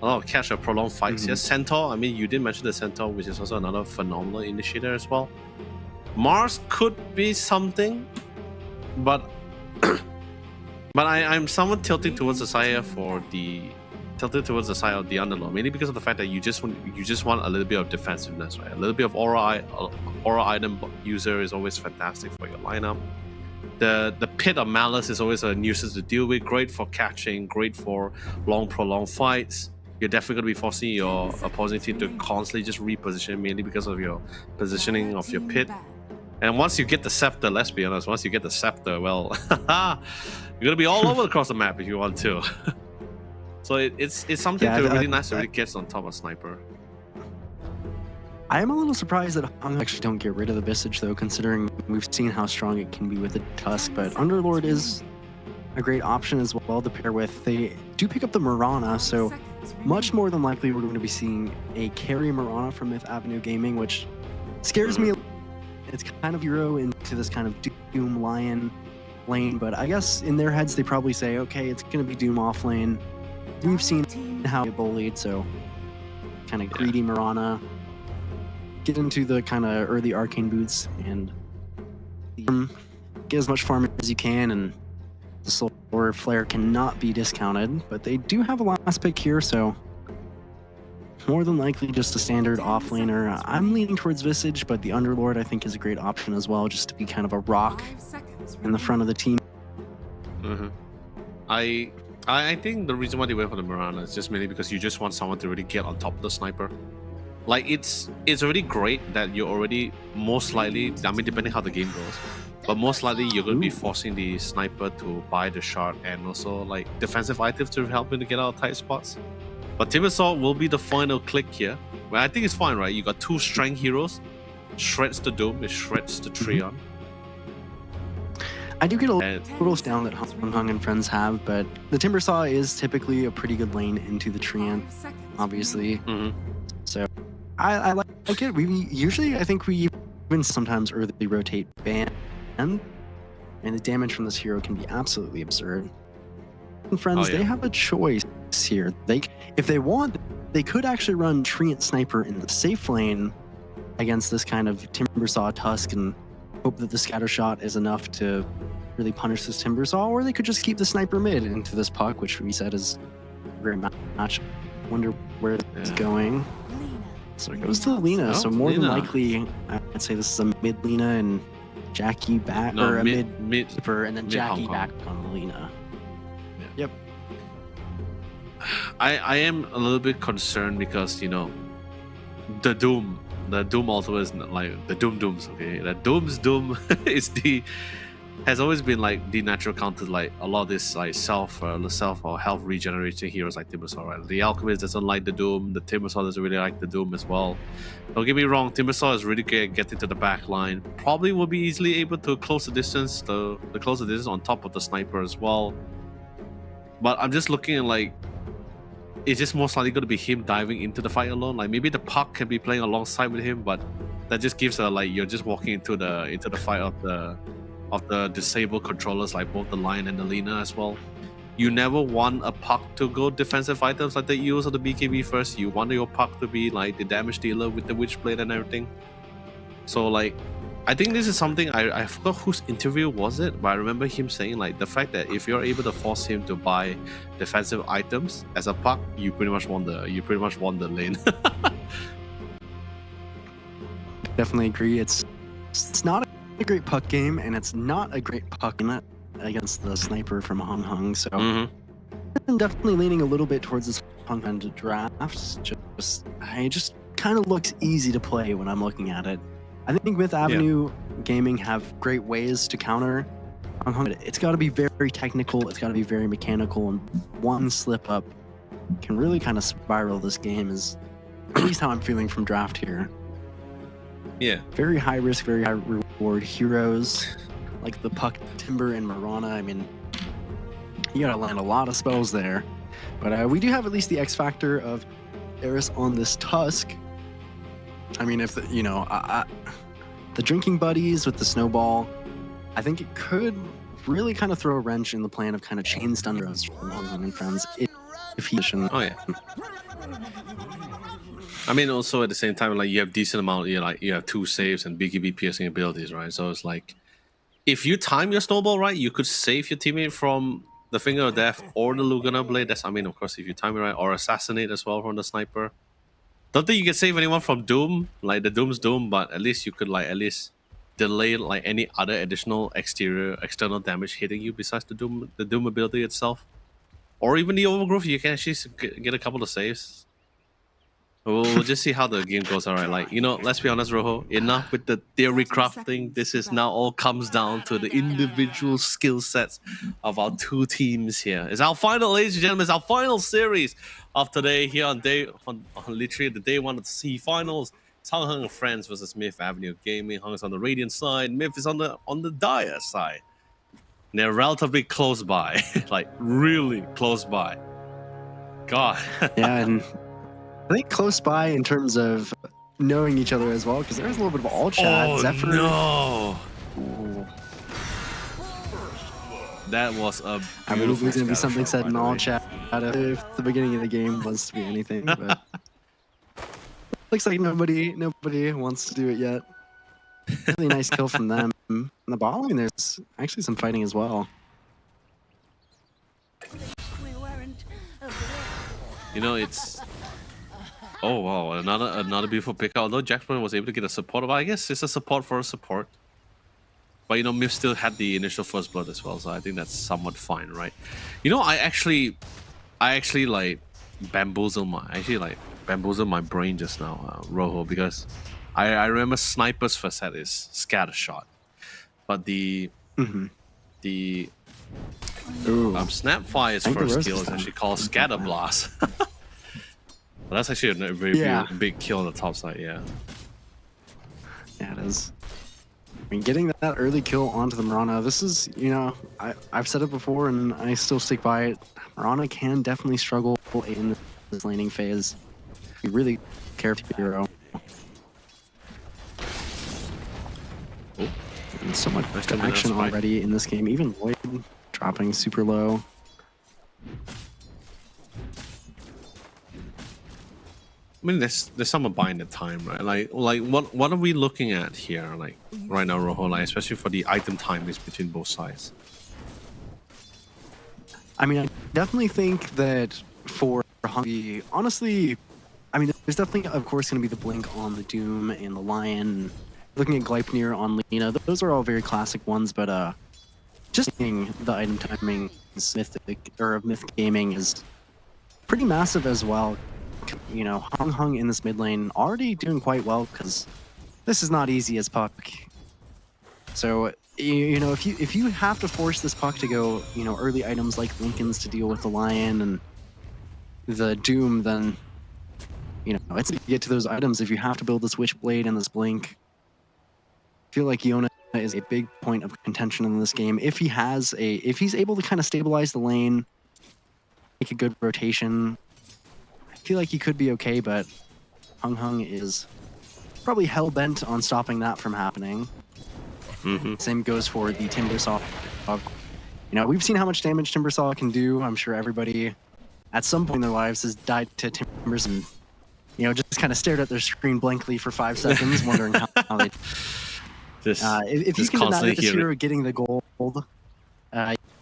A lot of catch or prolonged fights here. Centaur, I mean, you did mention the Centaur, which is also another phenomenal initiator as well. Mars could be something, but but I'm somewhat tilting towards the side of the Underlord, mainly because of the fact that you just want a little bit of defensiveness, right? A little bit of aura item user is always fantastic for your lineup. The Pit of Malice is always a nuisance to deal with. Great for catching, great for prolonged fights. You're definitely going to be forcing your opposing team to constantly just reposition, mainly because of your positioning of your pit. And once you get the Scepter, let's be honest, once you get the Scepter, well, you're going to be all over across the map if you want to. So it's something really nice to really get on top of Sniper. I am a little surprised that Hung actually don't get rid of the Visage, though, considering we've seen how strong it can be with the Tusk. But Underlord is a great option as well to pair with. They do pick up the Mirana, so much more than likely we're going to be seeing a carry Mirana from Myth Avenue Gaming, which scares me. It's kind of Euro into this kind of Doom Lion lane, but I guess in their heads they probably say, okay, it's going to be Doom off lane. We've seen how they bullied, so kind of greedy Mirana. Get into the kind of early arcane boots and get as much farm as you can, and the Solar Flare cannot be discounted, but they do have a last pick here, so more than likely just a standard offlaner. I'm leaning towards Visage, but the Underlord I think is a great option as well, just to be kind of a rock in the front of the team. I think the reason why they went for the Mirana is just mainly because you just want someone to really get on top of the Sniper. Like, it's already great that you're already most likely, I mean, depending how the game goes, but most likely you're going to be forcing the Sniper to buy the shard and also like defensive items to help him to get out of tight spots. But Timbersaw will be the final click here. Well, I think it's fine, right? You got two strength heroes, shreds the Doom, it shreds the Treon. I do get a little down that Hung and friends have, but the Timbersaw is typically a pretty good lane into the Treant, obviously. So I like it. We usually, I think we even sometimes early rotate Ban, and the damage from this hero can be absolutely absurd. And friends, they have a choice here. If they want, they could actually run Treant Sniper in the safe lane against this kind of Timbersaw Tusk and hope that the scatter shot is enough to really punish this Timbersaw, or they could just keep the Sniper mid into this puck, which we said is a great match. Wonder where it's going. So it goes to Lina. So more than likely, I'd say this is a mid Lina and Jackie back, or a mid Super, and then Jackie back on Lina. Yep. I am a little bit concerned because, you know, the Doom ultimate is like the Dooms, okay? The Doom is has always been like the natural counter to like a lot of this like self or health regenerating heroes like Timbersaw, right? The Alchemist doesn't like the Doom, the Timbersaw doesn't really like the Doom as well. Don't get me wrong, Timbersaw is really good at getting to the back line. Probably will be easily able to close the distance, the closer distance on top of the Sniper as well. But I'm just looking at like, it's just most likely going to be him diving into the fight alone. Like maybe the puck can be playing alongside with him, but that just gives a like you're just walking into the fight of the disabled controllers, like both the Lion and the Lina as well. You never want a puck to go defensive items like the EOS or the BKB first. You want your puck to be like the damage dealer with the Witchblade and everything. So like, I think this is something I forgot whose interview was it, but I remember him saying like the fact that if you're able to force him to buy defensive items as a puck, you pretty much won the lane. Definitely agree. It's not a great puck game, and it's not a great puck in that against the sniper from Hung Hung. So Mhm. I'm definitely leaning a little bit towards this Hung Hung draft. It just kind of looks easy to play when I'm looking at it. I think Myth Avenue Gaming have great ways to counter Hung Hung. But it's got to be very technical. It's got to be very mechanical, and one slip up can really kind of spiral this game. Is at least how I'm feeling from draft here. Yeah. Very high risk, very high reward heroes like the Puck, Timber, and Marana. I mean, you gotta land a lot of spells there. But we do have at least the X factor of Eris on this Tusk. I mean, if the, the drinking buddies with the snowball, I think it could really kind of throw a wrench in the plan of kind of chain stun rows from Hung Hung and friends if he shouldn't. Oh yeah. I mean, also at the same time, like you have decent amount. You have 2 saves and BKB piercing abilities, right? So it's like, if you time your snowball right, you could save your teammate from the Finger of Death or the Lugana Blade. That's, I mean, of course, if you time it right, or assassinate as well from the sniper. Don't think you can save anyone from Doom, like the Doom's Doom, but at least you could like at least delay like any other additional external damage hitting you besides the Doom ability itself, or even the Overgrowth. You can actually get a couple of saves. We'll just see how the game goes. All right, like, let's be honest, Rojo. Enough with the theory crafting. This is now all comes down to the individual skill sets of our 2 teams here. It's our final, ladies and gentlemen. It's our final series of today here on literally the day 1 of the C finals. It's Hung Hung and Friends versus Myth Avenue Gaming. Hung is on the Radiant side. Myth is on the Dire side. And they're relatively close by, like really close by. God. Yeah, and I think close by in terms of knowing each other as well, because there's a little bit of all chat. Oh Zephyr. no! Ooh. That was a. I believe there's gonna be beautiful something scatter said in shot, by all the way. chat if the beginning of the game was to be anything, but looks like nobody wants to do it yet. Really nice kill from them. In the bot lane, there's actually some fighting as well. It's. Oh wow! Another beautiful pick. Although Jackson was able to get a support, but I guess it's a support for a support. But Myth still had the initial first blood as well, so I think that's somewhat fine, right? I actually like bamboozled my brain just now, Rojo, because I remember Sniper's facet is scatter shot, but the Ooh. Snapfire's I think the first Rose kill is is done. actually called Scatter Blast. Well, that's actually a very Yeah. big kill on the top side, yeah. Yeah, it is. I mean, getting that early kill onto the Marana, this is, I've said it before and I still stick by it. Marana can definitely struggle in this laning phase. You really care for your hero. Oh. And so much Nice to win action that spike. already in this game. Even Void dropping super low. I mean, there's some buying the time, right? Like what are we looking at here, like right now, Rojo? Like, especially for the item time is between both sides. I mean, I definitely think that for Hungry, honestly, I mean, there's definitely, of course, going to be the Blink on the Doom and the Lion. Looking at Gleipnir on Lena, those are all very classic ones, but just seeing the item timing of Myth Gaming is pretty massive as well. Hung Hung in this mid lane already doing quite well because this is not easy as Puck. So if you have to force this Puck to go early items like Lincoln's to deal with the Lion and the Doom, then it's to get to those items. If you have to build this Witchblade and this Blink, I feel like Yona is a big point of contention in this game. If he's able to kind of stabilize the lane, make a good rotation, I feel like he could be okay, but Hung Hung is probably hell-bent on stopping that from happening. Mm-hmm. Same goes for the Timbersaw. We've seen how much damage Timbersaw can do. I'm sure everybody at some point in their lives has died to Timbers and just kind of stared at their screen blankly for 5 seconds, wondering how they... if you can deny this hero getting the gold,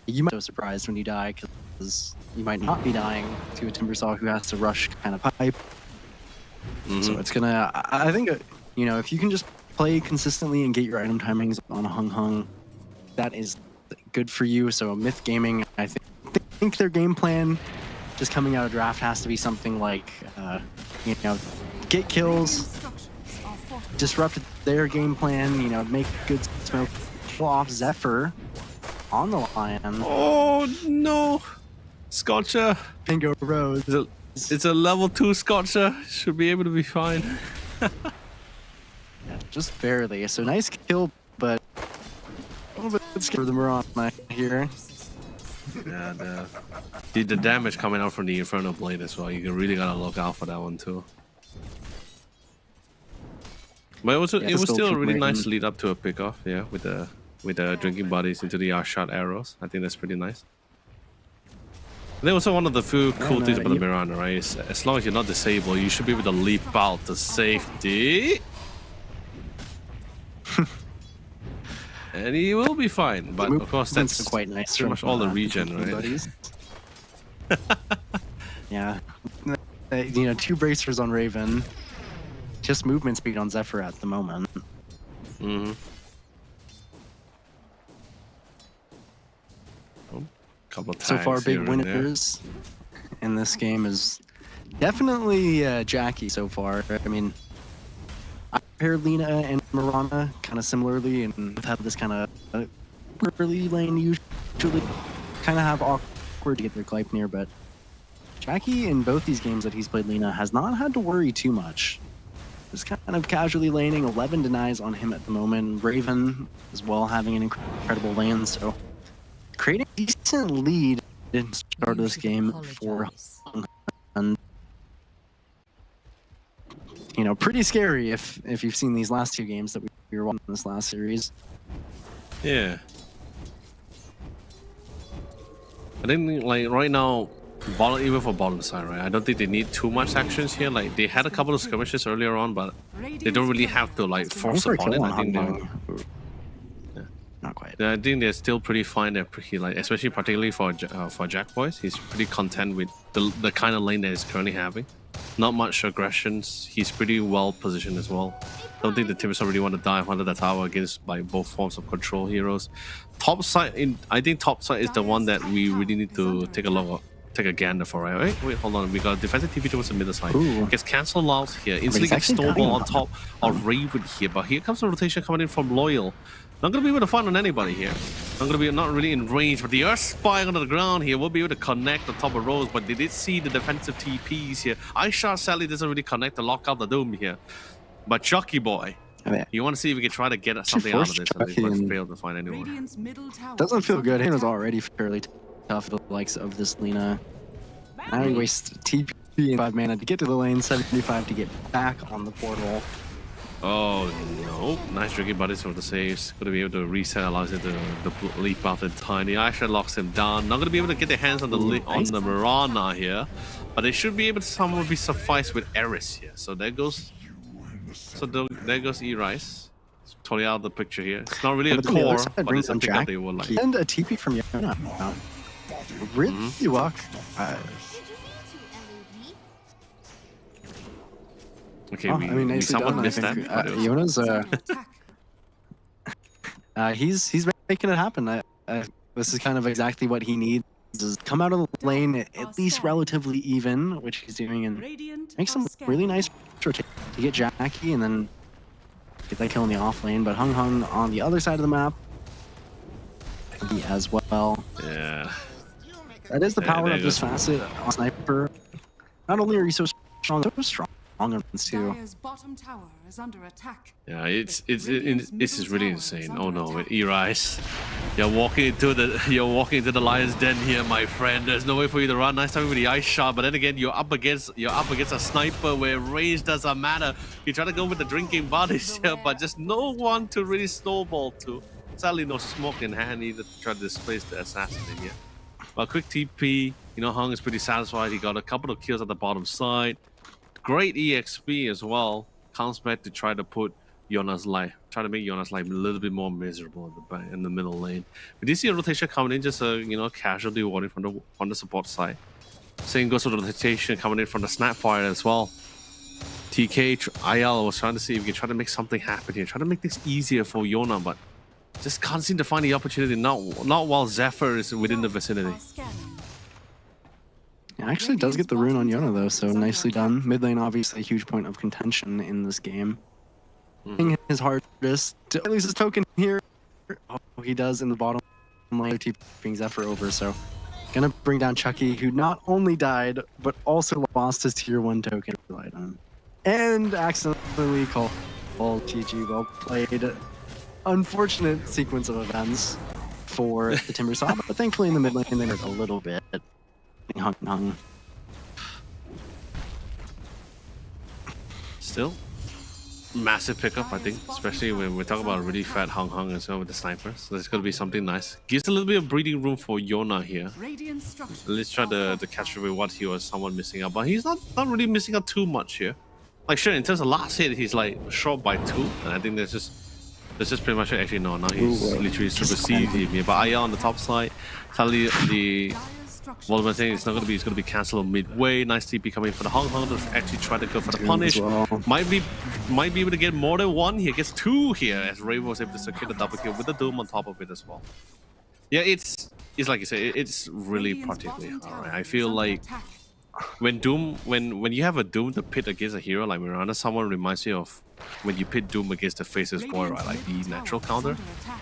you might be so surprised when you die, because you might not be dying to a Timbersaw who has to rush kind of pipe. So it's gonna, I think, if you can just play consistently and get your item timings on a Hung Hung, that is good for you. So Myth Gaming, I think their game plan just coming out of draft has to be something like, get kills, Instructions are fortified. disrupt their game plan, make good smoke, pull off Zephyr on the Lion, Oh no, Scotcher. and go Rose. It's a level 2 Scotcher. Should be able to be fine. Just barely. So nice kill, but a little bit scary for the Mirana here. Yeah, the damage coming out from the Inferno Blade as well. You really gotta look out for that one too. But it was still a really nice lead up to a pickoff, yeah, with the drinking buddies into the shot arrows. I think that's pretty nice. And then also one of the few cool things about the Mirana, right? Is as long as you're not disabled, you should be able to leap out to safety. And he will be fine, but of course that's quite nice. pretty much all the regen, right? Buddies. Yeah, 2 bracers on Raven, just movement speed on Zephyr at the moment. Mm-hmm. Couple of So far, tags big here and there. winners in this game is definitely Jackie so far. I mean, I paired Lina and Mirana kind of similarly, and both have this kind of early lane usually kind of have awkward to get their Gleipnir, but Jackie in both these games that he's played Lina has not had to worry too much. Just kind of casually laning. 11 denies on him at the moment. Raven as well having an incredible lane, so creating a decent lead in the start of this game for and pretty scary if you've seen these last 2 games that we were watching in this last series. Yeah. I think like right now, even for bottom side, right? I don't think they need too much actions here. Like they had a couple of skirmishes earlier on, but they don't really have to like force upon it. I think they're. Not quite. I think they're still pretty fine. They're pretty like, especially particularly for Jack Boys. He's pretty content with the kind of lane that he's currently having. Not much aggressions. He's pretty well positioned as well. Don't think the team really want to dive under the tower against by both forms of control heroes. Top side, I think top side is the one that we really need to take a gander for, right? Wait, hold on. We got defensive TP towards the middle side. Ooh. Gets cancelled out here. Instantly gets snowball on top of Raven here. But here comes a rotation coming in from Loyal. Not gonna be able to find on anybody here. Not really in range, but the Earth Spy onto the ground here will be able to connect on top of Rose, but they did see the defensive TPs here. iShot sadly doesn't really connect to lock out the Doom here. But Chucky Boy, you want to see if we can try to get something out of this, and they failed to find anyone. Radiant's middle tower Doesn't is feel under good. He was attack. already fairly tough, the likes of this Lina. Now he wastes TP and 5 mana to get to the lane, 75 to get back on the portal. Oh no, nice drinking buddies for the saves. Gonna be able to reset, allows him to leap out in time. The Aisha locks him down. Not gonna be able to get their hands on the Mirana here, but they should be able to somehow be sufficed with Eris here. So there goes E-Rise. Totally out of the picture here. It's not really a But then the other core, side but brings it's a on pickup they would like. And a TP from Yona. Really luck. Okay, Oh, we nicely somewhat done, I missed that. think. but it was- Yona's Under attack. he's making it happen. This is kind of exactly what he needs. Is come out of the lane at least relatively even, which he's doing, and Radiant make some are scared. really nice rotation to get Jackie and then get that kill in the off lane. But Hung Hung on the other side of the map as well. Yeah. That is the Yeah, power there of you this go. facet on Sniper. Not only are you so strong too. Dire's bottom tower is under attack. Yeah, this is really insane. Oh no, with E-Rise, you're walking into the lion's den here, my friend. There's no way for you to run. Nice time with the ice shot, but then again, you're up against a sniper where range doesn't matter. You try to go with the drinking buddies here, but just no one to really snowball to. Sadly, no smoke in hand either to try to displace the assassin in here. But quick TP, Hung is pretty satisfied. He got a couple of kills at the bottom side. Great EXP as well. Comes back to try to put Yona's life, try to make Yona's life a little bit more miserable in the middle lane. We did see a rotation coming in, just a casualty warning from the support side. Same goes for the rotation coming in from the Snapfire as well. TK IL was trying to see if we can try to make something happen here, try to make this easier for Yona, but just can't seem to find the opportunity. Not while Zephyr is within the vicinity. Are scanning. It actually does get the rune on Yona though, so nicely done. Mid lane obviously a huge point of contention in this game. Doing his hardest to at least his token here. Oh, he does in the bottom lane, keeping Zephyr over, so gonna bring down Chucky, who not only died, but also lost his tier 1 token. And accidentally called GG. Well played. Unfortunate sequence of events for the Timbersaw, but thankfully in the mid lane they hurt a little bit. Hung. Still, massive pickup, I think, especially when we're talking about a really fat Hung as well with the snipers. So there's gonna be something nice. Gives a little bit of breathing room for Yona here. Radiant structures Let's try are to fortified. catch up with what he was somewhat missing out, but he's not really missing out too much here. Like sure, in terms of last hit, he's like short by 2, and I think that's just pretty much it. Actually no, now he's literally superseded him here. But Aya on the top side, suddenly the Dire's structures Voldemort saying it's not gonna be, it's gonna be cancelled midway. Nice TP coming for the Hung to actually try to go for the punish. well. Might be able to get more than 1 here. Gets 2 here as Raven was able to secure the double kill with the Doom on top of it as well. Yeah, it's like you said, it's really Radiant's particularly bottom hard. tower Right? I is feel under like attack. when Doom, when you have a Doom to pit against a hero like Miranda, someone reminds me of when you pit Doom against the Faceless Void, right? Like the natural counter.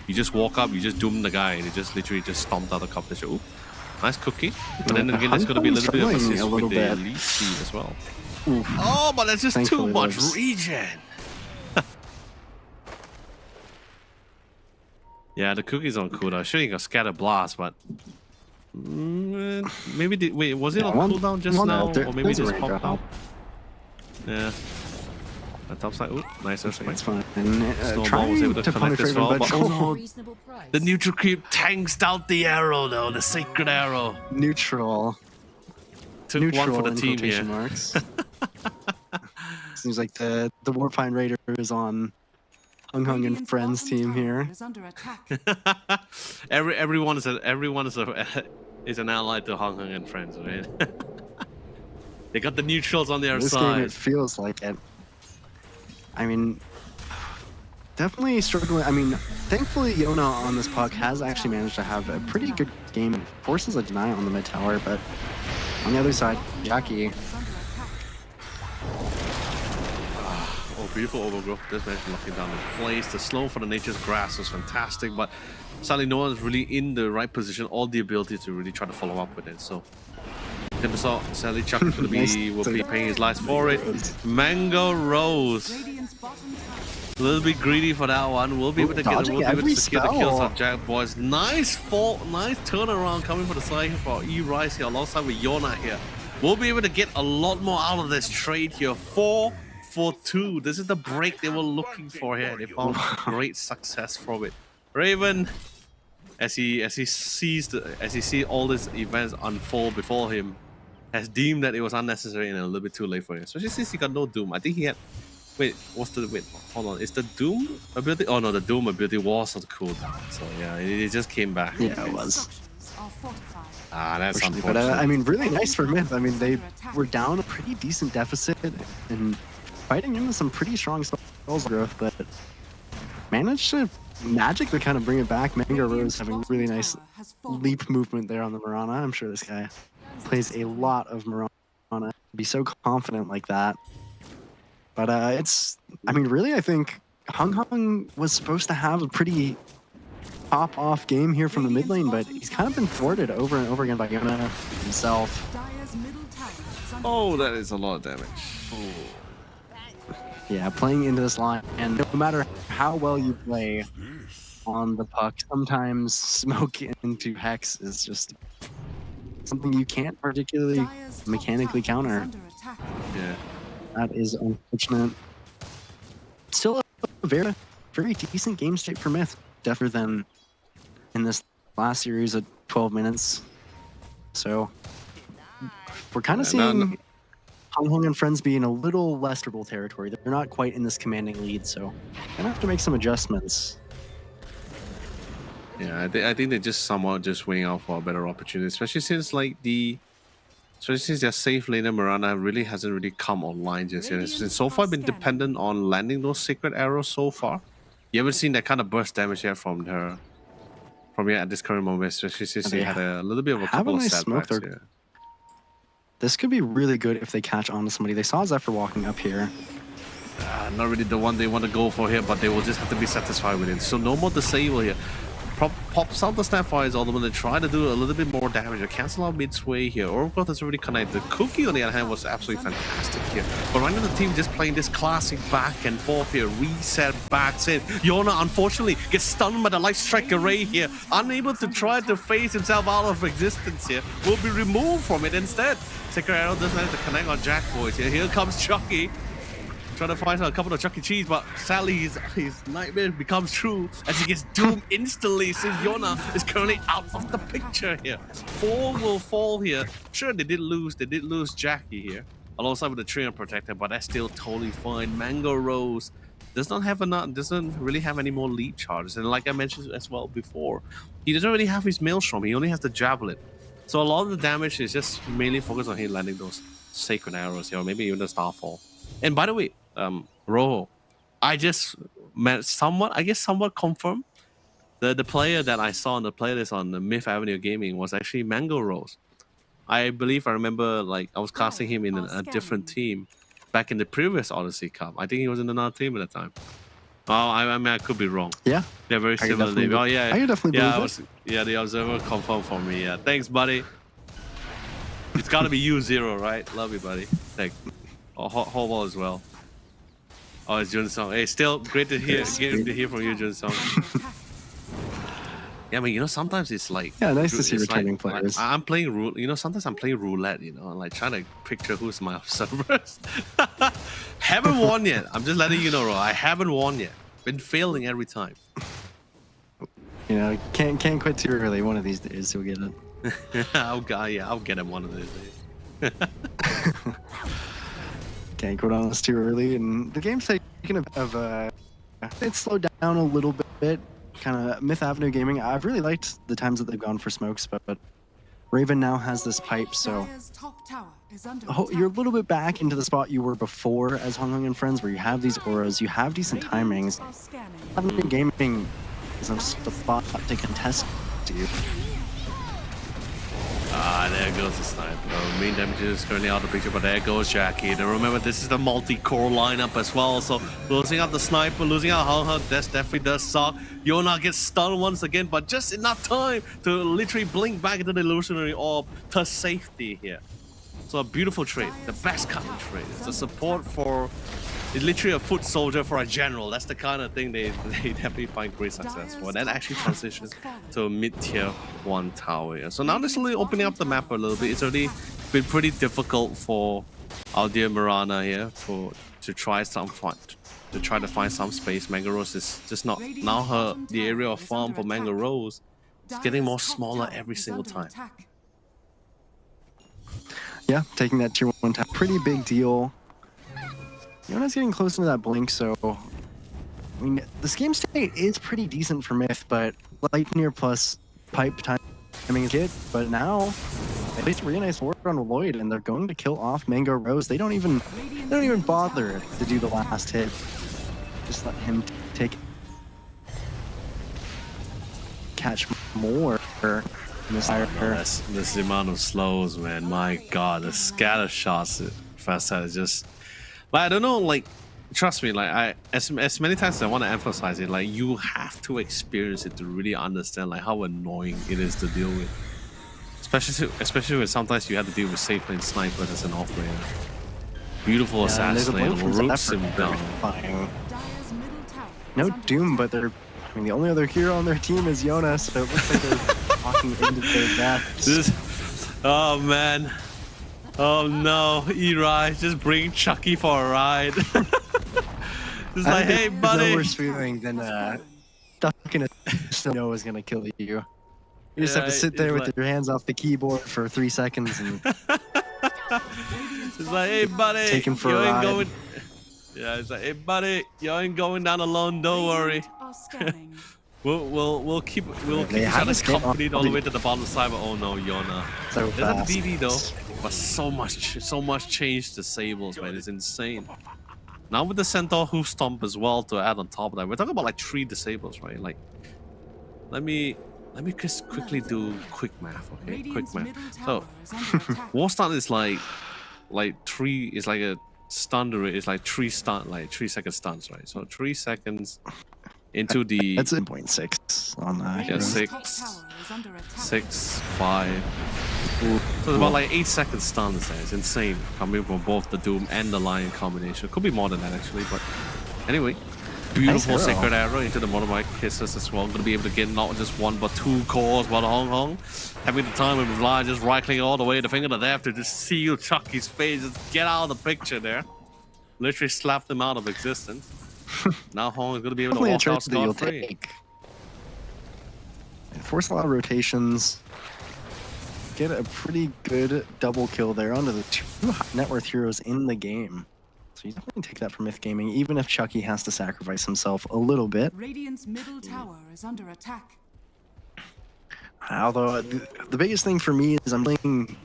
You just walk up, you just Doom the guy, and he just literally just stomped out the competition. Ooh, nice cookie. But then again, there's gonna be a little bit of Struggling assist a with little the bit. elite speed as well. Oof. Oh, but that's just too Thankfully much lives. regen. Yeah, the cookie's on cooldown. Sure, you got scatter blast, but maybe wait, was it on one- cooldown just one now, out there. or maybe There's a just range popped out. out? Yeah. The top side. Ooh, nice It's airstrike. fine. Snowball Trying was able to to connect punish as Raven, well, but but oh, Reasonable price. The neutral creep tanks out the arrow though, the sacred arrow. neutral. Took Neutral one for the in team quotation here. marks. Seems like the Warpine Raider is on Hung and Radiant's Friends bottom team tower here. is under attack. everyone is is an ally to Hung and Friends, right? They got the neutrals on their This game, side. it feels like it. I mean, definitely struggling. I mean, thankfully, Yona on this puck has actually managed to have a pretty good game. Forces a deny on the mid tower, but on the other side, Jackie. Is under attack. Oh, beautiful overgrowth. Just managed to lock it down in place. The slow for the Nature's Grass was fantastic, but sadly no one's really in the right position or the ability to really try to follow up with it. So Timbersaw, sadly Chuck is going to Nice. will be paying his life for it. Mango Rose. Radiant's bottom tower. A little bit greedy for that one. We'll be able to dodging we'll be able every to secure the kills spell. on Jack Boys. Nice nice turnaround coming for the side for E-Rise here alongside with Yona here. We'll be able to get a lot more out of this trade here. 4-for-2. This is the break they were looking for here. They found great success from it. Raven, as he sees all these events unfold before him, has deemed that it was unnecessary and a little bit too late for him. Especially since he got no Doom. I think he had. Wait, hold on. Is the Doom ability? Oh no, the Doom ability was on cooldown. So yeah, it just came back. Yeah, it was. Structures are fortified. Ah, that's Unfortunately. unfortunate. But I mean, really nice for Myth. I mean, they were down a pretty decent deficit and fighting into some pretty strong spells growth, but managed to magically kind of bring it back. Mango Rose having really nice leap movement there on the Mirana. I'm sure this guy plays a lot of Mirana. Be so confident like that. But it's, I mean, really, I think Hung was supposed to have a pretty top-off game here from the mid lane, but he's kind of been thwarted over and over again by Yona himself. Dire's middle tower is under Oh, that is a lot of damage. Yeah, playing into this line, and no matter how well you play on the puck, sometimes smoke into Hex is just something you can't particularly Dire's top mechanically tower is counter. under attack. Yeah. That is unfortunate. Still a very, very decent game state for Myth. Definitely than in this last series at 12 minutes. So we're kind of Yeah, seeing Hung and Friends be in a little less triple territory. They're not quite in this commanding lead, so gonna have to make some adjustments. Yeah, I think they're just somewhat just waiting out for a better opportunity, especially since their safe laner Miranda really hasn't really come online just yet. It's so far been dependent on landing those sacred arrows so far. You haven't seen that kind of burst damage yet from her. From here at this current moment, especially since she they had a little bit of a have a couple of nice smoke setbacks there. here. This could be really good if they catch on to somebody. They saw Zephyr walking up here. Not really the one they want to go for here, but they will just have to be satisfied with it. So no more disable here. Pops out the Snapfire's ultimate and try to do a little bit more damage. Cancel out mid-sway here. Oracroft is already connected. Cookie, on the other hand, was absolutely fantastic here. But right now the team just playing this classic back and forth here. Reset, backs in. Yona, unfortunately, gets stunned by the Light Strike Array here. Unable to try to phase himself out of existence here. Will be removed from it instead. Sacred Arrow doesn't manage to connect on Jack Boys here. Here comes Chucky. Trying to find a couple of Chuck E. Cheese, but sadly his nightmare becomes true as he gets doomed instantly since Yona is currently out of the picture here. 4 will fall here. Sure, they did lose Jackie here, alongside with the Treant Protector, but that's still totally fine. Mango Rose doesn't really have any more leap charges, and like I mentioned as well before, he doesn't really have his Maelstrom. He only has the Javelin, so a lot of the damage is just mainly focused on him landing those Sacred Arrows here, or maybe even the Starfall. And by the way, Rojo, I just somewhat confirmed the player that I saw on the playlist on the Myth Avenue Gaming was actually Mango Rose. I believe I remember like I was casting him in a different team back in the previous Odyssey Cup. I think he was in another team at the time. Oh, I mean I could be wrong. Yeah. They're very I similar. definitely Oh yeah. I can definitely believe it. Yeah, the observer confirmed for me. Yeah, thanks, buddy. It's got to be you, Zero, right? Love you, buddy. Thanks. Oh, Hobble as well. Oh, it's Jun Song. Hey, still great to hear from you, Jun Song. Yeah, I mean, sometimes it's like Nice to see it's returning like, players. I'm playing roulette. Sometimes I'm playing roulette. Like trying to picture who's my observers. Haven't won yet. I'm just letting you know, Ro. I haven't won yet. Been failing every time. Can't quit too early. One of these days you'll get it. I'll get him one of these days. Can't go down this too early, and the game's taken it's slowed down a little bit. Kind of Myth Avenue Gaming. I've really liked the times that they've gone for smokes, but Raven now has this pipe, so Dire's top tower is under you're a attack. little bit back into the spot you were before as Hong Kong and Friends, where you have these auras, you have decent timings. Are scanning. Avenue Gaming is a spot to contest to you. There goes the sniper. Main damage is currently out of the picture, but there goes Jackie. And remember, this is the multi-core lineup as well, so losing out the sniper, losing out Hong Kong, that definitely does suck. Yona gets stunned once again, but just enough time to literally blink back into the illusionary orb to safety here. So a beautiful trade, the best kind of trade. It's the support for, it's literally a foot soldier for a general. That's the kind of thing they definitely find great success for. That actually transitions to a mid-tier 1 tower here. So now they're slowly opening up the map a little bit. It's already been pretty difficult for our dear Mirana here to try to find some space. Mango Rose is just not now the area of farm for Mango Rose. It's getting more smaller every single time. Yeah, taking that tier 1 tap, pretty big deal. Yona's getting close to that blink, so I mean, this game state is pretty decent for Myth, but Lightyear plus pipe timing is good. But now they placed a really nice ward on Lloyd, and they're going to kill off Mango Rose. They don't even bother to do the last hit. Just let him catch more. This is the amount of slows, man. My God, the scatter shots first is just. But I don't know, like, trust me, like as many times as I want to emphasize it, like you have to experience it to really understand like how annoying it is to deal with. Especially when sometimes you have to deal with safe lane snipers as an off-laner. Beautiful assassin roots him down. Dire's middle tower No is under Doom, attack. but the only other hero on their team is Yona, so it looks like they're walking into their deaths. Oh man. Oh no, Eri, just bring Chucky for a ride. Just like, hey buddy. There's no worse feeling than stuck in a snow is gonna kill you. You just have to sit there with your hands off the keyboard for 3 seconds and it's like, hey buddy, take him for a ride. Yeah, it's like, hey buddy, you ain't going down alone. Don't worry. Are scanning. We'll keep They each have other to skip accompanied all the way to the bottom side. But oh no, Yona. So There's a fast. DD though, but so much change to Sables, man. It's insane. Now with the Centaur Hoof Stomp as well to add on top of that, we're talking about like 3 disables, right? Like, let me just quickly do quick math, okay? Radiant's Quick middle math. tower So, is under attack. War Stun is like 3 is like a stun rate is like 3 stun, like 3-second stuns, right? So 3 seconds into the That's 0.6 on that. Radiant's six. top tower is under attack. 6, 5. So it's about like 8-second stuns there. It's insane coming from both the Doom and the Lion combination. Could be more than that actually, but anyway. Beautiful Nice arrow. Sacred Arrow into the Motorbike Kisses as well. Gonna be able to get not just 1 but 2 cores while Hong Hong having the time with Lion just right clicking all the way the finger to death to just seal Chucky's face. Just get out of the picture there. Literally slapped him out of existence. Now Hong is gonna be able to Definitely a walk out choice that you'll scot-free. take. Force a lot of rotations. Get a pretty good double kill there onto the 2 high net worth heroes in the game. So you definitely take that from Myth Gaming, even if Chucky has to sacrifice himself a little bit. Radiant's middle tower is under attack. Although the biggest thing for me is I'm playing,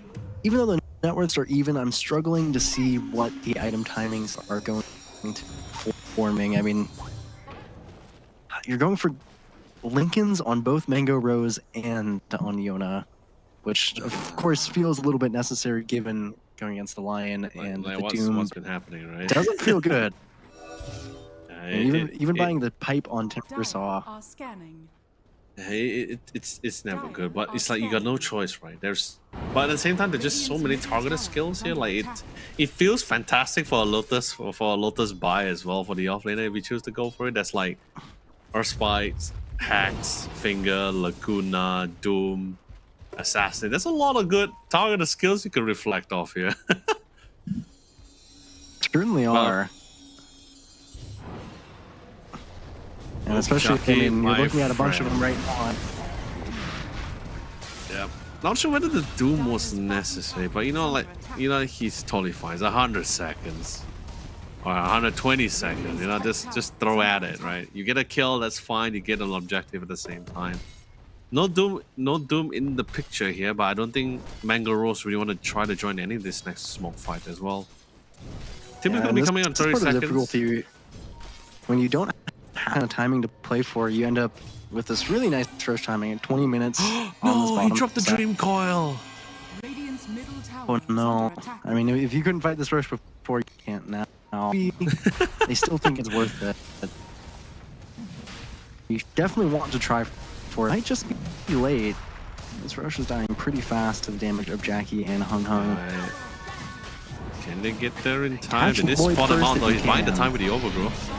even though the net worths are even, I'm struggling to see what the item timings are going to forming. I mean, you're going for Lincolns on both Mango Rose and on Yona, which of course feels a little bit necessary given going against the Lion and Like, the what's Doom. been happening, right? Doesn't feel good. And even buying it, the pipe on Timbersaw. Dire are scanning. it's never good, but it's like you got no choice, right? But at the same time, there's just so many targeted skills here. Like it feels fantastic for a Lotus for a Lotus buy as well for the offlaner if you choose to go for it. That's like Earthspite, Hax, Finger, Laguna, Doom, Assassin. There's a lot of good targeted skills you can reflect off here. Certainly are. And especially, Chucky, I mean, you're my looking at a bunch of friend. them right now. Yeah. Not sure whether the Doom was necessary, but he's totally fine. It's 100 seconds. Or 120 seconds, just throw at it, right? You get a kill, that's fine. You get an objective at the same time. No Doom in the picture here, but I don't think Mango Rose really want to try to join any of this next smoke fight as well. Tim is Yeah, going to and be this- coming on this is 30 part of the seconds. difficulty. When you don't have timing to play for, you end up with this really nice first timing at 20 minutes. on this No, he bottom dropped the side. Dream Coil. Radiant's middle tower Oh is no! under attack. I mean, if you couldn't fight this rush before, you can't now. They still think it's worth it. But you definitely want to try for it. Might just be late. This rush is dying pretty fast to the damage of Jackie and Hung Hung. Right. Can they get there in time? Catch They did Lloyd spot him first out if though. you He's buying the can. time with the overgrowth.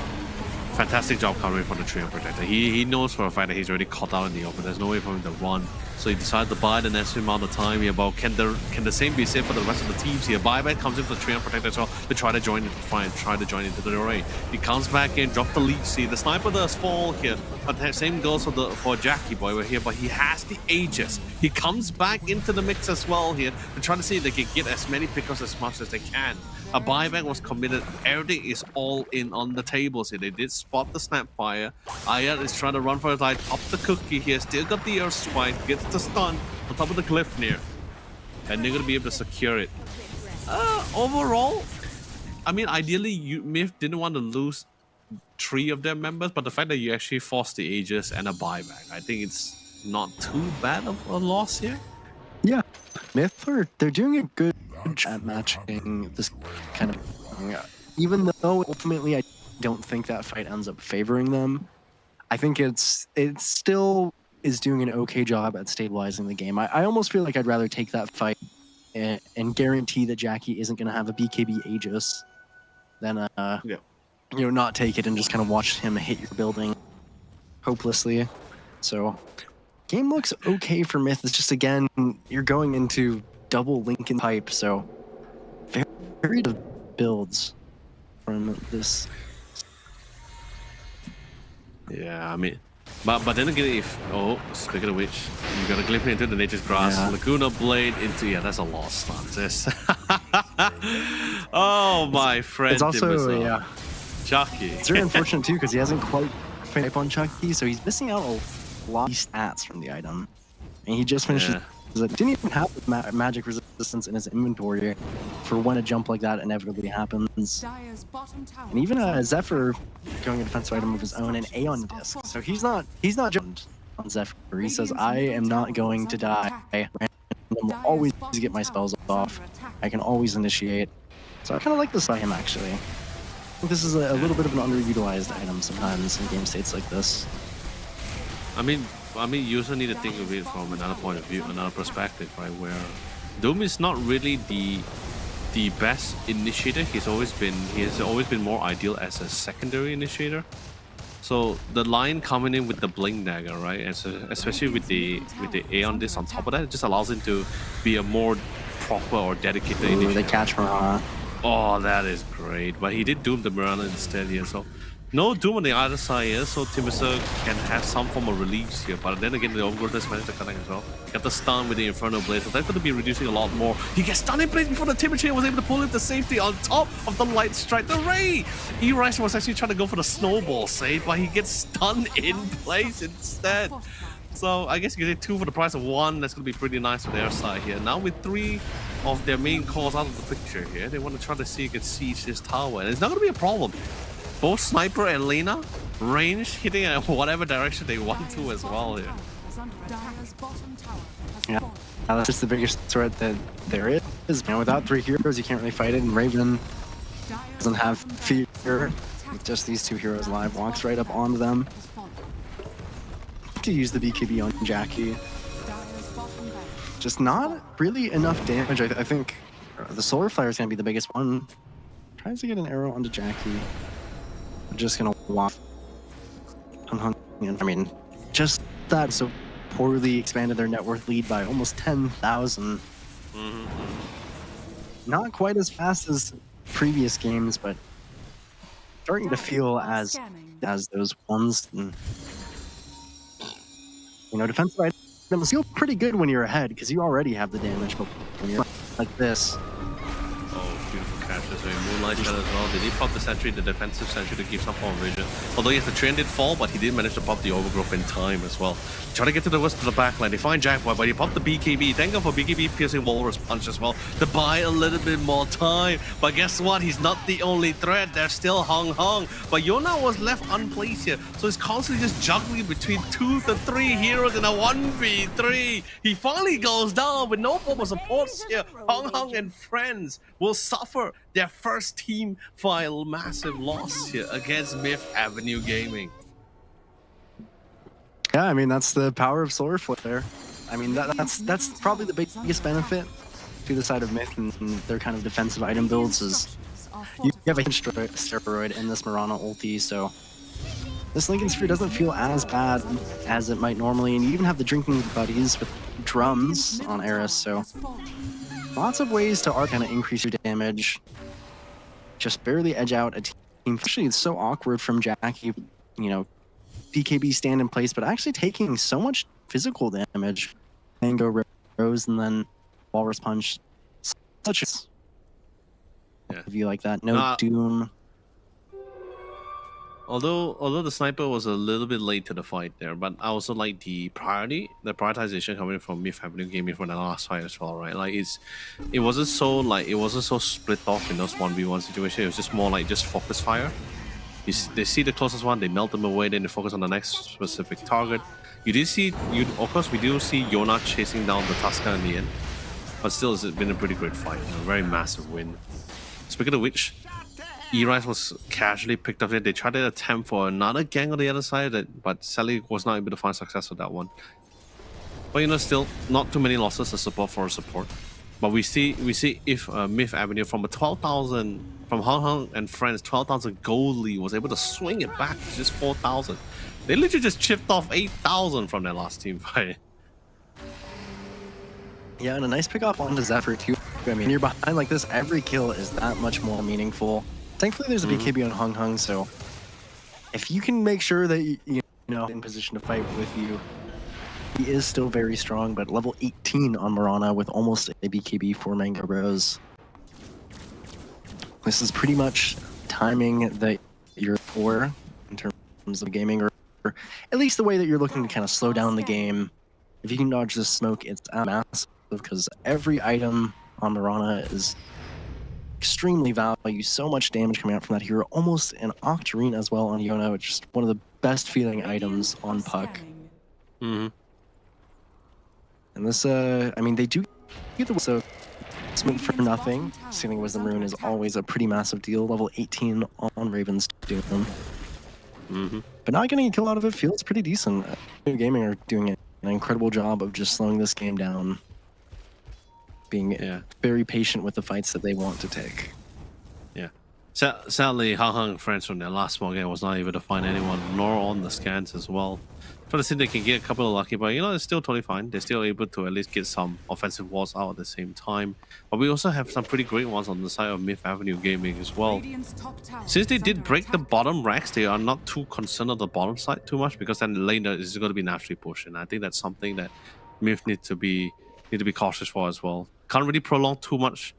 Fantastic job covering from the Treant Protector. He knows for a fact that he's already caught out in the open. There's no way for him to run. So he decided to buy the necessary amount of time here. But can the same be said for the rest of the teams here? Buyback comes in for the Treant Protector as well to try to join into the array. He comes back in, drop the lead. See, the sniper does fall here. But the same goes for Jackie Boy over here. But he has the Aegis. He comes back into the mix as well here to try to see if they can get as many pickups as much as they can. A buyback was committed. Everything is all in on the tables here. They did spot the Snapfire. Ayat is trying to run for his life up the cookie here. Still got the Earth Spike. Gets the stun on top of the cliff near. And they're going to be able to secure it. Overall, I mean, ideally, Myth didn't want to lose 3 of their members, but the fact that you actually forced the Aegis and a buyback, I think it's not too bad of a loss here. Yeah, Myth they're doing a good job at matching this kind of thing. Even though ultimately I don't think that fight ends up favoring them, I think it still is doing an okay job at stabilizing the game. I almost feel like I'd rather take that fight and guarantee that Jackie isn't going to have a BKB Aegis than not take it and just kind of watch him hit your building hopelessly. So game looks okay for Myth. It's just, again, you're going into double Lincoln pipe, so very builds from this. Yeah, I mean, but then again, speaking of which, you got to glimpse into the Nature's Grass, Yeah. Laguna Blade into, that's a lost stun. This. Oh, my friend. It's also, Timbersaw. Chucky. It's very unfortunate too because he hasn't quite pipe on Chucky, so he's missing out a lot of stats from the item. And he just finished Yeah. it. Didn't even have magic resistance in his inventory for when a jump like that inevitably happens. Dire's bottom tower. And even is under Zephyr going a defensive item of his own, an Aeon Disc. So he's not jumped on Zephyr. He says, I am not going to die. I will always get my spells off. I can always initiate. So I kind of like this by him, actually. I think this is a little bit of an underutilized item sometimes in game states like this. I mean, you also need to think of it from another point of view, another perspective, right? Where Doom is not really the best initiator. He has always been more ideal as a secondary initiator. So the line coming in with the Blink Dagger, right? Especially with the Aeon Disc on top of that, it just allows him to be a more proper or dedicated Ooh, initiator. they catch Mirana. Oh, that is great. But he did Doom the Mirana instead here, so no Doom on the other side here, so Timbersaw can have some form of reliefs here. But then again, the Overgrowth has managed to connect as well. Got the stun with the Inferno Blade, so that's going to be reducing a lot more. He gets stunned in place before the Timber Chain was able to pull him to safety on top of the Light Strike. The Ray! E-Rise was actually trying to go for the Snowball save, but he gets stunned in place instead. So I guess you can get 2 for the price of 1. That's going to be pretty nice on their side here. Now with 3 of their main cores out of the picture here, they want to try to see if they can siege this tower. And it's not going to be a problem. Both Sniper and Lena range hitting at whatever direction they want to as well here. Dire's bottom tower has Yeah. fallen. That's just the biggest threat that there is. You know, without 3 heroes, you can't really fight it. And Raven Dire's doesn't have bottom fear. tower With just these 2 heroes alive, walks right up onto them. has fallen. To use the BKB on Jackie. Dire's bottom barracks. Just not really enough damage. I think the Solar Flare is going to be the biggest one. Tries to get an arrow onto Jackie. I'm just going to walk. I mean, just that so poorly expanded their net worth lead by almost 10,000. Not quite as fast as previous games, but starting to feel as those ones. And, you know, defensive items feel pretty good when you're ahead because you already have the damage, but when you're like this, Oh, beautiful catch this way. Moonlight shot as well. Did he pop the sentry, the defensive sentry, to give some form of vision? Although yes, the train did fall, but he did manage to pop the Overgrowth in time as well. Try to get to the west of the backline. They find Jackboy, but he popped the BKB. Thank God for BKB piercing Walrus Punch as well to buy a little bit more time. But guess what? He's not the only threat. There's still Hong Hong. But Yona was left unplaced here. So he's constantly just juggling between 2 to 3 heroes in a 1v3. He finally goes down with no form of supports here. Hong Hong and friends will suffer their first team file massive loss here against Myth Avenue Gaming. yeah, I mean that's the power of Solar Flare. I mean that's probably the biggest benefit to the side of Myth and their kind of defensive item builds is you have a steroid in this Mirana ulti, so this Lincoln Sphere doesn't feel as bad as it might normally, and you even have the drinking buddies with drums on Eris, so lots of ways to kind of increase your damage. Just barely edge out a team. Actually, it's so awkward from Jackie, you know, BKB stand in place, but actually taking so much physical damage. Mango Rose and then Walrus Punch. Such Yeah. a view like that. No Doom. Although the sniper was a little bit late to the fight there, but I also like the prioritization coming from Myth Avenue Gaming for the last fight as well, right? Like it wasn't so split off in those 1v1 situations. It was just more like just focus fire. They see the closest one, they melt them away, then they focus on the next specific target. Of course, we do see Yona chasing down the Tusker in the end, but still, it's been a pretty great fight. A very massive win. Speaking of which, E-Rise was casually picked up there. They tried to attempt for another gang on the other side, but Sally was not able to find success with that one. But you know, still not too many losses to support for support. But we see if Myth Avenue from a 12,000 from Hong Hong and friends 12,000 gold lead was able to swing it back to just 4,000. They literally just chipped off 8,000 from their last team fight. Yeah, and a nice pick off onto Zephyr too. I mean, you're behind like this, every kill is that much more meaningful. Thankfully, there's a BKB on Hong Hong, so if you can make sure that you know in position to fight with you, he is still very strong. But level 18 on Mirana with almost a BKB for Mango Rose. This is pretty much timing that you're for in terms of gaming, or at least the way that you're looking to kind of slow down the game if you can dodge this smoke, it's massive because every item on Mirana is extremely valuable. So much damage coming out from that hero. Almost an Octarine as well on Yona, which is one of the best feeling items on Puck. Mm-hmm. And this, I mean, they do get the so smoke for nothing. Sealing Wisdom Rune is always a pretty massive deal. Level 18 on Raven's Doom. Mm-hmm. But not getting a kill out of it feels pretty decent. New Gaming are doing an incredible job of just slowing this game down. Being very patient with the fights that they want to take. Yeah. Sadly, Hang Hang and friends from their last small game was not able to find anyone, nor on the scans as well. Trying to see if they can get a couple of lucky, but you know, it's still totally fine. They're still able to at least get some offensive walls out at the same time. But we also have some pretty great ones on the side of Myth Avenue Gaming as well. Since they did break the bottom racks, they are not too concerned on the bottom side too much, because then the lane is going to be naturally pushed. And I think that's something that Myth need to be cautious for as well. Can't really prolong too much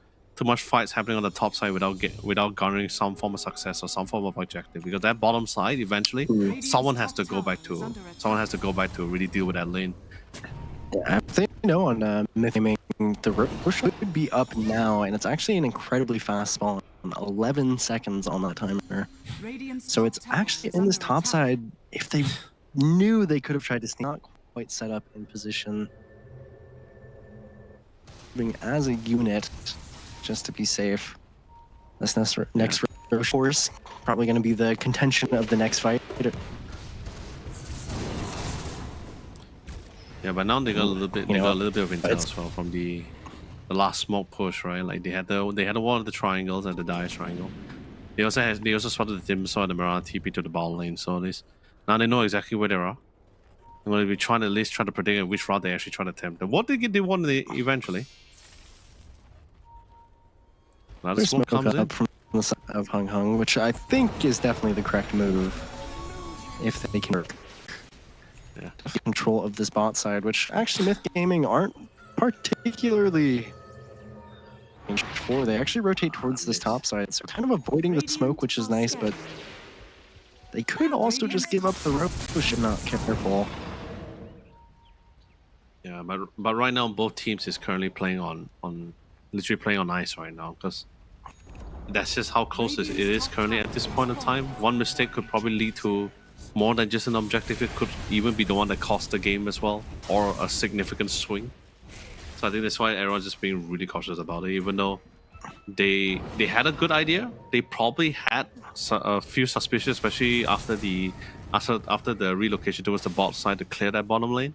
fights happening on the top side without garnering some form of success or some form of objective, because that bottom side eventually someone has to go back to really deal with that lane. I think on Myth Gaming, the Rosh would be up now, and it's actually an incredibly fast spawn. 11 seconds on that timer. So it's actually in this top side. If they knew, they could have tried to not quite set up in position as a unit just to be safe. This next Rosh force probably going to be the contention of the next fight. Yeah, but now they got a little bit. They got a little bit of intel as well from the last smoke push, right? Like they had one of the triangles at the Dire Triangle. They also spotted the Timsaw and the Mirana TP to the ball lane. So at least now they know exactly where they are. I'm going to be trying to at least try to predict which route they actually try to attempt. And what they won eventually. Now the smoke comes in from the side of Hung Hung, which I think is definitely the correct move if they can take control of this bot side, which actually Myth Gaming aren't particularly for. They actually rotate towards this top side, so kind of avoiding the smoke, which is nice, but they could also just give up the rope if not careful. Yeah, but right now both teams is currently playing on literally playing on ice right now, because that's just how close it is currently at this point in time. One mistake could probably lead to more than just an objective. It could even be the one that cost the game as well, or a significant swing. So I think that's why everyone's just being really cautious about it. Even though they had a good idea, they probably had a few suspicions, especially after the relocation towards the bot side to clear that bottom lane.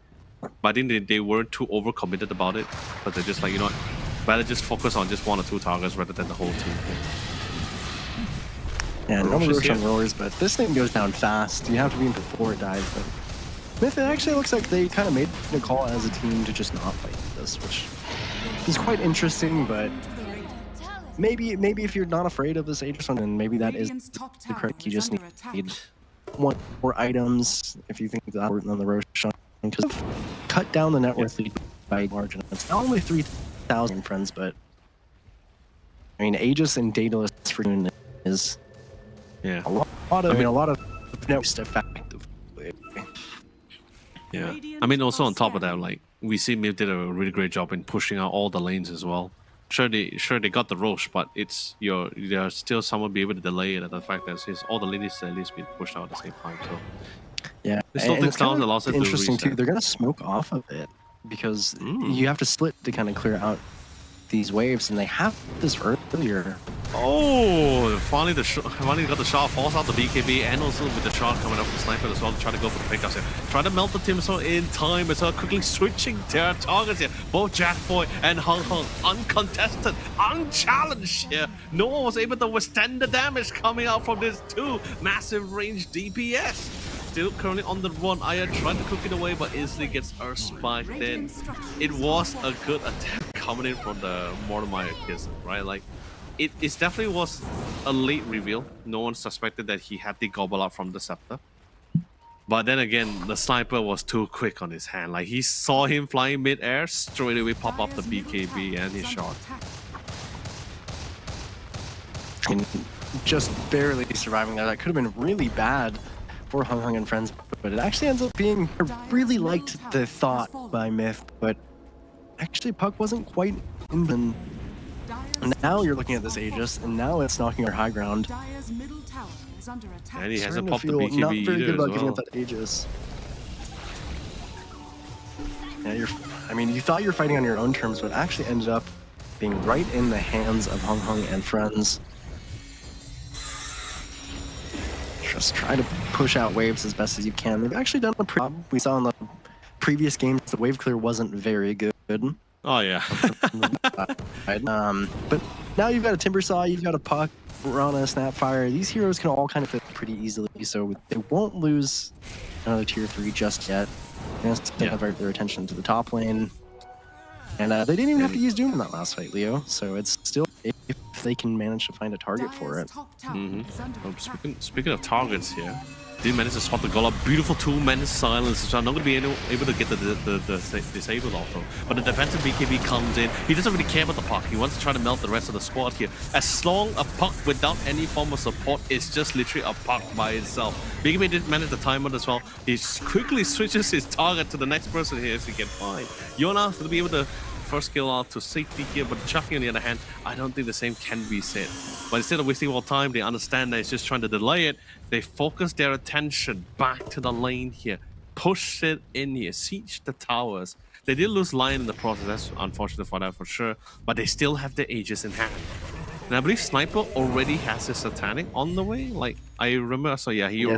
But I think they weren't too overcommitted about it, but they're just like, you know what, better just focus on just one or two targets rather than the whole team. Yeah, no Rosh on roars, but this thing goes down fast. You have to be in before it dies. But Myth, it actually looks like they kind of made a call as a team to just not fight this, which is quite interesting. But maybe if you're not afraid of this Aegis one, then maybe that is the correct. You just need one more items if you think that important than the Rosh, because cut down the net worth lead by margin. It's not only 3,000 friends, but I mean Aegis and Daedalus for Dune is a lot of net effective. Yeah, I mean also on top of that, like we see Myth did a really great job in pushing out all the lanes as well. Sure they got the Rosh, but it's there's still someone be able to delay it at the fact that all the lanes at least being pushed out at the same time. So yeah, and it's kind of interesting too. They're gonna smoke off of it because you have to split to kind of clear out these waves, and they have this earlier. Oh, finally got the shot, falls out the BKB, and also with the shot coming up from Sniper as well to try to go for the pickups here. Try to melt the Timsaw in time as well, quickly switching their targets here. Both Jackboy and Hung Hung uncontested, unchallenged here. No one was able to withstand the damage coming out from this two massive range DPS. Still currently on the run. Aya trying to cook it away, but instantly gets Earth spiked in. It was a good attack coming in from the Mordemai Kismet, right? Like, it definitely was a late reveal. No one suspected that he had the gobble up from the scepter. But then again, the sniper was too quick on his hand. Like, he saw him flying mid-air, straight away pop up the BKB and his shot. And just barely surviving that. That could have been really bad for Hung Hung and Friends, but it actually ends up being, I really liked the thought by Myth, but actually Puck wasn't quite in the, Dire's now you're looking at this Aegis, and now it's knocking our high ground. Dire's middle tower is under attack. And he hasn't Starting to popped the feel BKB not very either good as about giving well. up that Aegis. Yeah, I mean, you thought you were fighting on your own terms, but it actually ended up being right in the hands of Hung Hung and Friends. Just try to push out waves as best as you can. They've actually done a pretty job. We saw in the previous games the wave clear wasn't very good. Oh yeah. But now you've got a Timbersaw, you've got a Puck, Rana, Snapfire. These heroes can all kind of fit pretty easily, so they won't lose another tier 3 just yet. They have to divert their attention to the top lane. And they didn't even have to use Doom in that last fight, Leo. So it's still, if they can manage to find a target for it. Top tower is under attack. Speaking of targets here, did manage to spot the Golem. Beautiful 2-man silence, so I'm not going to be able to get the disable also. But the defensive BKB comes in. He doesn't really care about the Puck. He wants to try to melt the rest of the squad here. As long a Puck without any form of support is just literally a Puck by itself. BKB did manage the time out as well. He quickly switches his target to the next person here if he can find. Yona to be able to first kill out to safety here, but Chucky on the other hand, I don't think the same can be said. But instead of wasting more time, they understand that it's just trying to delay it. They focus their attention back to the lane here, push it in here, siege the towers. They did lose Lion in the process, that's unfortunate for that for sure, but they still have the Aegis in hand. And I believe Sniper already has his Satanic on the way. Like, I remember, so yeah, he had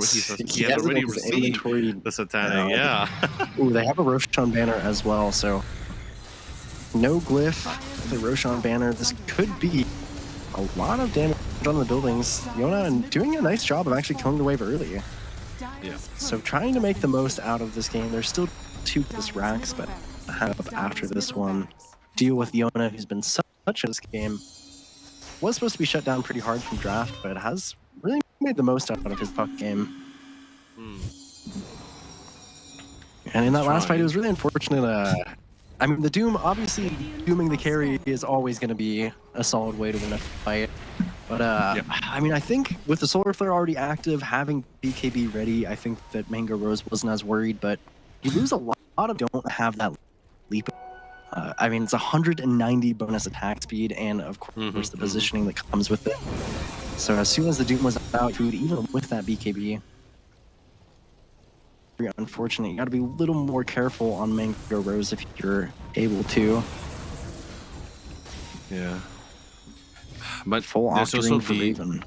already received the Satanic, yeah. Ooh, they have a Roshan banner as well, so no glyph, the Roshan banner. This could be a lot of damage on the buildings. Yona doing a nice job of actually killing the wave early. Yeah. So trying to make the most out of this game. There's still 2 this racks, but after this one, deal with Yona, who's been such in this game. Was supposed to be shut down pretty hard from draft, but has really made the most out of his Puck game. And in that last fight, it was really unfortunate. I mean, the Doom, obviously, dooming the carry is always going to be a solid way to win a fight. But, I mean, I think with the Solar Flare already active, having BKB ready, I think that Mango Rose wasn't as worried, but you lose a lot of don't have that leap. I mean, it's 190 bonus attack speed, and of course, the positioning that comes with it. So as soon as the Doom was out, food, even with that BKB, very unfortunate. You got to be a little more careful on Mango Rose if you're able to. Yeah. But Full there's also Octarine for Raven.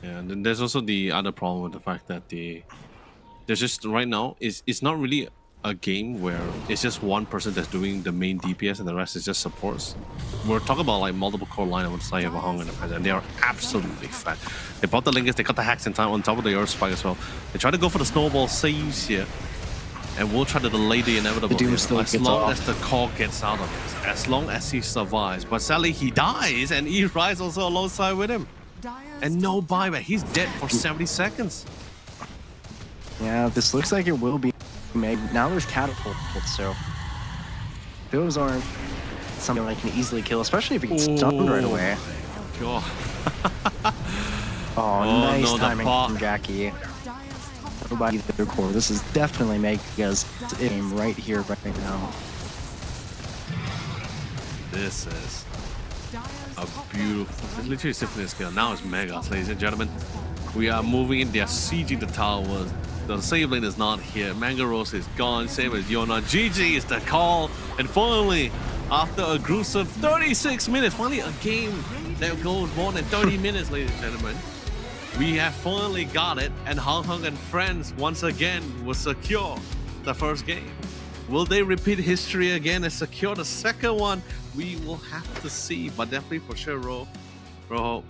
yeah, and then there's also the other problem with the fact that there's just right now it's not really a game where it's just one person that's doing the main DPS and the rest is just supports. We're talking about like multiple core line with Saya Hong and the President, and they are absolutely fat. They bought the Lingus, they got the hacks in time on top of the Earth Spike as well. They try to go for the snowball saves here, and we'll try to delay the inevitable The Doom here, still as gets long off. as the core gets out of it, as long as he survives. But sadly he dies, and he rides also alongside with him. Dire's And no top tower buyback, he's dead for 70 seconds. Yeah, this looks like it will be made. Now there's catapult, so those aren't something I can easily kill, especially if he gets stunned right away. God. Oh, Oh, nice no, the timing Puck. from Jackie. Dire's top Nobody their core. This is definitely Mega's aim right here, right now. This is Dire's a top beautiful, it's literally Symphony scale. Now it's Megas, ladies and gentlemen. We are moving in, they are sieging the towers. The save lane is not here. Mango Rose is gone, same as Yona. GG is the call. And finally, after a gruesome 36 minutes, finally a game that goes more than 30 minutes, ladies and gentlemen. We have finally got it, and Hung Hung and Friends once again will secure the first game. Will they repeat history again and secure the second one? We will have to see, but definitely for sure, Rojo,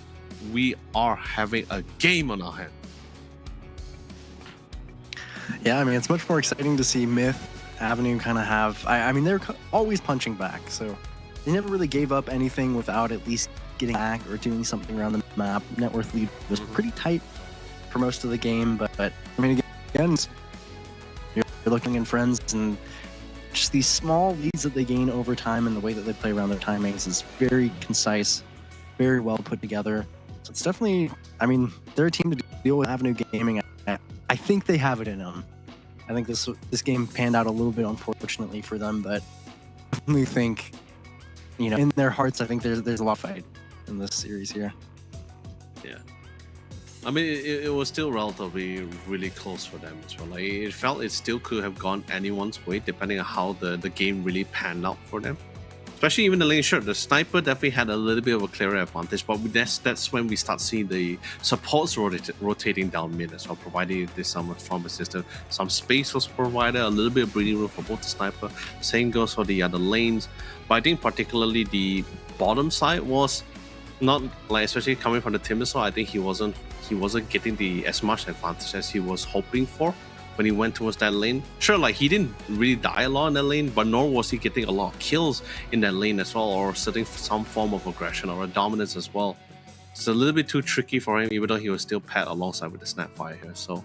we are having a game on our hand. Yeah, I mean, it's much more exciting to see Myth Avenue kind of have. I mean, they're always punching back, so they never really gave up anything without at least getting back or doing something around the map. Net worth lead was pretty tight for most of the game, but I mean, again, you're looking in Friends, and just these small leads that they gain over time and the way that they play around their timings is very concise, very well put together. So it's definitely, I mean, they're a team to deal with. Avenue Gaming, I I think they have it in them. I think this game panned out a little bit unfortunately for them, but I definitely think, in their hearts, I think there's a lot of fight in this series here. Yeah. I mean, it was still relatively really close for them as well. Like, it felt it still could have gone anyone's way depending on how the game really panned out for them. Especially even the lane, sure, the sniper definitely had a little bit of a clearer advantage, but that's when we start seeing the supports rotating down mid as well, providing this some farm assistance, some space was provided, a little bit of breathing room for both the sniper. Same goes for the other lanes, but I think particularly the bottom side was not like, especially coming from the Timbersaw, I think he wasn't getting as much advantage as he was hoping for when he went towards that lane. Sure, like, he didn't really die a lot in that lane, but nor was he getting a lot of kills in that lane as well, or setting some form of aggression or a dominance as well. It's a little bit too tricky for him, even though he was still paired alongside with the Snapfire here. So,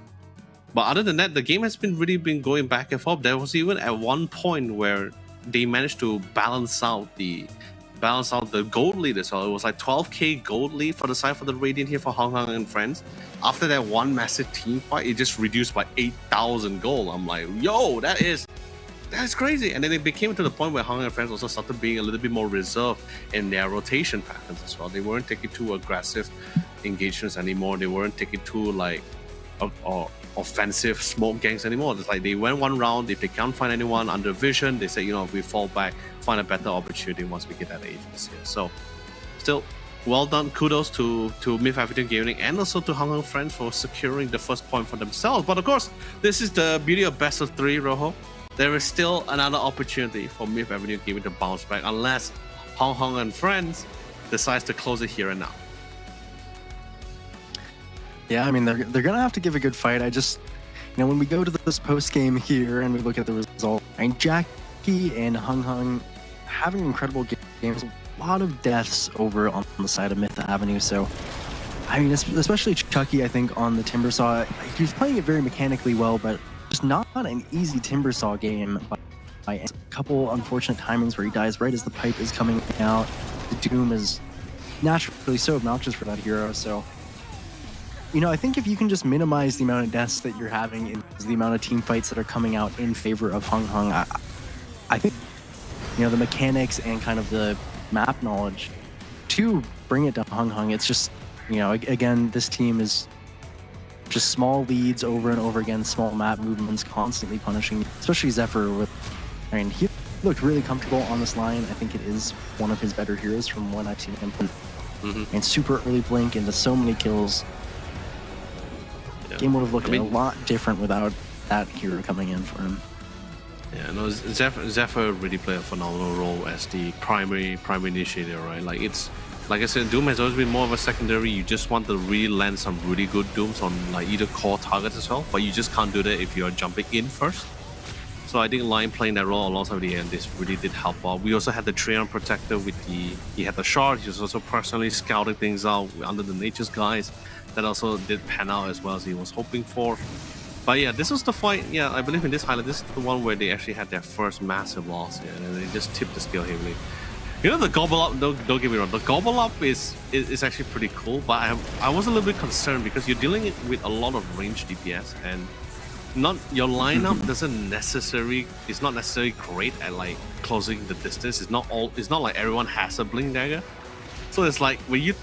but other than that, the game has really been going back and forth. There was even at one point where they managed to balance out the gold lead as well. It was like 12k gold lead for the side for the Radiant here for Hong Hong and friends. After that one massive team fight, it just reduced by 8,000 gold. I'm like, yo, that is crazy. And then it became to the point where Hong Hong and friends also started being a little bit more reserved in their rotation patterns as well. They weren't taking too aggressive engagements anymore. They weren't taking too like offensive smoke gangs anymore. It's like they went one round, if they can't find anyone under vision, they say, if we fall back, find a better opportunity once we get that agents here. So still well done, kudos to Myth Avenue Gaming and also to Hong Kong Friends for securing the first point for themselves. But of course, this is the beauty of best of 3, Rojo. There is still another opportunity for Myth Avenue Gaming to bounce back unless Hong Kong and Friends decides to close it here and now. Yeah, I mean, they're gonna have to give a good fight. I just, when we go to this post game here and we look at the result, Jackie and Hung Hung having incredible games. A lot of deaths over on the side of Myth Avenue. So, I mean, especially Chucky, I think on the Timbersaw, he's playing it very mechanically well, but just not an easy Timbersaw game. By a couple unfortunate timings where he dies right as the pipe is coming out. The Doom is naturally so obnoxious for that hero. So, I think if you can just minimize the amount of deaths that you're having in the amount of team fights that are coming out in favor of Hung Hung, I think, the mechanics and kind of the map knowledge to bring it to Hung Hung, it's just, again, this team is just small leads over and over again, small map movements, constantly punishing, especially Zephyr he looked really comfortable on this line. I think it is one of his better heroes from when I've seen him put and super early blink into so many kills. Game would have looked a lot different without that hero coming in for him. Yeah, no, Zephyr really played a phenomenal role as the primary initiator, right? Like, it's like I said, Doom has always been more of a secondary. You just want to really land some really good Dooms on like either core targets as well, but you just can't do that if you're jumping in first. So I think Lion playing that role alongside the end, this really did help out. We also had the Treant Protector with he had the shard. He was also personally scouting things out under the Nature's Guise. That also did pan out as well as he was hoping for. But yeah, this was the fight. Yeah, I believe in this highlight, this is the one where they actually had their first massive loss here, and they just tipped the scale heavily. The gobble up, don't get me wrong, the gobble up is actually pretty cool, but I was a little bit concerned because you're dealing with a lot of range DPS, and your lineup is not necessarily great at like closing the distance. It's not like everyone has a blink dagger. So it's like when you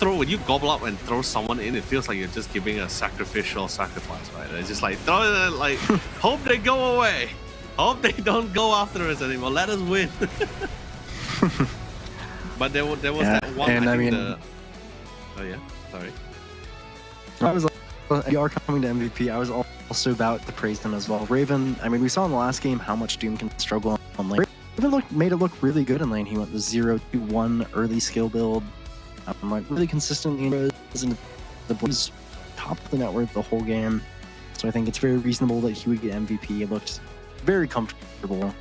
gobble up and throw someone in, it feels like you're just giving a sacrificial sacrifice, right? It's just like throw it in, like hope they go away, hope they don't go after us anymore. Let us win. But there was that one. And I mean, oh yeah, sorry. I was like, you are coming to MVP. I was also about to praise them as well. Raven. I mean, we saw in the last game how much Doom can struggle on lane. Raven made it look really good in lane. He went the 0-2-1 early skill build. Like really consistently in the Blues top of the net worth the whole game. So I think it's very reasonable that he would get MVP. It looked very comfortable.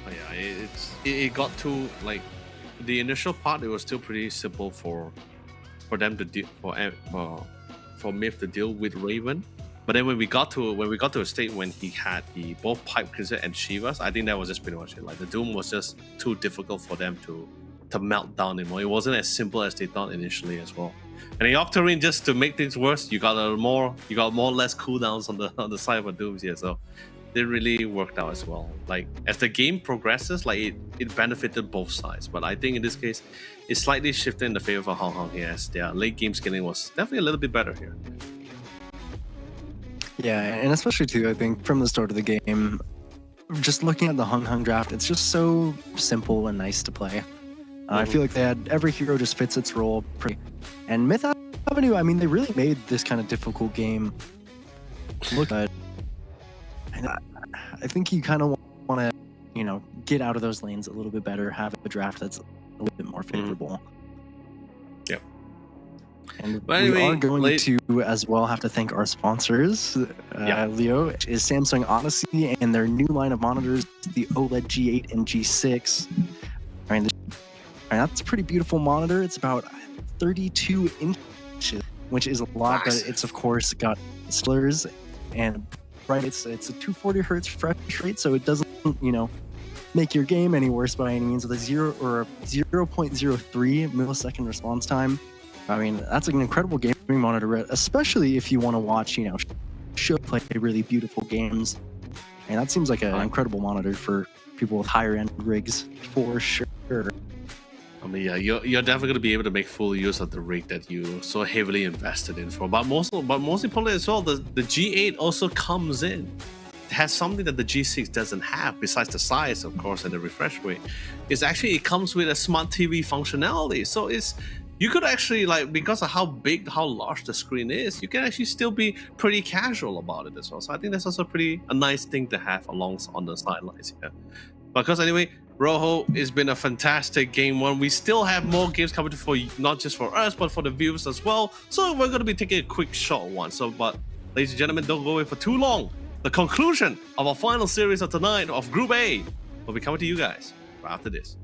Oh yeah, it got to like the initial part. It was still pretty simple for them to deal for Myth to deal with Raven. But then when we got to a state when he had both Pipe Cleanser and Shivas, I think that was just pretty much it. Like the Doom was just too difficult for them to melt down anymore. It wasn't as simple as they thought initially as well. And the Octarine, just to make things worse, you got more or less cooldowns on the side of Dooms here. So it really worked out as well. Like as the game progresses, like it benefited both sides. But I think in this case, it's slightly shifted in the favor of Hong Kong here, as their late game scaling was definitely a little bit better here. Yeah, and especially too, I think from the start of the game, just looking at the Hung Hung draft, it's just so simple and nice to play. I feel like they had every hero just fits its role pretty. And Myth Avenue, I mean, they really made this kind of difficult game look good. And I think you kind of want to, you know, get out of those lanes a little bit better, have a draft that's a little bit more favorable. Yep. And But we anyway, are going to as well have to thank our sponsors, Leo, which is Samsung Odyssey and their new line of monitors, the OLED G8 and G6. I mean, that's a pretty beautiful monitor. It's about 32 inches, which is a lot, but it's of course got slurs and right. It's a 240 hertz refresh rate, so it doesn't, you know, make your game any worse by any means. With a 0.03 millisecond response time. I mean, that's an incredible gaming monitor, especially if you want to watch, you know, play really beautiful games. And that seems like an incredible monitor for people with higher end rigs, for sure. I mean, yeah, you're definitely going to be able to make full use of the rig that you so heavily invested in for. But most importantly as well, the G8 also comes in. It has something that the G6 doesn't have, besides the size, of course, and the refresh rate. It's actually, it comes with a smart TV functionality. So you could actually, like, because of how large the screen is, you can actually still be pretty casual about it as well. So I think that's also a nice thing to have on the sidelines here. Because anyway, Rojo, it's been a fantastic game one. We still have more games coming for not just for us, but for the viewers as well. So we're going to be taking a quick short one. So, but ladies and gentlemen, don't go away for too long. The conclusion of our final series of tonight of Group A will be coming to you guys right after this.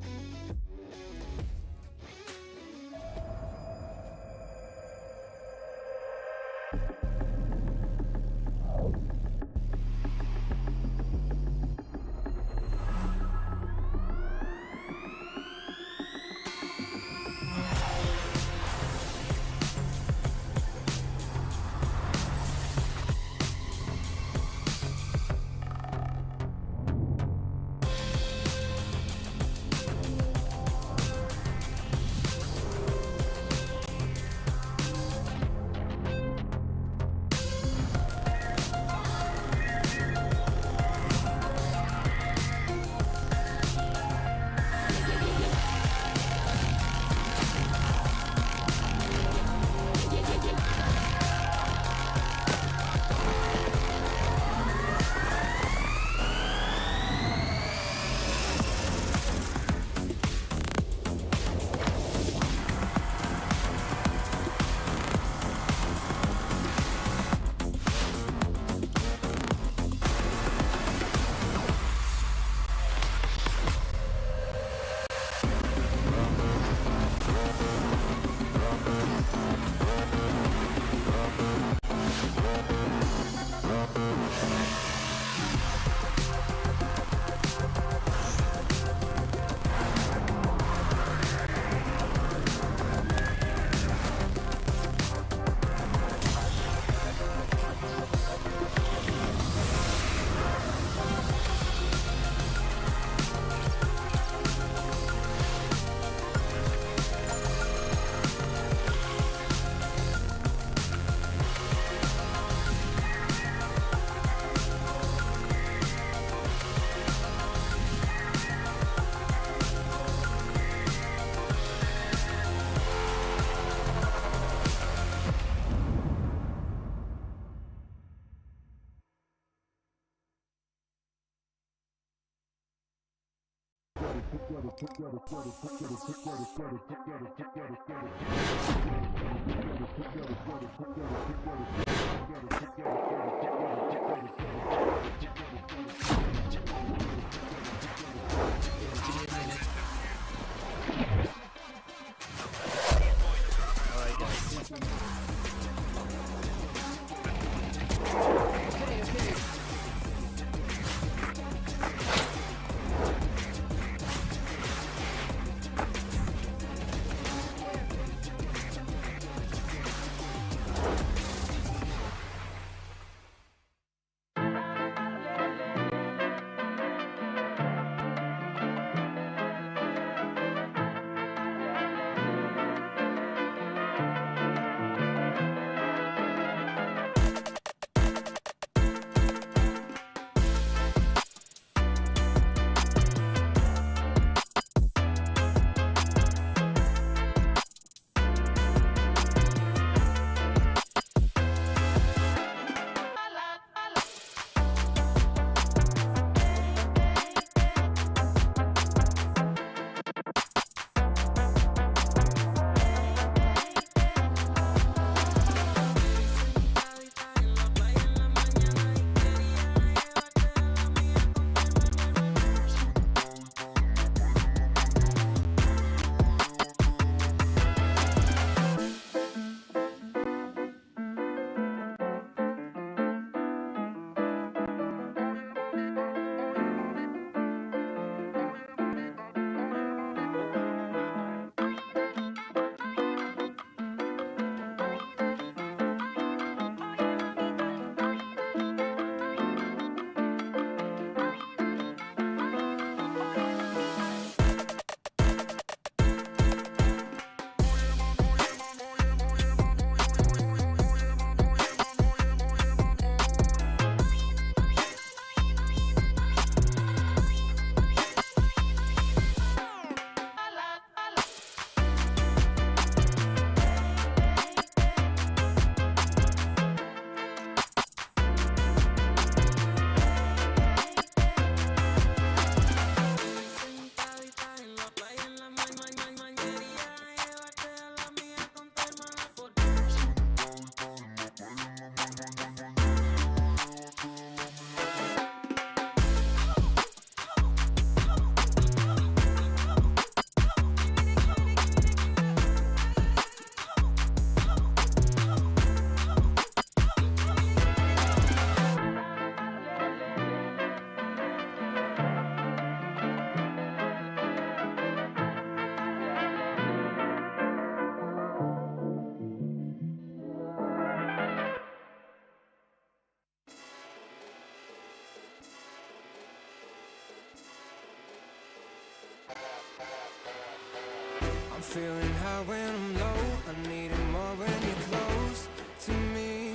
I'm feeling high when I'm low. I need it more when you're close to me,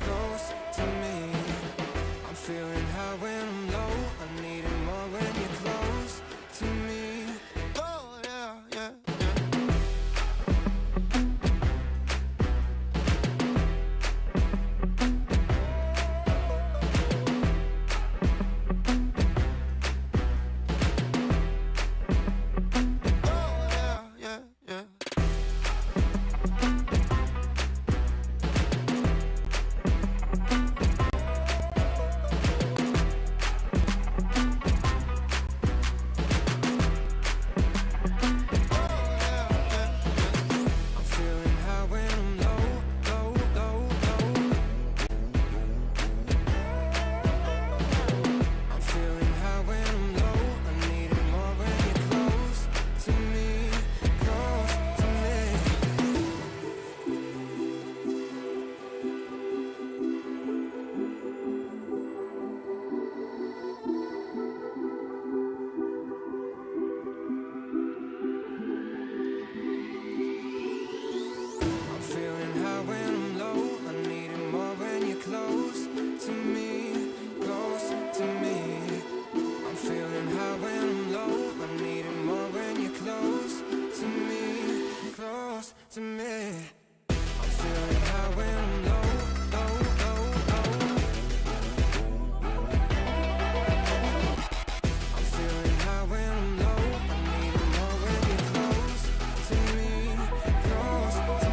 close to me. I'm feeling high when I'm low. I need it more when you're close to me. Oh yeah, yeah, yeah. Oh yeah, yeah, yeah. I'm feeling high when I'm low, low, low, low. I'm feeling high when I'm low. I need it more when you're close to me, close to me. I'm feeling high when I'm low. I need it more when you're close to me, close to me. I'm feeling high when I'm low. I need it more when you're close to me, close to me. I'm feeling high when I'm low, low, low, low. I'm feeling high when I'm low. I need it more when you're close to me, close to me.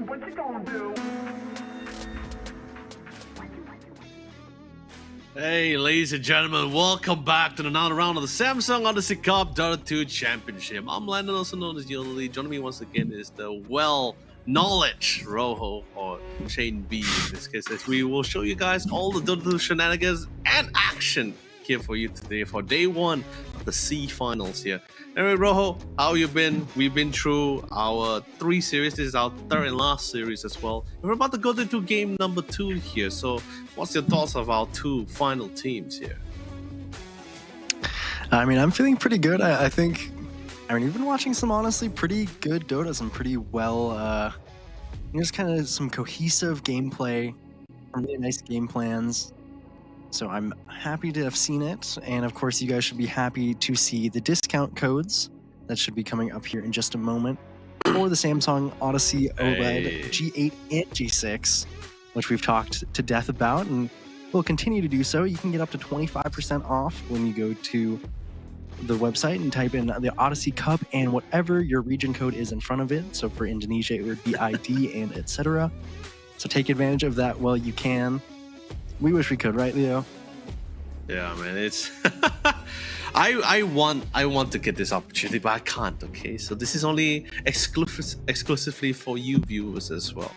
What you gonna do? Hey, ladies and gentlemen, welcome back to another round of the Samsung Odyssey Cup Dota 2 Championship. I'm Landon, also known as Yodely. Joining me once again is the well-knowledge Rojo, or Shane B in this case, as we will show you guys all the Dota 2 shenanigans and action here for you today for day one of the C finals here. Anyway, Rojo, how you been? We've been through our 3 series. This is our third and last series as well. We're about to go to game number 2 here. So, what's your thoughts of our 2 final teams here? I mean, I'm feeling pretty good. I think, you've been watching some honestly pretty good Dota, some pretty well, just kind of some cohesive gameplay, some really nice game plans. So I'm happy to have seen it. And of course, you guys should be happy to see the discount codes that should be coming up here in just a moment for the Samsung Odyssey OLED G8 and G6, which we've talked to death about and will continue to do so. You can get up to 25% off when you go to the website and type in the Odyssey Cup and whatever your region code is in front of it. So for Indonesia, it would be ID and etc. So take advantage of that while you can. We wish we could, right, Leo? Yeah, man, it's I want to get this opportunity, but I can't. Okay, so this is only exclusively for you viewers as well.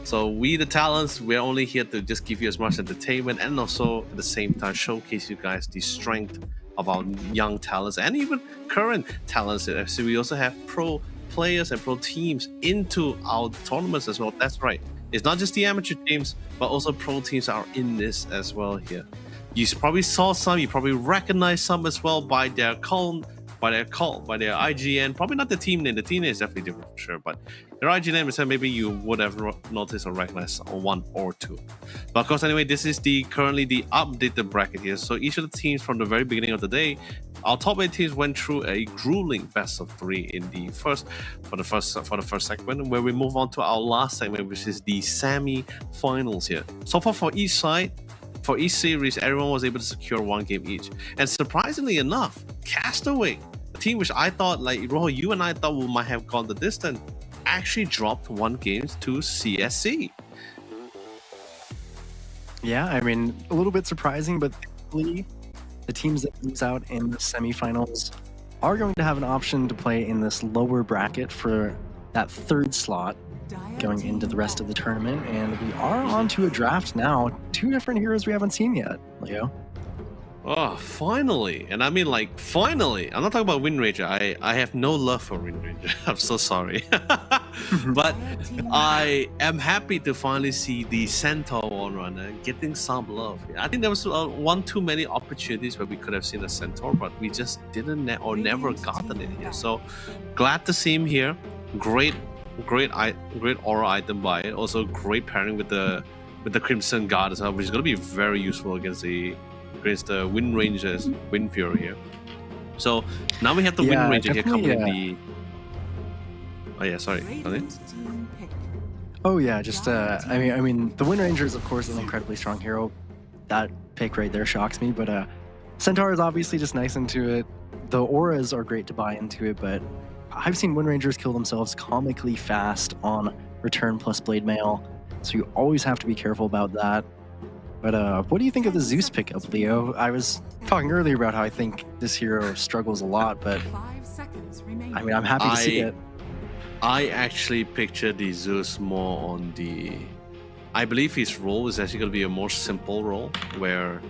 So we, the talents, we're only here to just give you as much entertainment and also at the same time showcase you guys the strength of our young talents and even current talents. So we also have pro players and pro teams into our tournaments as well. That's right. It's not just the amateur teams, but also pro teams are in this as well here. You probably saw some, you probably recognize some as well by their IGN. Probably not the team name. The team name is definitely different for sure, but their IGN name is maybe you would have noticed or recognized one or two. But of course, anyway, this is currently the updated bracket here. So each of the teams from the very beginning of the day, our top 8 teams went through a grueling best of 3 in the first segment, where we move on to our last segment, which is the semi-finals here. So far for each side, for each series, everyone was able to secure 1 game each. And surprisingly enough, Castaway, a team which I thought, like Rojo, you and I thought we might have gone the distance, actually dropped 1 game to CSC. Yeah, I mean, a little bit surprising, but thankfully, the teams that lose out in the semifinals are going to have an option to play in this lower bracket for that third slot going into the rest of the tournament. And we are on to a draft now. 2 different heroes we haven't seen yet, Leo. Oh, finally. And I mean, like, finally. I'm not talking about Wind Ranger. I have no love for Wind Ranger. I'm so sorry. But I am happy to finally see the Centaur One Runner getting some love. I think there was one too many opportunities where we could have seen a Centaur, but we just didn't or never gotten it here. So glad to see him here. Great aura item by it. Also great pairing with the Crimson Guard as well, which is going to be very useful against the Wind Ranger's Wind Fury here. So now we have the Wind Ranger here coming in the. Oh yeah, sorry. Oh yeah, just I mean, the Wind Ranger is of course an incredibly strong hero. That pick right there shocks me, but Centaur is obviously just nice into it. The auras are great to buy into it, but I've seen Wind Rangers kill themselves comically fast on return plus blade mail, so you always have to be careful about that. But what do you think of the Zeus pickup, Leo? I was talking earlier about how I think this hero struggles a lot, but 5 seconds remaining. I mean, I'm happy to see it. I actually picture the Zeus more on the. I believe his role is actually going to be a more simple role where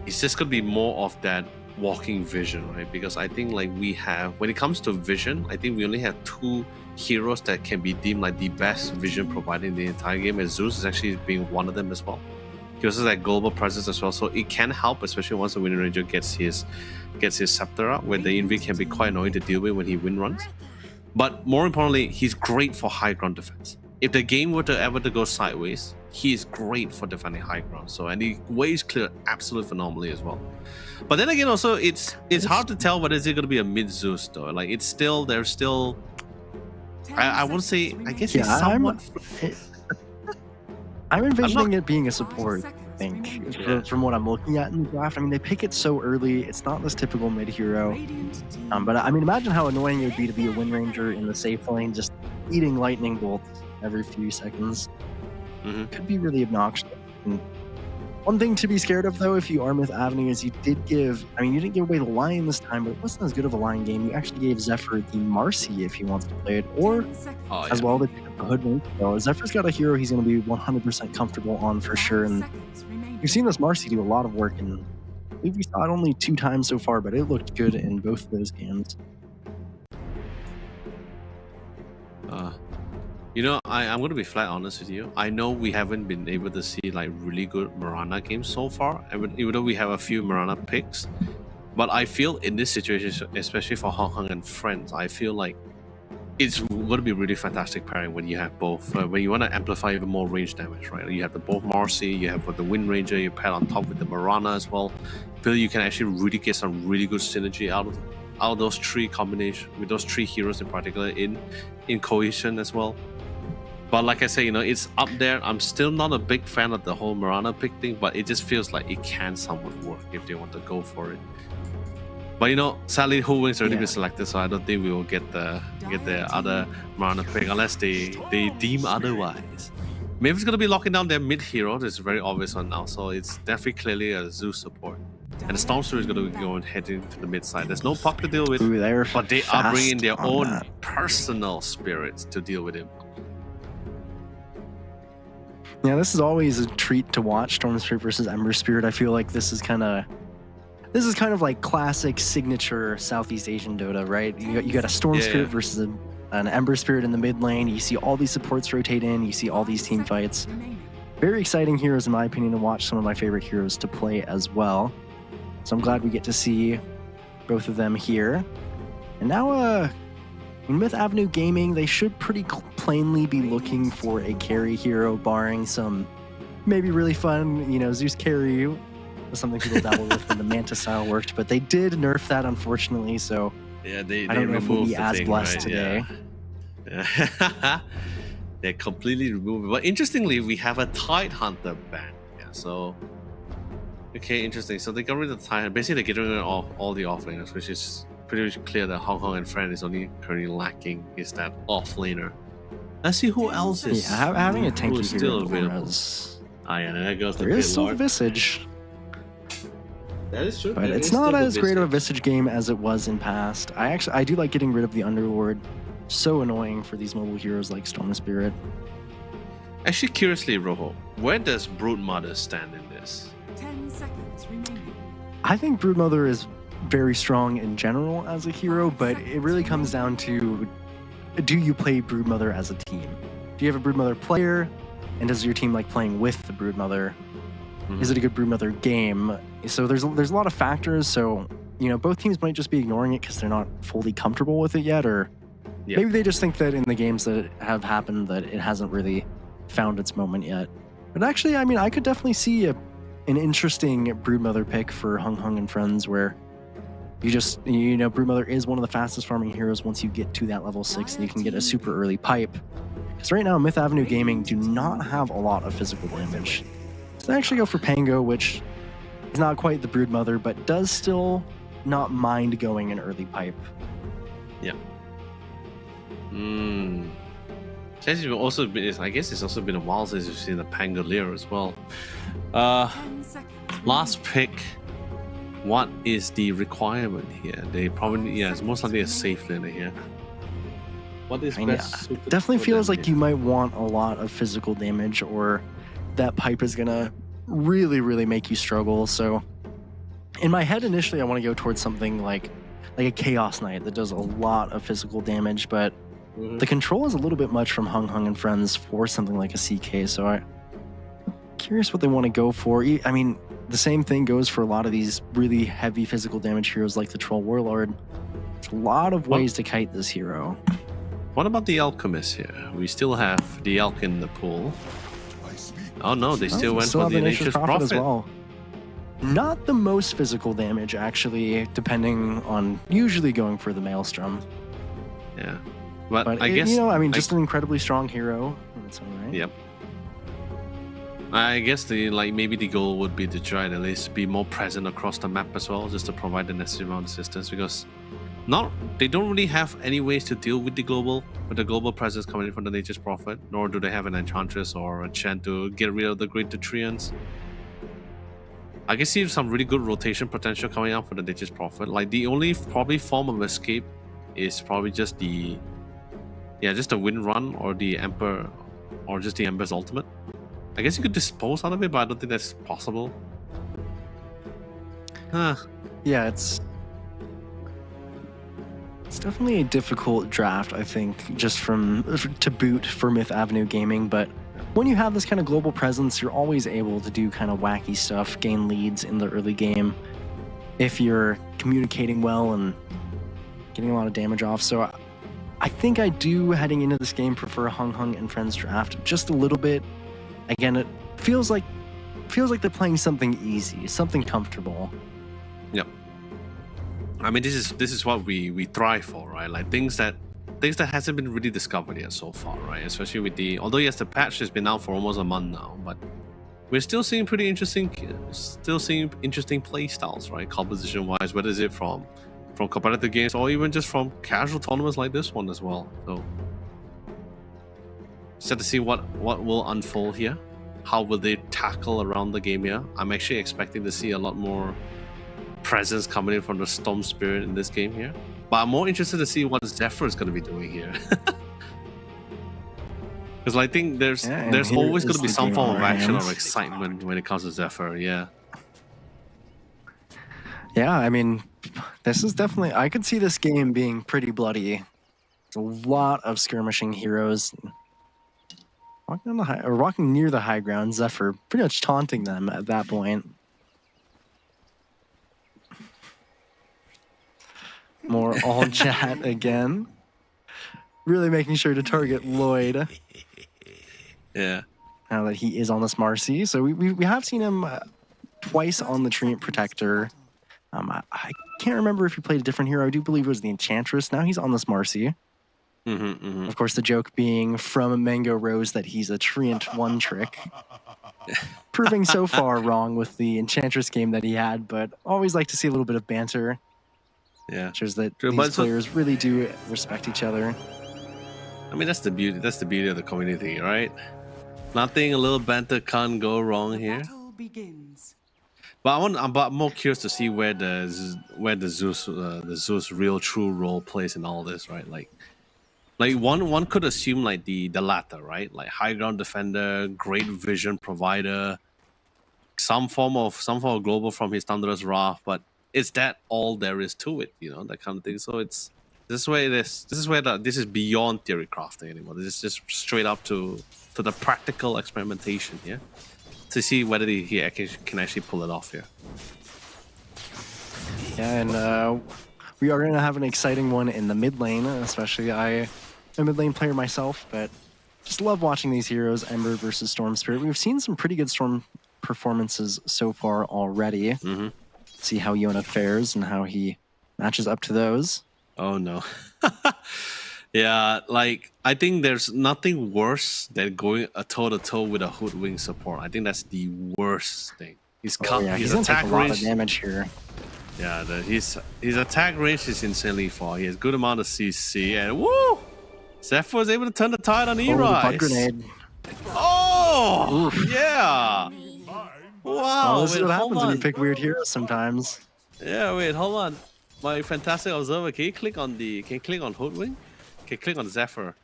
he's just going to be more of that walking vision, right? Because I think like we have, when it comes to vision, I think we only have 2 heroes that can be deemed like the best vision provider in the entire game, and Zeus is actually being one of them as well. He also has that global presence as well, so it can help, especially once the Wind Ranger gets his scepter out, where the Invi can be quite annoying to deal with when he wind runs. But more importantly, he's great for high ground defense. If the game were to ever to go sideways, he is great for defending high ground. So, and he waves clear absolutely phenomenally as well. But then again, also it's hard to tell whether it's going to be a mid Zeus though. Like it's still there's still. I would say I guess he's somewhat. I'm envisioning it being a support, I think, from what I'm looking at in the draft. I mean, they pick it so early. It's not this typical mid-hero. But I mean, imagine how annoying it would be to be a Wind Ranger in the safe lane, just eating lightning bolts every few seconds. Could be really obnoxious. And one thing to be scared of, though, if you are Myth Avenue, is you didn't give away the Lion this time, but it wasn't as good of a Lion game. You actually gave Zephyr the Marcy if he wants to play it, or as well, they pick up the Hoodwink. So Zephyr's got a hero he's going to be 100% comfortable on for sure, and we've seen this Marcy do a lot of work, and I believe we saw it only 2 times so far, but it looked good in both of those games. You know, I'm going to be flat honest with you. I know we haven't been able to see like really good Mirana games so far, even though we have a few Mirana picks. But I feel in this situation, especially for Hong Kong and friends, I feel like it's going to be really fantastic pairing when you have both. When you want to amplify even more range damage, right? You have the both Marcy, you have the Wind Ranger, you pair on top with the Mirana as well. I feel you can actually really get some really good synergy out of those 3 combinations, with those 3 heroes in particular in cohesion as well. But like I say, you know, it's up there. I'm still not a big fan of the whole Mirana pick thing, but it just feels like it can somewhat work if they want to go for it. But you know, sadly, Hoodwink's already been selected, so I don't think we will get the other Mirana pick unless they deem otherwise. Maybe it's gonna be locking down their mid hero. That's very obvious one now, so it's definitely clearly a Zeus support. And the Storm Spirit is gonna be going heading to the mid side. There's no Puck to deal with, but they are bringing their own personal spirits to deal with him. Yeah, this is always a treat to watch, Storm Spirit versus Ember Spirit. I feel like this is kind of like classic signature Southeast Asian Dota, right? You got a Storm Spirit versus an Ember Spirit in the mid lane. You see all these supports rotate in. You see all these team fights. Very exciting heroes, in my opinion, to watch. Some of my favorite heroes to play as well. So I'm glad we get to see both of them here. And now, in Myth Avenue Gaming, they should pretty plainly be looking for a carry hero, barring some maybe really fun, Zeus carry was something people dabble with when the Manta style worked, but they did nerf that, unfortunately, so yeah, they I don't know if we'll be as blessed right? today. Yeah. They completely removed it. But interestingly, we have a Tide Hunter ban. Yeah, so okay, interesting. So they got rid of the Tide. Basically, they're getting rid of all the offlaners, which is pretty much clear that Hong Kong and Friend is only currently lacking is that offlaner. Let's see who else is having a tanky still hero available. Ah, yeah, there goes the There is Pit still Lord. Visage, That is true. but there it's is not still the as great of a Visage. Visage game as it was in past. I do like getting rid of the Underlord. So annoying for these mobile heroes like Storm Spirit. Actually, curiously, Rojo, where does Broodmother stand in this? 10 seconds remaining. I think Broodmother is very strong in general as a hero, but it really comes down to, do you play Broodmother as a team? Do you have a Broodmother player, and does your team like playing with the Broodmother? Is it a good Broodmother game? So there's a lot of factors. So both teams might just be ignoring it because they're not fully comfortable with it yet, or Yeah. maybe they just think that in the games that have happened that it hasn't really found its moment yet. But actually, I mean, I could definitely see an interesting Broodmother pick for Hung Hung and Friends, where Broodmother is one of the fastest farming heroes once you get to that level 6 and you can get a super early pipe. Because right now, Myth Avenue Gaming do not have a lot of physical damage. So they actually go for Pango, which is not quite the Broodmother, but does still not mind going an early pipe. I guess it's also been a while since we've seen the Pangolier as well. 10 seconds Last pick. What is the requirement here? They probably, it's most likely a safe laner here. What is I mean, best? suited definitely for feels them like here? you might want a lot of physical damage, or that pipe is gonna really, really make you struggle. So, in my head, initially, I want to go towards something like a Chaos Knight that does a lot of physical damage, but Mhm. the control is a little bit much from Hung Hung and Friends for something like a CK. So, I'm curious what they want to go for. I mean, the same thing goes for a lot of these really heavy physical damage heroes like the Troll Warlord. There's a lot of ways to kite this hero. What about the Alchemist here? We still have the Elk in the pool. Oh no, they still went for have the Nature's Nature's Prophet. as well. Not the most physical damage, actually, depending on usually going for the Maelstrom. Yeah, but But I guess just an incredibly strong hero in its own right. Yep. I guess maybe the goal would be to try to at least be more present across the map as well, just to provide the necessary amount of assistance, because they don't really have any ways to deal with the global presence coming in from the Nature's Prophet, nor do they have an Enchantress or a Chant to get rid of the Great Treants. I can see some really good rotation potential coming out for the Nature's Prophet. Like the only probably form of escape is probably just the Wind Run or the Emperor, or just the Ember's ultimate. I guess you could dispose out of it, but I don't think that's possible. Yeah, it's definitely a difficult draft, I think, just to boot for Myth Avenue Gaming. But when you have this kind of global presence, you're always able to do kind of wacky stuff, gain leads in the early game if you're communicating well and getting a lot of damage off. So I think I do, heading into this game, prefer Hung Hung and Friends draft just a little bit. Again, it feels like they're playing something easy, something comfortable. Yep. I mean, this is what we thrive for, right? Like things that hasn't been really discovered yet so far, right? Especially with although yes, the patch has been out for almost a month now, but we're still seeing interesting play styles, right? Composition wise, whether is it from competitive games or even just from casual tournaments like this one as well. So just have to see what will unfold here. How will they tackle around the game here? I'm actually expecting to see a lot more presence coming in from the Storm Spirit in this game here. But I'm more interested to see what Zephyr is going to be doing here. Because I think there's always going to be some form of action or excitement when it comes to Zephyr, yeah. Yeah, I mean, this is definitely, I could see this game being pretty bloody. There's a lot of skirmishing heroes. Walking near the high ground, Zephyr pretty much taunting them at that point. More all chat again. Really making sure to target Lloyd Yeah. now that he is on this Marcy. So we have seen him twice on the Treant Protector. I can't remember if he played a different hero. I do believe it was the Enchantress. Now he's on this Marcy. Of course, the joke being from Mango Rose that he's a Treant one trick. Proving so far wrong with the Enchantress game that he had, but always like to see a little bit of banter. Yeah. Shows that True, these but players really do respect each other. I mean, that's the beauty of the community, right? Nothing a little banter can't go wrong The here. battle begins. But I'm more curious to see where the Zeus real true role plays in all this, right? Like one could assume like the latter, right? Like high ground defender, great vision provider, some form of global from his Thunderous Wrath, but is that all there is to it? You know, that kind of thing. So this is where this is beyond theory crafting anymore. This is just straight up to the practical experimentation here to see whether he can actually pull it off here. Yeah, and we are going to have an exciting one in the mid lane, especially I'm a mid lane player myself, but just love watching these heroes, Ember versus Storm Spirit. We've seen some pretty good Storm performances so far already. See how Yona fares and how he matches up to those. Oh no. Yeah, like I think there's nothing worse than going a toe-to-toe with a Hoodwink support. I think that's the worst thing. He's Yeah, his he's gonna take attack a lot of range. damage here. Yeah, his attack range is insanely far. He has good amount of CC, and woo! Zephyr was able to turn the tide on Oh, the Erise. bug grenade. Oh, yeah! Wow! Oh, this is wait, what hold happens when you on. pick weird heroes sometimes. Yeah, wait, hold on. My fantastic observer, can you click on Hoodwink? Okay, click on Zephyr.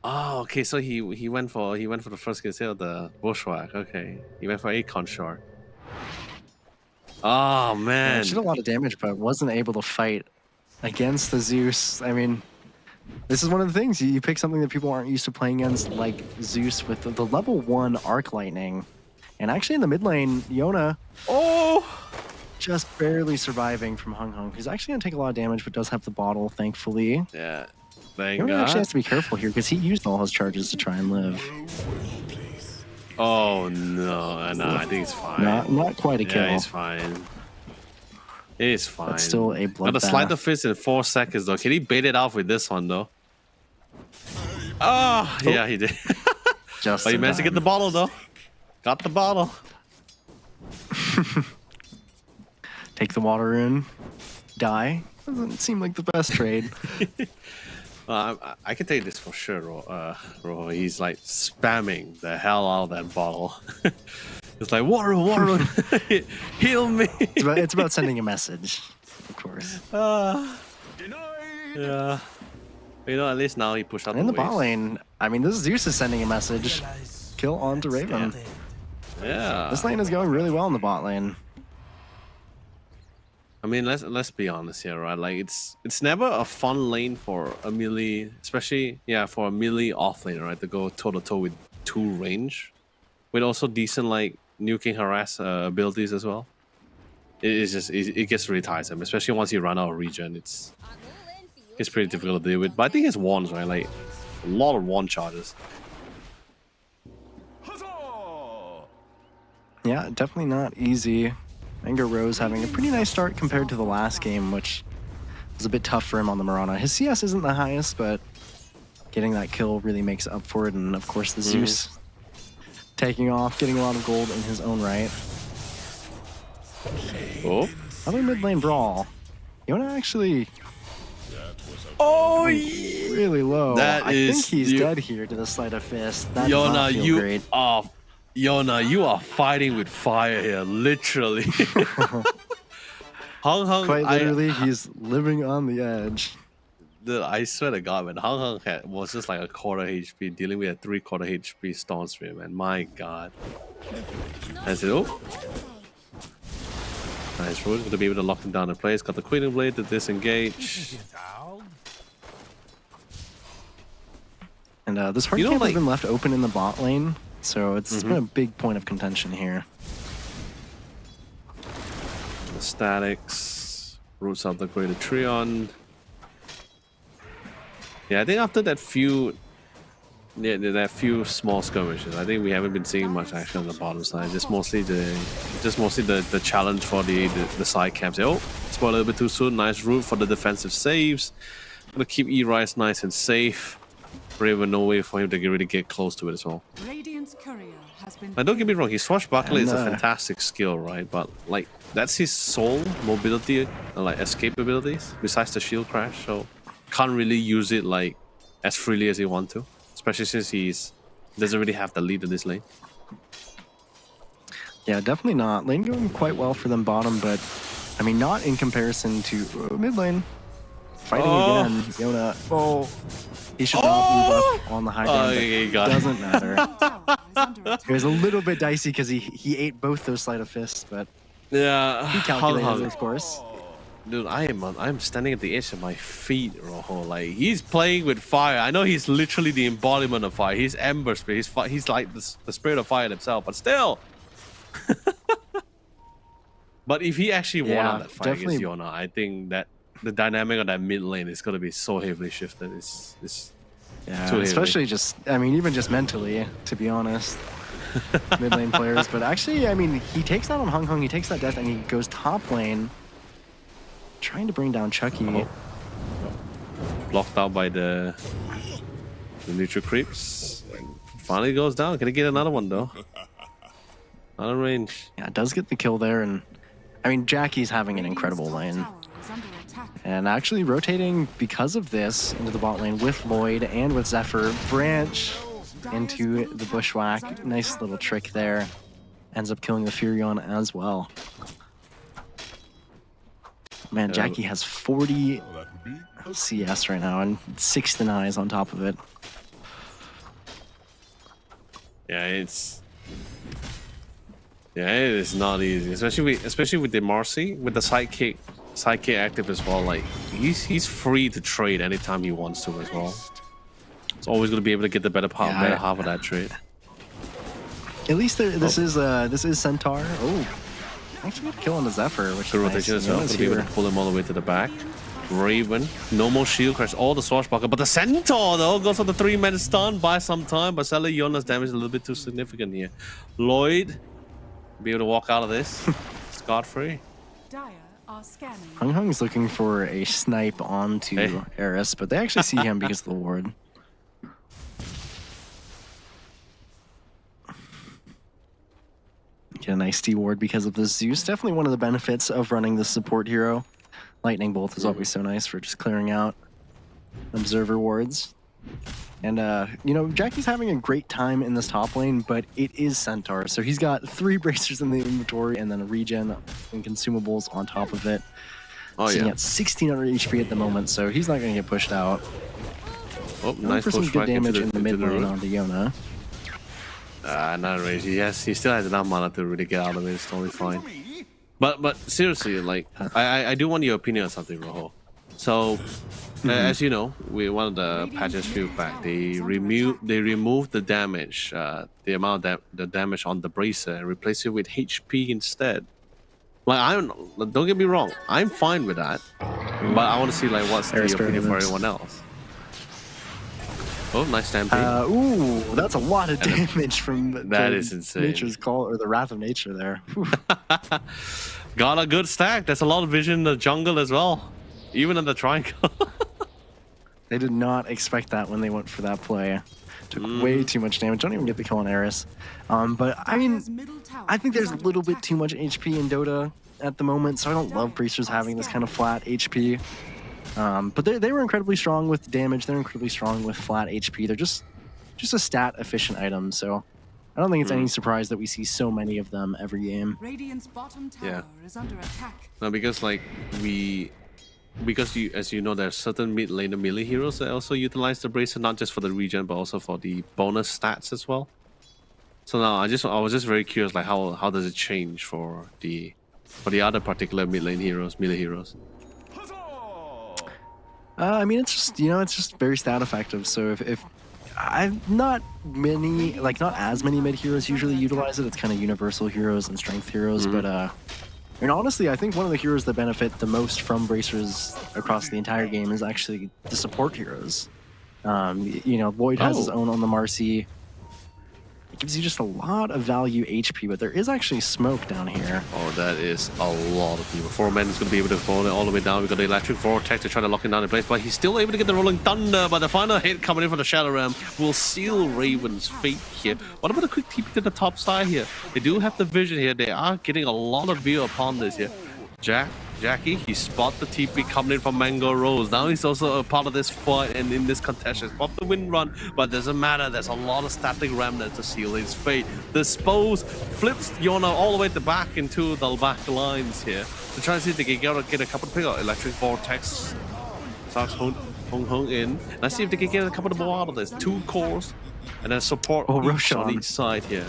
Oh, okay. So he went for the first kill of the Bushwhack. Okay, he went for Akon short. Oh man. She did a lot of damage, but wasn't able to fight against the Zeus. I mean, this is one of the things. You pick something that people aren't used to playing against, like Zeus with the level 1 Arc Lightning. And actually in the mid lane, Yona just barely surviving from Hung Hung. He's actually going to take a lot of damage, but does have the bottle, thankfully. Yeah. Thank Yona God. actually has to be careful here because he used all his charges to try and live. Oh no, I think it's fine. Not quite a kill. Yeah, he's fine. It's fine. But still a Got a sleight of bloodbath. fist in 4 seconds though. Can he bait it off with this one though? Oh, yeah, he did. Just But he managed to get the bottle though. Got the bottle. Take the water in, die. Doesn't seem like the best trade. I can take this for sure, Ro. He's like spamming the hell out of that bottle. It's like water, heal me. It's about sending a message, of course. Yeah. You know, at least now he pushed out And in the bot waves. lane, I mean, this Zeus is sending a message. Kill onto Raven. Yeah. This lane is going really well in the bot lane. I mean, let's be honest here, right? Like it's never a fun lane for a melee, especially for a melee off lane, right? To go toe to toe with 2 range, with also decent like nuking harass abilities as well. It gets really tiresome, especially once you run out of regen. It's pretty difficult to deal with. But I think his wands, right? Like a lot of wand charges. Yeah, definitely not easy. Anger Rose having a pretty nice start compared to the last game, which was a bit tough for him on the Mirana. His CS isn't the highest, but getting that kill really makes up for it. And of course, the Zeus taking off, getting a lot of gold in his own right. Oh. Another mid lane brawl. Yona actually Oh, really low. That I is- think he's you- dead here to the sleight of fist. That does not feel great. Yona, you are fighting with fire here, literally. Hung Hung, Quite literally, he's living on the edge. I swear to God, man, Hung Hung was just like a quarter HP, dealing with a 3/4 HP Storm Spirit, man. My God. That's it. Oh. Nice root, going to be able to lock him down in place. Got the Queening Blade to disengage. And this hard You know, camp like- has been left open in the bot lane, so it's been a big point of contention here. The statics, roots out the Greater Trion. Yeah, I think after that few small skirmishes, I think we haven't been seeing much action on the bottom side. Just mostly the challenge for the side camps. Oh, spoiled a little bit too soon. Nice route for the defensive saves. Gonna keep E-Rise nice and safe. Raven, no way for him to really get close to it as well. Radiant's courier has been. Now, don't get me wrong, his swashbuckler is a And, fantastic skill, right? But like that's his sole mobility and like escape abilities besides the shield crash. So can't really use it like as freely as he want to, especially since he's doesn't really have the lead in this lane. Yeah, definitely not. Lane going quite well for them bottom, but I mean, not in comparison to mid lane. Fighting again, Yona. Oh, he should not move up on the high ground. yeah, he got it. Doesn't matter. Tower is under It attack. was a little bit dicey because he ate both those sleight of fists, but Yeah, he calculated, Hung. of course. Dude, I'm standing at the edge of my feet, Rojo. Like, he's playing with fire. I know he's literally the embodiment of fire. He's Ember Spirit. He's like the spirit of fire himself, but still. But if he actually won Yeah, out that fight against definitely. Yona, I think that the dynamic of that mid lane is gonna be so heavily shifted. It's Yeah, too heavy. especially just, I mean, even just mentally, to be honest. Mid lane players, but actually, I mean, he takes that on Hung Hung, he takes that death, and he goes top lane, trying to bring down Chucky. Oh. blocked out by the neutral creeps. Finally goes down. Can he get another one though? Out of range. Yeah, does get the kill there, and I mean, Jackie's having an incredible Radiant's lane. top tower is under attack. And actually rotating because of this into the bot lane with Lloyd and with Zephyr. Branch into the bushwhack. Nice little trick there. Ends up killing the Furion as well. Man, Jackie has 40 CS right now and 6 denies on top of it. Yeah, it is not easy, especially with the Marcy, with the sidekick active as well. Like he's free to trade anytime he wants to as well. It's always going to be able to get the better Yeah, half of that trade. At least this is Centaur. Oh, actually got a kill on the Zephyr, which The is rotation nice. as well, Yona's to be able here. to pull him all the way to the back. Raven, no more shield crash, all the swashbuckler, but the Centaur though goes for the 3-man stun by some time, but sadly Yona's damage is a little bit too significant here. Lloyd be able to walk out of this scot-free. Dire are scanning. Hung Hung's looking for a snipe onto Hey. Eris, but they actually see him because of the ward. Get a nice D ward because of the Zeus. Definitely one of the benefits of running the support hero. Lightning Bolt is always so nice for just clearing out observer wards. And, you know, Jackie's having a great time in this top lane, but it is Centaur. So he's got 3 bracers in the inventory and then a regen and consumables on top of it. Oh Sitting yeah. at 1600 HP at the moment, so he's not going to get pushed out. Oh, Going nice for some push good right into damage in the mid lane room. onto Yona. Not range. Yes, he still has enough mana to really get out of it. It's totally fine. But seriously, like I do want your opinion on something, Rojo. So as you know, we one of the patches few back, they removed the damage, the amount of the damage on the bracer and replace it with HP instead. Like don't get me wrong, I'm fine with that, but I want to see like what's the Eris opinion for Barons. everyone else. Oh, nice stampede. Ooh, that's a lot of damage from That the is insane. Nature's Call, or the Wrath of Nature there. Whew. Got a good stack. There's a lot of vision in the jungle as well, even in the triangle. They did not expect that when they went for that play. Took way too much damage. Don't even get the kill on Eris. But I mean, Dire's middle tower I think is there's a under little bit attack. too much HP in Dota at the moment, so I don't love Bracers having this kind of flat HP. But they were incredibly strong with damage. They're incredibly strong with flat HP. They're just a stat efficient item. So I don't think it's any surprise that we see so many of them every game. Radiant's bottom tower Yeah. is under attack. No, because like as you know, there's certain mid laner melee heroes that also utilize the bracer not just for the regen but also for the bonus stats as well. So now I was just very curious, like how does it change for the other particular mid lane heroes, melee heroes? I mean, it's just very stat effective. So if I've not as many mid heroes usually utilize it. It's kind of universal heroes and strength heroes. But I mean, honestly, I think one of the heroes that benefit the most from bracers across the entire game is actually the support heroes. You know, Lloyd has his Oh. own on the Marcy. It gives you just a lot of value HP, but there is actually smoke down here. Oh, that is a lot of people. 4 men is going to be able to follow it all the way down. We've got the electric vortex to try to lock him down in place, but he's still able to get the rolling thunder. But the final hit coming in from the Shadow Realm will seal Raven's fate here. What about a quick TP to the top side here? They do have the vision here. They are getting a lot of view upon this here. Jack Jackie, he spot the TP coming in from Mango Rose. Now he's also a part of this fight and in this contention. Spot the wind run, but doesn't matter. There's a lot of static remnants to seal his fate. Dispose flips Yona all the way at the back into the back lines here to try and see if they can get a couple of pick out. Electric Vortex starts Hung in. Let's see if they can get a couple of more out of this. 2 cores and then support each Roshan on each side here.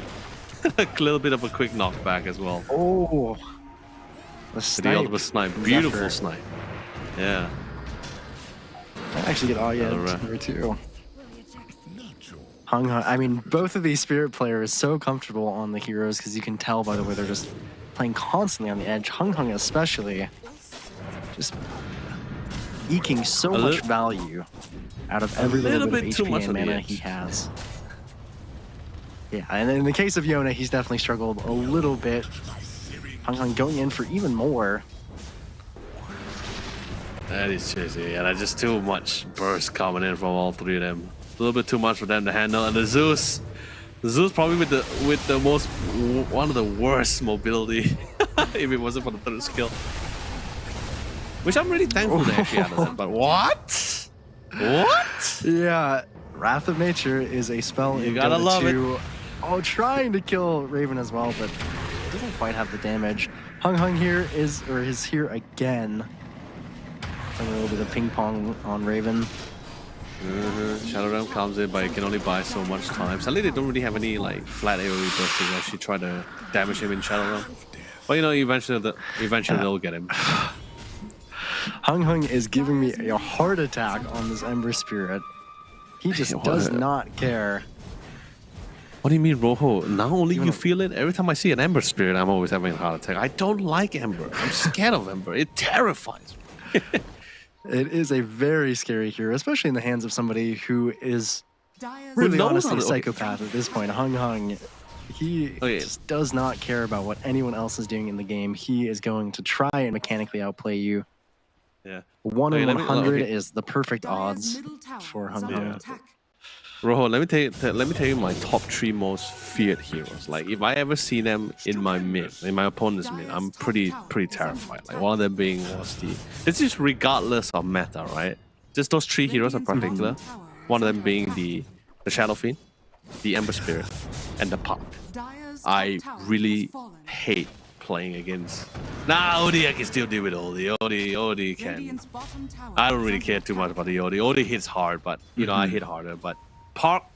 A little bit of a quick knockback as well. Oh, The ultimate snipe. Beautiful snipe. Yeah. I actually get Alright. here too. Hung Hung. I mean, both of these Spirit players so comfortable on the heroes because you can tell by the way they're just playing constantly on the edge. Hung Hung especially, just eking so much value out of every little bit of too HP much and on the mana edge. he has. Yeah, and in the case of Yona, he's definitely struggled a little bit. Hung Hung going in for even more. That is cheesy, and that's just too much burst coming in from all 3 of them. A little bit too much for them to handle. And the Zeus probably with the most, one of the worst mobility if it wasn't for the 3rd skill. Which I'm really thankful they actually added that. But what? What? Yeah, Wrath of Nature is a spell You in gotta Dota love 2. Oh, trying to kill Raven as well, but doesn't quite have the damage. Hung Hung here is here again. Playing a little bit of ping pong on Raven. Shadow Realm comes in, but it can only buy so much time. Sadly, they don't really have any like flat AoE bursts to actually try to damage him in Shadow Realm. But you know, eventually they'll get him. Hung Hung is giving me a heart attack on this Ember Spirit. He just does not care. What do you mean, Rojo? Now only you feel it? Every time I see an Ember Spirit, I'm always having a heart attack. I don't like Ember. I'm scared of Ember. It terrifies me. It is a very scary hero, especially in the hands of somebody who is Dire's really knows honestly how a to- psychopath at this point. Hung Hung, he Okay. just does not care about what anyone else is doing in the game. He is going to try and mechanically outplay you. Yeah. 1 Okay, in let me- 100 okay. is the perfect Dire's odds middle tower for is Hung under Hung. attack. Rojo, let me tell you my top 3 most feared heroes. Like if I ever see them in my opponent's mid, I'm pretty terrified. Like one of them being it's just regardless of meta, right? Just those 3 heroes in particular. One of them being the Shadow Fiend, the Ember Spirit, and the Puck. Dire's I top tower really has fallen. hate playing against. Nah, Odie I can still deal with Odie. Odie can. Radiant's bottom tower I don't is really under care too much attack. about the Odie. Odie hits hard, but you know I hit harder. But Puck,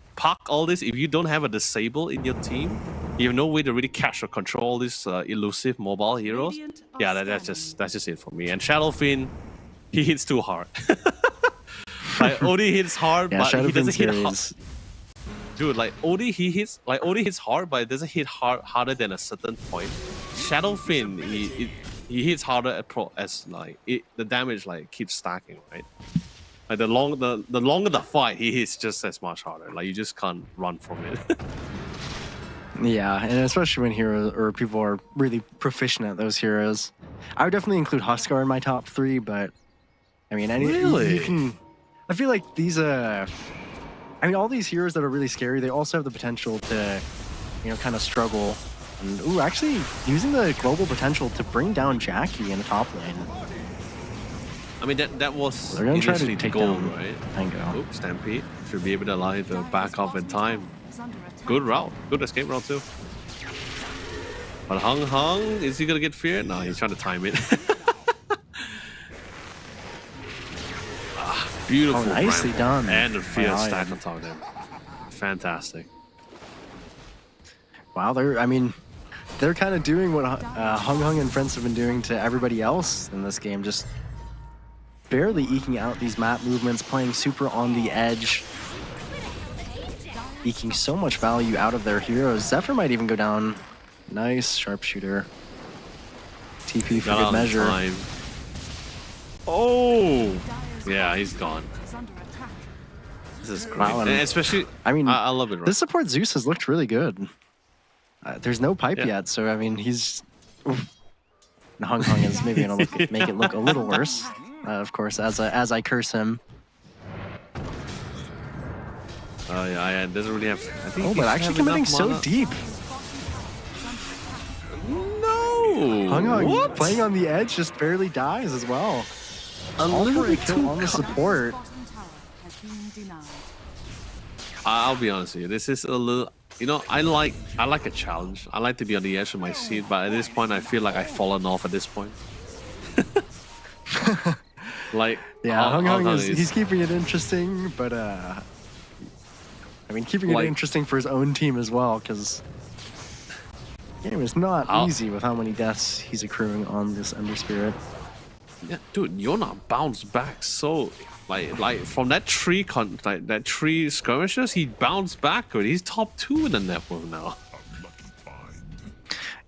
all this. If you don't have a disable in your team, you have no way to really catch or control all these elusive mobile heroes. Radiant are Yeah, that's scanning. just it for me. And Shadowfin, he hits too hard. Like Odie hits hard, Yeah, but he doesn't Shadowfin's hit here hard. is Dude, like Odie hits hard, but it doesn't hit harder than a certain point. Shadowfin, he hits harder the damage like keeps stacking, right? Like the longer the fight, he hits just as much harder. Like you just can't run from it. Yeah, and especially when heroes or people are really proficient at those heroes. I would definitely include Huskar in my top 3, but I mean, Really? you can. I feel like these I mean, all these heroes that are really scary, they also have the potential to, kind of struggle. And ooh, actually using the global potential to bring down Jackie in the top lane. I mean that was They're gonna try to initially the take goal, down right? Tango. Oops, Stampede should be able to allow him to back off in time. Is under attack. Good route, good escape route too. But Hung, is he gonna get feared? No, he's trying to time it. Beautiful. Oh, nicely ramp. done And the by fear Ian. stack on top of them. Fantastic. Wow, they're kind of doing what Hung and friends have been doing to everybody else in this game, just barely eking out these map movements, playing super on the edge, eking so much value out of their heroes. Zephyr might even go down. Nice sharpshooter. TP for Got good on measure. time. Oh! Dire's Yeah, bottom he's tower gone. is under attack. This is great. Wow, And and- especially, I mean, I love it. Right? This support Zeus has looked really good. There's no pipe Yeah. yet, so I mean, he's. Hung is maybe gonna make it look a little worse, of course, as I curse him. Oh yeah, doesn't really have. I think Oh, he but should actually have committing enough so mana. deep. No, Hung Hung what? playing on the edge just barely dies as well. A All little for a bit kill too on the support. Bottom tower has been denied. I'll be honest with you. This is a little. You know, I like a challenge. I like to be on the edge of my seat, but at this point, I feel like I've fallen off at this point. Like, Yeah, Hung Hung Hung is he's keeping it interesting, but I mean, keeping it Like- interesting for his own team as well, because game is not How- easy with how many deaths he's accruing on this Ember Spirit. Yeah, dude, Yona bounced back so like from that tree that tree skirmishes, he bounced back. He's top 2 in the network now.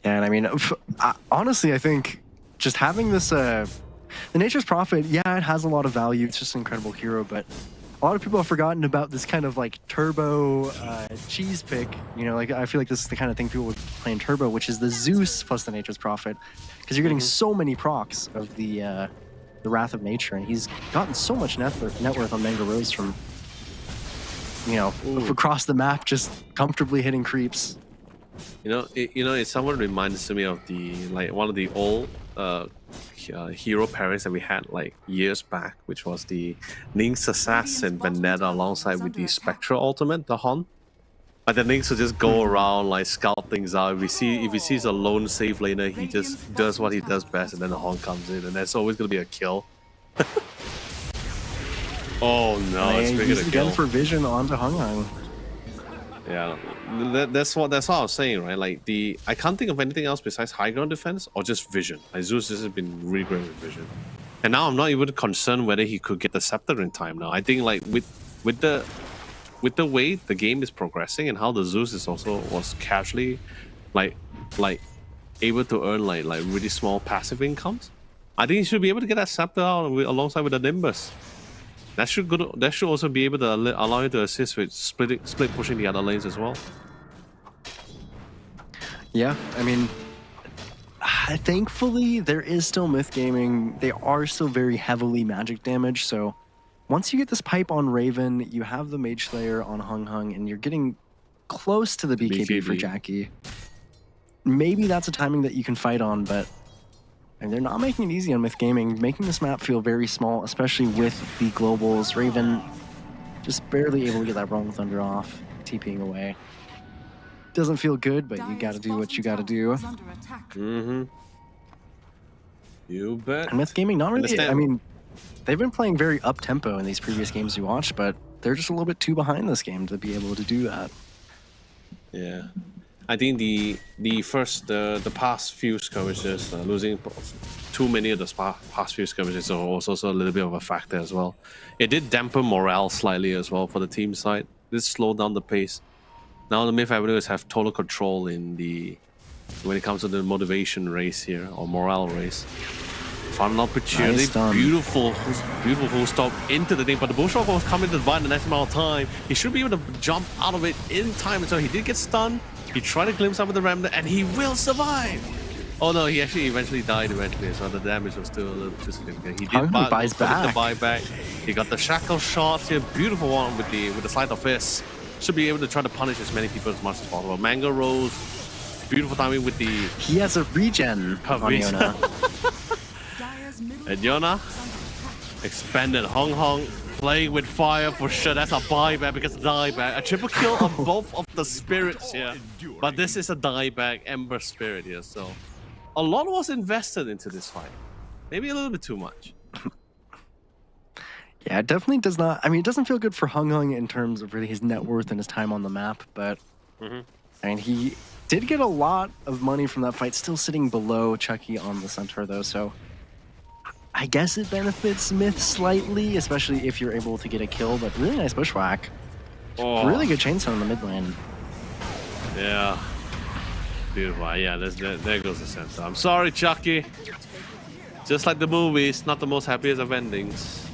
Yeah, and I mean, honestly, I think just having this, the Nature's Prophet, yeah, it has a lot of value. It's just an incredible hero, but a lot of people have forgotten about this kind of like turbo cheese pick. You know, like I feel like this is the kind of thing people would play in turbo, which is the Zeus plus the Nature's Prophet, because you're getting so many procs of the Wrath of Nature, and he's gotten so much net worth on Manga Rose from, you know, across the map, just comfortably hitting creeps. You know, it somewhat reminds me of the one of the old hero pairings that we had like years back, which was the Lynx Assassin Vendetta alongside with the Spectral Ultimate, the Hon. Like the Lynx will just go around like scout things out. If he sees a lone safe laner, he just does what he does best, and then the Hon comes in, and that's always gonna be a kill. Oh no, it's And bigger he's to again kill. for Vision onto Hung Hung. Yeah, that's what I was saying, right? Like I can't think of anything else besides high ground defense or just vision. Like Zeus has been really great with vision, and now I'm not even concerned whether he could get the scepter in time. Now I think like with the way the game is progressing and how the Zeus is also was casually like able to earn like really small passive incomes. I think he should be able to get that scepter out alongside with the Nimbus. That should also be able to allow you to assist with split pushing the other lanes as well. Yeah, I mean, thankfully there is still Myth Gaming. They are still very heavily magic damage, so once you get this pipe on Raven, you have the Mage Slayer on Hung Hung, and you're getting close to the BKB for BKB. Jackie. Maybe that's a timing that you can fight on, but and they're not making it easy on Myth Gaming, making this map feel very small, especially with the globals. Raven just barely able to get that Rolling Thunder off, TPing away. Doesn't feel good, but you gotta do what you gotta do. Is under attack. Mm-hmm. You bet. And Myth Gaming, not really. Understand. I mean, they've been playing very up tempo in these previous games you watched, but they're just a little bit too behind this game to be able to do that. Yeah, I think the past few skirmishes, losing too many of the past few skirmishes was also a little bit of a factor as well. It did dampen morale slightly as well for the team side. This slowed down the pace. Now the Myth Avenues have total control when it comes to the motivation race here, or morale race. Found an opportunity, Nice done. beautiful full stop into the thing, but the Bullshock was coming to buy the next amount of time. He should be able to jump out of it in time, and so he did get stunned. He tried to glimpse up with the Remnant, and he will survive. Oh no, he actually eventually died eventually, so the damage was still a little too significant. He Hung did Hung buys the back. buyback. He got the shackle shots here, beautiful one with the sleight of fist. Should be able to try to punish as many people as much as possible. Mango Rose, beautiful timing with the He has a regen on Regen. Yona. Dire's middle and Yona. tower is under attack. Expanded Hung Hung, playing with fire for sure. That's a buyback because dieback. A triple kill on both of the spirits here. But this is a dieback Ember Spirit here, so a lot was invested into this fight. Maybe a little bit too much. Yeah, it definitely does not. I mean, it doesn't feel good for Hung Hung in terms of really his net worth and his time on the map, but I mean, he did get a lot of money from that fight, still sitting below Chucky on the Centaur, though, so I guess it benefits Myth slightly, especially if you're able to get a kill, but really nice bushwhack. Oh, Really good chainsaw in the mid lane. Yeah. Beautiful. Yeah, there goes the center. I'm sorry, Chucky. Just like the movies, not the most happiest of endings.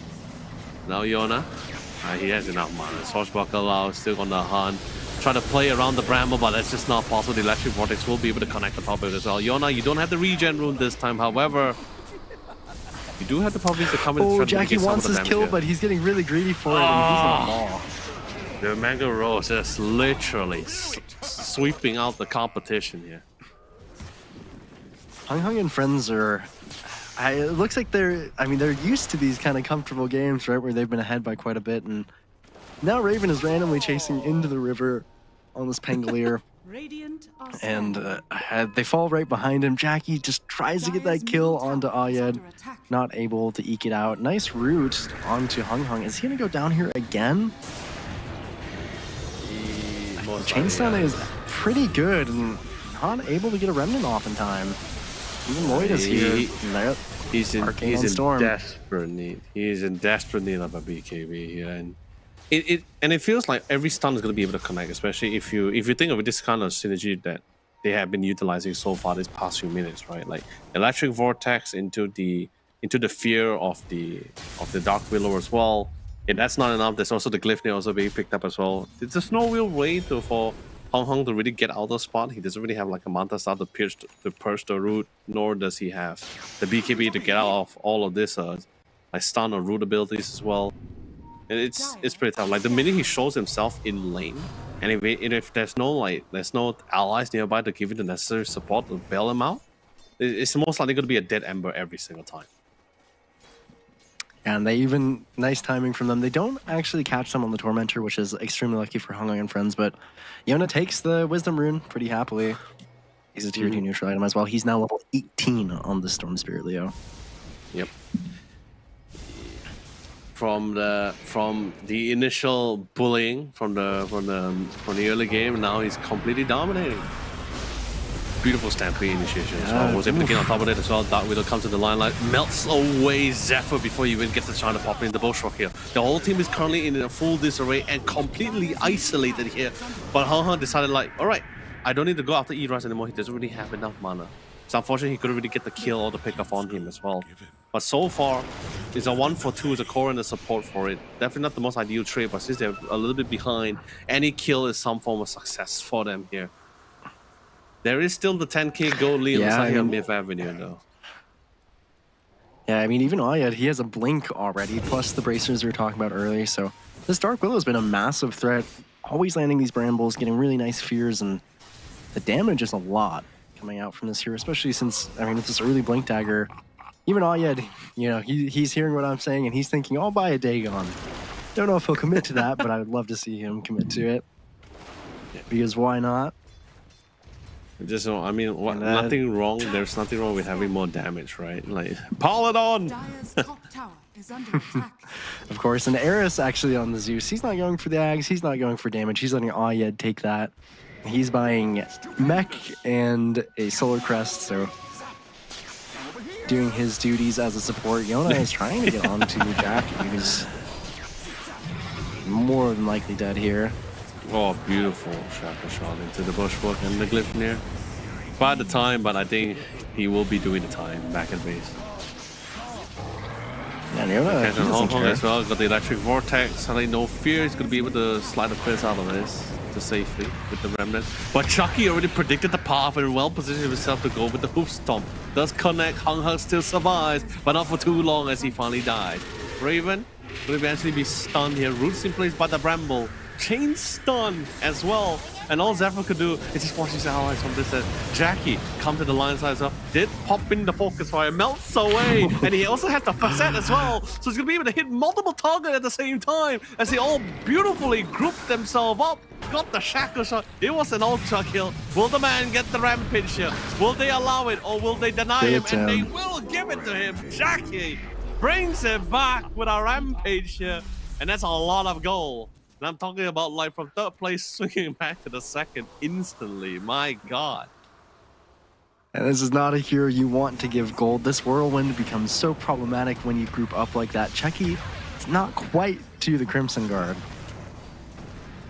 Now Yona. He has enough mana. Swashbuckle out, still on the hunt. Try to play around the Bramble, but that's just not possible. The Electric Vortex will be able to connect the top of it as well. Yona, you don't have the regen rune this time. However, you do have the properties to come in and Oh, try to Jackie mitigate some wants of the his damage kill, here. but he's getting really greedy for it, and he's gonna fall. The Mango Rose is literally sweeping out the competition here. Hung Hung and friends are. It looks like they're. I mean, they're used to these kind of comfortable games, right, where they've been ahead by quite a bit, and now Raven is randomly chasing into the river on this Pangolier, Radiant are and strong. they fall right behind him. Jackie just tries to get Dire's that kill middle onto tower is Ayed, under attack. not able to eke it out. Nice root onto Hung Hung. Is he gonna go down here again? Chainstone is pretty good and not able to get a remnant off in time. Even Lloyd is here. There- He's in Arcane on Storm. desperate need. He's in desperate need of a BKB here, and it feels like every stun is going to be able to connect, especially if you think of this kind of synergy that they have been utilizing so far these past few minutes, right? Like electric vortex into the fear of the Dark Willow as well. If that's not enough, there's also the Glyphnir also being picked up as well. There's no real way for Hung Hung to really get out of the spot. He doesn't really have like a Manta Star to purge the root, nor does he have the BKB to get out of all of this like stun or root abilities as well. And it's pretty tough. Like the minute he shows himself in lane, and if there's no allies nearby to give him the necessary support to bail him out, it's most likely going to be a dead ember every single time. And they even, nice timing from them. They don't actually catch them on the Tormentor, which is extremely lucky for Hung Hung and friends, but Yona takes the Wisdom Rune pretty happily. He's a tier 2 neutral item as well. He's now level 18 on the Storm Spirit Leo. Yep. From the initial bullying from the early game, now he's completely dominating. Beautiful Stampede initiation as well. Was able to get on top of it as well. Dark Widow comes to the limelight, melts away Zephyr before he even gets a chance to pop in the Bullshock here. The whole team is currently in a full disarray and completely isolated here. But Hung Hung decided like, alright, I don't need to go after E-Rise anymore. He doesn't really have enough mana. So unfortunately, he couldn't really get the kill or the pick off on him as well. But so far, it's a 1-for-2 with a core and the support for it. Definitely not the most ideal trade, but since they're a little bit behind, any kill is some form of success for them here. There is still the 10k gold lead on Myth Avenue though. Yeah, I mean, even Ayed, he has a blink already, plus the bracers we were talking about earlier. So this Dark Willow has been a massive threat, always landing these brambles, getting really nice fears, and the damage is a lot coming out from this here, especially since, I mean, with this early blink dagger, even Ayed, you know, he's hearing what I'm saying and he's thinking, I'll buy a Dagon. Don't know if he'll commit to that, but I would love to see him commit to it. Because why not? Just, I mean, nothing wrong. There's nothing wrong with having more damage, right? Like, pile it on! Dire's top tower is under attack. Of course, and Eris actually on the Zeus. He's not going for the Ags. He's not going for damage. He's letting Ayed take that. He's buying Mech and a Solar Crest, so doing his duties as a support. Yona is trying to get onto Jack, who's more than likely dead here. Oh, beautiful Shackle shot into the Bushwalk and the Glyphnir. By the time, but I think he will be doing the time back at base. And Yona, Catching Hong Kong as well, got the Electric Vortex, suddenly no fear, he's going to be able to slide the Fizz out of this to safely with the Remnant. But Chucky already predicted the path and well positioned himself to go with the Hoof Stomp. Does connect, Hung Hung still survives, but not for too long as he finally died. Raven will eventually be stunned here, roots in place by the Bramble. Chain stun as well, and all Zephyr could do is just watch his allies from this. Jackie come to the line side as well. Did pop in the focus fire, melts away, and he also had the facet as well. So he's gonna be able to hit multiple targets at the same time as they all beautifully grouped themselves up. Got the Shackle shot. It was an ultra kill. Will the man get the rampage here? Will they allow it or will they deny him? And they will give it to him. Jackie brings it back with a rampage here, and that's a lot of gold. And I'm talking about like from third place swinging back to the second instantly. My God. And this is not a hero you want to give gold. This Whirlwind becomes so problematic when you group up like that. Chucky is not quite to the Crimson Guard.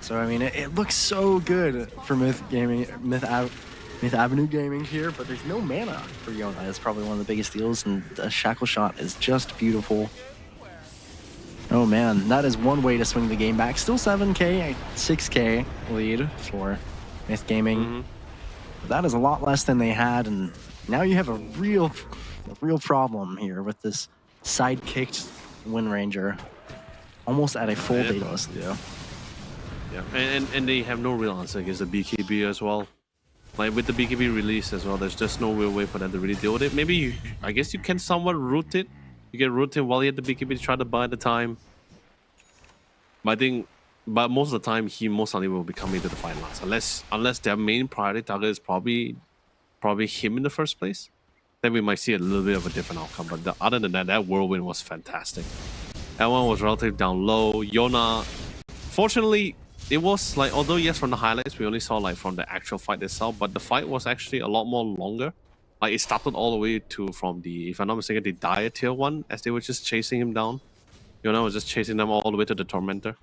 So, I mean, it looks so good for Myth Avenue Gaming here, but there's no mana for Yona. It's probably one of the biggest deals, and the Shackle shot is just beautiful. Oh man, that is one way to swing the game back. Still 7k, 6k lead for Myth Gaming. But that is a lot less than they had, and now you have a real problem here with this side-kicked Wind Ranger. Almost at a full Daedalus Leo. Yeah, and they have no real answer against the BKB as well. Like with the BKB release as well, there's just no real way for them to really deal with it. Maybe I guess you can somewhat root it. You can root it while you have the BKB to try to buy the time. But I think, but most of the time, he most likely will be coming to the fight last, unless their main priority target is probably him in the first place. Then we might see a little bit of a different outcome. But other than that, that whirlwind was fantastic. That one was relatively down low. Yona, fortunately, it was like, although yes, from the highlights we only saw like from the actual fight itself, but the fight was actually a lot more longer. Like it started all the way to from the, if I'm not mistaken, the Dire tier 1, as they were just chasing him down. Yona was just chasing them all the way to the Tormentor.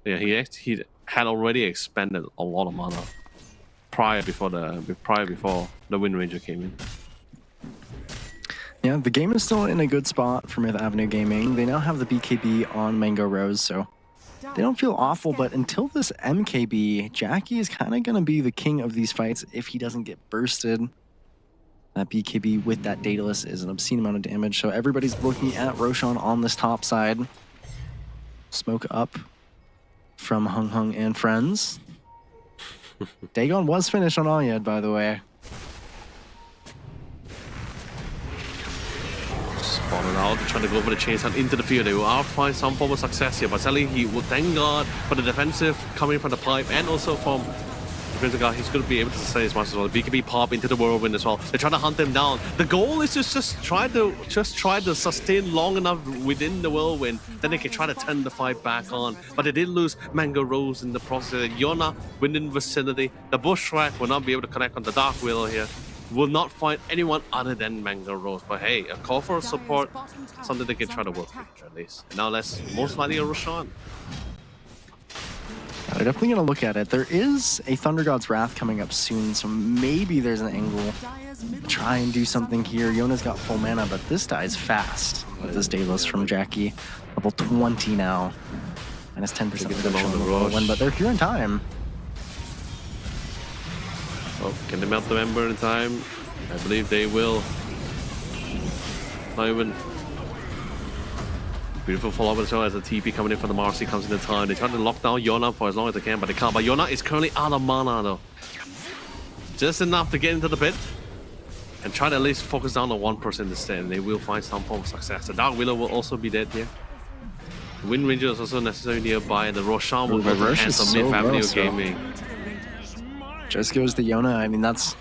Yeah, he had already expended a lot of mana prior before the Wind Ranger came in. Yeah, the game is still in a good spot for Myth Avenue Gaming. They now have the BKB on Mango Rose, so they don't feel awful, but until this MKB, Jackie is kind of going to be the king of these fights if he doesn't get bursted. That BKB with that Daedalus is an obscene amount of damage, so everybody's looking at Roshan on this top side. Smoke up from Hung Hung and friends. Dagon was finished on Alyad, by the way. Spotted out, trying to go for the chase and into the field. They will find some form of success here, but sadly he will thank God for the defensive coming from the pipe and also from the Crimson Guard. He's going to be able to sustain as much as well. The BKB pop into the whirlwind as well. They're trying to hunt him down. The goal is just try to sustain long enough within the whirlwind, then they can try to turn the fight back on. But they did lose Mango Rose in the process. Yona within vicinity. The Bushwhack will not be able to connect on the Dark Wheel here. Will not find anyone other than Mango Rose. But hey, a call for support, something they can try to work with at least. And now let's most likely a Roshan. They're definitely going to look at it. There is a Thunder God's Wrath coming up soon, so maybe there's an angle to try and do something here. Yona's got full mana, but this dies fast with this Daedalus from Jackie. Level 20 now. Minus 10% reduction on the whirlwind, but they're here in time. Oh, can they melt the Ember in time? I believe they will. Not even. Beautiful follow-up as well as the TP coming in from the Marcy comes in time. They try to lock down Yona for as long as they can, but they can't. But Yona is currently out of mana though. Just enough to get into the pit and try to at least focus down on one person instead, and they will find some form of success. The Dark Willow will also be dead here. The Wind Ranger is also necessarily nearby, and the Roshan will go to the hands of Myth Avenue Gaming. Just goes to Yona. I mean, that's...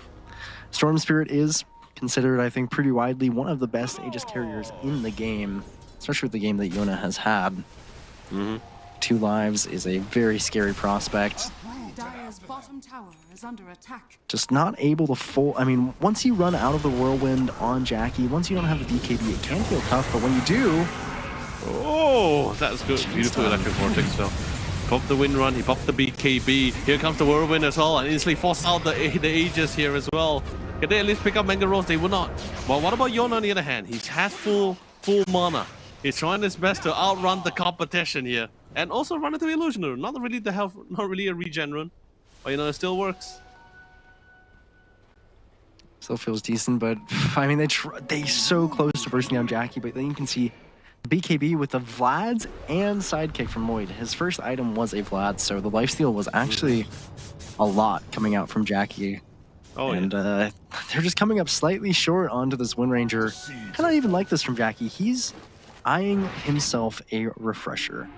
Storm Spirit is considered, I think, pretty widely one of the best Aegis carriers in the game. Especially with the game that Yona has had. 2 lives is a very scary prospect. Dire's bottom tower is under attack. Just not able to full... I mean, once you run out of the whirlwind on Jackie, once you don't have the BKB, it can feel tough, but when you do... Oh, that's good. Beautiful Electric Vortex though. Popped the Wind Run, he popped the BKB. Here comes the whirlwind as well, and instantly forced out the Aegis here as well. Can they at least pick up Mango Rose? They will not. Well, what about Yona on the other hand? He has full mana. He's trying his best to outrun the competition here, and also run into Illusioner. Not really the health, not really a regen run, but you know it still works. Still feels decent, but I mean they so close to bursting down Jackie, but then you can see the BKB with the Vlads and sidekick from Moid. His first item was a Vlad, so the lifesteal was actually a lot coming out from Jackie. Oh, and they're just coming up slightly short onto this Wind Ranger. I don't even like this from Jackie. He's eyeing himself a refresher.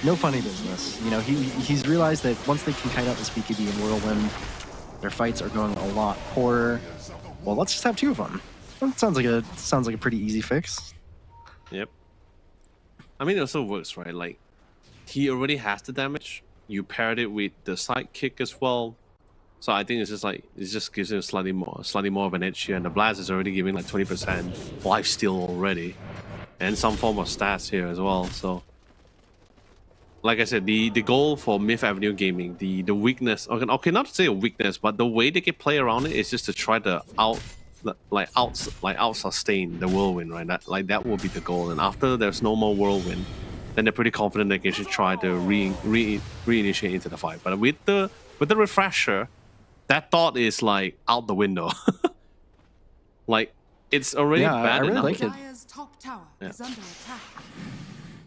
No funny business. You know, he's realized that once they can kite out this BKB and Whirlwind, their fights are going a lot poorer. Well, let's just have 2 of them. That sounds like a pretty easy fix. Yep. I mean, it also works, right? Like, he already has the damage. You paired it with the sidekick as well. So I think it's just like, it just gives him slightly more of an edge here. And the Blast is already giving like 20% lifesteal already. And some form of stats here as well. So, like I said, the goal for Myth Avenue Gaming, the weakness, okay, not to say a weakness, but the way they can play around it is just to try to out sustain the whirlwind, right? That will be the goal. And after there's no more whirlwind, then they're pretty confident they can just try to reinitiate into the fight. But with the refresher, that thought is like out the window. Like, it's already bad I really enough. like it. Dire's top tower is under attack.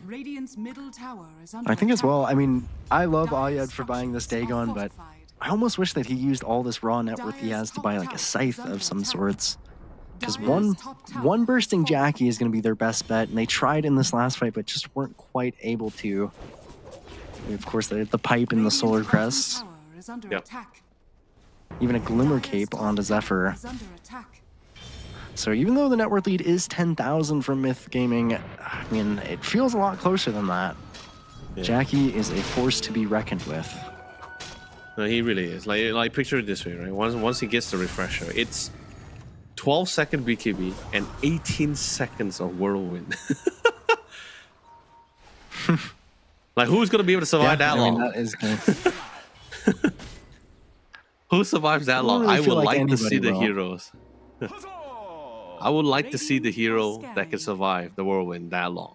Radiant's middle tower is under I think as attack. well, I mean, I love Dire's Alyad for buying this structures are Dagon, but fortified. I almost wish that he used all this raw net worth he has to buy like a scythe of some sorts. Because one bursting Jackie is going to be their best bet, and they tried in this last fight, but just weren't quite able to. And of course, they had the pipe and the solar crest, Yep. even a glimmer cape onto Zephyr. So even though the net worth lead is 10,000 from Myth Gaming, I mean, it feels a lot closer than that. Yeah. Jackie is a force to be reckoned with. No, he really is. Like picture it this way, right? Once he gets the refresher, it's 12-second BKB and 18 seconds of whirlwind. Like, who's gonna be able to survive that long? That is good. Who survives that long? really I feel would like like to see the anybody will. heroes. I would like to see the hero that can survive the whirlwind that long.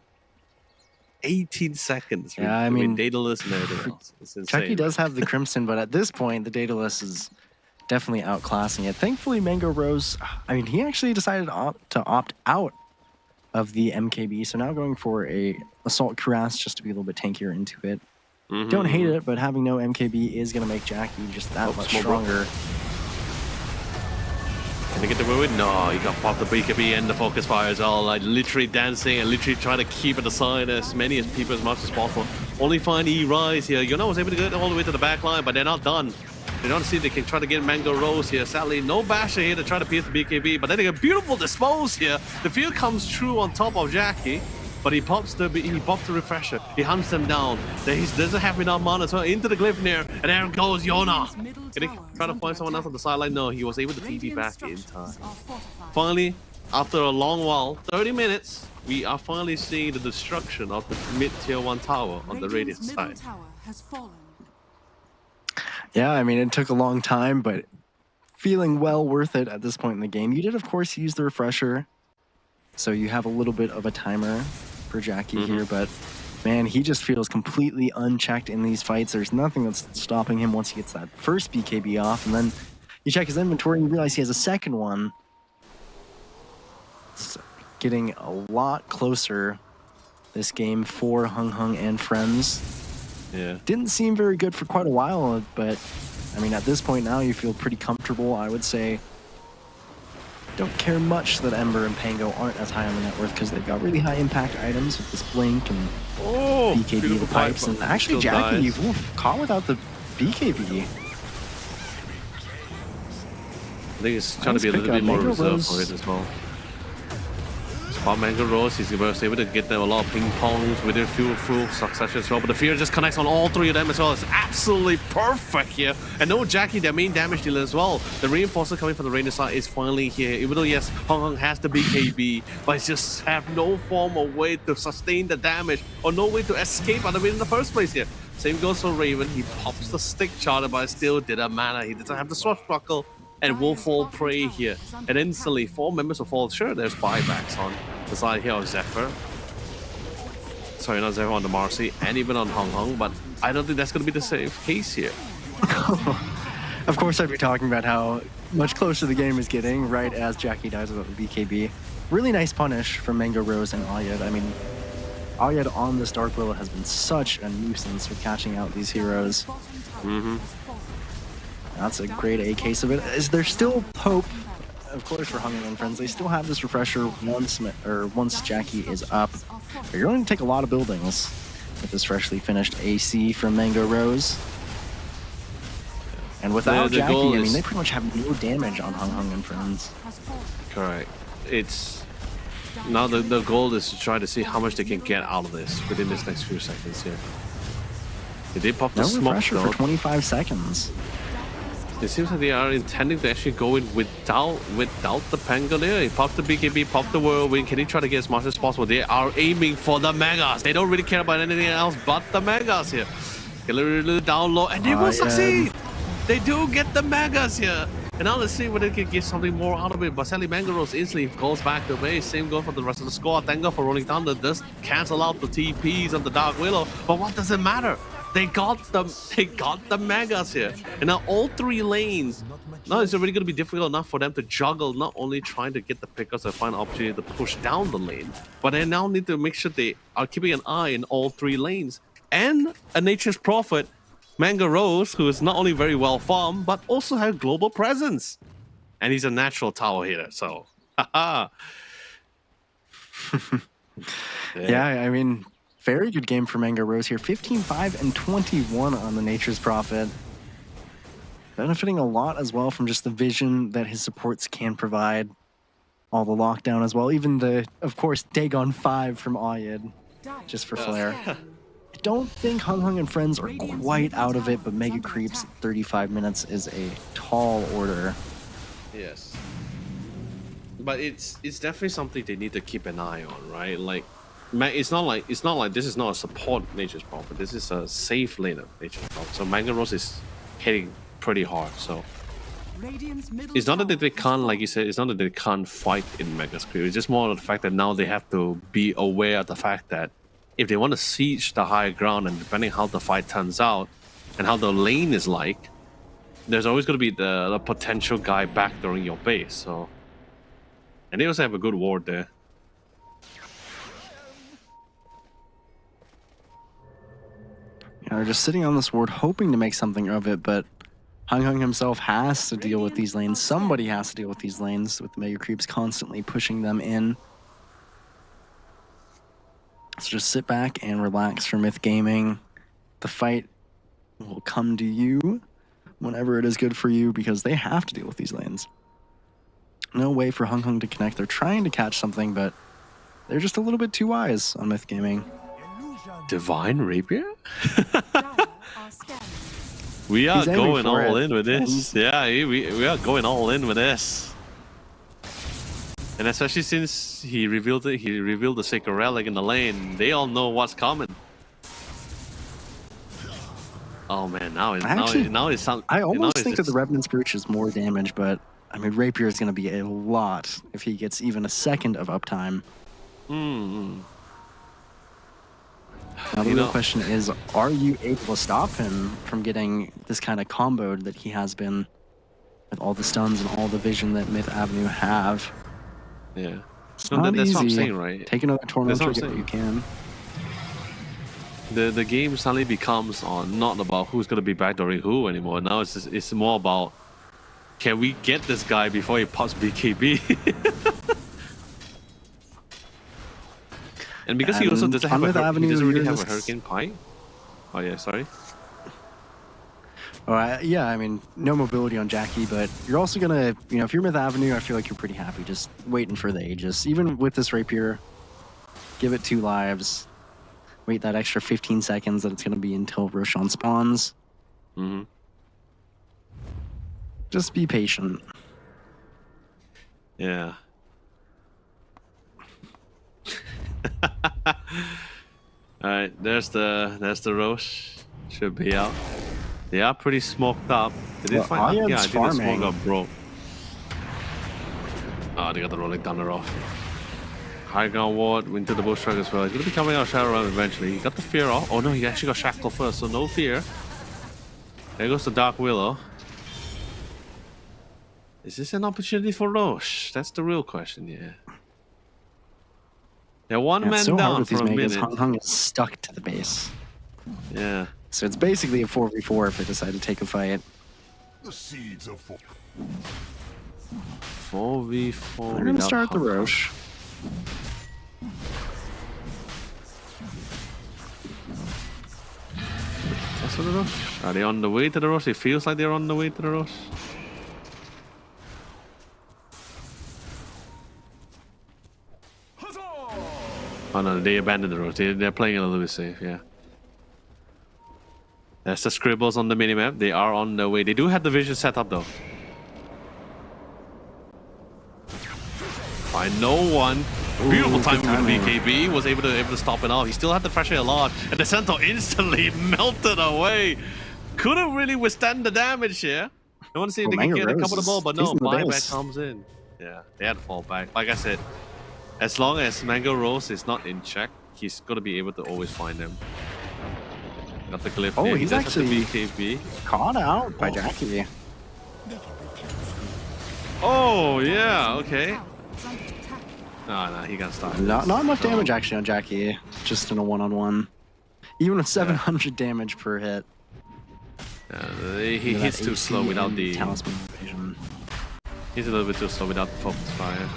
18 seconds. Yeah, I with mean, Daedalus and everything else. It's insane. Chucky does have the Crimson, but at this point, the Daedalus is definitely outclassing it. Thankfully, Mango Rose, I mean, he actually decided to opt out of the MKB, so now going for a Assault Cuirass just to be a little bit tankier into it. Mhm. Don't hate it, but having no MKB is going to make Jackie just that much small bro. stronger. Can they get the whirlwind? No, you got pop the BKB and the focus fire as well. Like literally dancing and literally trying to keep it aside as many as people as much as possible. Only find E-Rise here. Yona was able to get all the way to the back line, but they're not done. They don't see they can try to get Mango Rose here. Sadly, no Basher here to try to pierce the BKB, but then they get beautiful dispose here. The field comes through on top of Jackie, but he pops the refresher. He hunts them down. Then he doesn't have enough mana, so into the Glyphnir, and there goes Yona. Can he try to find someone else on the sideline? No, he was able to TP back in time. Finally, after a long while, 30 minutes, we are finally seeing the destruction of the mid-tier 1 tower on the Radiant side. Yeah, I mean, it took a long time, but feeling well worth it at this point in the game. You did, of course, use the refresher, so you have a little bit of a timer for Jackie here, but man, he just feels completely unchecked in these fights. There's nothing that's stopping him once he gets that first BKB off, and then you check his inventory and you realize he has a second one. It's getting a lot closer this game for Hung Hung and friends. Yeah. Didn't seem very good for quite a while, but I mean, at this point now you feel pretty comfortable, I would say. Don't care much that Ember and Pango aren't as high on the net worth because they've got really high impact items with this Blink and Oh, BKB the beautiful pipes. pipe, And actually, still Jackie, dies. oof, caught without the BKB. I think he's trying to be a Nice little bit pickup. more Mango reserved Rose. for it as well. Spot Mango Rose, he was able to get them a lot of ping pongs with their full succession as well. But the fear just connects on all three of them as well. It's absolutely perfect here. And no Jackie, their main damage dealer as well. The reinforcer coming from the Radiant side is finally here. Even though, yes, Hong Kong has the BKB, but it just have no form or way to sustain the damage or no way to escape out of it in the first place here. Same goes for Raven. He pops the stick charter, but still didn't matter. He doesn't have the swashbuckle. And will fall prey here. And instantly, 4 members will fall. Sure, there's buybacks on the side here of Zephyr. Sorry, not Zephyr, on the Marcy, and even on Hong Hong, but I don't think that's going to be the same case here. Of course, I'd be talking about how much closer the game is getting right as Jackie dies without the BKB. Really nice punish from Mango Rose and Ayad. I mean, Ayad on this Dark Willow has been such a nuisance with catching out these heroes. That's a grade A case of it. Is there still hope, of course, for Hung and friends? They still have this refresher once Jackie is up. But you're going to take a lot of buildings with this freshly finished AC from Mango Rose. And without The Jackie, goal I mean, is- they pretty much have no damage on Hung Hung and friends. Correct. It's now the goal is to try to see how much they can get out of this within this next few seconds here. They did pop the No smoke refresher though. for 25 seconds. It seems like they are intending to actually go in without the Pango there. He popped the BKB, popped the Whirlwind. Can he try to get as much as possible? They are aiming for the Megas. They don't really care about anything else but the Megas here. Get a little down low, and they will succeed. They do get the Megas here. And now let's see whether they can get something more out of it. But sadly, Mango Rose instantly goes back to base. Same goes for the rest of the squad. Thank God for Rolling Thunder. Does cancel out the TPs on the Dark Willow. But what does it matter? They got the Megas here. And now all 3 lanes. Now it's already going to be difficult enough for them to juggle, not only trying to get the pickers and find an opportunity to push down the lane, but they now need to make sure they are keeping an eye in all 3 lanes. And a Nature's Prophet Mango Rose, who is not only very well farmed, but also has global presence. And he's a natural tower hitter, so haha. Yeah, I mean, very good game for Mango Rose here. 15-5 and 21 on the Nature's Prophet. Benefiting a lot as well from just the vision that his supports can provide. All the lockdown as well. Even the, of course, Dagon 5 from Ayed, just for flair. I don't think Hung Hung and friends are quite out of it, but Mega Creeps 35 minutes is a tall order. Yes. But it's definitely something they need to keep an eye on, right? Like, it's not like this is not a support Nature's Prophet. This is a safe lane of Nature's Prophet. So Mango Rose is hitting pretty hard. So it's not that they can't, like you said, it's not that they can't fight in Mega Creep. It's just more of the fact that now they have to be aware of the fact that if they want to siege the higher ground, and depending how the fight turns out and how the lane is like, there's always going to be the potential guy backdooring your base. So, and they also have a good ward there. Yeah, they're just sitting on this ward hoping to make something of it, but Hung Hung himself has to deal with these lanes. Somebody has to deal with these lanes, with the Mega Creeps constantly pushing them in. So just sit back and relax for Myth Gaming. The fight will come to you whenever it is good for you, because they have to deal with these lanes. No way for Hung Hung to connect. They're trying to catch something, but they're just a little bit too wise on Myth Gaming. Divine Rapier? We are going all in with this. Yeah, we are going all in with this. And especially since he revealed the Sacred Relic in the lane, they all know what's coming. Oh man, now it's I almost think that the Revenant's Brooch is more damage, but I mean Rapier is going to be a lot if he gets even a second of uptime. Now the real question is, are you able to stop him from getting this kind of comboed that he has been with all the stuns and all the vision that Myth Avenue have? Yeah. It's No, not that's easy. what I'm saying, right? Take another tournament That's trigger what I'm if you can. The game suddenly becomes not about who's gonna be backdooring who anymore. Now it's more about, can we get this guy before he pops BKB? And because he also doesn't have he doesn't really have a Hurricane Pie. Oh yeah, sorry. Yeah, I mean, no mobility on Jackie, but you're also gonna, if you're Myth Avenue, I feel like you're pretty happy just waiting for the Aegis. Even with this Rapier, give it 2 lives. Wait that extra 15 seconds that it's gonna be until Roshan spawns. Just be patient. Yeah. Alright, there's the Roche. Should be out. They are pretty smoked up. They did find Ayed's I think the farming. smoke got broke. Oh, they got the Rolling Thunder off. High ground ward into the bush truck as well. He's gonna be coming out Shadow Realm eventually. He got the fear off. Oh no, he actually got Shackle first, so no fear. There goes the Dark Willow. Is this an opportunity for Roche? That's the real question, yeah. They're one man so hard down with for these a Megas. minute. Hung is stuck to the base. Yeah. So it's basically a 4v4 if they decide to take a fight. The seeds of 4v4. They're gonna start the Roche. That's the Roche. Are they on the way to the Roche? It feels like they're on the way to the Roche. Oh no, they abandoned the Roche. They're playing it a little bit safe, yeah. There's the scribbles on the minimap. They are on the way. They do have the vision set up though. By no one. Beautiful timing with BKB. Was able to stop it off. He still had the pressure a lot, and the Centaur instantly melted away. Couldn't really withstand the damage here. I want to see if they can get a couple of ball, but no, buyback comes in. Yeah, they had to fall back. Like I said, as long as Mango Rose is not in check, he's gonna be able to always find them. Got the glyph. Oh, there. he's He does have actually the BKB. Caught out by Jackie. Oh yeah, okay. No, he got started. Not enough damage actually on Jackie, just in a one-on-one. Even with 700 damage per hit. He You know, hits that too AC slow without and the. talisman evasion. He's a little bit too slow without the focus fire.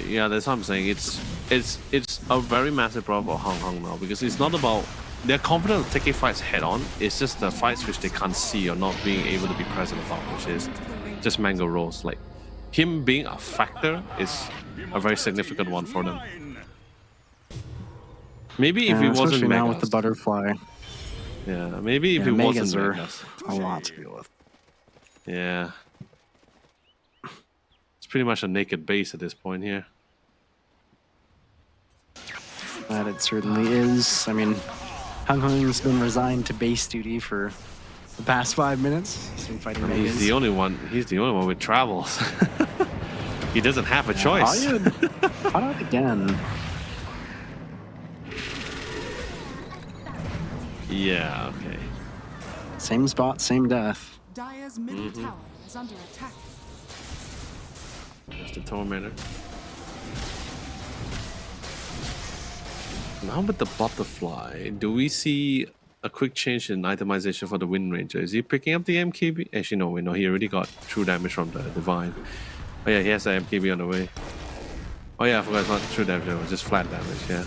Yeah, that's what I'm saying. It's a very massive problem for Hong Kong now because it's not about they're confident of taking fights head on. It's just the fights which they can't see or not being able to be present about, which is just Mango Rose. Like him being a factor is a very significant one for them. Maybe if Yeah, it wasn't especially now with Megas. the butterfly. Yeah, maybe if Yeah, it Megas wasn't are Megas. a lot to deal with. Yeah. It's pretty much a naked base at this point here. That it certainly is. I mean, Hong Kong's been resigned to base duty for the past 5 minutes. He's been fighting He's Megas. the only one. He's the only one with travels. He doesn't have a choice. Caught out again. Yeah. Okay. Same spot, same death. Dire's middle tower is under attack. There's the Tormentor. Now with the butterfly, do we see a quick change in itemization for the Wind Ranger? Is he picking up the MKB? Actually, no, wait, no. He already got true damage from the Divine. Oh yeah, he has the MKB on the way. Oh yeah, I forgot it's not true damage, it was just flat damage. Yeah.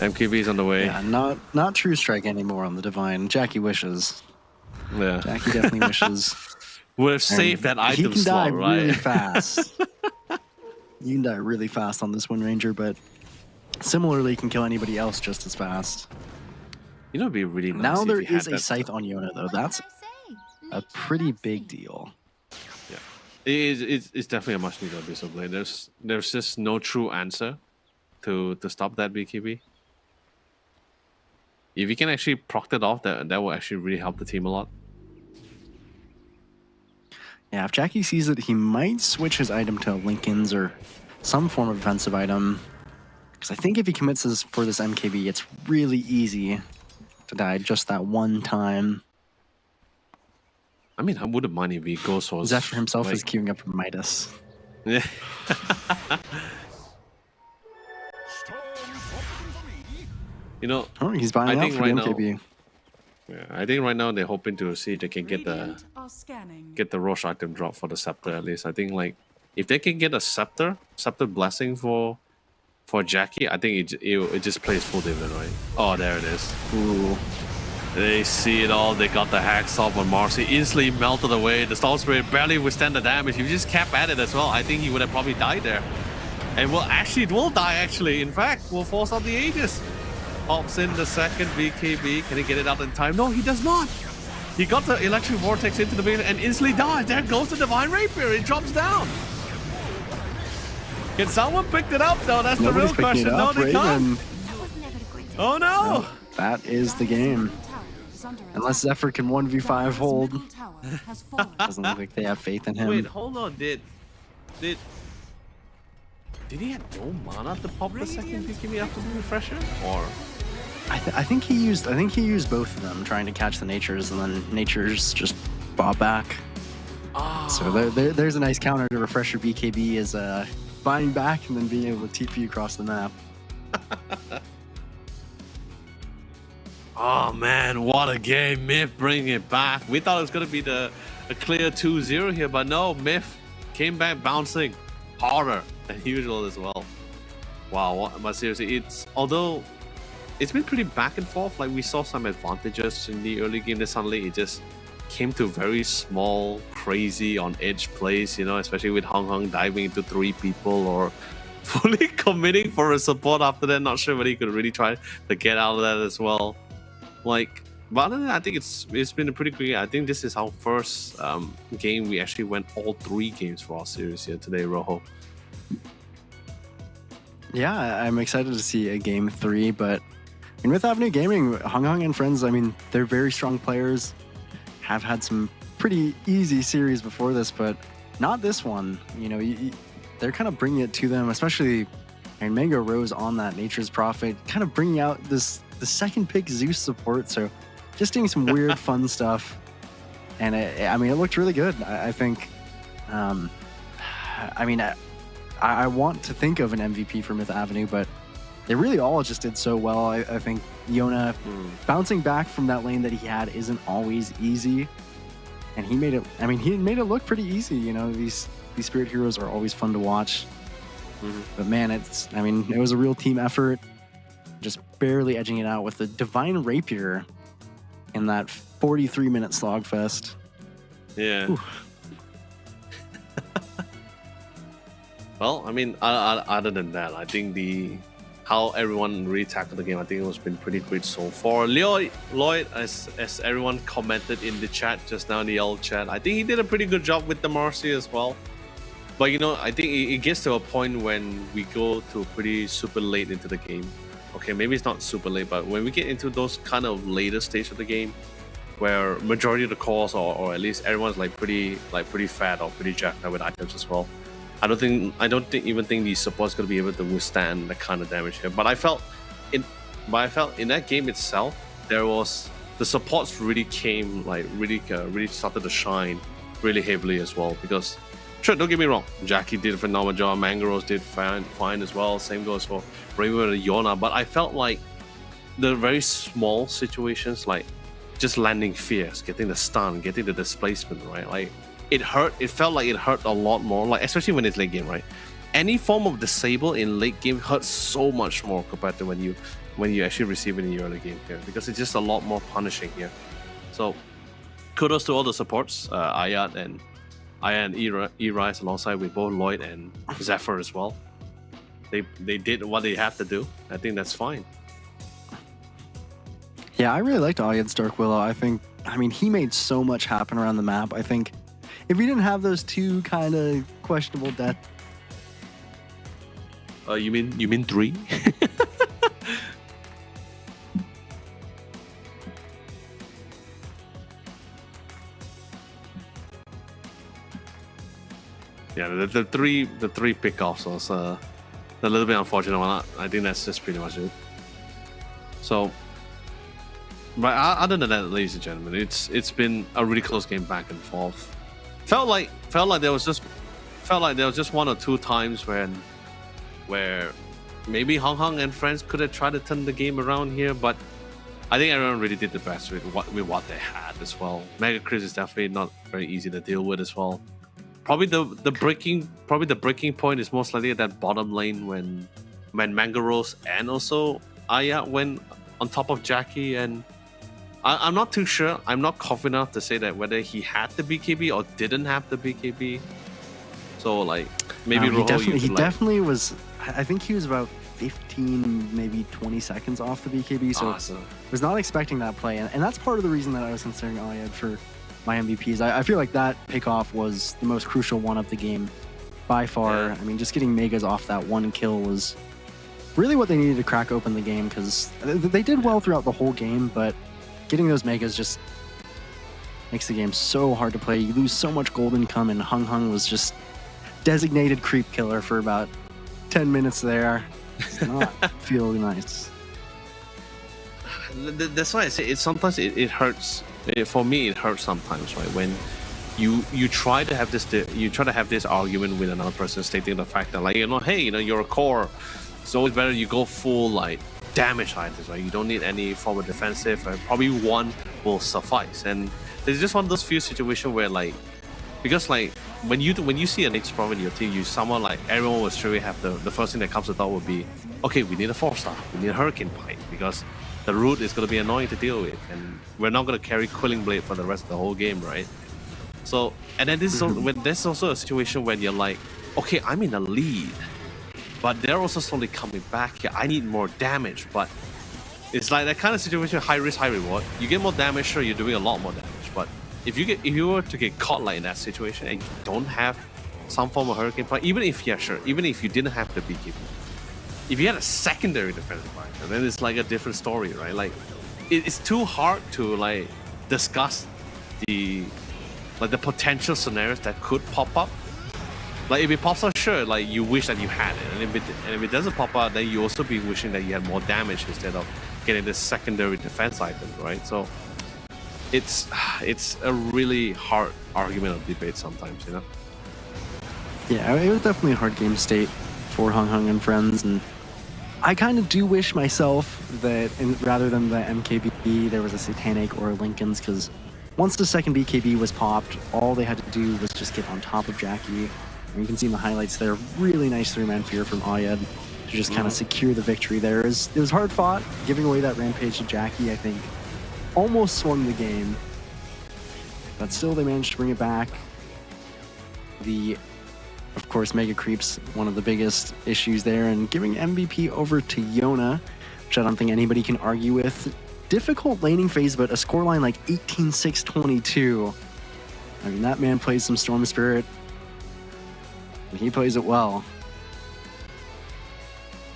MKB is on the way. Yeah, not True Strike anymore on the Divine. Jackie wishes. Yeah. Jackie definitely wishes. Would have saved that He item can die slot, right? really fast. You can die really fast on this Wind Ranger, but similarly can kill anybody else just as fast. You know, it'd be really nice. Now if there you had is a that scythe on Yona though. That's a pretty big deal. Yeah, it's definitely a much needed Abyssal Blade. There's just no true answer to stop that BKB. If you can actually proc that off, that will actually really help the team a lot. Yeah, if Jackie sees it, he might switch his item to Lincoln's or some form of defensive item. Because I think if he commits this for this MKB, it's really easy to die just that one time. I mean, I wouldn't mind if he goes for Zephyr himself like, is queuing up for Midas. Yeah. You know, Oh, he's buying I out think for right the now- MKB. yeah, I think right now they're hoping to see if they can get the Radiant are scanning. Roche item drop for the scepter at least. I think like if they can get a scepter blessing for Jackie, I think it just plays full dividend, right? Oh, there it is. Ooh. They see it all. They got the Hacksaw on Marcy. Instantly melted away. The Storm Spirit barely withstand the damage. If you just kept at it as well, I think he would have probably died there. And it will die actually. In fact, will force out the Aegis. Pops in the second BKB. Can he get it out in time? No, he does not. He got the Electric Vortex into the base and instantly dies. There goes the Divine Rapier. It drops down. Can someone pick it up though? That's Nobody's the real picking question. it No, up, they can't. Raven. Oh no! That is the game. Middle tower is under Unless attack. Zephyr can 1v5 Dire's hold. middle tower has fallen. Doesn't look like they have faith in him. Wait, hold on. Did he have no mana to pop the second BKB after the refresher? Or I think he used both of them, trying to catch the natures, and then natures just bob back. So there's a nice counter to refresher BKB is buying back and then being able to TP across the map. oh man, what a game! Myth bringing it back. We thought it was gonna be a clear 2-0 here, but no, Myth came back bouncing harder than usual as well. Wow, but seriously, although it's been pretty back and forth. Like we saw some advantages in the early game, then suddenly it just came to very small, crazy on edge plays. You know, especially with Hong Kong diving into 3 people or fully committing for a support after that. Not sure whether he could really try to get out of that as well. Like, but other than that, I think it's been a pretty quick. I think this is our first game we actually went all 3 games for our series here today, Rojo. Yeah, I'm excited to see a game 3, but I mean, with Avenue Gaming, Hong Kong and friends, I mean, they're very strong players, have had some pretty easy series before this, but not this one. You know, they're kind of bringing it to them, especially and Mango Rose on that Nature's Prophet, kind of bringing out the second pick Zeus support. So just doing some weird, fun stuff. And I mean, it looked really good. I think, I mean, I want to think of an MVP for Myth Avenue, but they really all just did so well. I think Yona bouncing back from that lane that he had isn't always easy, and he made it. I mean, he made it look pretty easy. You know, these Spirit Heroes are always fun to watch. But man, it was a real team effort. Just barely edging it out with the Divine Rapier in that 43-minute slogfest. Yeah. Well, I mean, other than that, I think how everyone really tackled the game, I think it was been pretty great so far. Lloyd, as everyone commented in the chat just now in the old chat, I think he did a pretty good job with the Marcy as well. But you know, I think it gets to a point when we go to pretty super late into the game. Okay, maybe it's not super late, but when we get into those kind of later stage of the game, where majority of the cores or at least everyone's pretty fat or pretty jacked up with items as well. I don't even think the support's gonna be able to withstand that kind of damage here. But I felt in that game itself, the supports really came really started to shine really heavily as well. Because sure, don't get me wrong, Jackie did a phenomenal job, Mangaros did fine as well. Same goes for Rainbow and Yona. But I felt like the very small situations, like just landing fears, getting the stun, getting the displacement, right? Like it hurt. It felt like it hurt a lot more. Like especially when it's late game, right? Any form of disable in late game hurts so much more compared to when you actually receive it in the early game here, because it's just a lot more punishing here. So kudos to all the supports, Ayat and E-Rise alongside with both Lloyd and Zephyr as well. They did what they had to do. I think that's fine. Yeah, I really liked Ayat's Dark Willow. I mean, he made so much happen around the map. I think if we didn't have those two kind of questionable deaths. You mean 3? Yeah, the three pickoffs was a little bit unfortunate one. I think that's just pretty much it. So, but other than that, ladies and gentlemen, it's been a really close game back and forth. Felt like there was just 1 or 2 times where maybe Hong Hong and friends could have tried to turn the game around here, but I think everyone really did the best with what they had as well. Mega Chris is definitely not very easy to deal with as well. Probably the breaking point is most likely at that bottom lane when Mangaros and also Aya went on top of Jackie, and I'm not too sure. I'm not confident enough to say that whether he had the BKB or didn't have the BKB. So like maybe he definitely was. I think he was about 15, maybe 20 seconds off the BKB. So awesome. Was not expecting that play, and that's part of the reason that I was considering Ayad for my MVPs. I feel like that pickoff was the most crucial one of the game by far. Yeah. I mean, just getting Megas off that one kill was really what they needed to crack open the game, because they did well throughout the whole game, but getting those Megas just makes the game so hard to play. You lose so much gold income, and Hung Hung was just designated creep killer for about 10 minutes there. It's not feel nice. That's why I say sometimes it hurts. For me, it hurts sometimes, right? When you try to have this argument with another person, stating the fact that, like, hey, you're a core. It's always better you go full like damage items, right? You don't need any form of defensive. Right? Probably one will suffice. And there's just one of those few situations where, like, because like when you see an H problem in your team, someone like everyone will straight away have the first thing that comes to thought would be, okay, we need a 4-star, we need a Hurricane Pike, because the root is going to be annoying to deal with, and we're not going to carry Quilling Blade for the rest of the whole game, right? So, and then there's also a situation when you're like, okay, I'm in the lead, but they're also slowly coming back here. I need more damage, but it's like that kind of situation, high risk, high reward. You get more damage, sure, you're doing a lot more damage, but if you were to get caught like in that situation and you don't have some form of Hurricane Pike, even if you didn't have the BKB, if you had a secondary defensive item, then it's like a different story, right? Like, it's too hard to like discuss the potential scenarios that could pop up. Like, if it pops up, sure, like you wish that you had it, and if it doesn't pop up, then you also be wishing that you had more damage instead of getting this secondary defense item, right? So it's a really hard argument or debate sometimes, Yeah, it was definitely a hard game state for Hung Hung and friends, and I kind of do wish myself that rather than the MKB, there was a Satanic or a Lincoln's, because once the second BKB was popped, all they had to do was just get on top of Jackie. And you can see in the highlights there, really nice 3-man fear from Ayed to just kind of secure the victory there. It was hard fought. Giving away that Rampage to Jackie, I think, almost swung the game. But still, they managed to bring it back. Of course, Mega Creep's one of the biggest issues there, and giving MVP over to Yona, which I don't think anybody can argue with. Difficult laning phase, but a scoreline like 18-6-22. I mean, that man plays some Storm Spirit, and he plays it well.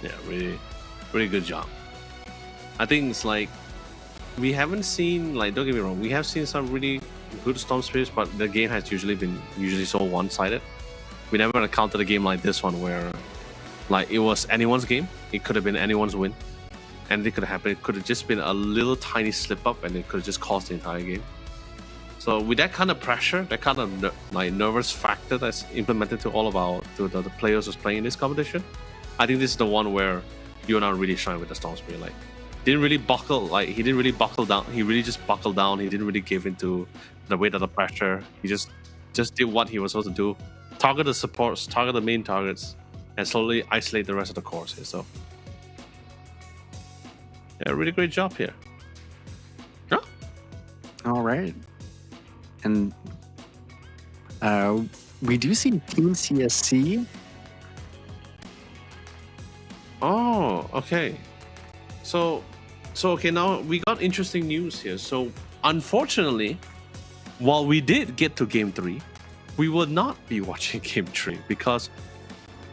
Yeah, really, really good job. I think it's like we haven't seen, like, don't get me wrong, we have seen some really good Storm Spirits, but the game has usually so one-sided. We never encountered a game like this one where, like, it was anyone's game. It could have been anyone's win. Anything could have happened. It could have just been a little tiny slip up, and it could have just cost the entire game. So with that kind of pressure, that kind of like nervous factor that's implemented to all of the players who's playing in this competition, I think this is the one where you're not really shine with the Storm Spirit. Like, he didn't really buckle down. He really just buckled down. He didn't really give into the weight of the pressure. He just did what he was supposed to do. Target the supports, target the main targets, and slowly isolate the rest of the cores here. So, yeah, really great job here. Yeah. All right. And we do see Team CSC. Oh, okay. So okay, now we got interesting news here. So, unfortunately, while we did get to Game 3, we will not be watching Game 3 because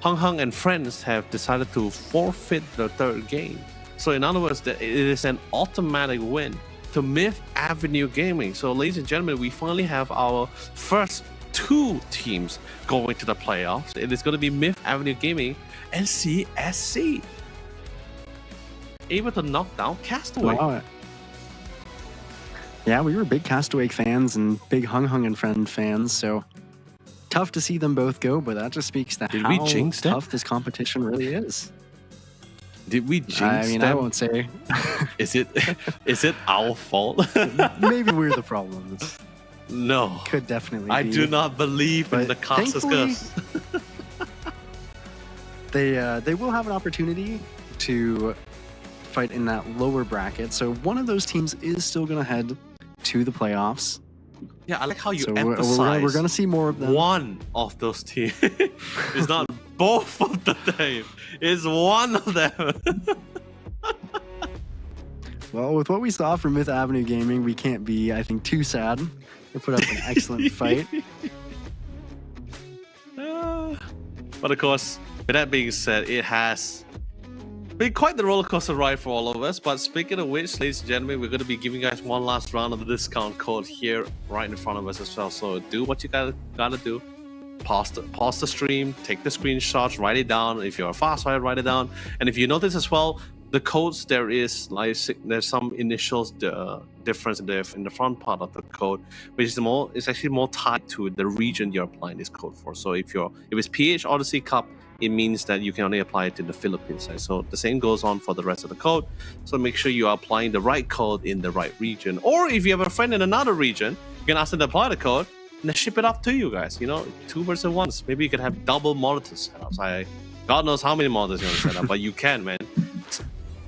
Hung and friends have decided to forfeit the third game. So in other words, it is an automatic win to Myth Avenue Gaming. So ladies and gentlemen, we finally have our first 2 teams going to the playoffs. It is going to be Myth Avenue Gaming and CSC. Able to knock down Castaway. Wow. Yeah, we were big Castaway fans and big Hung and friend fans, so tough to see them both go, but that just speaks to Did we how jinx them? tough this competition really is. Did we jinx I mean, them? I won't say. Is it our fault? Maybe we're the problem. No. Could definitely I be. do not believe in But the thankfully, Costas. they will have an opportunity to fight in that lower bracket. So one of those teams is still going to head to the playoffs. Yeah, I like how you So emphasize we're going to see more of them. one of those teams. It's not both of the team. It's one of them. Well, with what we saw from Myth Avenue Gaming, we can't be, I think, too sad. They put up an excellent fight. But of course, with that being said, it has been quite the roller coaster ride for all of us. But speaking of which, ladies and gentlemen, we're going to be giving you guys one last round of the discount code here right in front of us as well. So do what you gotta do. Pause the stream, take the screenshots, write it down. If you're a fast writer, write it down. And if you notice as well, the codes, there's some initials difference in the front part of the code, which is it's actually more tied to the region you're applying this code for. So if it's PH Odyssey Cup, it means that you can only apply it to the Philippines side. So the same goes on for the rest of the code. So make sure you are applying the right code in the right region. Or if you have a friend in another region, you can ask them to apply the code and then ship it up to you guys. 2 versus 1. Maybe you could have double monitors set up. God knows how many monitors you're gonna set up, but you can, man.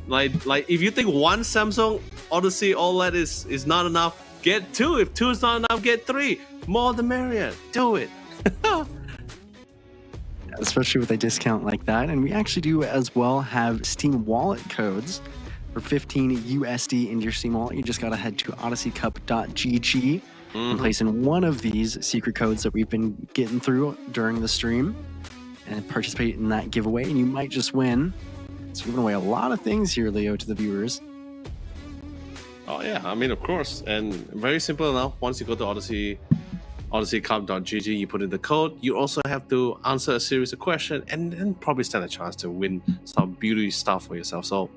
Like if you think one Samsung Odyssey OLED is not enough, get 2. If 2 is not enough, get 3. More the merrier. Do it. Especially with a discount like that. And we actually do as well have Steam wallet codes for 15 USD into your Steam wallet. You just got to head to odysseycup.gg and place in one of these secret codes that we've been getting through during the stream and participate in that giveaway. And you might just win. So we're giving away a lot of things here, Leo, to the viewers. Oh yeah, I mean, of course. And very simple enough. Once you go to odysseycup.gg, you put in the code. You also have to answer a series of questions and then probably stand a chance to win some beauty stuff for yourself. So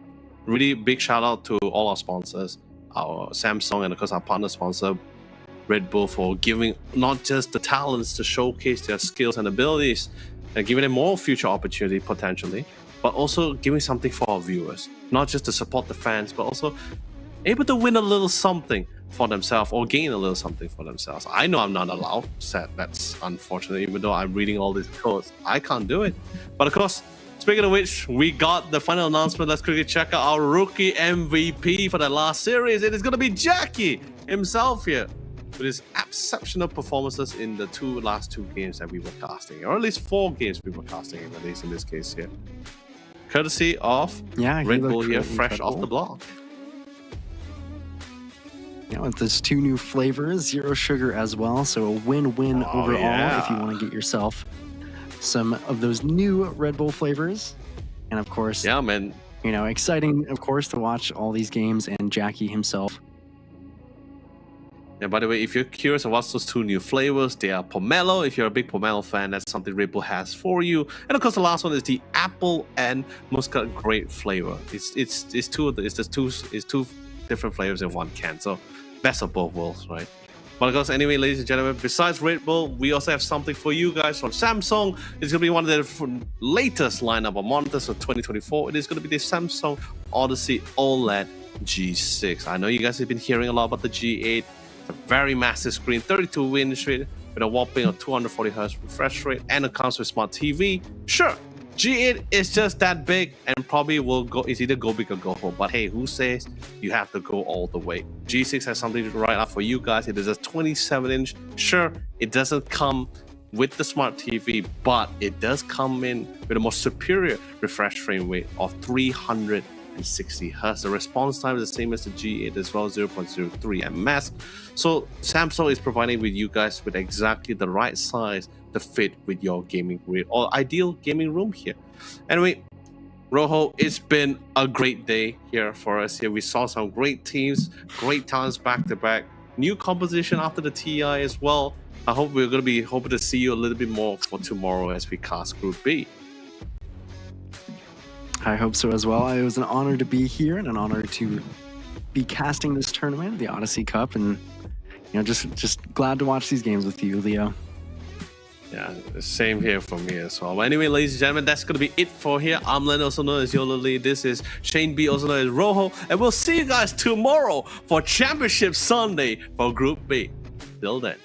really big shout out to all our sponsors, our Samsung, and of course our partner sponsor Red Bull, for giving not just the talents to showcase their skills and abilities and giving them more future opportunity potentially, but also giving something for our viewers, not just to support the fans, but also able to win a little something for themselves or gain a little something for themselves. I know I'm not allowed. Sad, that's unfortunate. Even though I'm reading all these codes, I can't do it. But of course, speaking of which, we got the final announcement. Let's quickly check out our rookie MVP for the last series. It is going to be Jackie himself here, with his exceptional performances in the last two games that we were casting, or at least 4 games we were casting, at least in this case here. Courtesy of Yeah, he Red looked Bull here, really fresh off incredible. the block. Yeah, with those 2 new flavors, zero sugar as well. So a win-win Oh, overall yeah. if you want to get yourself some of those new Red Bull flavors. And of course, Yeah, man. you know, exciting, of course, to watch all these games and Jackie himself. Yeah, by the way, if you're curious about what's those 2 new flavors, they are pomelo. If you're a big pomelo fan, that's something Red Bull has for you. And of course, the last one is the apple and muscat grape flavor. It's two different flavors in one can. So best of both worlds, right? But of course, anyway, ladies and gentlemen, besides Red Bull, we also have something for you guys from Samsung. It's going to be one of the latest lineup of monitors of 2024. It is going to be the Samsung Odyssey OLED G6. I know you guys have been hearing a lot about the G8. It's a very massive screen, 32-inch with a whopping of 240 Hz refresh rate, and it comes with smart TV. Sure, G8 is just that big and probably will go. It's either go big or go home. But hey, who says you have to go all the way? G6 has something to write up for you guys. It is a 27-inch. Sure, it doesn't come with the smart TV, but it does come in with a more superior refresh frame rate of 360 Hz. The response time is the same as the G8 as well, 0.03 ms. So Samsung is providing with you guys with exactly the right size to fit with your gaming rig or ideal gaming room here. Anyway, Rojo, it's been a great day here for us here. We saw some great teams, great talents back to back, new composition after the TI as well. I hope we're going to be hoping to see you a little bit more for tomorrow as we cast Group B. I hope so as well. It was an honor to be here and an honor to be casting this tournament, the Odyssey Cup, and you know, just glad to watch these games with you, Leo. Yeah, same here for me as well. But anyway, ladies and gentlemen, that's going to be it for here. I'm Len, also known as Yolo Lee. This is Shane B, also known as Rojo. And we'll see you guys tomorrow for Championship Sunday for Group B. Till then.